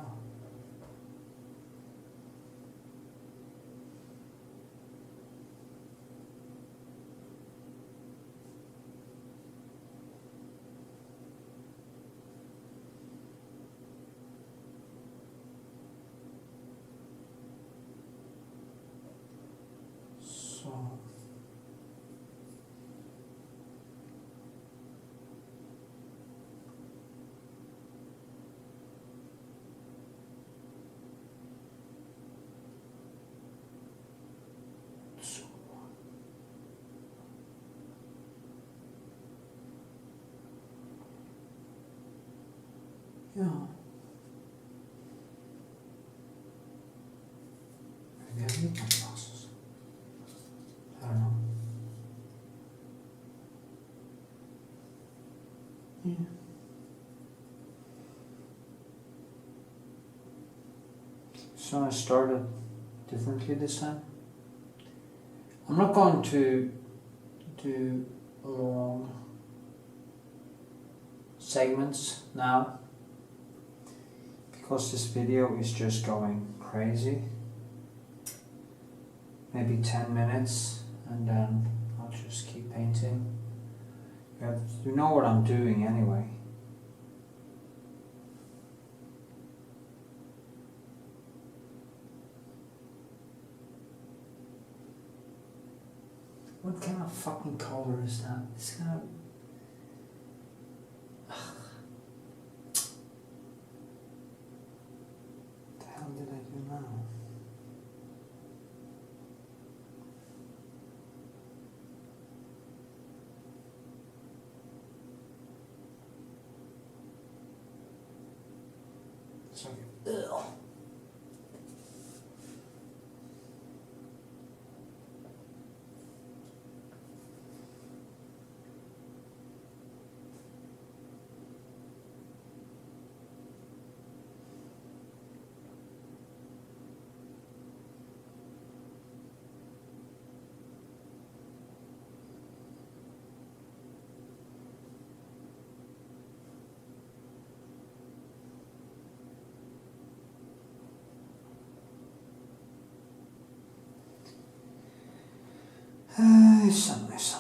Speaker 1: So yeah. Maybe I need my glasses. I don't know. Yeah. So I started differently this time. I'm not going to do long segments now because this video is just going crazy. Maybe 10 minutes and then I'll just keep painting. You know what I'm doing anyway. What kind of fucking color is that? It's kind of... What the hell did I do now? Sorry. Ugh. Listen, listen.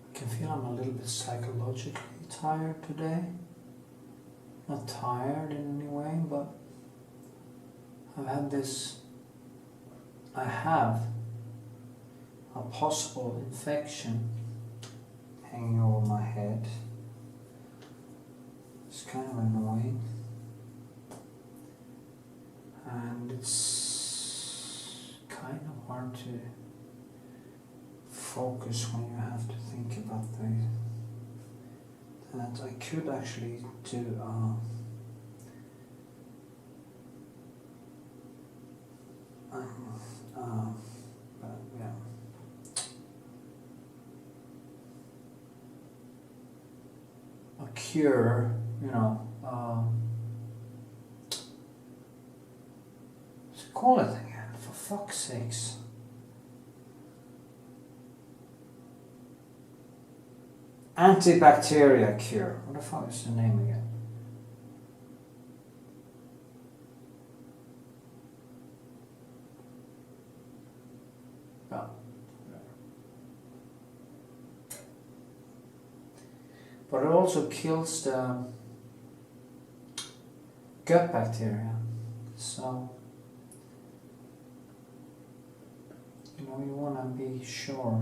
Speaker 1: I can feel I'm a little bit psychologically tired today. Not tired in any way, but I have a possible infection hanging over my head. It's kind of annoying. And it's kind of hard to focus when you have to think about that I could actually do but yeah. A cure, you know, what's it called again, for fuck's sakes? Antibacteria cure. What the fuck is the name again? Oh. But it also kills the gut bacteria. So, you know, you want to be sure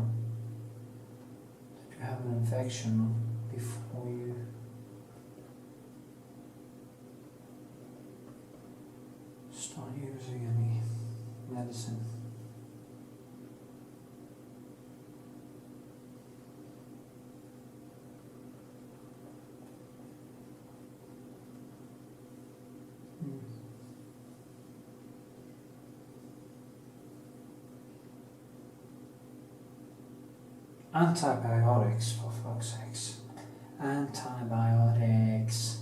Speaker 1: have an infection before you start using any medicine. Antibiotics, for fuck's sakes. Antibiotics.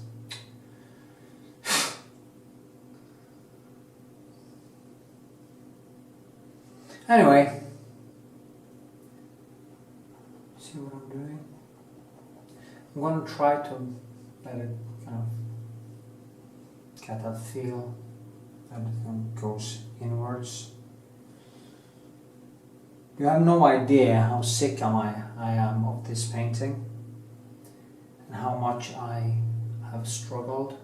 Speaker 1: Anyway, see what I'm doing? I'm going to try to let it kind of get that feel that it goes inwards. You have no idea how sick I am of this painting and how much I have struggled.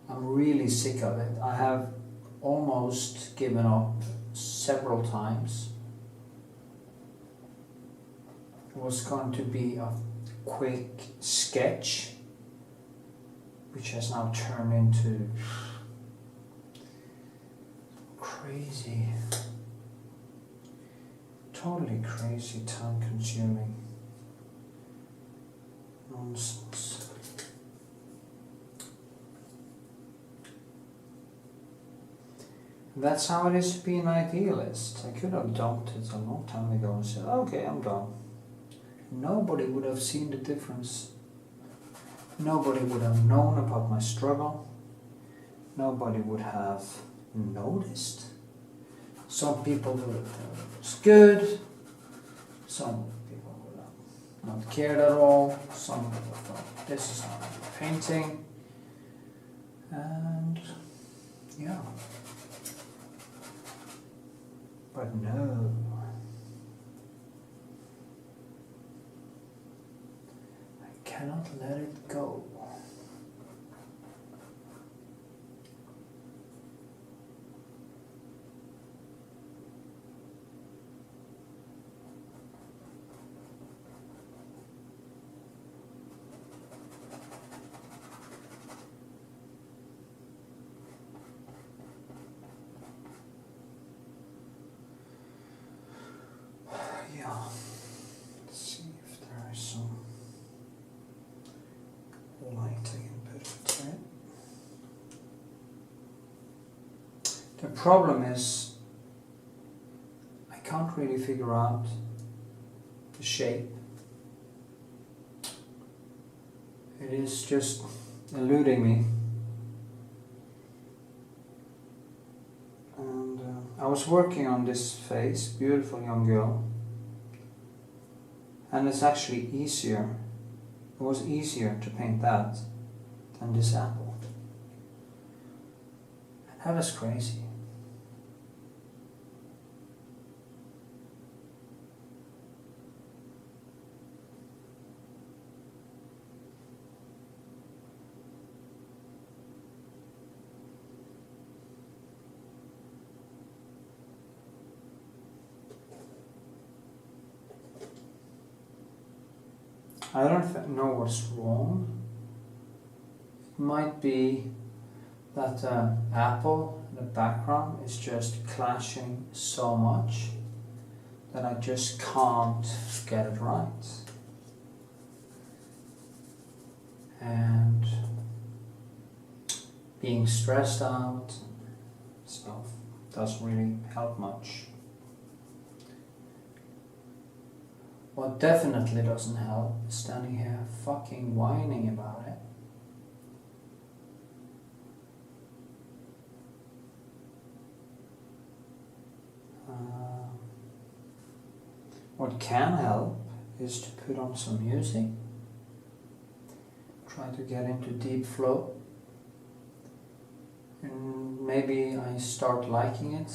Speaker 1: I'm really sick of it. I have almost given up several times. It was going to be a quick sketch, which has now turned into crazy. Totally crazy, time-consuming nonsense. That's how it is to be an idealist. I could have dumped it a long time ago and said, okay, I'm done. Nobody would have seen the difference. Nobody would have known about my struggle. Nobody would have noticed. Some people would have thought it was good. Some people would have not cared at all. Some would have thought this is not a painting. And yeah. But no. I cannot let it go. The problem is I can't really figure out the shape. It is just eluding me. And I was working on this face, beautiful young girl, and it's actually easier. It was easier to paint that than this apple. And that was crazy. I don't know what's wrong. It might be that the apple in the background is just clashing so much that I just can't get it right. And being stressed out and stuff doesn't really help much. What definitely doesn't help is standing here fucking whining about it. What can help is to put on some music. Try to get into deep flow. And maybe I start liking it.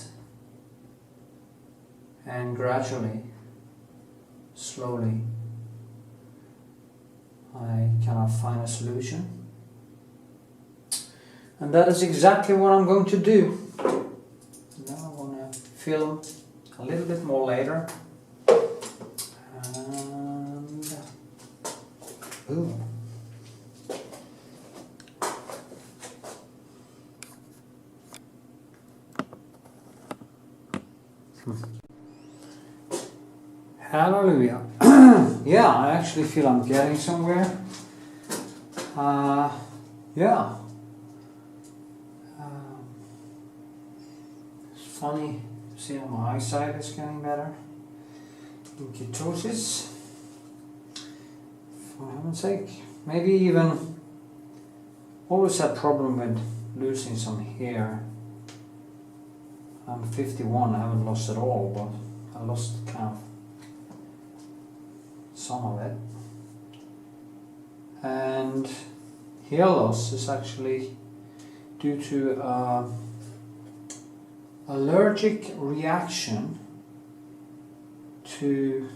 Speaker 1: And gradually, slowly, I cannot find a solution. And that is exactly what I'm going to do. Now I'm going to film a little bit more later. And ooh. Hallelujah. Yeah, I actually feel I'm getting somewhere. Yeah. It's funny to see that my eyesight is getting better. Ketosis. For heaven's sake. Maybe even always had problem with losing some hair. I'm 51, I haven't lost it all, but I lost kind of some of it. And hair loss is actually due to allergic reaction to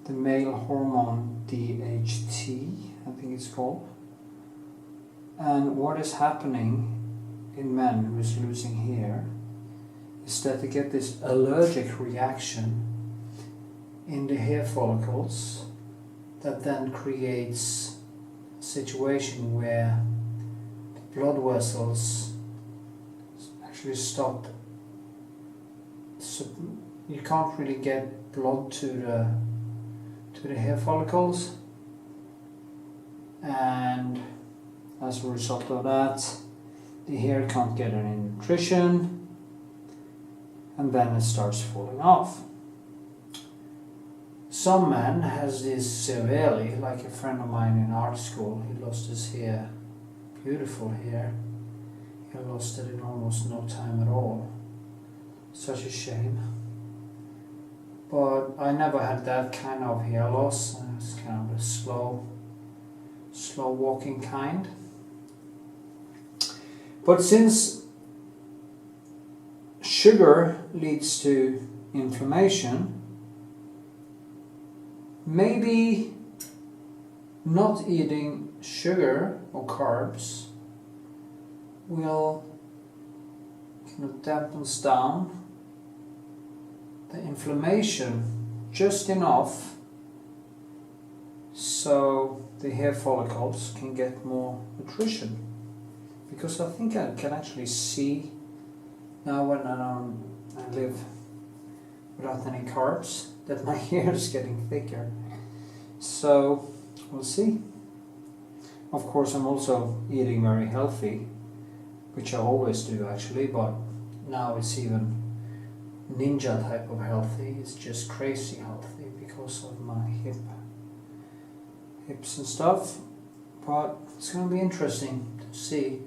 Speaker 1: the male hormone DHT, I think it's called. And what is happening in men who is losing hair is that they get this allergic reaction in the hair follicles that then creates a situation where the blood vessels actually stop. So you can't really get blood to the hair follicles, and as a result of that, the hair can't get any nutrition, and then it starts falling off. Some man has this severely, like a friend of mine in art school. He lost his hair, beautiful hair. He lost it in almost no time at all. Such a shame. But I never had that kind of hair loss. It's kind of a slow walking kind. But since sugar leads to inflammation, maybe not eating sugar or carbs will kind of dampens down the inflammation just enough so the hair follicles can get more nutrition. Because I think I can actually see now when I live without any carbs that my hair is getting thicker. So we'll see. Of course, I'm also eating very healthy, which I always do actually, but now it's even ninja type of healthy. It's just crazy healthy because of my hips and stuff. But it's going to be interesting to see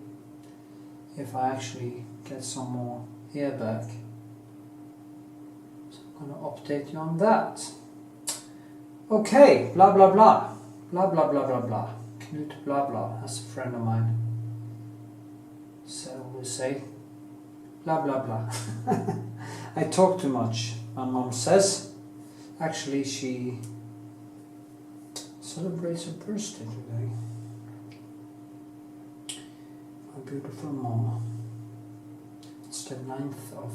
Speaker 1: if I actually get some more hair back. So I'm going to update you on that. Okay, blah blah blah, blah blah blah blah blah. Knut blah blah, that's a friend of mine. So I always say, blah blah blah. I talk too much, my mom says. Actually, she celebrates her birthday today. My beautiful mom. It's the 9th of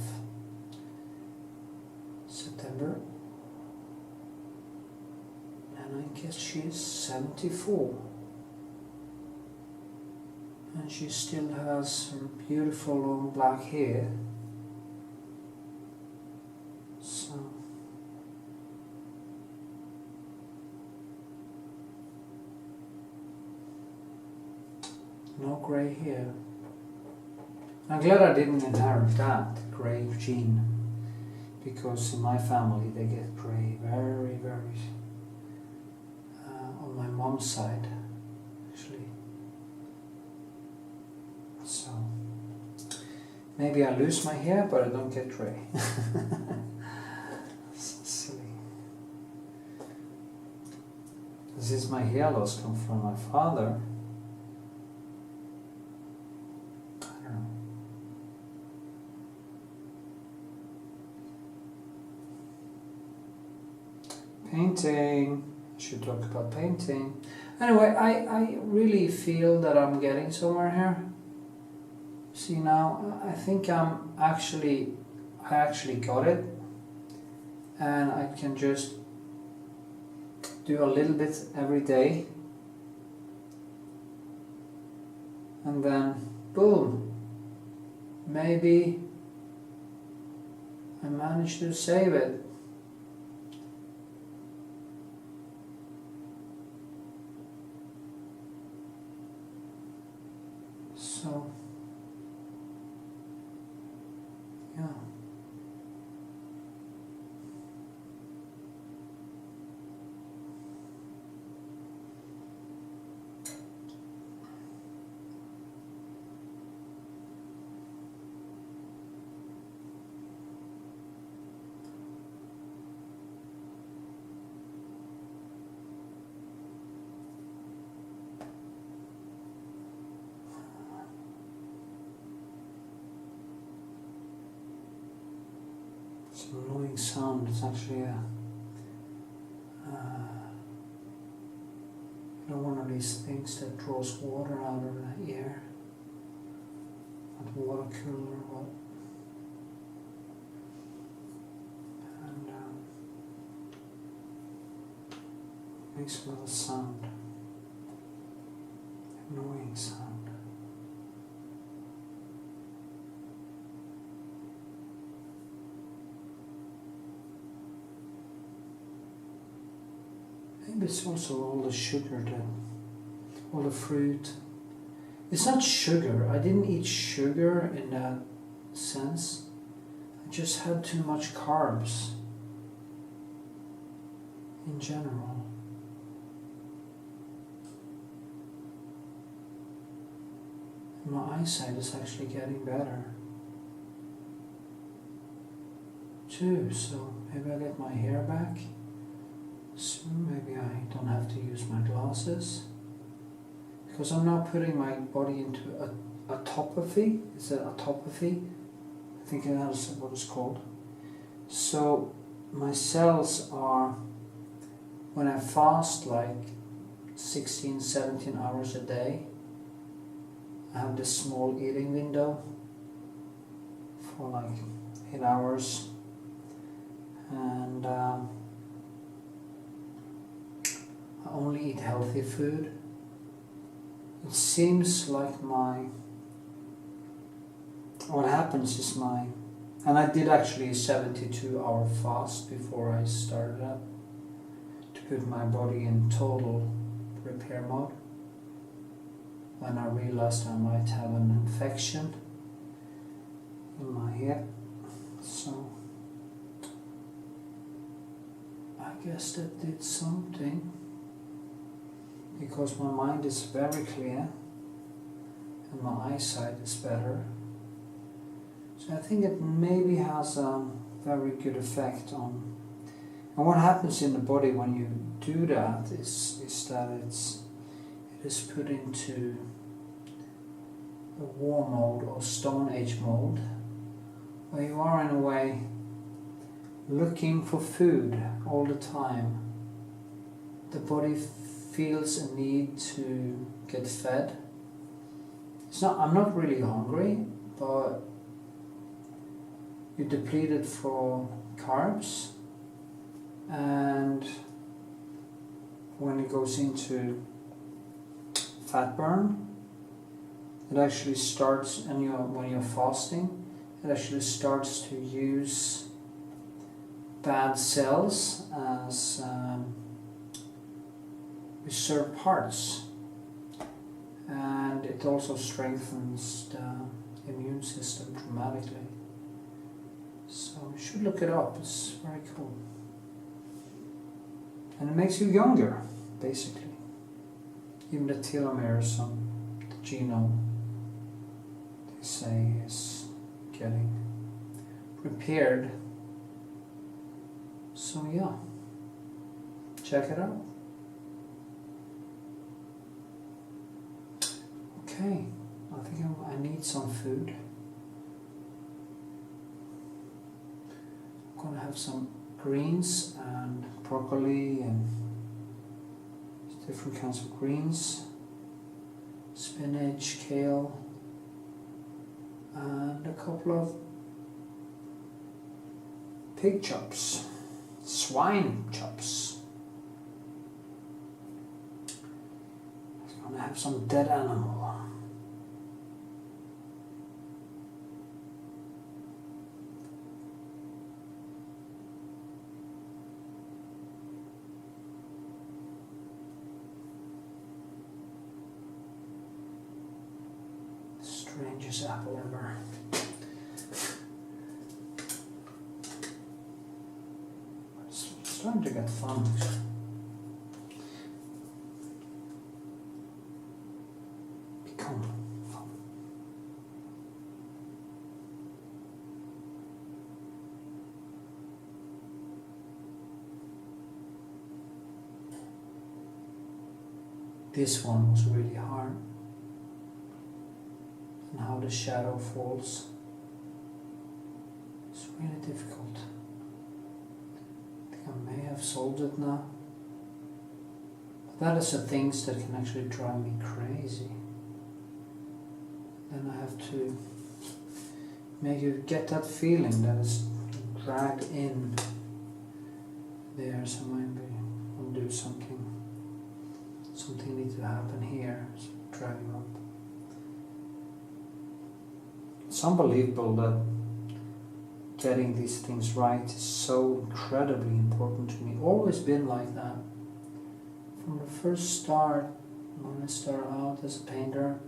Speaker 1: September. And I guess she's 74. And she still has her beautiful long black hair. So no grey hair. I'm glad I didn't inherit that grey gene, because in my family they get grey very, very on my mom's side actually. So maybe I lose my hair but I don't get grey. So silly. This is my hair loss come from my father. Painting. I should talk about painting. Anyway, I really feel that I'm getting somewhere here. See now, I think I actually got it, and I can just do a little bit every day, and then boom, maybe I managed to save it. So, yeah. It's an annoying sound. It's actually one of these things that draws water out of the air. Not water cooler, but and makes a little sound. Annoying sound. Maybe it's also all the sugar, all the fruit. It's not sugar. I didn't eat sugar in that sense. I just had too much carbs in general. And my eyesight is actually getting better too, so maybe I get my hair back. Soon maybe I don't have to use my glasses, because I'm now putting my body into autophagy. Is it autophagy? I think that's what it's called. So my cells are, when I fast like 16, 17 hours a day, I have this small eating window for like 8 hours, and I only eat healthy food. It seems like what happens is and I did actually a 72-hour fast before I started up, to put my body in total repair mode. when I realized I might have an infection in my hair. So I guess that did something, because my mind is very clear and my eyesight is better. So I think it maybe has a very good effect on. And what happens in the body when you do that is that it is put into a war mode or Stone Age mode, where you are in a way looking for food all the time. The body feels a need to get fed. I'm not really hungry, but you're depleted for carbs, and when it goes into fat burn, it actually starts, and when you're fasting, it actually starts to use bad cells as reserve parts, and it also strengthens the immune system dramatically. So you should look it up, it's very cool. And it makes you younger, basically. Even the telomeres on the genome, they say, is getting repaired. So yeah, check it out. Okay, I think I need some food. I'm gonna have some greens and broccoli and different kinds of greens, spinach, kale, and a couple of pig chops, swine chops. I'm gonna have some dead animal. Strangest apple ever. It's starting to get fun. Become fun. This one was really hard. And how the shadow falls. It's really difficult. I think I may have solved it now. But that is the things that can actually drive me crazy. Then I have to make you get that feeling that it's dragged in there. So maybe I'll do something. Something needs to happen here. So drag you up. It's unbelievable that getting these things right is so incredibly important to me. Always been like that. From the first start, when I started out as a painter,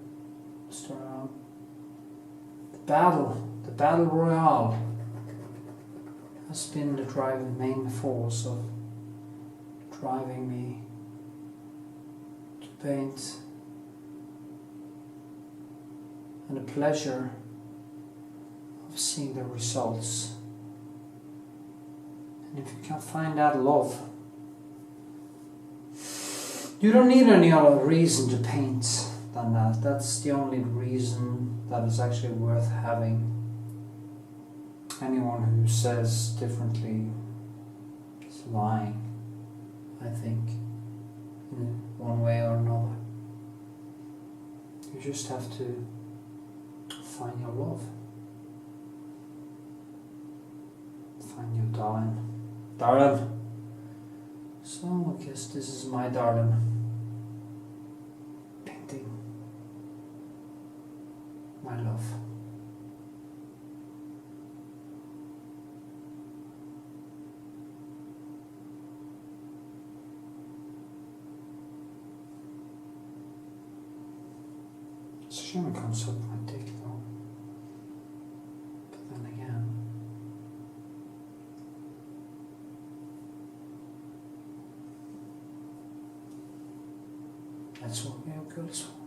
Speaker 1: the battle royale has been the driving main force of driving me to paint, and the pleasure of seeing the results. And if you can find that love, you don't need any other reason to paint than that. That's the only reason that is actually worth having. Anyone who says differently is lying, I think, in one way or another. You just have to find your love. Find your darling. Darling! So I guess this is my darling. Painting. My love. Shimmer comes up my dick though. But then again. That's what we have good as well.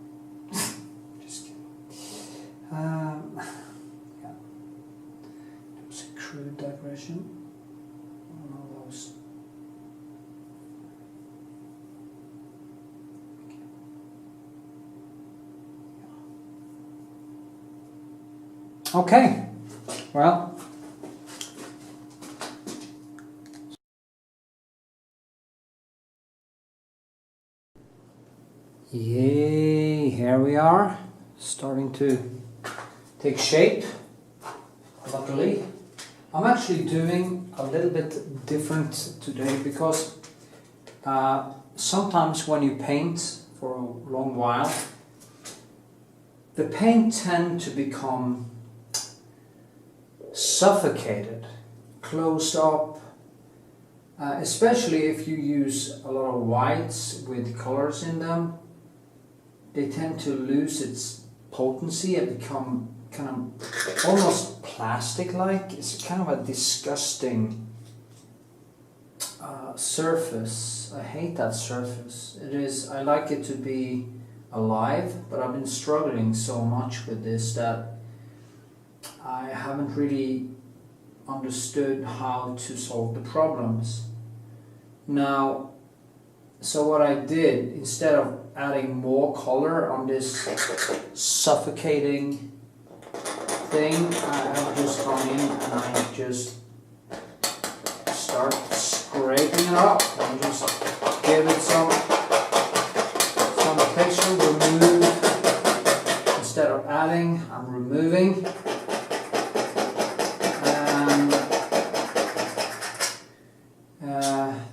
Speaker 1: Just kidding. Yeah. That was a crude digression. One of those. Okay, well, yay, here we are, starting to take shape, luckily. I'm actually doing a little bit different today because sometimes when you paint for a long while, the paint tends to become suffocated, closed up, especially if you use a lot of whites with colors in them. They tend to lose its potency and become kind of almost plastic-like. It's kind of a disgusting surface. I hate that surface. It is. I like it to be alive, but I've been struggling so much with this that I haven't really understood how to solve the problems. Now, so what I did, instead of adding more color on this suffocating thing, I've just gone in and I just start scraping it up and just give it some texture, remove, instead of adding, I'm removing.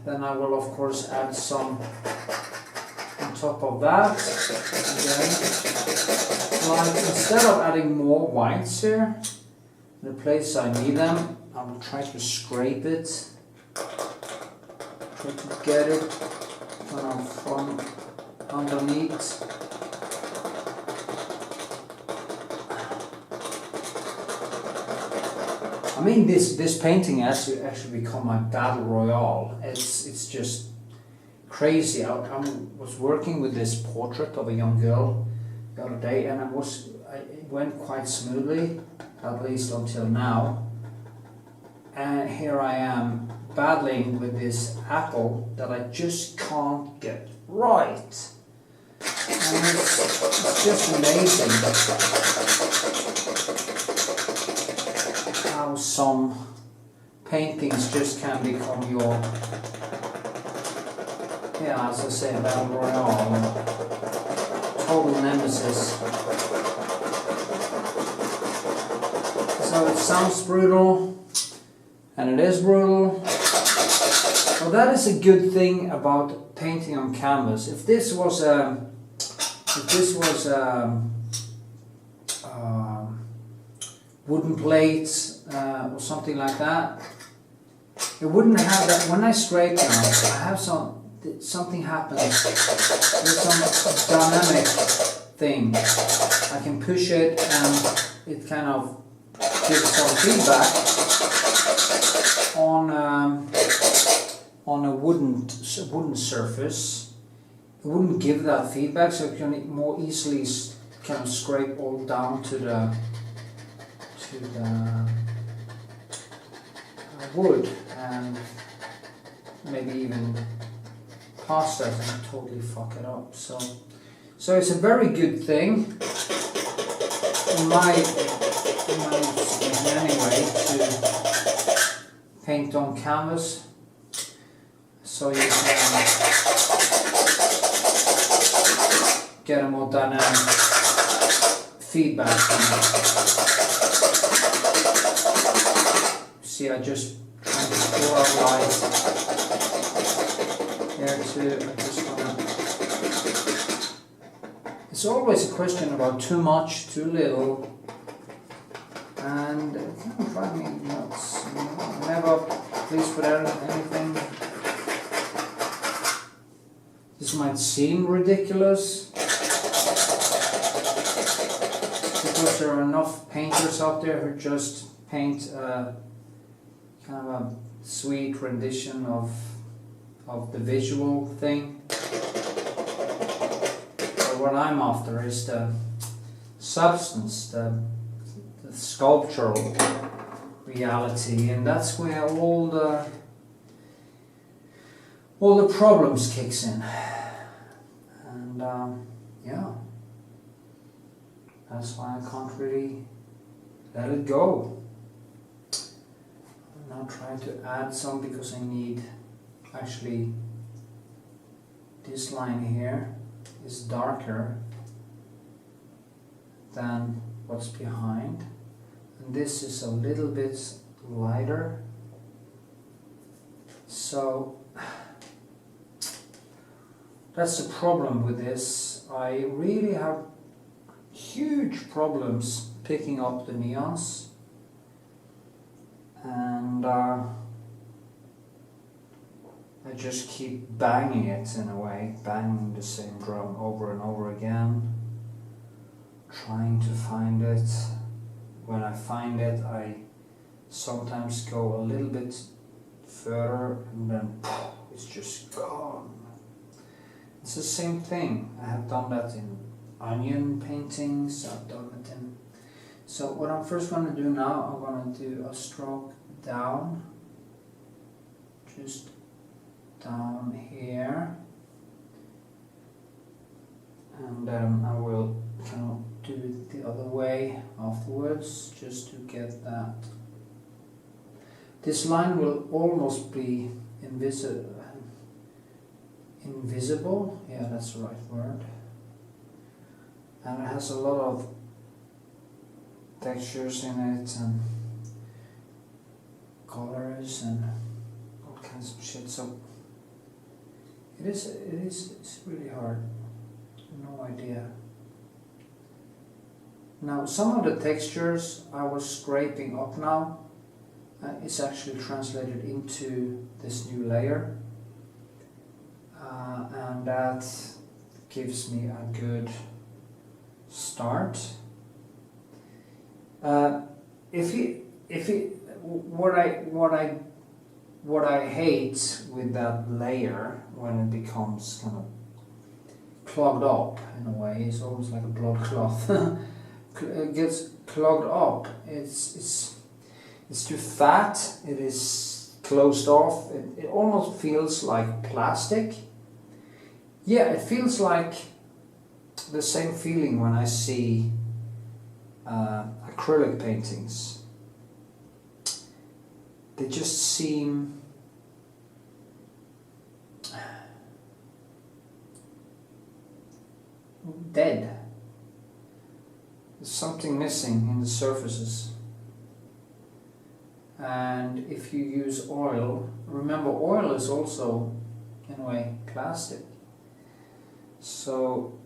Speaker 1: Then I will of course add some on top of that. Again, like instead of adding more whites here, in the place I need them, I will try to scrape it. Try to get it kind of from underneath. I mean, this painting has to actually become my battle royale. It's just crazy. I was working with this portrait of a young girl the other day, and it went quite smoothly, at least until now. And here I am battling with this apple that I just can't get right. And it's just amazing how some paintings just can become your, yeah, as I say, battle royale, total nemesis. So it sounds brutal, and it is brutal. Well, that is a good thing about painting on canvas. If this was wooden plates or something like that, it wouldn't have that. When I scrape now, I have something happens. There's some dynamic thing. I can push it and it kind of gives some feedback on a wooden surface. It wouldn't give that feedback, so you can more easily kind of scrape all down to the wood, and maybe even past that and totally fuck it up. So it's a very good thing in my opinion anyway, to paint on canvas, so you can get a more dynamic feedback from it. See, I just trying to pour out light here too. It's always a question about too much, too little, and it can drive me nuts. Never, please put out anything. This might seem ridiculous, guess there are enough painters out there who just paint kind of a sweet rendition of the visual thing. But what I'm after is the substance, the sculptural reality, and that's where all the problems kicks in. And yeah, that's why I can't really let it go. I'm now trying to add some because I need, actually, this line here is darker than what's behind, and this is a little bit lighter. So that's the problem with this. I really have huge problems picking up the neons, and I just keep banging it in a way, banging the same drum over and over again, trying to find it. When I find it, I sometimes go a little bit further and then it's just gone. It's the same thing. I have done that in onion paintings, I've done it in... So what I'm first going to do now, I'm going to do a stroke down, just down here, and then I will kind of do it the other way afterwards, just to get that. This line will almost be invisible, yeah, that's the right word, and it has a lot of textures in it and colors and all kinds of shit. So it's really hard. No idea. Now some of the textures I was scraping up now, it's actually translated into this new layer, and that gives me a good start. What I hate with that layer when it becomes kind of clogged up in a way, it's almost like a blood cloth. It gets clogged up. It's too fat. It is closed off. It almost feels like plastic. Yeah, it feels like the same feeling when I see acrylic paintings. They just seem dead. There's something missing in the surfaces. And if you use oil, remember oil is also in a way plastic. So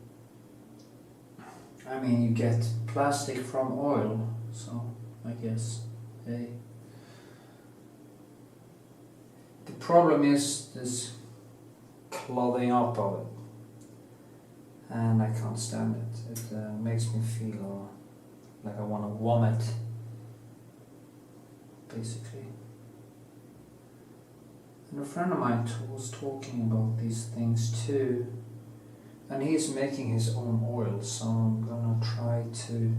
Speaker 1: I mean, you get plastic from oil, so I guess, hey. The problem is this clothing up of it, and I can't stand it. It makes me feel like I want to vomit, basically. And a friend of mine was talking about these things too. And he's making his own oil, so I'm gonna try to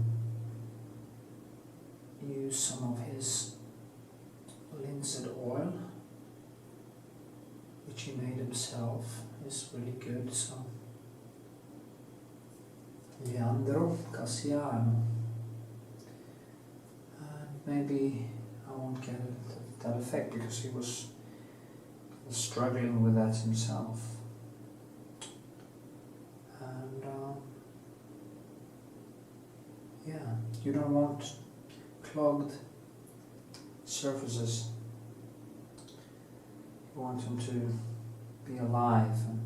Speaker 1: use some of his linseed oil, which he made himself. It's really good. So Leandro Cassiano, and maybe I won't get that effect because he was struggling with that himself. Yeah, you don't want clogged surfaces. You want them to be alive and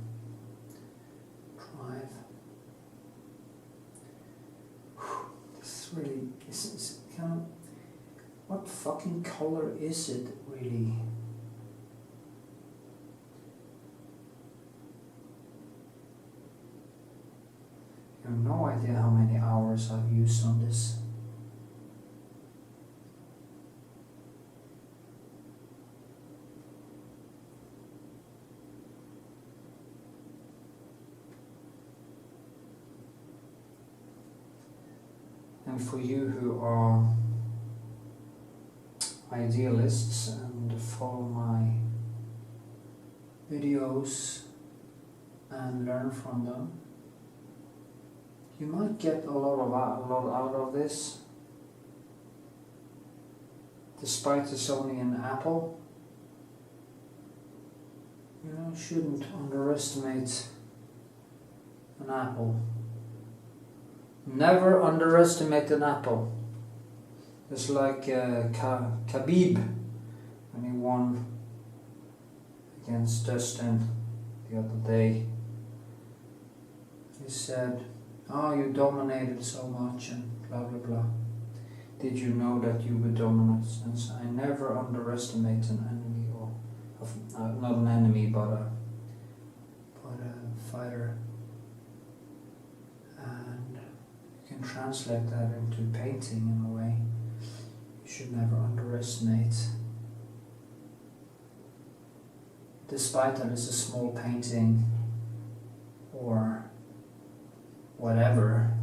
Speaker 1: thrive. This is really, it's kind of, what fucking color is it really? I have no idea how many hours I've used on this. And for you who are idealists and follow my videos and learn from them, you might get a lot out of this. Despite it's only an apple, you shouldn't underestimate an apple. Never underestimate an apple. It's like Khabib when he won against Dustin the other day. He said, "Oh, you dominated so much and blah blah blah. Did you know that you were dominant?" And so I never underestimate an enemy, or not an enemy, but a fighter. And you can translate that into painting in a way. You should never underestimate. Despite that it's a small painting or whatever,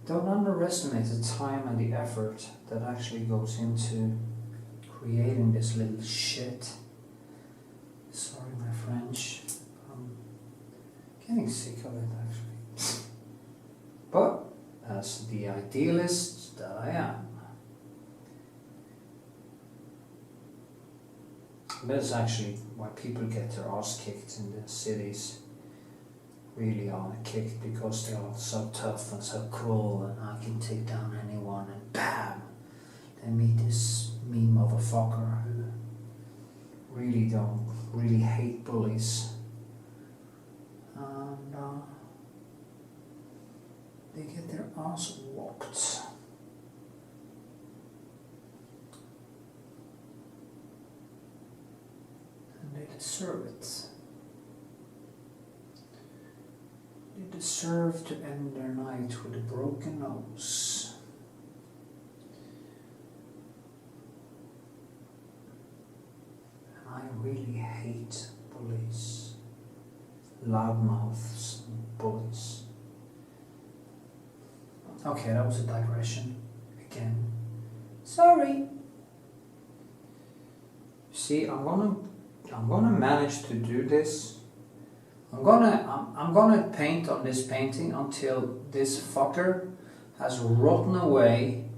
Speaker 1: don't underestimate the time and the effort that actually goes into creating this little shit. Sorry my French, I'm getting sick of it actually. But as the idealist that I am, that's actually why people get their ass kicked in the cities. Really are kicked because they are so tough and so cool and I can take down anyone, and BAM! They meet this me motherfucker who really hate bullies. And they get their ass whooped. And they deserve it. They deserve to end their night with a broken nose. And I really hate bullies, loudmouths and bullies. Okay, that was a digression again. Sorry. See, I'm gonna manage to do this. I'm gonna paint on this painting until this fucker has rotten away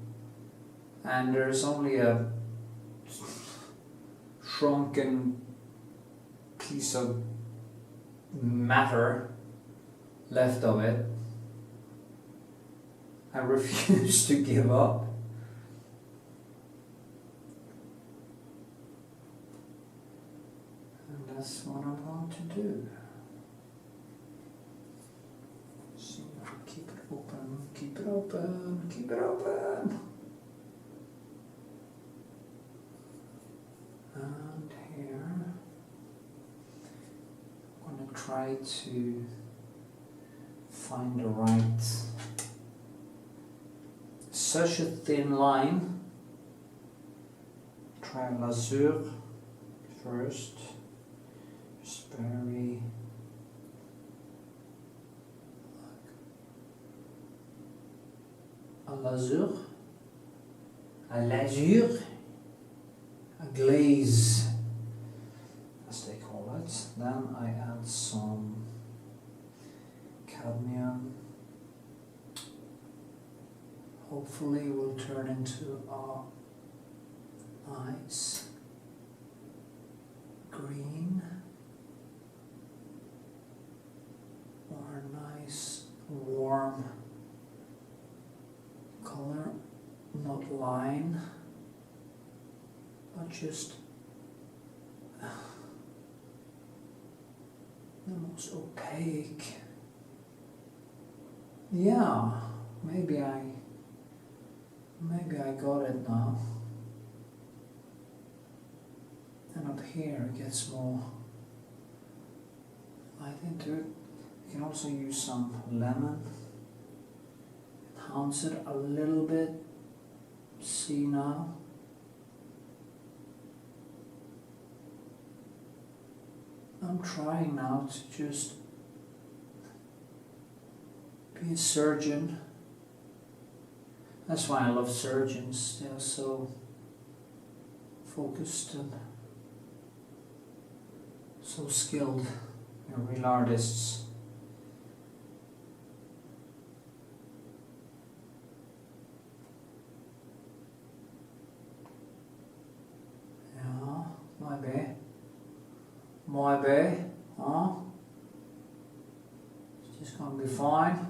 Speaker 1: and there's only a shrunken piece of matter left of it. I refuse to give up. And that's what I'm going to do. So keep it open, keep it open, keep it open. And here, I'm going to try to find the right, such a thin line. Try Lazur first, just very a Lazur, a glaze, as they call it. Then I add some cadmium. Hopefully it will turn into a nice green or a nice warm color, not line, but just the most opaque. Yeah, maybe I got it now. And up here it gets more light into it. You can also use some lemon. Enhance it a little bit. See now? I'm trying now to just be a surgeon. That's why I love surgeons. They're so focused and so skilled. They're real artists. Yeah, maybe, huh? It's just gonna be fine.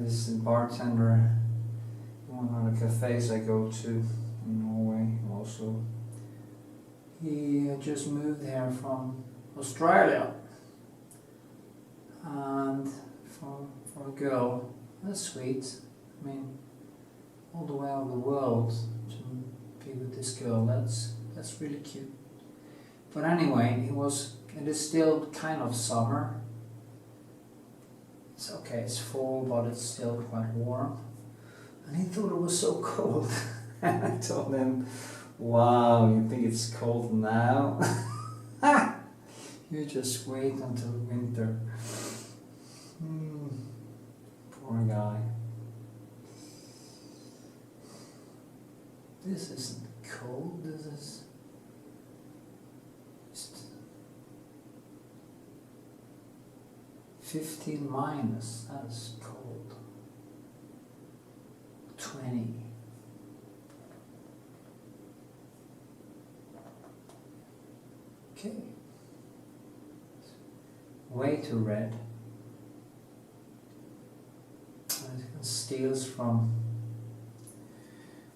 Speaker 1: This is the bartender in one of the cafes I go to in Norway also. He just moved here from Australia, and for a girl, that's sweet. I mean, all the way out of the world to be with this girl, that's really cute. But anyway, it is still kind of summer. It's okay, it's fall, but it's still quite warm. And he thought it was so cold. And I told him, wow, you think it's cold now? You just wait until winter. Poor guy. This isn't cold, this is just 15 minus, that's cold. 20. Okay. Way too red. And it steals from.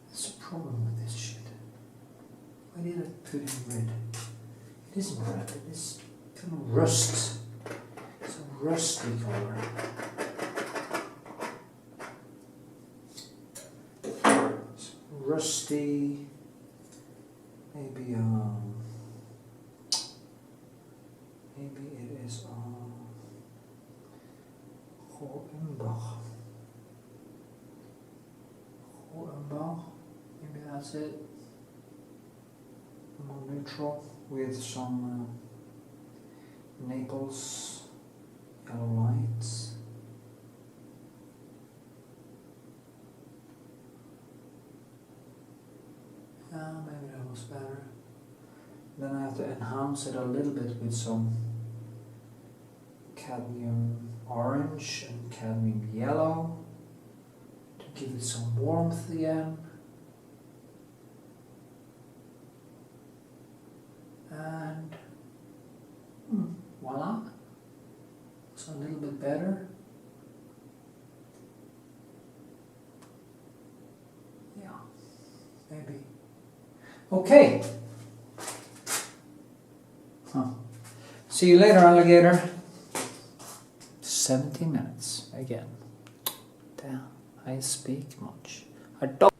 Speaker 1: That's the problem with this shit. Why did I put in red? It isn't red, it is kind of rust. It's a rusty color. It's rusty. Maybe maybe it is Hohenbach. Maybe that's it. More neutral with some Naples yellow lights. Maybe that was better. Then I have to enhance it a little bit with some cadmium orange and cadmium yellow to give it some warmth again. And voila, it's a little bit better. Yeah, maybe. Okay. See you later, alligator. 17 minutes again. Damn, I speak much. I don't.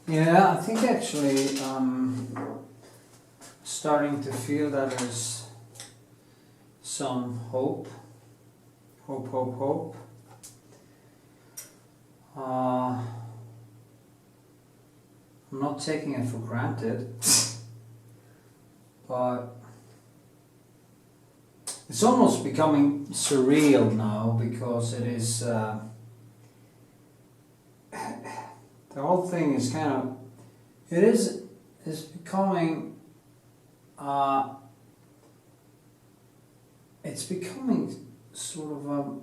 Speaker 1: Yeah, I think actually starting to feel that there's some hope. Hope. I'm not taking it for granted, but it's almost becoming surreal now because it is, the whole thing is kind of, it's becoming, it's becoming sort of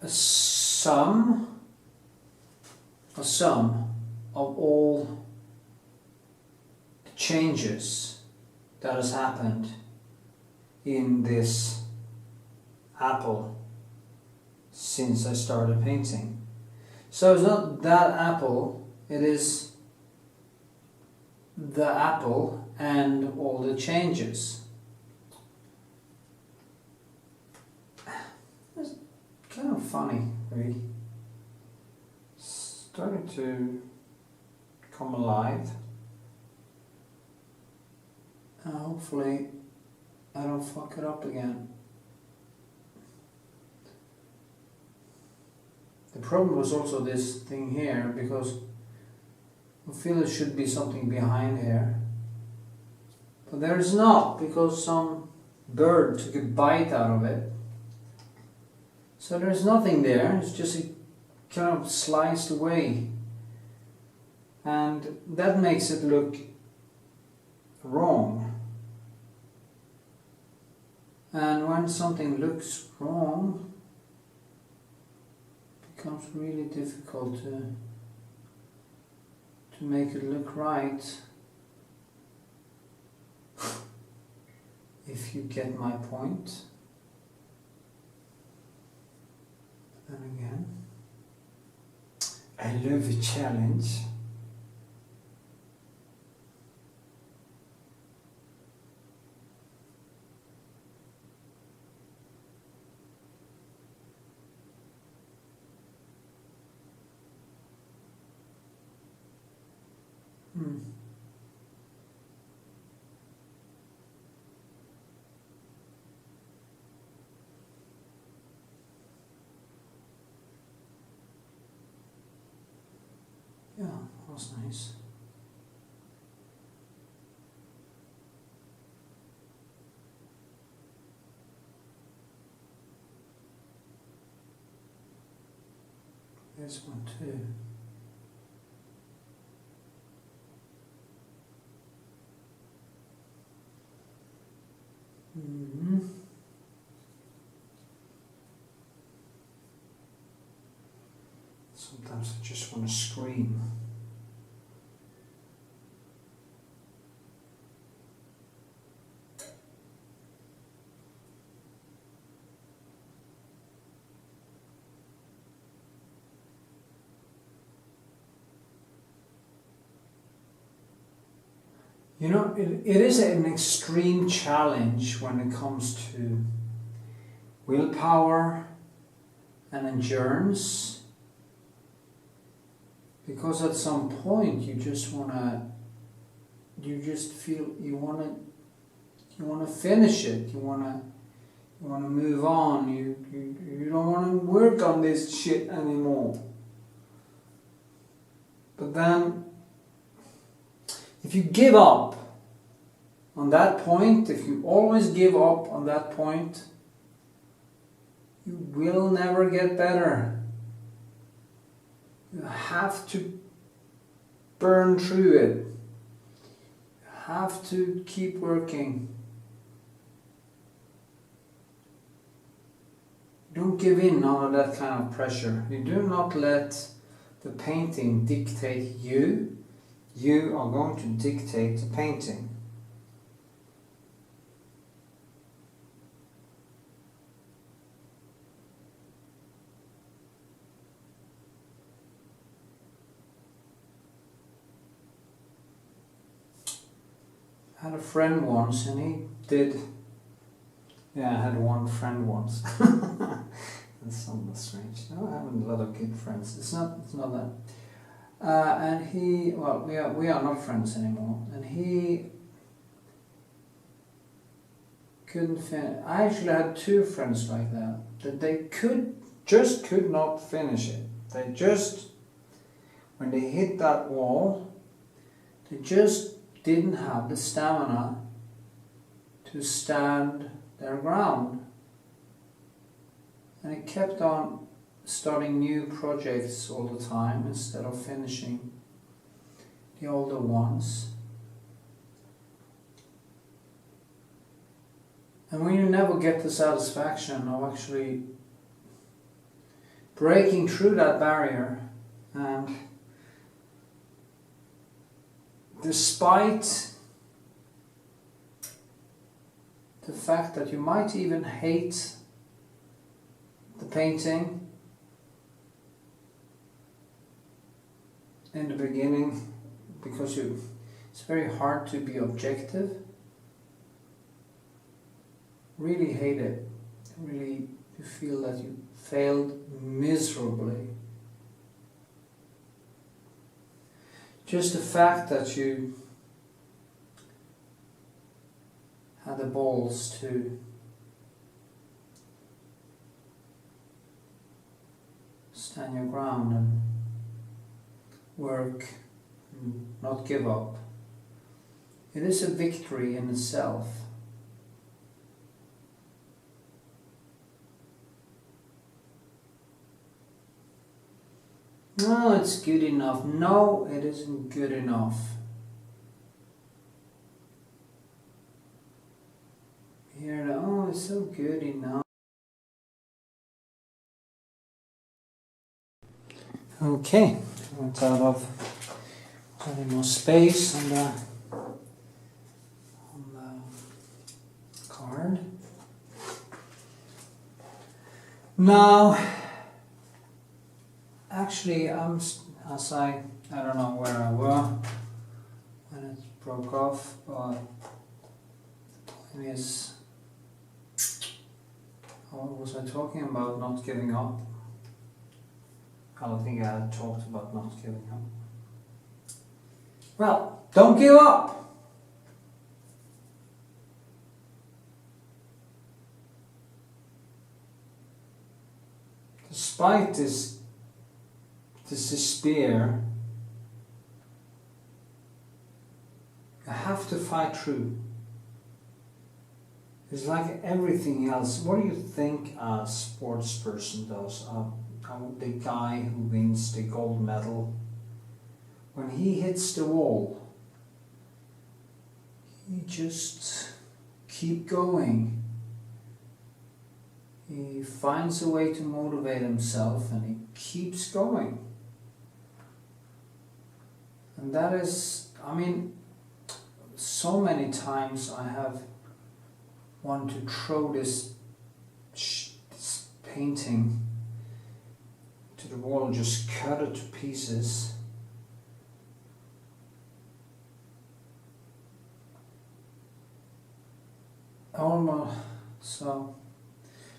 Speaker 1: a sum of all the changes that has happened in this apple since I started painting. So it's not that apple, it is the apple and all the changes. It's kind of funny, really. Starting to come alive. And hopefully I don't fuck it up again. The problem was also this thing here, because I feel there should be something behind here. But there is not, because some bird took a bite out of it. So there's nothing there, it's just a kind of sliced away. And that makes it look wrong. And when something looks wrong, it becomes really difficult to make it look right. If you get my point. Then again, I love a challenge. Yeah, that was nice. There's one too. Sometimes I just want to scream. You know, it is an extreme challenge when it comes to willpower and endurance, because at some point you just feel you wanna finish it. You wanna move on. You don't wanna work on this shit anymore. But then, if you give up on that point, if you always give up on that point, you will never get better. You have to burn through it. You have to keep working. Don't give in under that kind of pressure. You do not let the painting dictate you. You are going to dictate the painting. I had a friend once and he did... Yeah, I had one friend once. That sounds strange. No, I have a lot of good friends. It's not that. And he, well, we are not friends anymore, and he couldn't finish. I actually had two friends like that they could not finish it. They just, when they hit that wall, they just didn't have the stamina to stand their ground, and it kept on starting new projects all the time instead of finishing the older ones. And when you never get the satisfaction of actually breaking through that barrier, and despite the fact that you might even hate the painting in the beginning, because it's very hard to be objective. Really hate it. Really, you feel that you failed miserably. Just the fact that you had the balls to stand your ground and work and not give up. It is a victory in itself. No, it's good enough. No, it isn't good enough. Here, oh, it's so good enough. Okay, went out of any more space on the card. Now, actually, I don't know where I were when it broke off, but the point is, what was I talking about? Not giving up. I don't think I had talked about not giving up. Well, don't give up! Despite this despair, you have to fight through. It's like everything else. What do you think a sports person does? The guy who wins the gold medal, when he hits the wall, he just keep going. He finds a way to motivate himself and he keeps going. And that is, I mean, so many times I have wanted to throw this painting to the wall and just cut it to pieces. Almost. So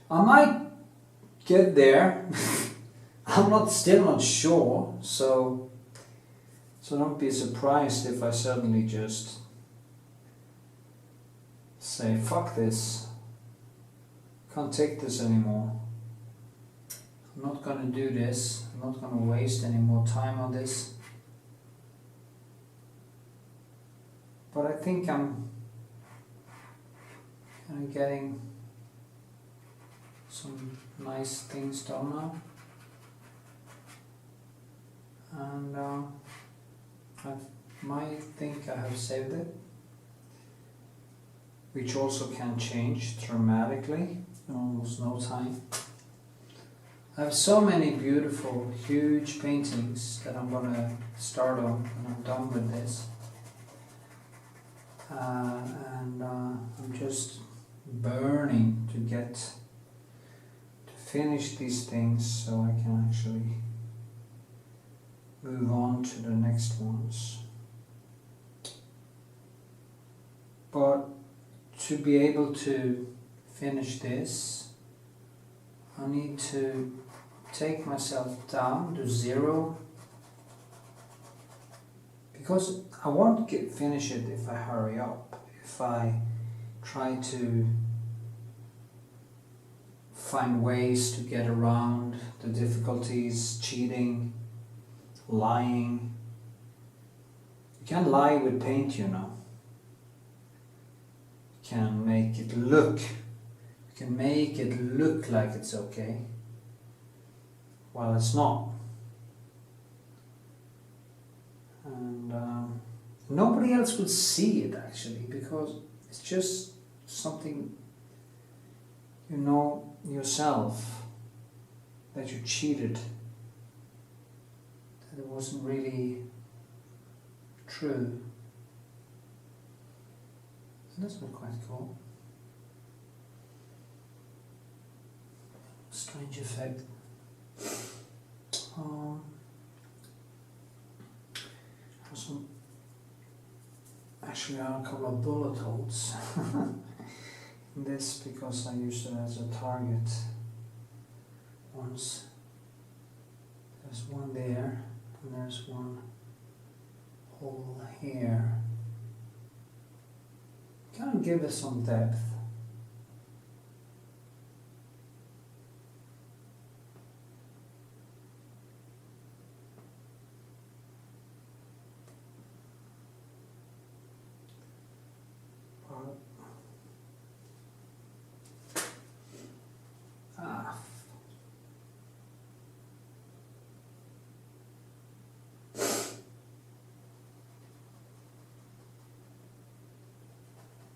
Speaker 1: I might get there. I'm still not sure. So don't be surprised if I suddenly just say, fuck this. Can't take this anymore. I'm not gonna do this. I'm not gonna waste any more time on this. But I think I'm kind of getting some nice things done now. And I might think I have saved it. Which also can change dramatically in almost no time. I have so many beautiful, huge paintings that I'm gonna start on when I'm done with this. And I'm just burning to finish these things so I can actually move on to the next ones. But to be able to finish this, I need to take myself down to 0, because I won't finish it if I hurry up, if I try to find ways to get around the difficulties, cheating, lying. You can't lie with paint, you know. You can make it look, like it's okay, while it's not. And nobody else would see it actually, because it's just something you know yourself, that you cheated, that it wasn't really true. So that's not quite cool. Strange effect. Actually, I have a couple of bullet holes in this because I used it as a target once. There's one there, and there's one hole here. Kind of to give it some depth.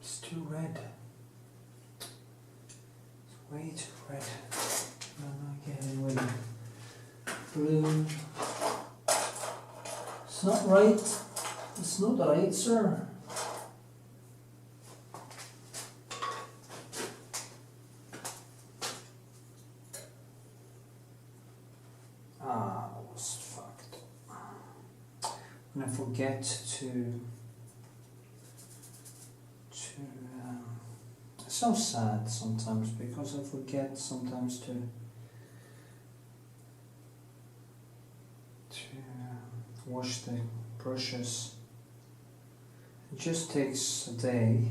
Speaker 1: It's too red. It's way too red. I'm not getting with blue. It's not right. It's not right, sir. That was fucked. And I forget to it's so sad sometimes because I forget sometimes to wash the brushes. It just takes a day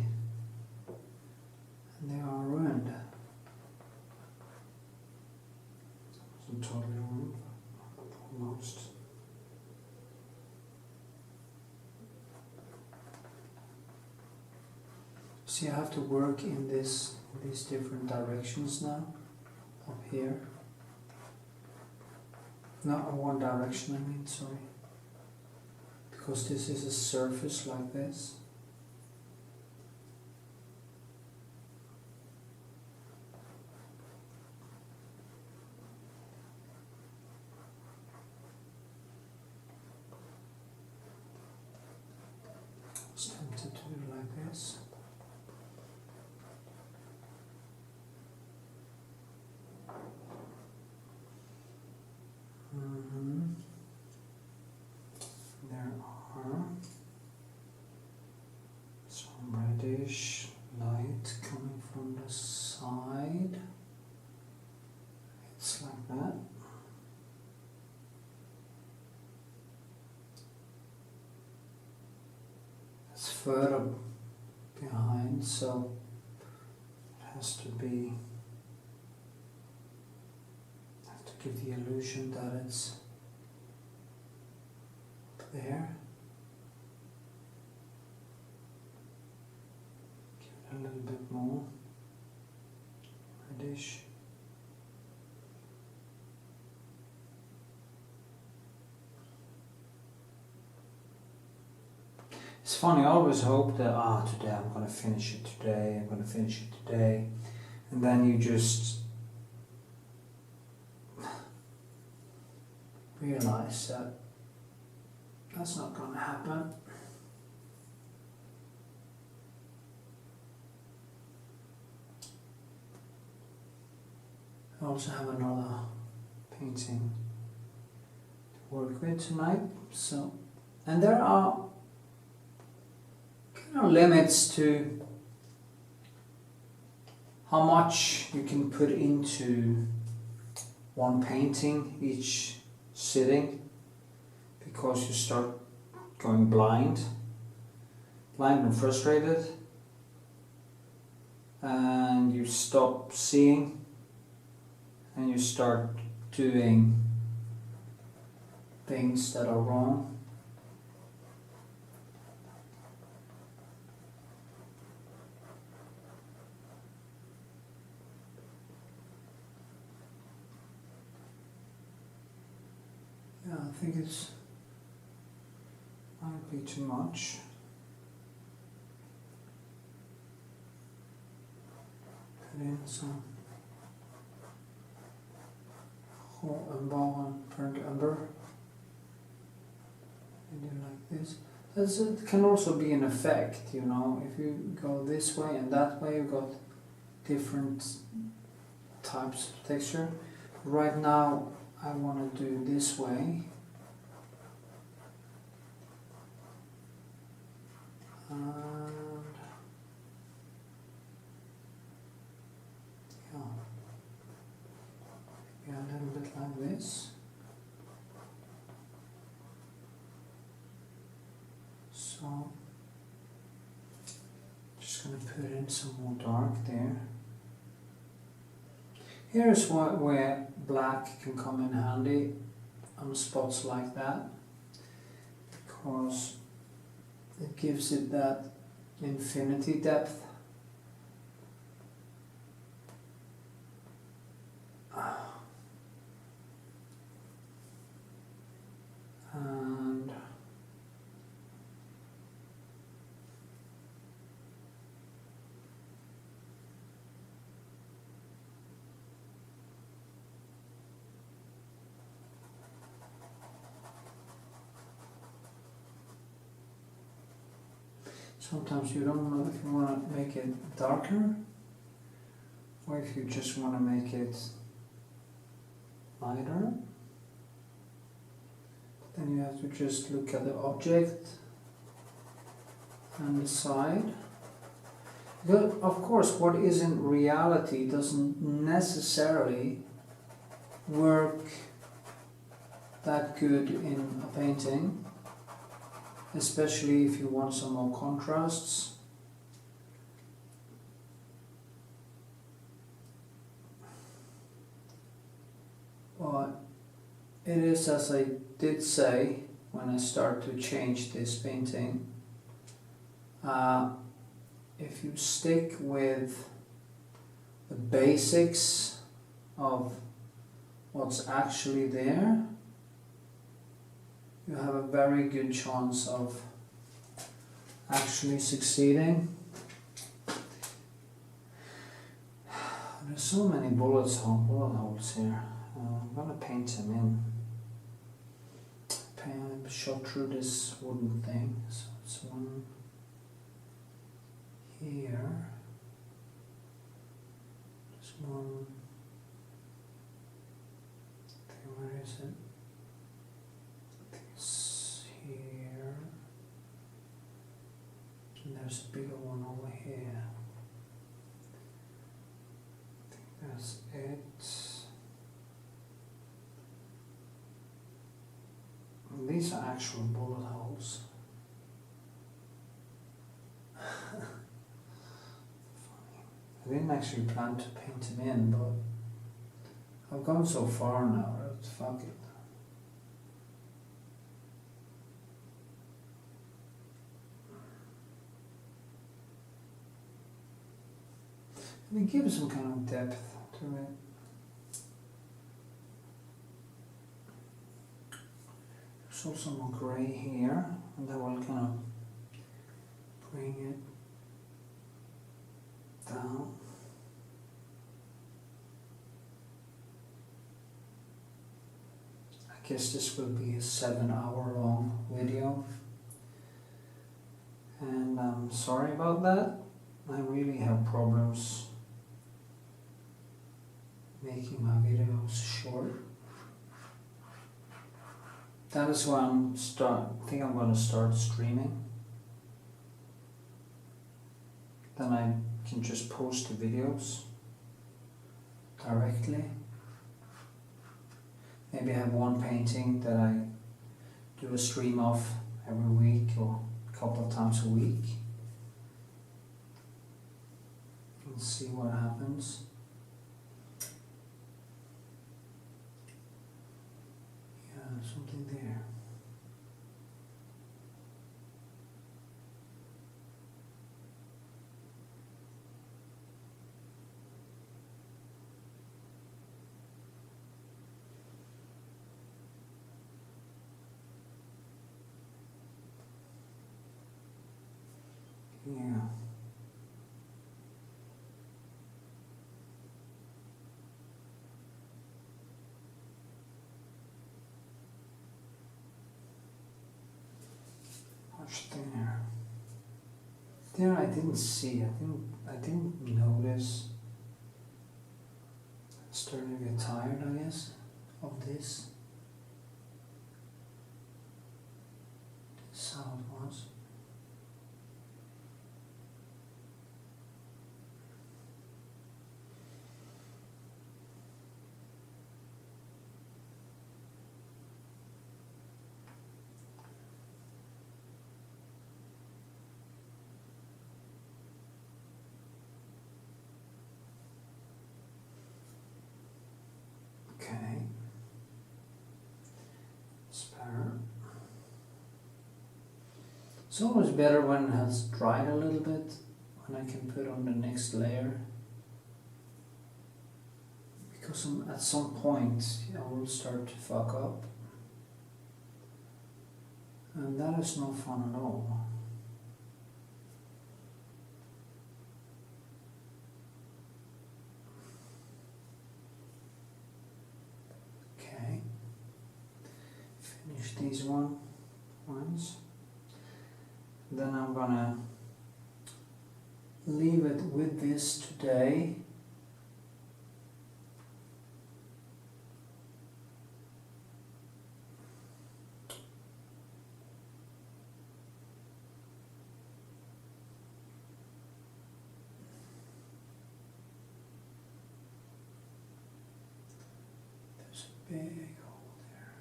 Speaker 1: and they are ruined. Wasn't totally ruined, but almost. See, I have to work in these different directions now, up here. Not in one direction, I mean, sorry. Because this is a surface like this. I was tempted to do it like this. There are some reddish light coming from the side. It's like that. It's further behind, so it has to be. Give the illusion that it's there. Give it a little bit more reddish. It's funny, I always hope that today I'm going to finish it today, I'm going to finish it today, and then you just realize that that's not going to happen. I also have another painting to work with tonight. So, and there are kind of limits to how much you can put into one painting each sitting, because you start going blind and frustrated, and you stop seeing and you start doing things that are wrong. Yeah, I think it's might be too much. Put in some whole umber and burnt umber. And do like this. It can also be an effect, you know. If you go this way and that way, you've got different types of texture. Right now, I want to do this way. And yeah, a little bit like this. So, just going to put in some more dark there. Here's where black can come in handy on spots like that, because it gives it that infinity depth. And sometimes you don't know if you want to make it darker or if you just want to make it lighter. Then you have to just look at the object and decide. But of course, what is in reality doesn't necessarily work that good in a painting, especially if you want some more contrasts. But it is, as I did say when I start to change this painting, if you stick with the basics of what's actually there, you have a very good chance of actually succeeding. There's so many bullet holes here. I'm gonna paint them in. Shot through this wooden thing, so it's one here. There's one. Okay, where is it? It's here. And there's a bigger one over here. I think that's it. These are actual bullet holes. Funny. I didn't actually plan to paint them in, but I've gone so far now that fuck it. And it gives some kind of depth to it. There's also more grey here, and that will kind of bring it down. I guess this will be a 7-hour-long video, and I'm sorry about that. I really have problems making my videos short. That is why I think I'm going to start streaming. Then I can just post the videos directly. Maybe have one painting that I do a stream of every week or a couple of times a week. And see what happens. Something there. Yeah. Much thinner. There I didn't see. I didn't notice. I'm starting to get tired, I guess, of this. This is how it was. It's always better when it has dried a little bit, when I can put on the next layer. Because at some point I will start to fuck up. And that is no fun at all. Okay. Finish these ones. Then I'm gonna leave it with this today. There's a big hole there.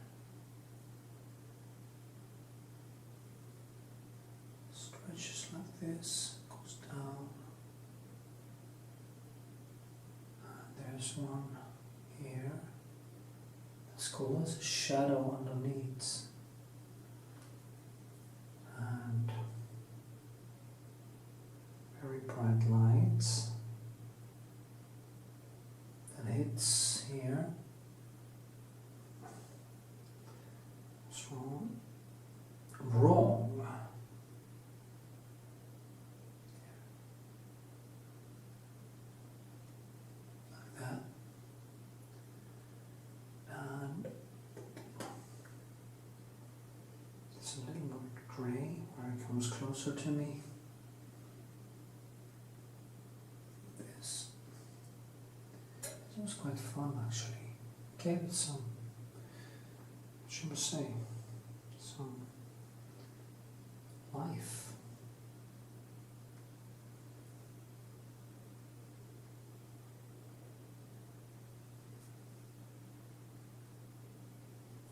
Speaker 1: Stretches like this, goes down. There's one here. That's cool. There's a shadow underneath. And very bright lights that hits here. What's wrong? Wrong. It's a little more grey where it comes closer to me. This was quite fun actually. Gave it some, what should I say, some life.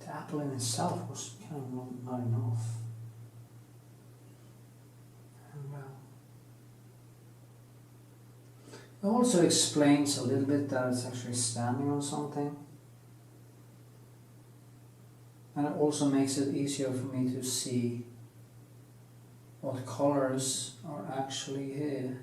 Speaker 1: The apple in itself was kind of not enough. And it also explains a little bit that it's actually standing on something. And it also makes it easier for me to see what colors are actually here.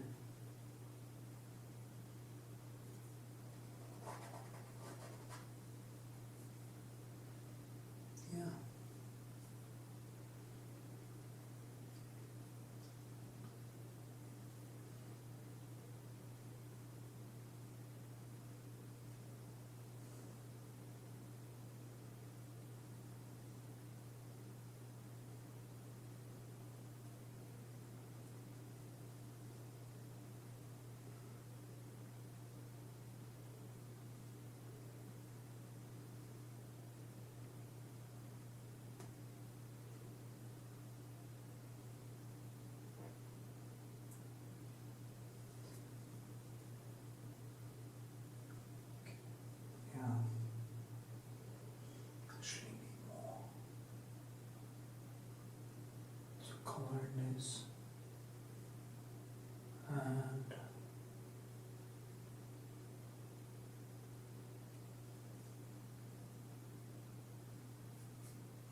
Speaker 1: This and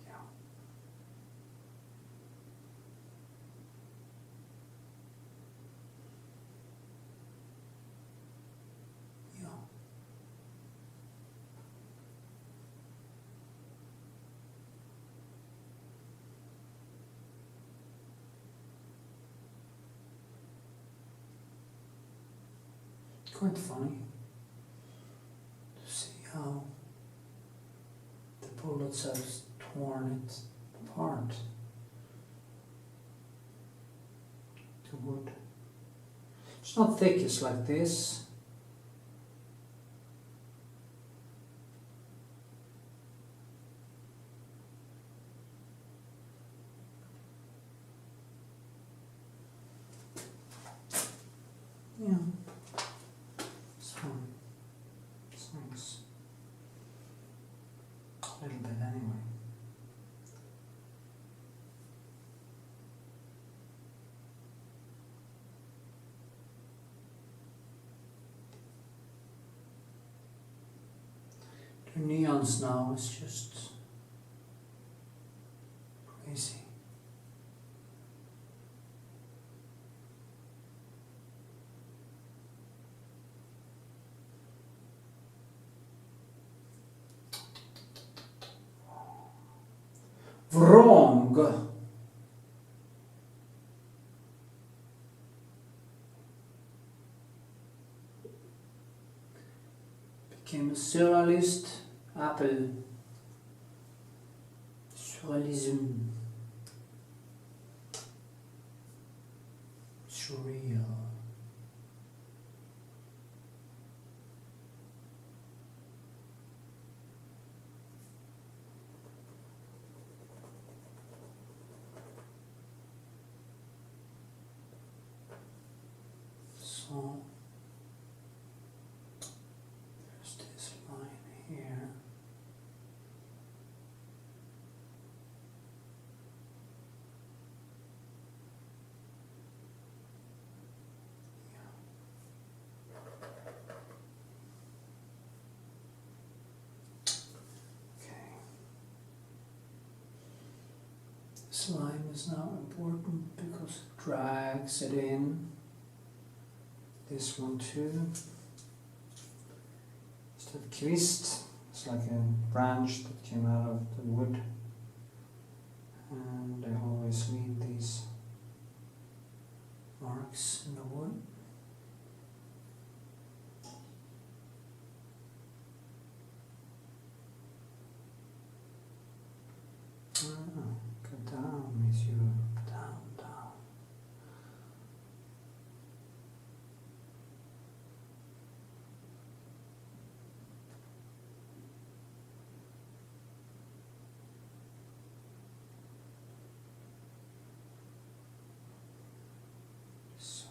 Speaker 1: yeah. Yeah. Quite funny to see how the bullets have torn it apart, the wood. It's not thick, it's like this. Yeah. Thanks. A little bit anyway. The neons now is just crazy. wrong. Became a surrealist. Apple. Surrealism. Surreal. So there's this line here. This line is now important because it drags it in. This one too. It's the kvist. It's like a branch that came out of the wood. And I always leave these marks in the wood. Go down, monsieur. Down, down. So,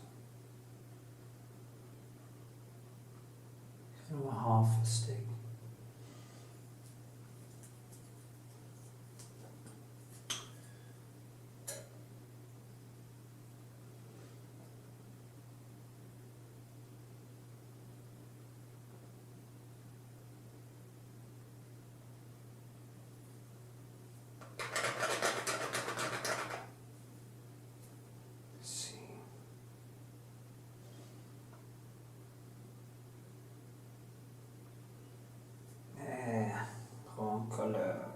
Speaker 1: kind of a half a stick. Couleur.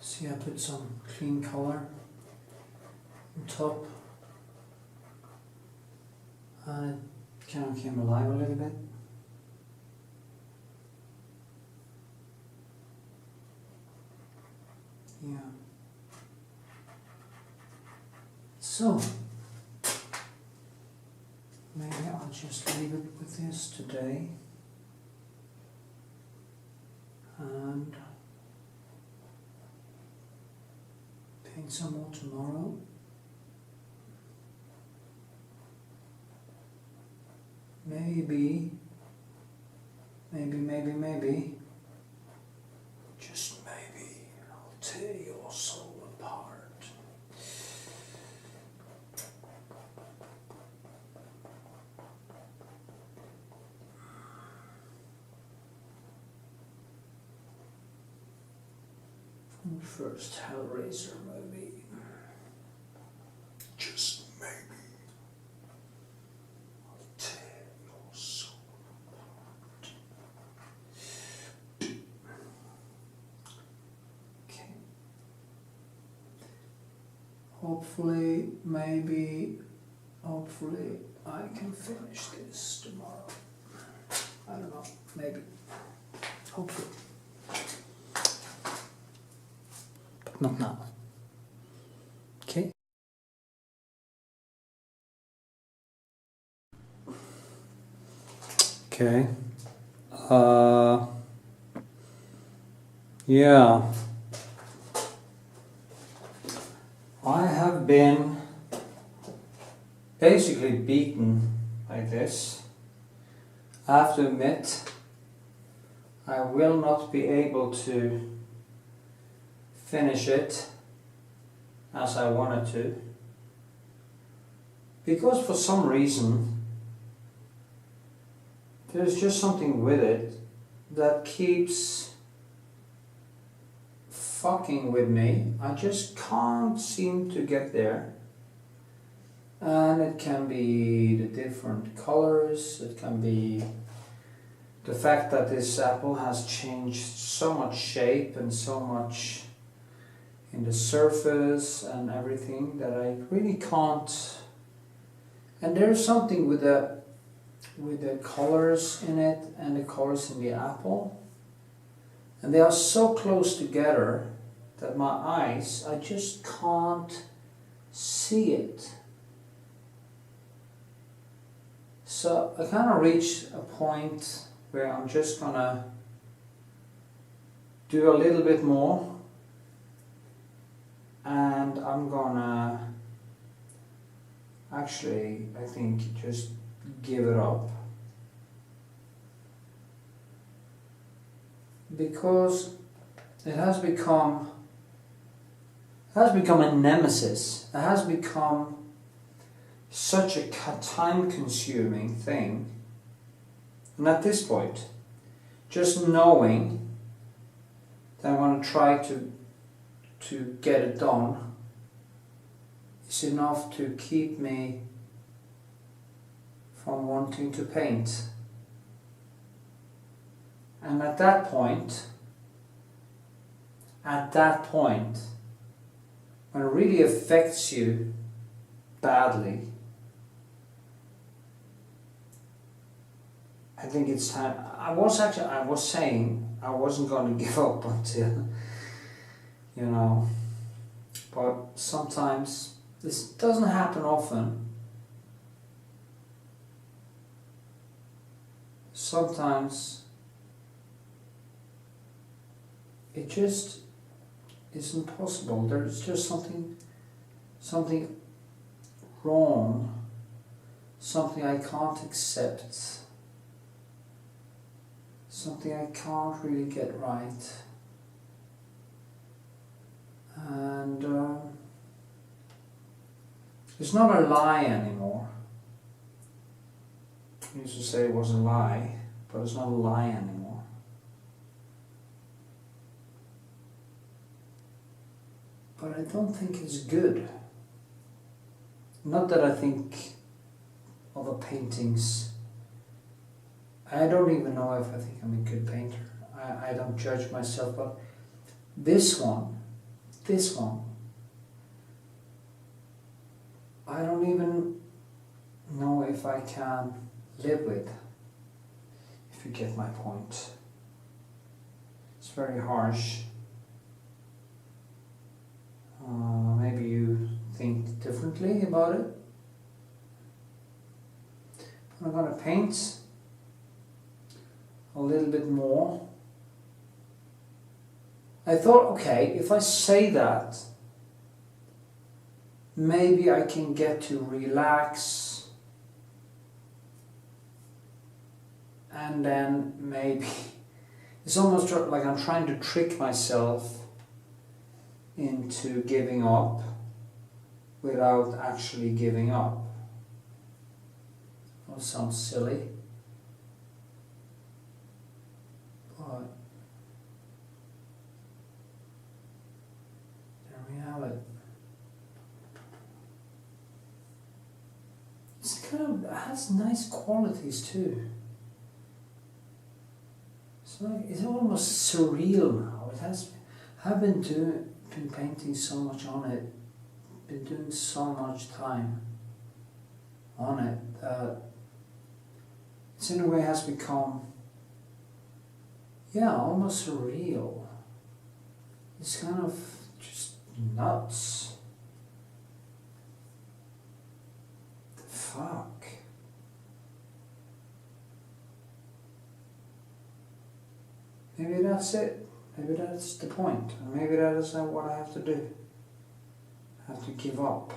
Speaker 1: See, I put some clean color on top and it kind of came alive a little bit. Yeah. So, maybe I'll just leave it with this today and paint some more tomorrow. Maybe, just maybe, I'll tear your soul apart. From the first Hellraiser movie. Just maybe. Hopefully I can finish this tomorrow. I don't know, maybe. Hopefully. But not now. Okay. Yeah. I have been basically beaten like this. I have to admit, I will not be able to finish it as I wanted to, because for some reason there's just something with it that keeps fucking with me. I just can't seem to get there. And it can be the different colors, it can be the fact that this apple has changed so much shape and so much in the surface and everything that I really can't. And there's something with the colors in it and the colors in the apple, and they are so close together that my eyes, I just can't see it. So I kind of reached a point where I'm just gonna do a little bit more, and I'm gonna actually, I think, just give it up, because it has become a nemesis. It has become such a time-consuming thing, and at this point, just knowing that I'm going to try to get it done is enough to keep me from wanting to paint. And at that point, when it really affects you badly, I think it's time. I was saying I wasn't going to give up until, you know, but sometimes this doesn't happen often. Sometimes it just isn't possible. There's just something wrong, something I can't accept, something I can't really get right. And it's not a lie anymore. I used to say it was a lie, but it's not a lie anymore. But I don't think it's good. Not that I think other paintings, I don't even know if I think I'm a good painter. I don't judge myself, but this one, I don't even know if I can live with, if you get my point. It's very harsh. Maybe you think differently about it. I'm going to paint a little bit more. I thought, okay, if I say that, maybe I can get to relax, and then maybe it's almost like I'm trying to trick myself into giving up without actually giving up. That sounds silly, but there we have it. It's kind of, it has nice qualities too. It's almost surreal now. I've been painting so much on it, been doing so much time on it that it's in a way has become, yeah, almost surreal. It's kind of just nuts. The fuck? Maybe that's it. Maybe that's the point. And maybe that is what I have to do. I have to give up.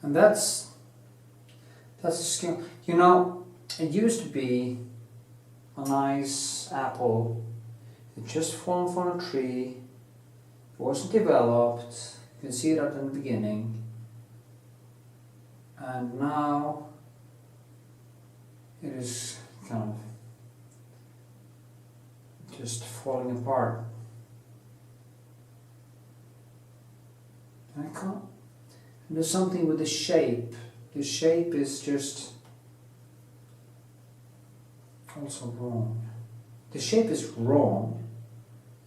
Speaker 1: And that's a skill. You know, it used to be a nice apple. It just fallen from a tree. It wasn't developed. You can see it at the beginning. And now it is kind of just falling apart. And I can't. And there's something with the shape. The shape is just also wrong. The shape is wrong.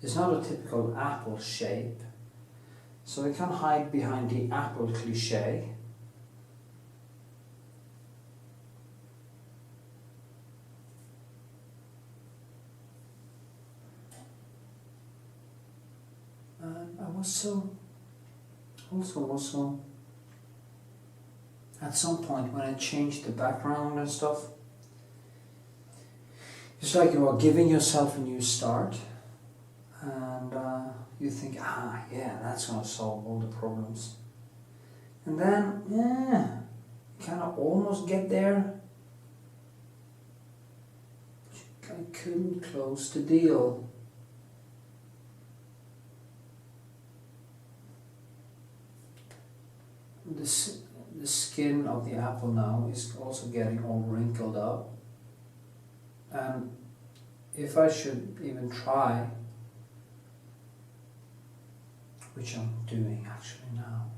Speaker 1: It's not a typical apple shape. So I can't hide behind the apple cliche. And I was also at some point when I changed the background and stuff, it's like you are giving yourself a new start, and you think, yeah, that's going to solve all the problems. And then, yeah, you kind of almost get there. I couldn't close the deal. The skin of the apple now is also getting all wrinkled up. And if I should even try, which I'm doing actually now,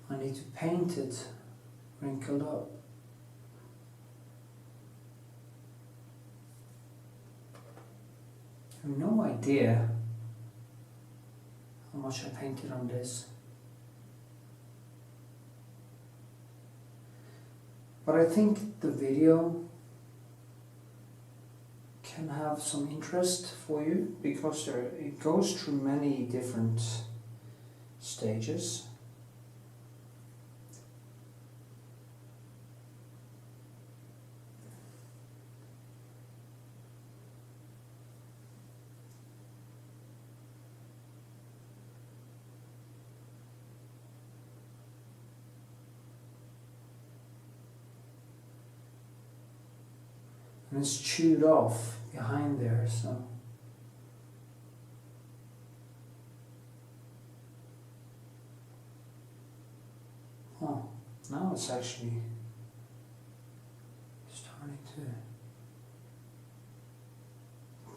Speaker 1: I need to paint it wrinkled up. I have no idea how much I painted on this. But I think the video can have some interest for you because it goes through many different stages. And it's chewed off behind there, so now it's actually starting to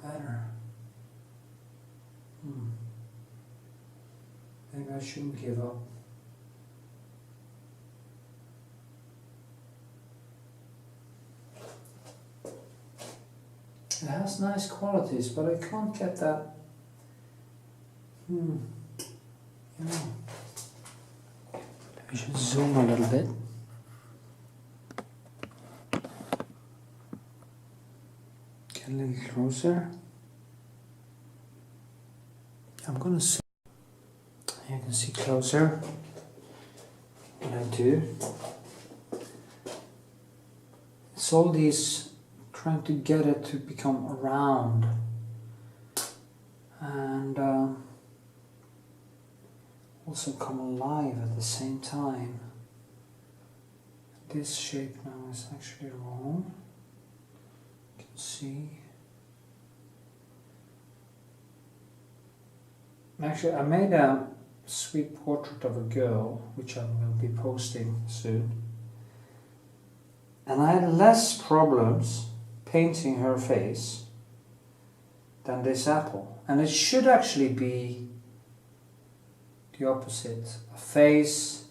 Speaker 1: better. Maybe I shouldn't give up. It has nice qualities, but I can't get that. You know, we should zoom a little bit. Get a little closer. I'm gonna zoom. You can see closer what I do. It's all these trying to get it to become round and also come alive at the same time. This shape now is actually wrong. You can see. Actually, I made a sweet portrait of a girl, which I will be posting soon. And I had less problems painting her face than this apple. And it should actually be the opposite. A face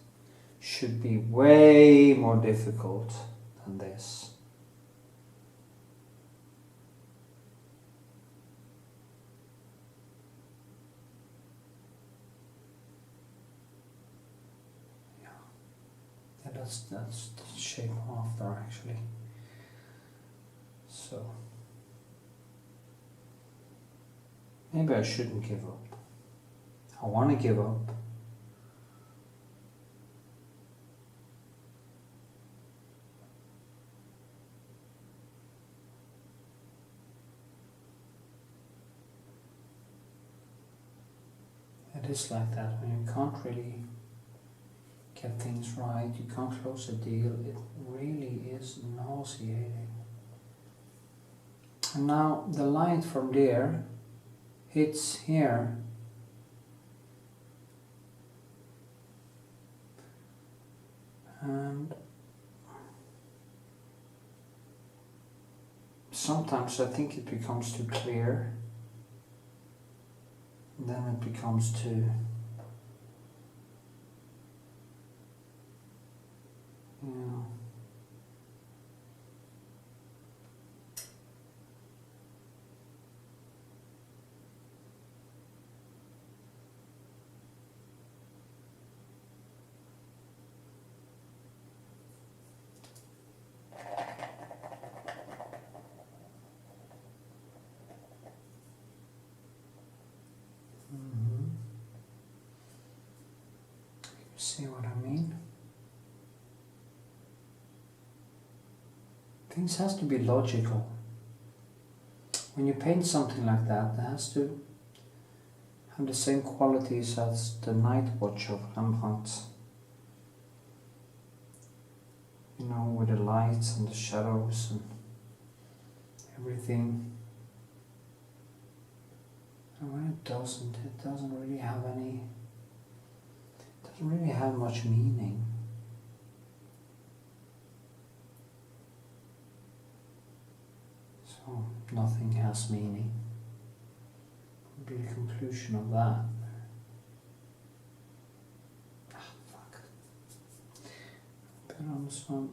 Speaker 1: should be way more difficult than this. Yeah, that's the shape after actually. So maybe I shouldn't give up. I want to give up, is like that when you can't really get things right, you can't close a deal, it really is nauseating. And now the light from there hits here, and sometimes I think it becomes too clear, and then it becomes too, you know, see what I mean? Things has to be logical. When you paint something like that, it has to have the same qualities as the Night Watch of Rembrandt. You know, with the lights and the shadows and everything. And when it doesn't really have any, it doesn't really have much meaning. So nothing has meaning. Would be the conclusion of that. Ah, fuck. Put on this one.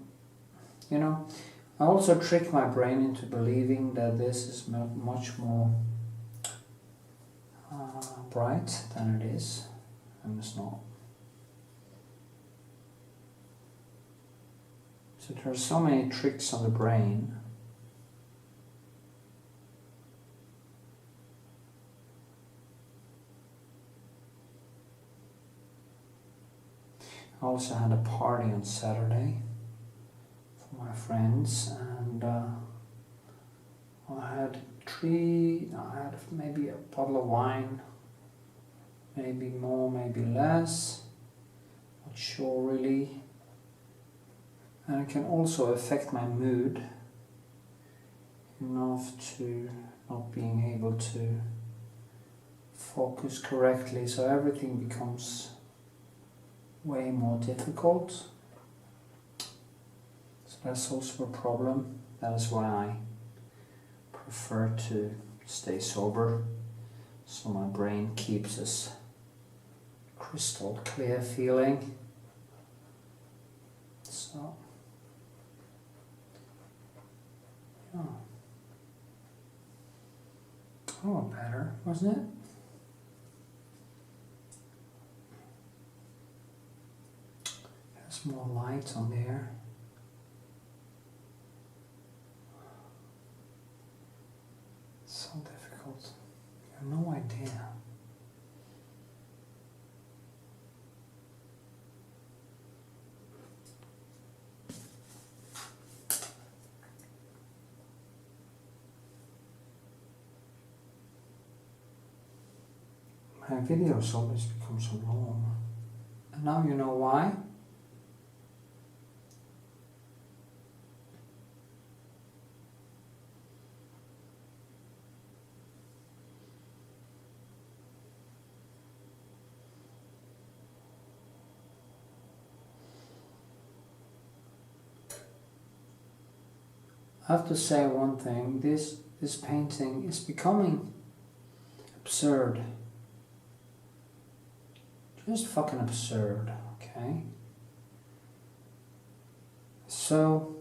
Speaker 1: You know, I also trick my brain into believing that this is much more bright than it is, and it's not. So there are so many tricks on the brain. I also had a party on Saturday for my friends, and I had maybe a bottle of wine, maybe more, maybe less, not sure really. And it can also affect my mood enough to not being able to focus correctly, so everything becomes way more difficult. So that's also a problem. That is why I prefer to stay sober, so my brain keeps this crystal clear feeling. So, yeah. Oh, better, wasn't it? There's more light on there. So difficult. You have no idea. My videos always become so long. And now you know why? I have to say one thing, this painting is becoming absurd. Just fucking absurd, okay? So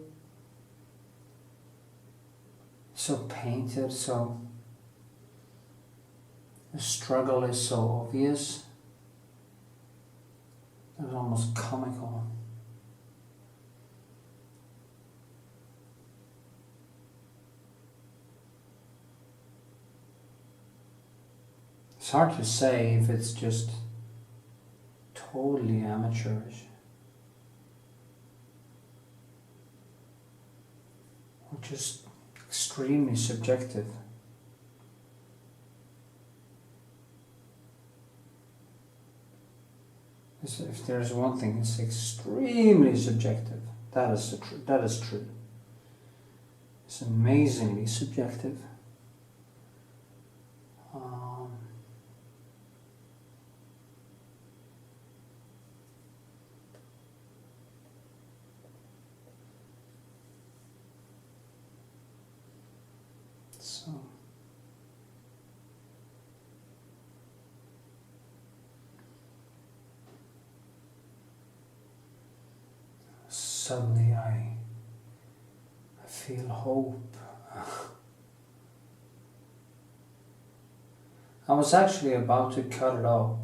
Speaker 1: painted, so the struggle is so obvious. It's almost comical. It's hard to say if it's just totally amateurish or just extremely subjective. If there's one thing, it's extremely subjective. That is true. It's amazingly subjective. So suddenly I feel hope. I was actually about to cut it up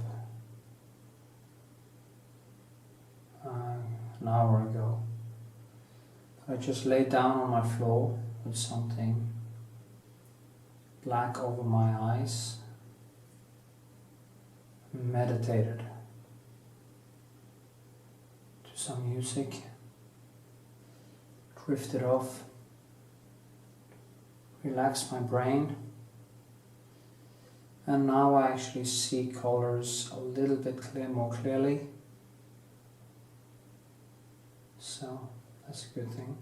Speaker 1: an hour ago. I just laid down on my floor with something black over my eyes, meditated to some music, drifted off, relaxed my brain, and now I actually see colors a little bit more clearly, so that's a good thing.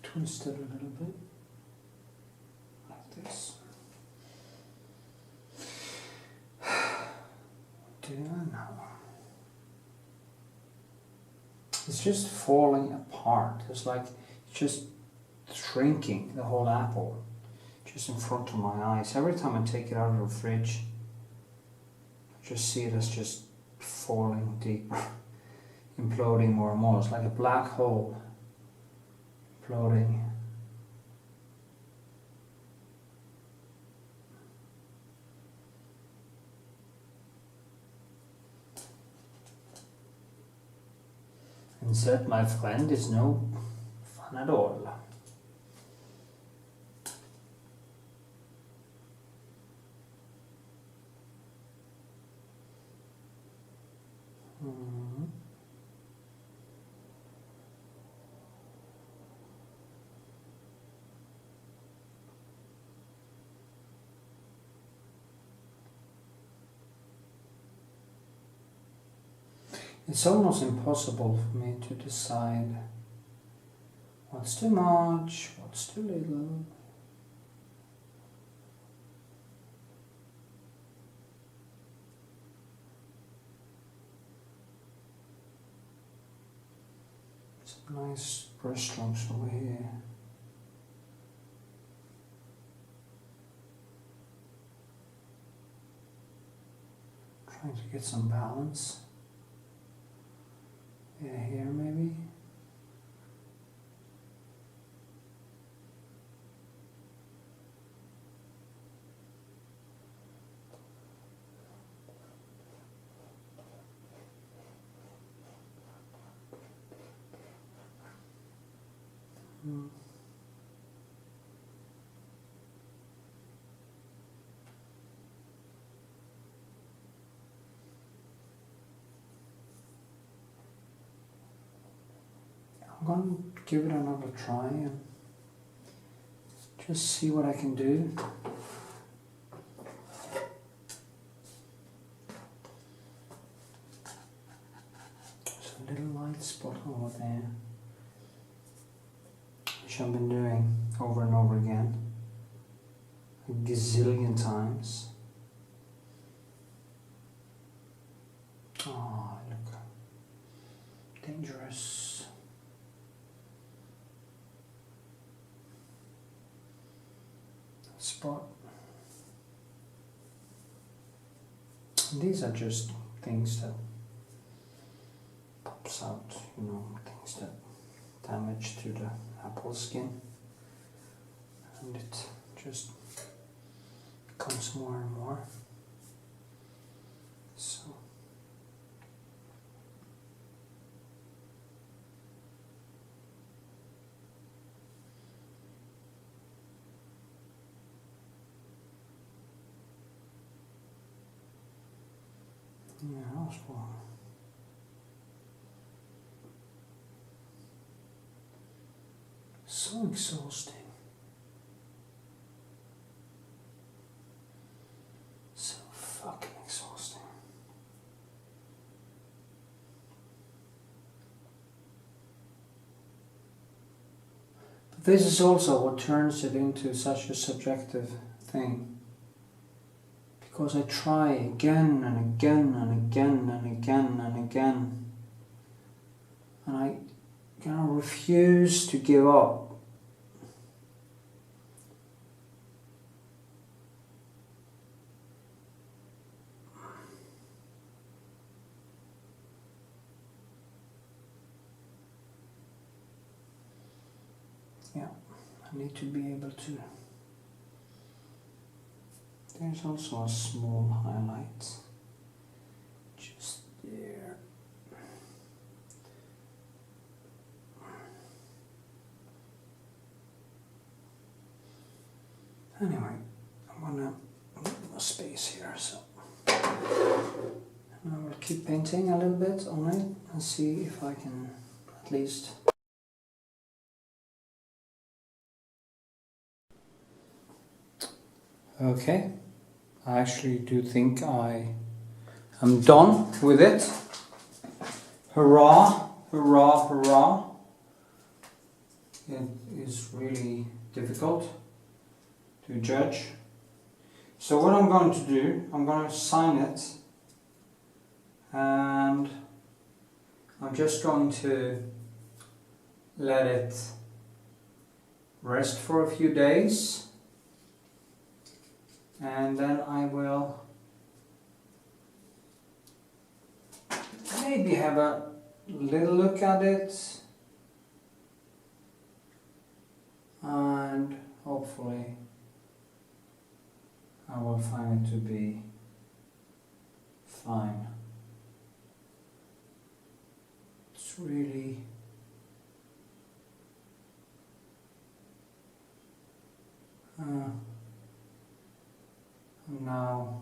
Speaker 1: Twist it a little bit, like this. What do I know? It's just falling apart. It's like just shrinking, the whole apple, just in front of my eyes. Every time I take it out of the fridge, I just see it as just falling deeper, imploding more and more. It's like a black hole. Floating. And that, my friend, is no fun at all. It's almost impossible for me to decide what's too much, what's too little. Some nice brush strokes over here. Trying to get some balance. Yeah, here maybe. I'm going to give it another try and just see what I can do. There's a little light spot over there, which I've been doing over and over again, a gazillion times. Oh, look, dangerous. Spot. And these are just things that pops out, you know, things that damage to the apple skin, and it just becomes more and more. So yeah, that's one. So exhausting. So fucking exhausting. But this is also what turns it into such a subjective thing. Because I try again and again and again and again and again. And I kind of refuse to give up. Yeah, I need to be able to. There's also a small highlight just there. Anyway, I'm gonna leave a space here, so and I will keep painting a little bit on it and see if I can at least. Okay, I actually do think I am done with it. Hurrah, hurrah, hurrah. It is really difficult to judge. So what I'm going to do, I'm going to sign it, and I'm just going to let it rest for a few days, and then I will maybe have a little look at it, and hopefully I will find it to be fine. It's really now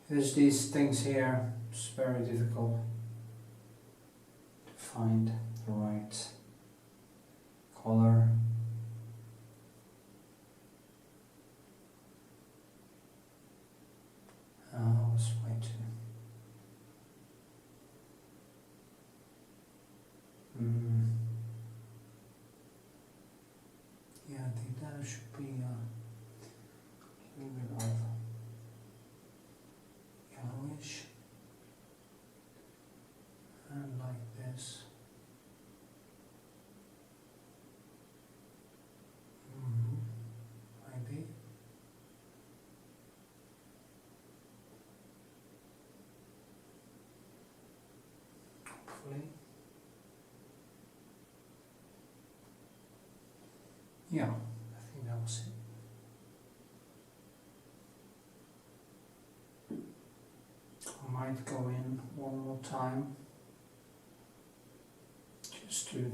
Speaker 1: there's these things here. It's very difficult to find the right color. Let's wait to. Yeah, I think that should be a little bit of yellowish, and like this. Maybe. Hopefully. Yeah, I think that was it. I might go in one more time just to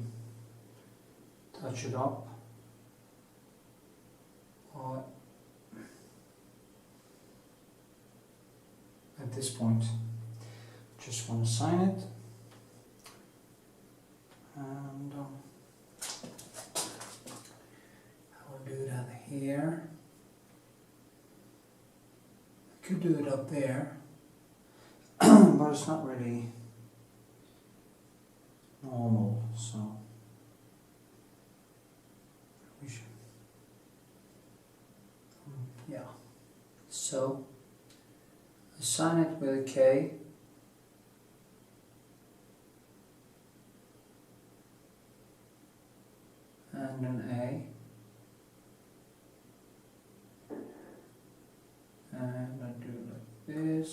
Speaker 1: touch it up. Or at this point, just want to sign it, and I'll do that here. I could do it up there, but it's not really normal, so we should. Yeah. So I sign it with a K. And an A. And I do like this.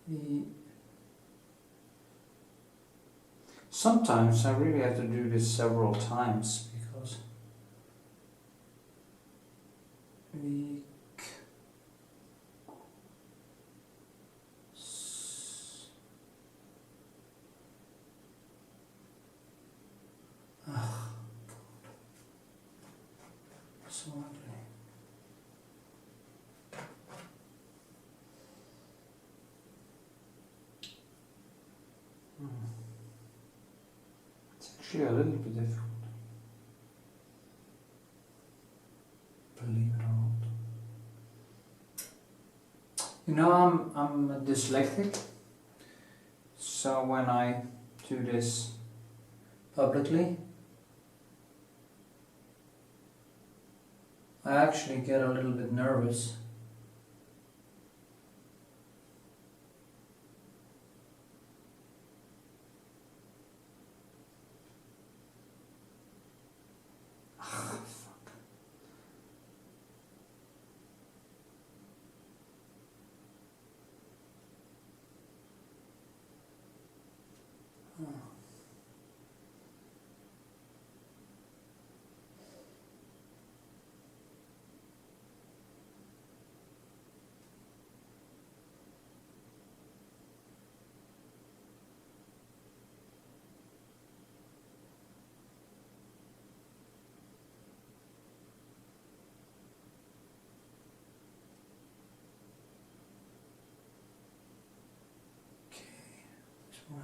Speaker 1: E. Sometimes I really have to do this several times Vik. So ugly. It's actually a little bit difficult. Believe it or not. You know, I'm dyslexic, so when I do this publicly, I actually get a little bit nervous.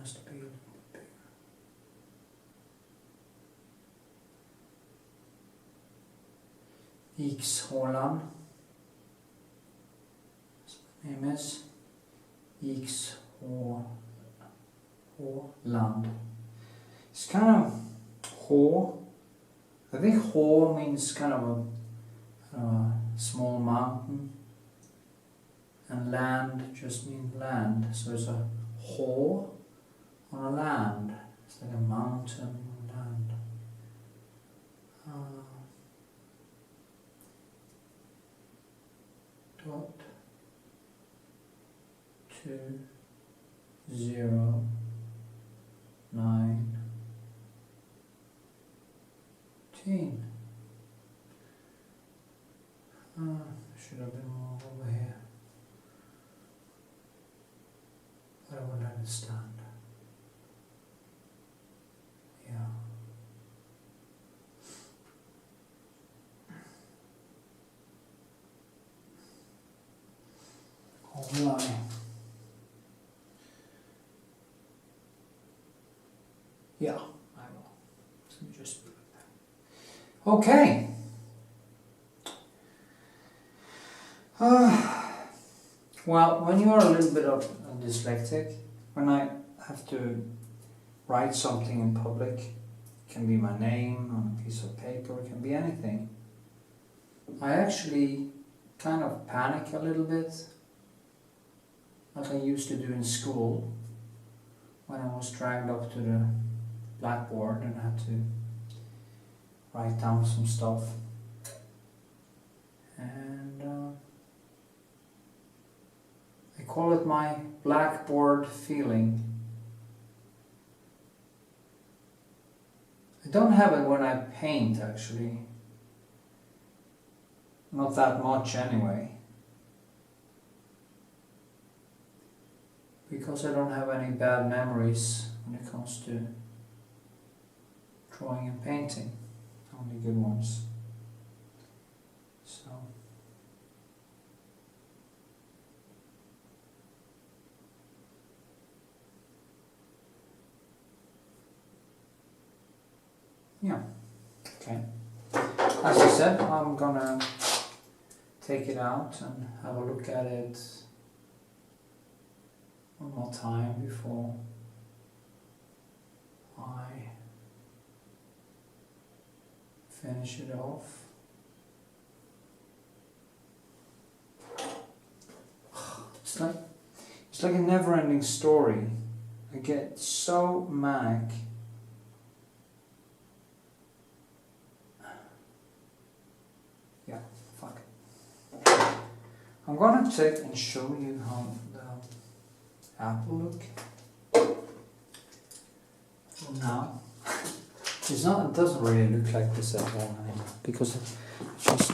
Speaker 1: Has to be a little bit bigger. Vikshåland. That's my name is. Vikshåland. It's kind of hå. I think hå means kind of a small mountain, and land just means land. So it's a hå on a land. It's like a mountain on land. Dot 2 0 9 10. Should have been more over here. I don't understand. Yeah. Online. Yeah, I will. So just put it there. Okay. Well, when you are a little bit of a dyslexic, when I have to write something in public, it can be my name on a piece of paper, it can be anything, I actually kind of panic a little bit, like I used to do in school, when I was dragged up to the blackboard and had to write down some stuff. And I call it my blackboard feeling. I don't have it when I paint, actually. Not that much anyway. Because I don't have any bad memories when it comes to drawing and painting. Only good ones. So yeah, okay. As I said, I'm gonna take it out and have a look at it one more time before I finish it off. It's like a never-ending story. I get so manic. Yeah, fuck it. I'm gonna take and show you how the apple look. Well, now, it doesn't really look like this at all anymore, because it just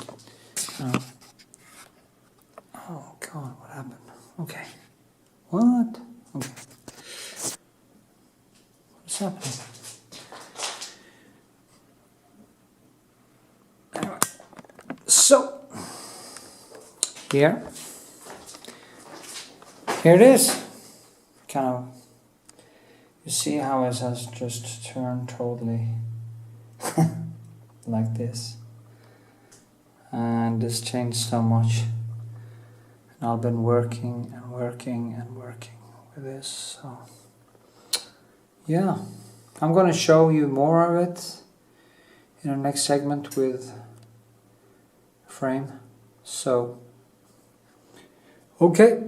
Speaker 1: Oh God, what happened? Okay. What? Okay. What's happening? Anyway. So, here it is. Kind of, you see how it has just turned totally like this. And this changed so much. And I've been working and working and working with this. So, yeah. I'm going to show you more of it in the next segment with frame. So, okay.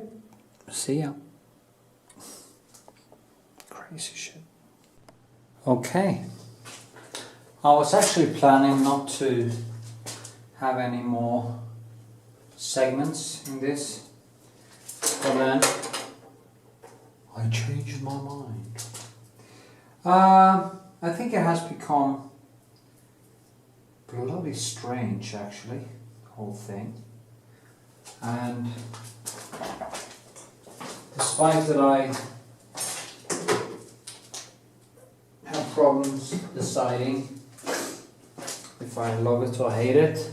Speaker 1: See ya. Crazy shit. Okay. I was actually planning not to have any more segments in this, but then I changed my mind. I think it has become bloody strange, actually, the whole thing. And despite that I have problems deciding if I love it or hate it,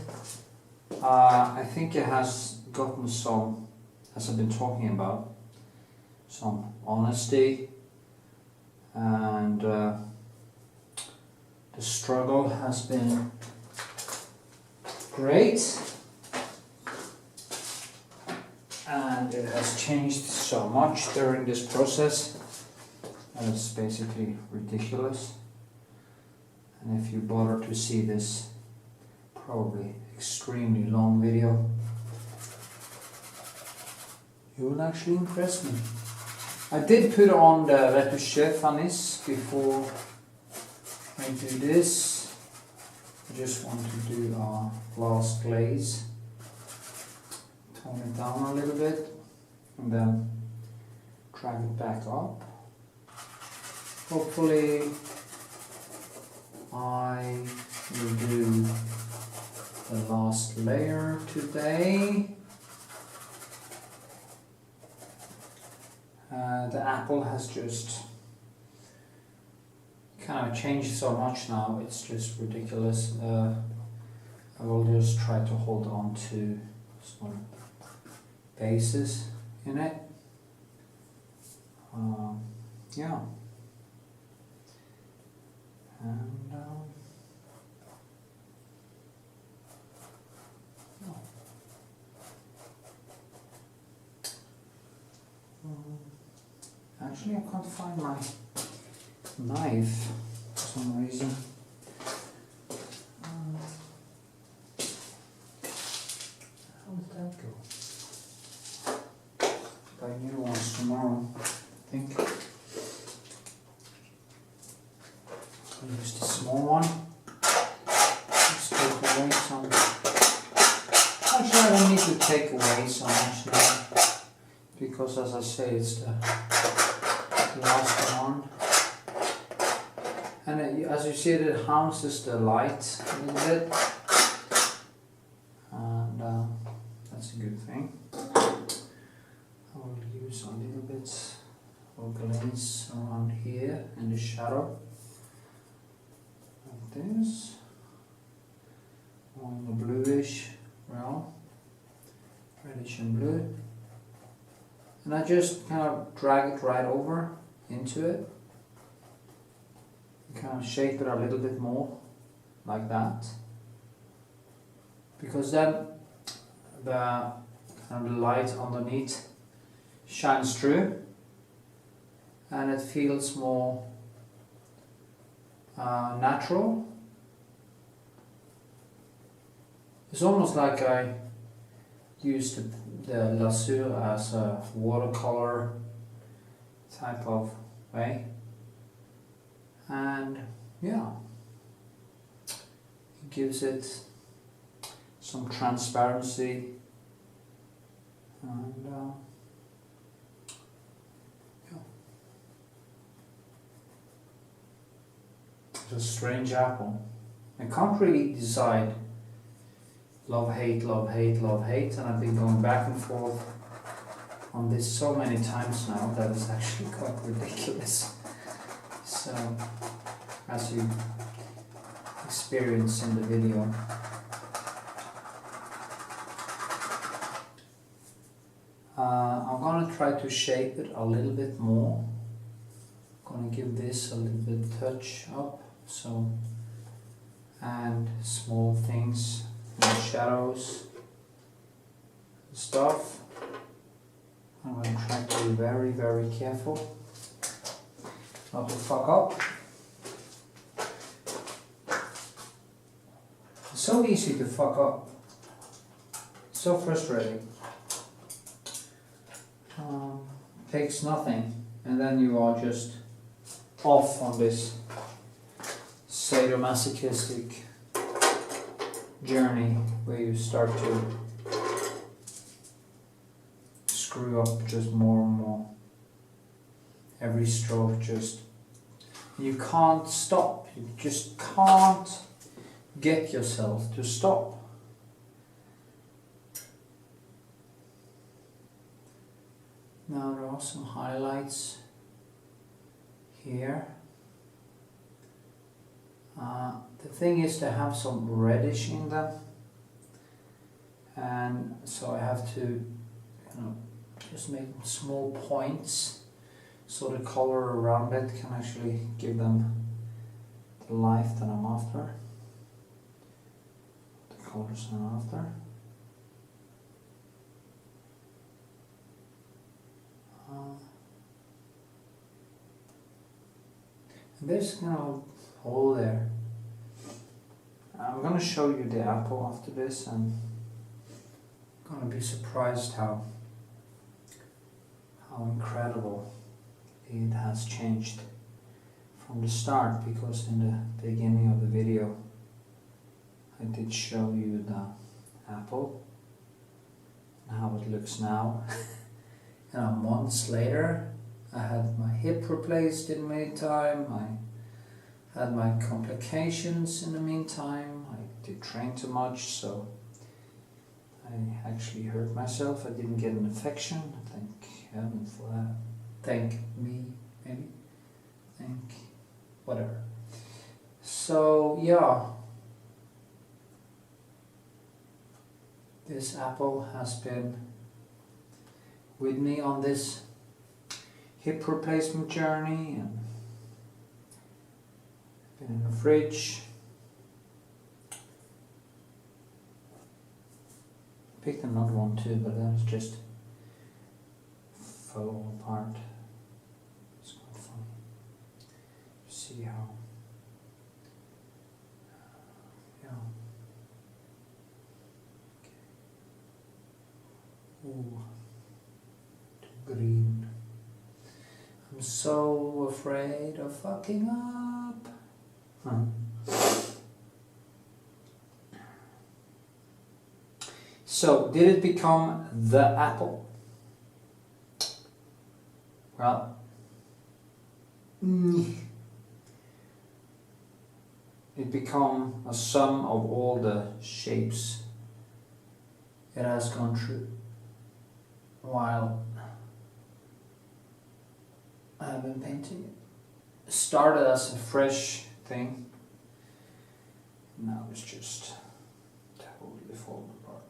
Speaker 1: I think it has gotten some, as I've been talking about, some honesty, and the struggle has been great, and it has changed so much during this process, and it's basically ridiculous. And if you bother to see this probably extremely long video, you will actually impress me. I did put on the Retouching Varnish before I do this. I just want to do a glass glaze, tone it down a little bit, and then drag it back up. Hopefully I will do the last layer today. The apple has just kind of changed so much now, it's just ridiculous. I will just try to hold on to some bases in it. Yeah. And actually, I can't find my knife for some reason. How did that go? Buy new ones tomorrow, I think. I'll use the small one. Let's take away some. Actually, I don't need to take away so much now, because as I say, it's the last one. And as you see, it enhances the light a little bit, and that's a good thing. I will use a little bit of glaze around here in the shadow, like this, on the bluish realm, reddish and blue. And I just kind of drag it right over into it. Kind of shape it a little bit more, like that. Because then the kind of light underneath shines through, and it feels more natural. It's almost like I used the Lear as a watercolor type of way, and yeah, it gives it some transparency, and yeah, it's a strange apple. I can't really decide love, hate, love, hate, love, hate, and I've been going back and forth on this so many times now that it's actually quite ridiculous. So, as you experience in the video. I'm going to try to shape it a little bit more. I'm going to give this a little bit touch up, so, and small things, and shadows, stuff. I'm going to try to be very, very careful not to fuck up. It's so easy to fuck up. It's so frustrating. Takes nothing, and then you are just off on this sadomasochistic journey where you start to screw up just more and more. Every stroke, just you can't stop. You just can't get yourself to stop. Now there are some highlights here. The thing is to have some reddish in them, and so I have to, just make small points so the color around it can actually give them the life that I'm after, the colors I'm after. And there's hole there. I'm gonna show you the apple after this, and I'm gonna be surprised how incredible it has changed from the start, because in the beginning of the video I did show you the apple and how it looks now. And months later I had my hip replaced in the meantime, I had my complications in the meantime, I did train too much, so I actually hurt myself. I didn't get an infection, thank heaven for that. Thank me, maybe? Thank whatever. So yeah, this apple has been with me on this hip replacement journey, and been in the fridge. Picked another one too, but that was just fell apart. It's quite funny. See how, yeah. Okay. Ooh, too green. I'm so afraid of fucking up. So, did it become the apple? Well, it became a sum of all the shapes it has gone through while I've been painting it. It started as a fresh thing, now it's just totally falling apart.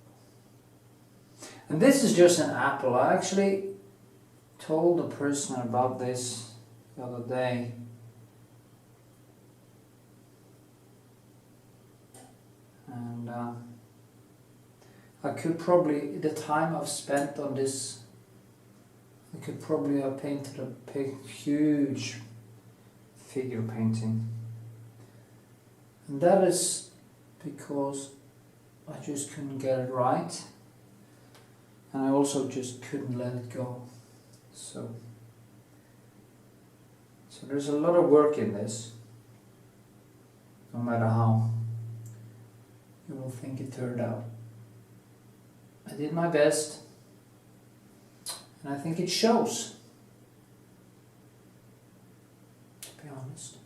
Speaker 1: And this is just an apple. I actually told a person about this the other day. And I could probably, the time I've spent on this, I could probably have painted a huge figure painting. And that is because I just couldn't get it right. And I also just couldn't let it go. So there's a lot of work in this, no matter how you will think it turned out. I did my best, and I think it shows, to be honest.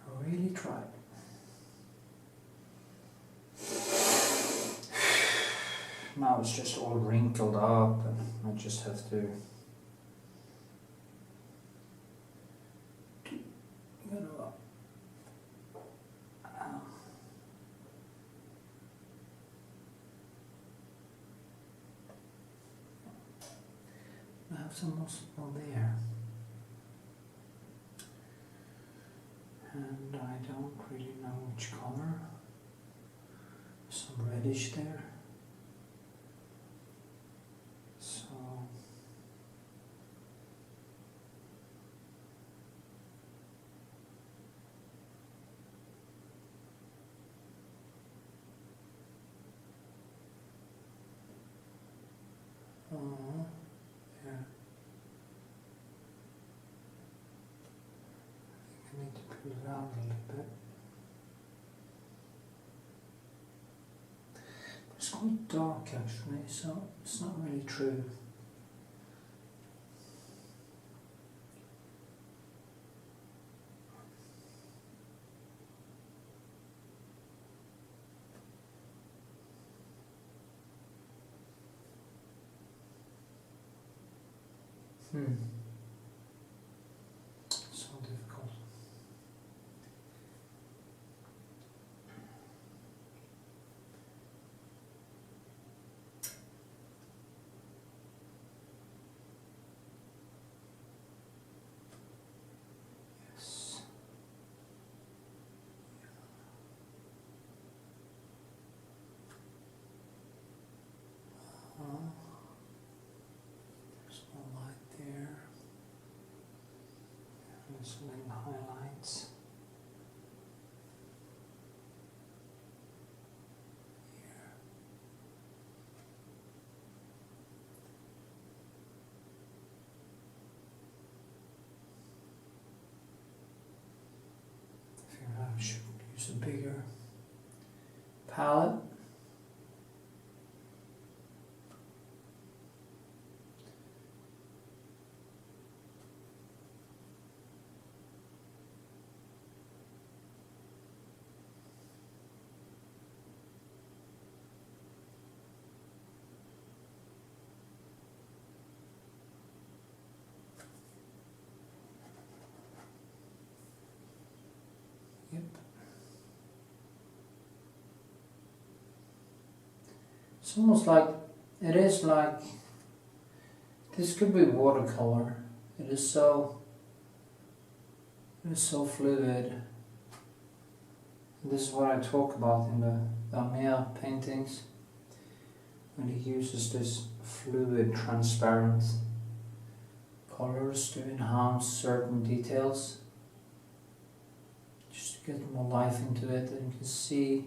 Speaker 1: I really tried. now it's just all wrinkled up, and I just have to I have some more there, and I don't really know which color. Some reddish there, so yeah. I need to pull it out a little bit. It's quite dark actually, so it's not really true. So difficult. Yes. There's more light there. There's little highlights. Here. I figure I should use a bigger palette. Yep. It's almost like, it is like, this could be watercolor. It is so fluid. This is what I talk about in the Lear paintings, when he uses this fluid, transparent colors to enhance certain details, just to get more life into it. And you can see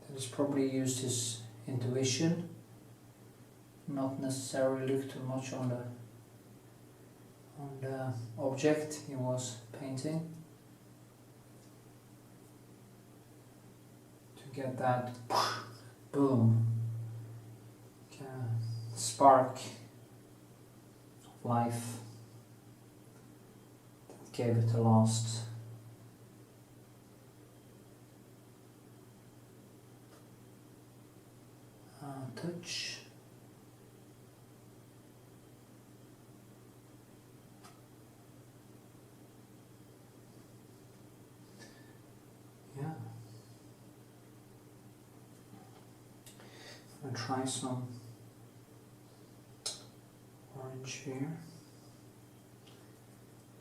Speaker 1: that he's probably used his intuition, not necessarily looked too much on the object he was painting, to get that boom, spark of life that gave it a last touch. Yeah. I'm going to try some orange here.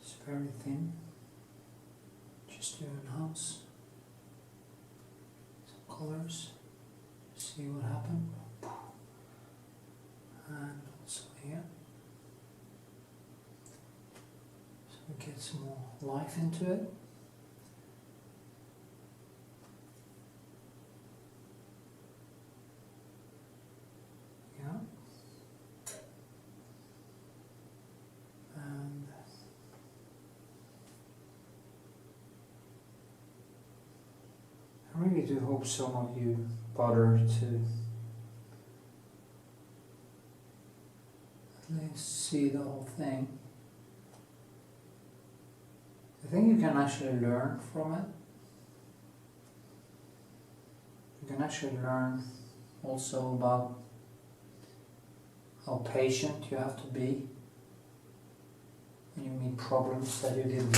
Speaker 1: It's very thin, just to enhance some colors. See what happened. And also here, so we get some more life into it. Yeah. And I really do hope some of you bother to at least see the whole thing. I think you can actually learn from it. You can actually learn also about how patient you have to be when you meet problems that you didn't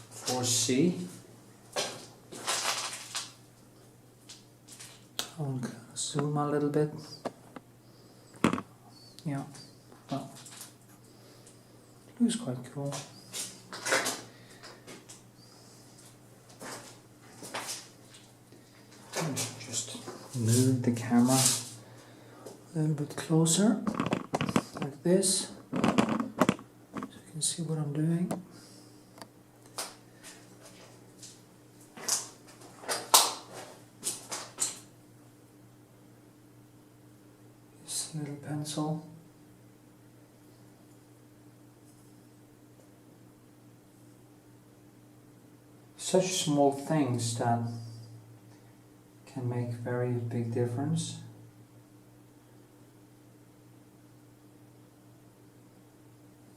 Speaker 1: foresee. I'll zoom a little bit. Yeah, well, looks quite cool. Just move the camera a little bit closer, like this, so you can see what I'm doing. This little pencil. Such small things that can make very big difference.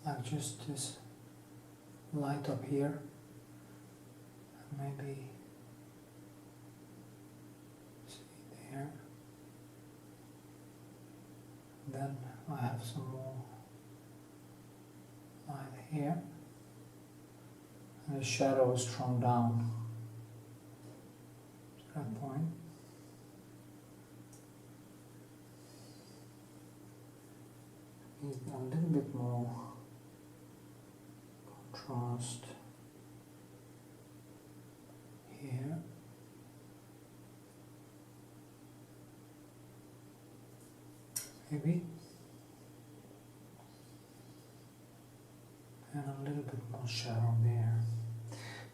Speaker 1: Like just this light up here, and maybe see there. And then I have some more light here, and the shadow is drawn down to that point. Need a little bit more contrast here. Maybe. And a little bit more shadow there.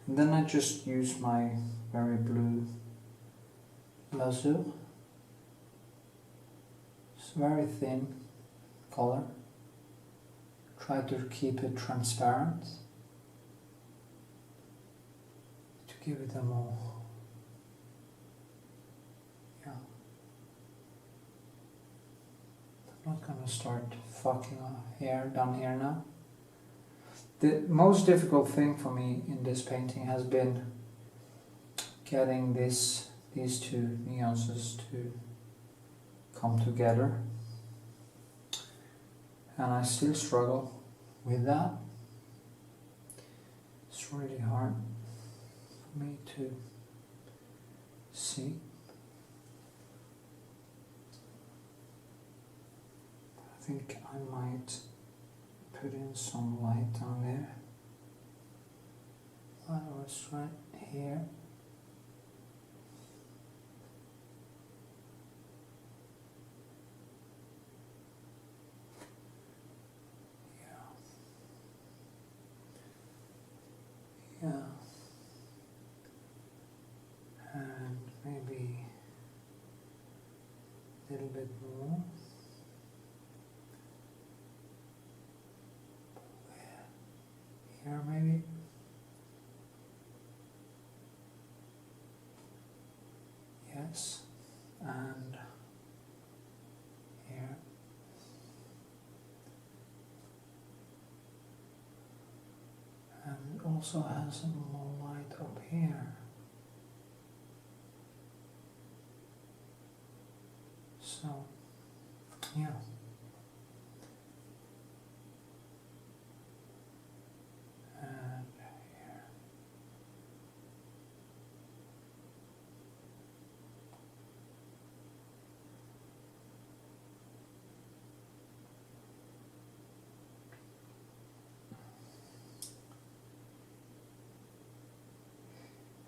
Speaker 1: And then I just use my very blue Glazing. It's very thin color. Try to keep it transparent to give it a more, yeah. I'm not gonna start fucking hair down here now. The most difficult thing for me in this painting has been getting these two nuances to come together. And I still struggle with that. It's really hard for me to see. I think I might put in some light down there. I was right here. Yeah, and maybe a little bit more. Here maybe. Yes, and here. And it also has some more light up here. So, yeah. And here.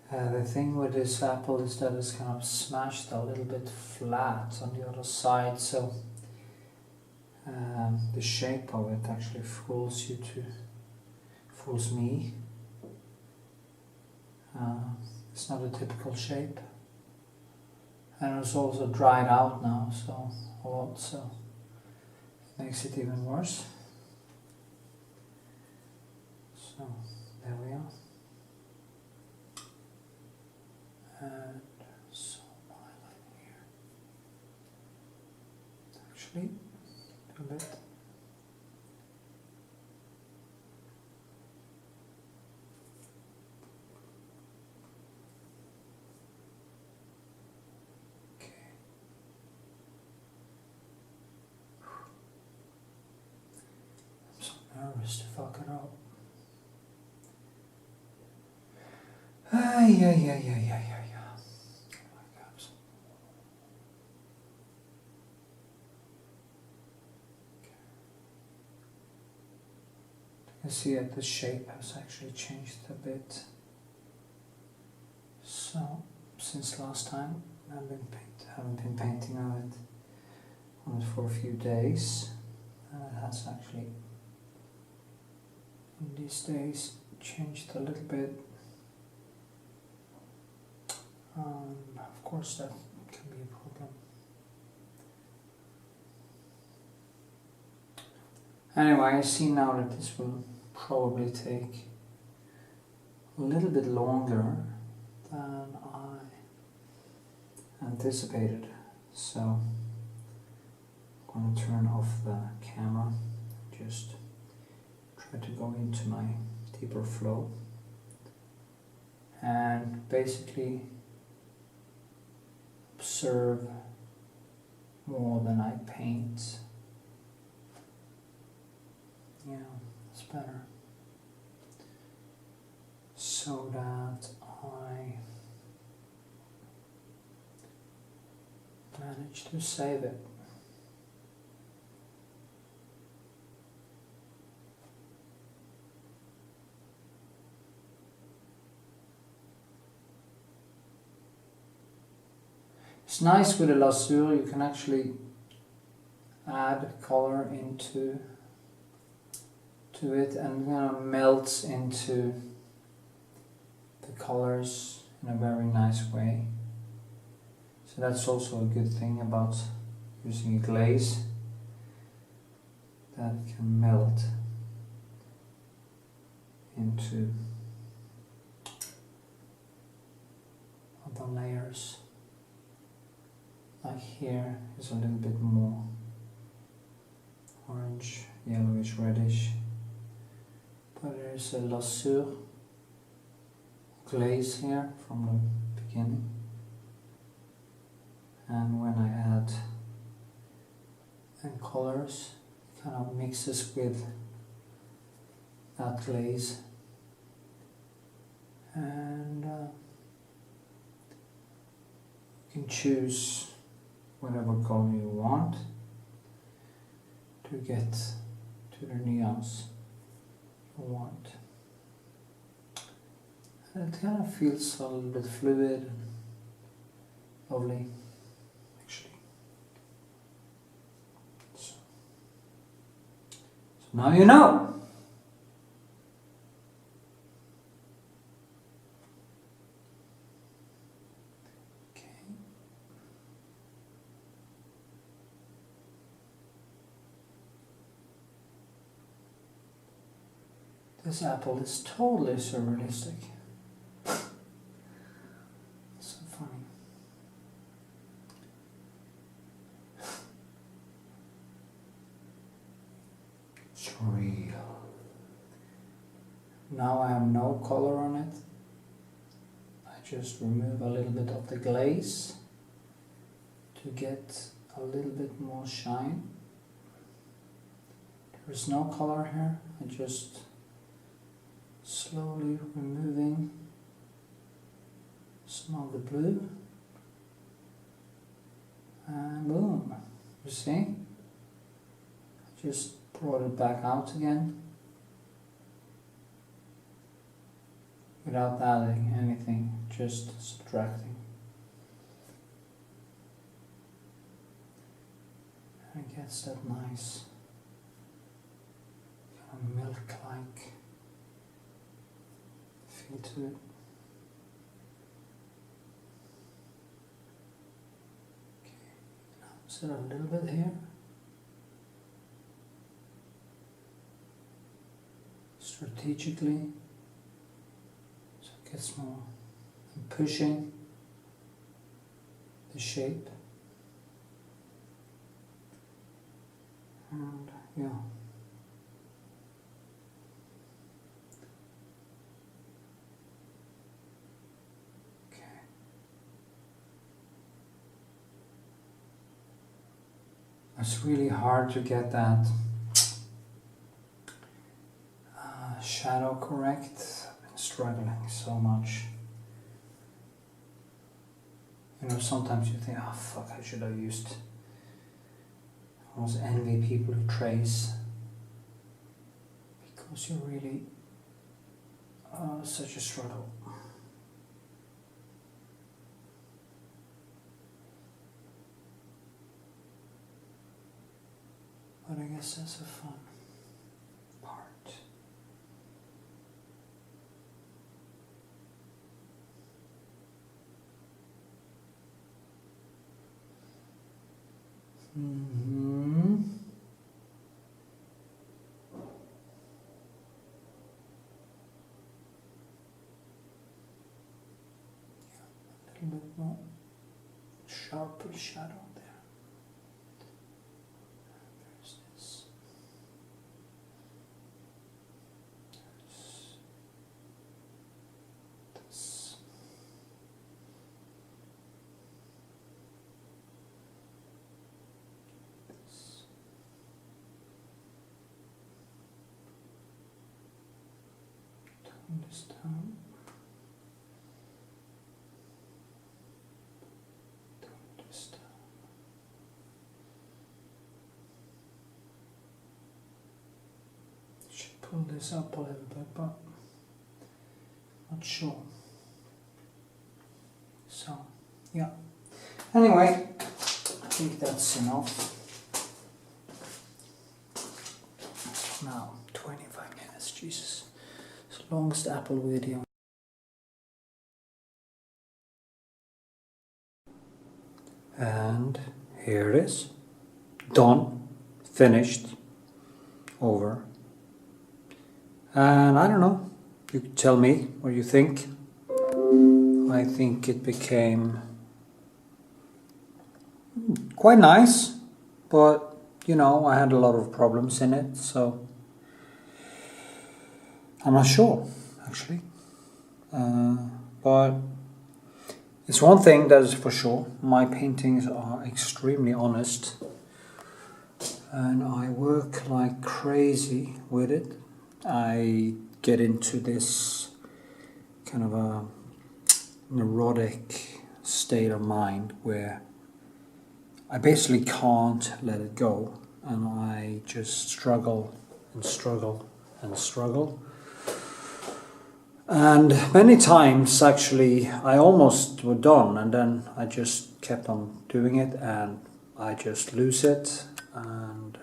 Speaker 1: The thing with this apple is that it's kind of smashed a little bit flat on the other side, so the shape of it actually fools me. It's not a typical shape, and it's also dried out now, so a lot, so it makes it even worse. So there we are. And some highlight here. Actually, a bit. Okay. Yeah. Oh my God. You can see that the shape has actually changed a bit. So, since last time, haven't been painting on it for a few days, and it has actually, in these days, changed a little bit. Of course, that can be a problem. Anyway, I see now that this will probably take a little bit longer than I anticipated, so I'm going to turn off the camera, just try to go into my deeper flow, and basically observe more than I paint. Yeah, it's better, so that I manage to save it. It's nice with a lasur, you can actually add color into it, and it kind of melts into the colors in a very nice way. So that's also a good thing about using a glaze, that it can melt into other layers. Like here is a little bit more orange, yellowish, reddish, but there's a lasur glaze here from the beginning, and when I add colors, it kind of mixes with that glaze, and you can choose whatever color you want to get to the nuance you want. And it kind of feels a little bit fluid and lovely, actually. So now you know! This apple is totally surrealistic. So funny. Surreal. Now I have no color on it. I just remove a little bit of the glaze to get a little bit more shine. There's no color here. I just slowly removing some of the blue, and boom, you see? I just brought it back out again without adding anything, just subtracting. And it gets that nice kind of milk-like feel to it. Okay, now set a little bit here. Strategically, so it gets more. I'm pushing the shape, and yeah. It's really hard to get that shadow correct. I've been struggling so much You know, sometimes you think, oh fuck, I should have used. I almost envy people who trace, because you're really such a struggle. But I guess that's a fun part. A little bit more sharper shadow there. There's this. There's this. Tone this down. Pull this up a little bit, but not sure. So, yeah. Anyway, I think that's enough. Now, 25 minutes, Jesus. It's the longest Apple video. And here it is. Done. Finished. Over. And I don't know, you can tell me what you think. I think it became quite nice, but you know, I had a lot of problems in it, so I'm not sure actually. But it's one thing that is for sure, my paintings are extremely honest and I work like crazy with it. I get into this kind of a neurotic state of mind where I basically can't let it go, and I just struggle and struggle and struggle. And many times actually I almost were done, and then I just kept on doing it and I just lose it and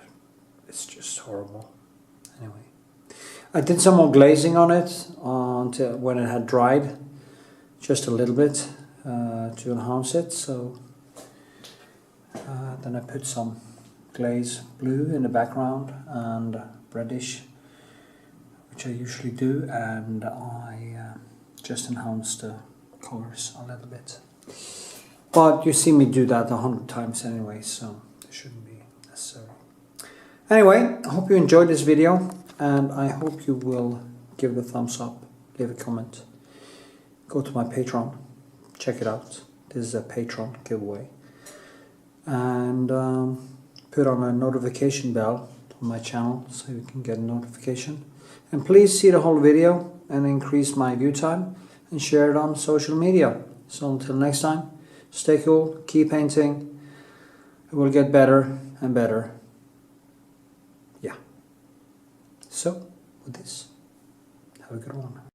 Speaker 1: it's just horrible. Anyway. I did some more glazing on it until when it had dried, just a little bit to enhance it. So then I put some glaze blue in the background and reddish, which I usually do, and I just enhanced the colors a little bit. But you see me do that 100 times anyway, so it shouldn't be necessary. Anyway, I hope you enjoyed this video. And I hope you will give it a thumbs up, leave a comment, go to my Patreon, check it out. This is a Patreon giveaway. And put on a notification bell on my channel so you can get a notification. And please see the whole video and increase my view time and share it on social media. So until next time, stay cool, keep painting. It will get better and better. So, with this, have a good one.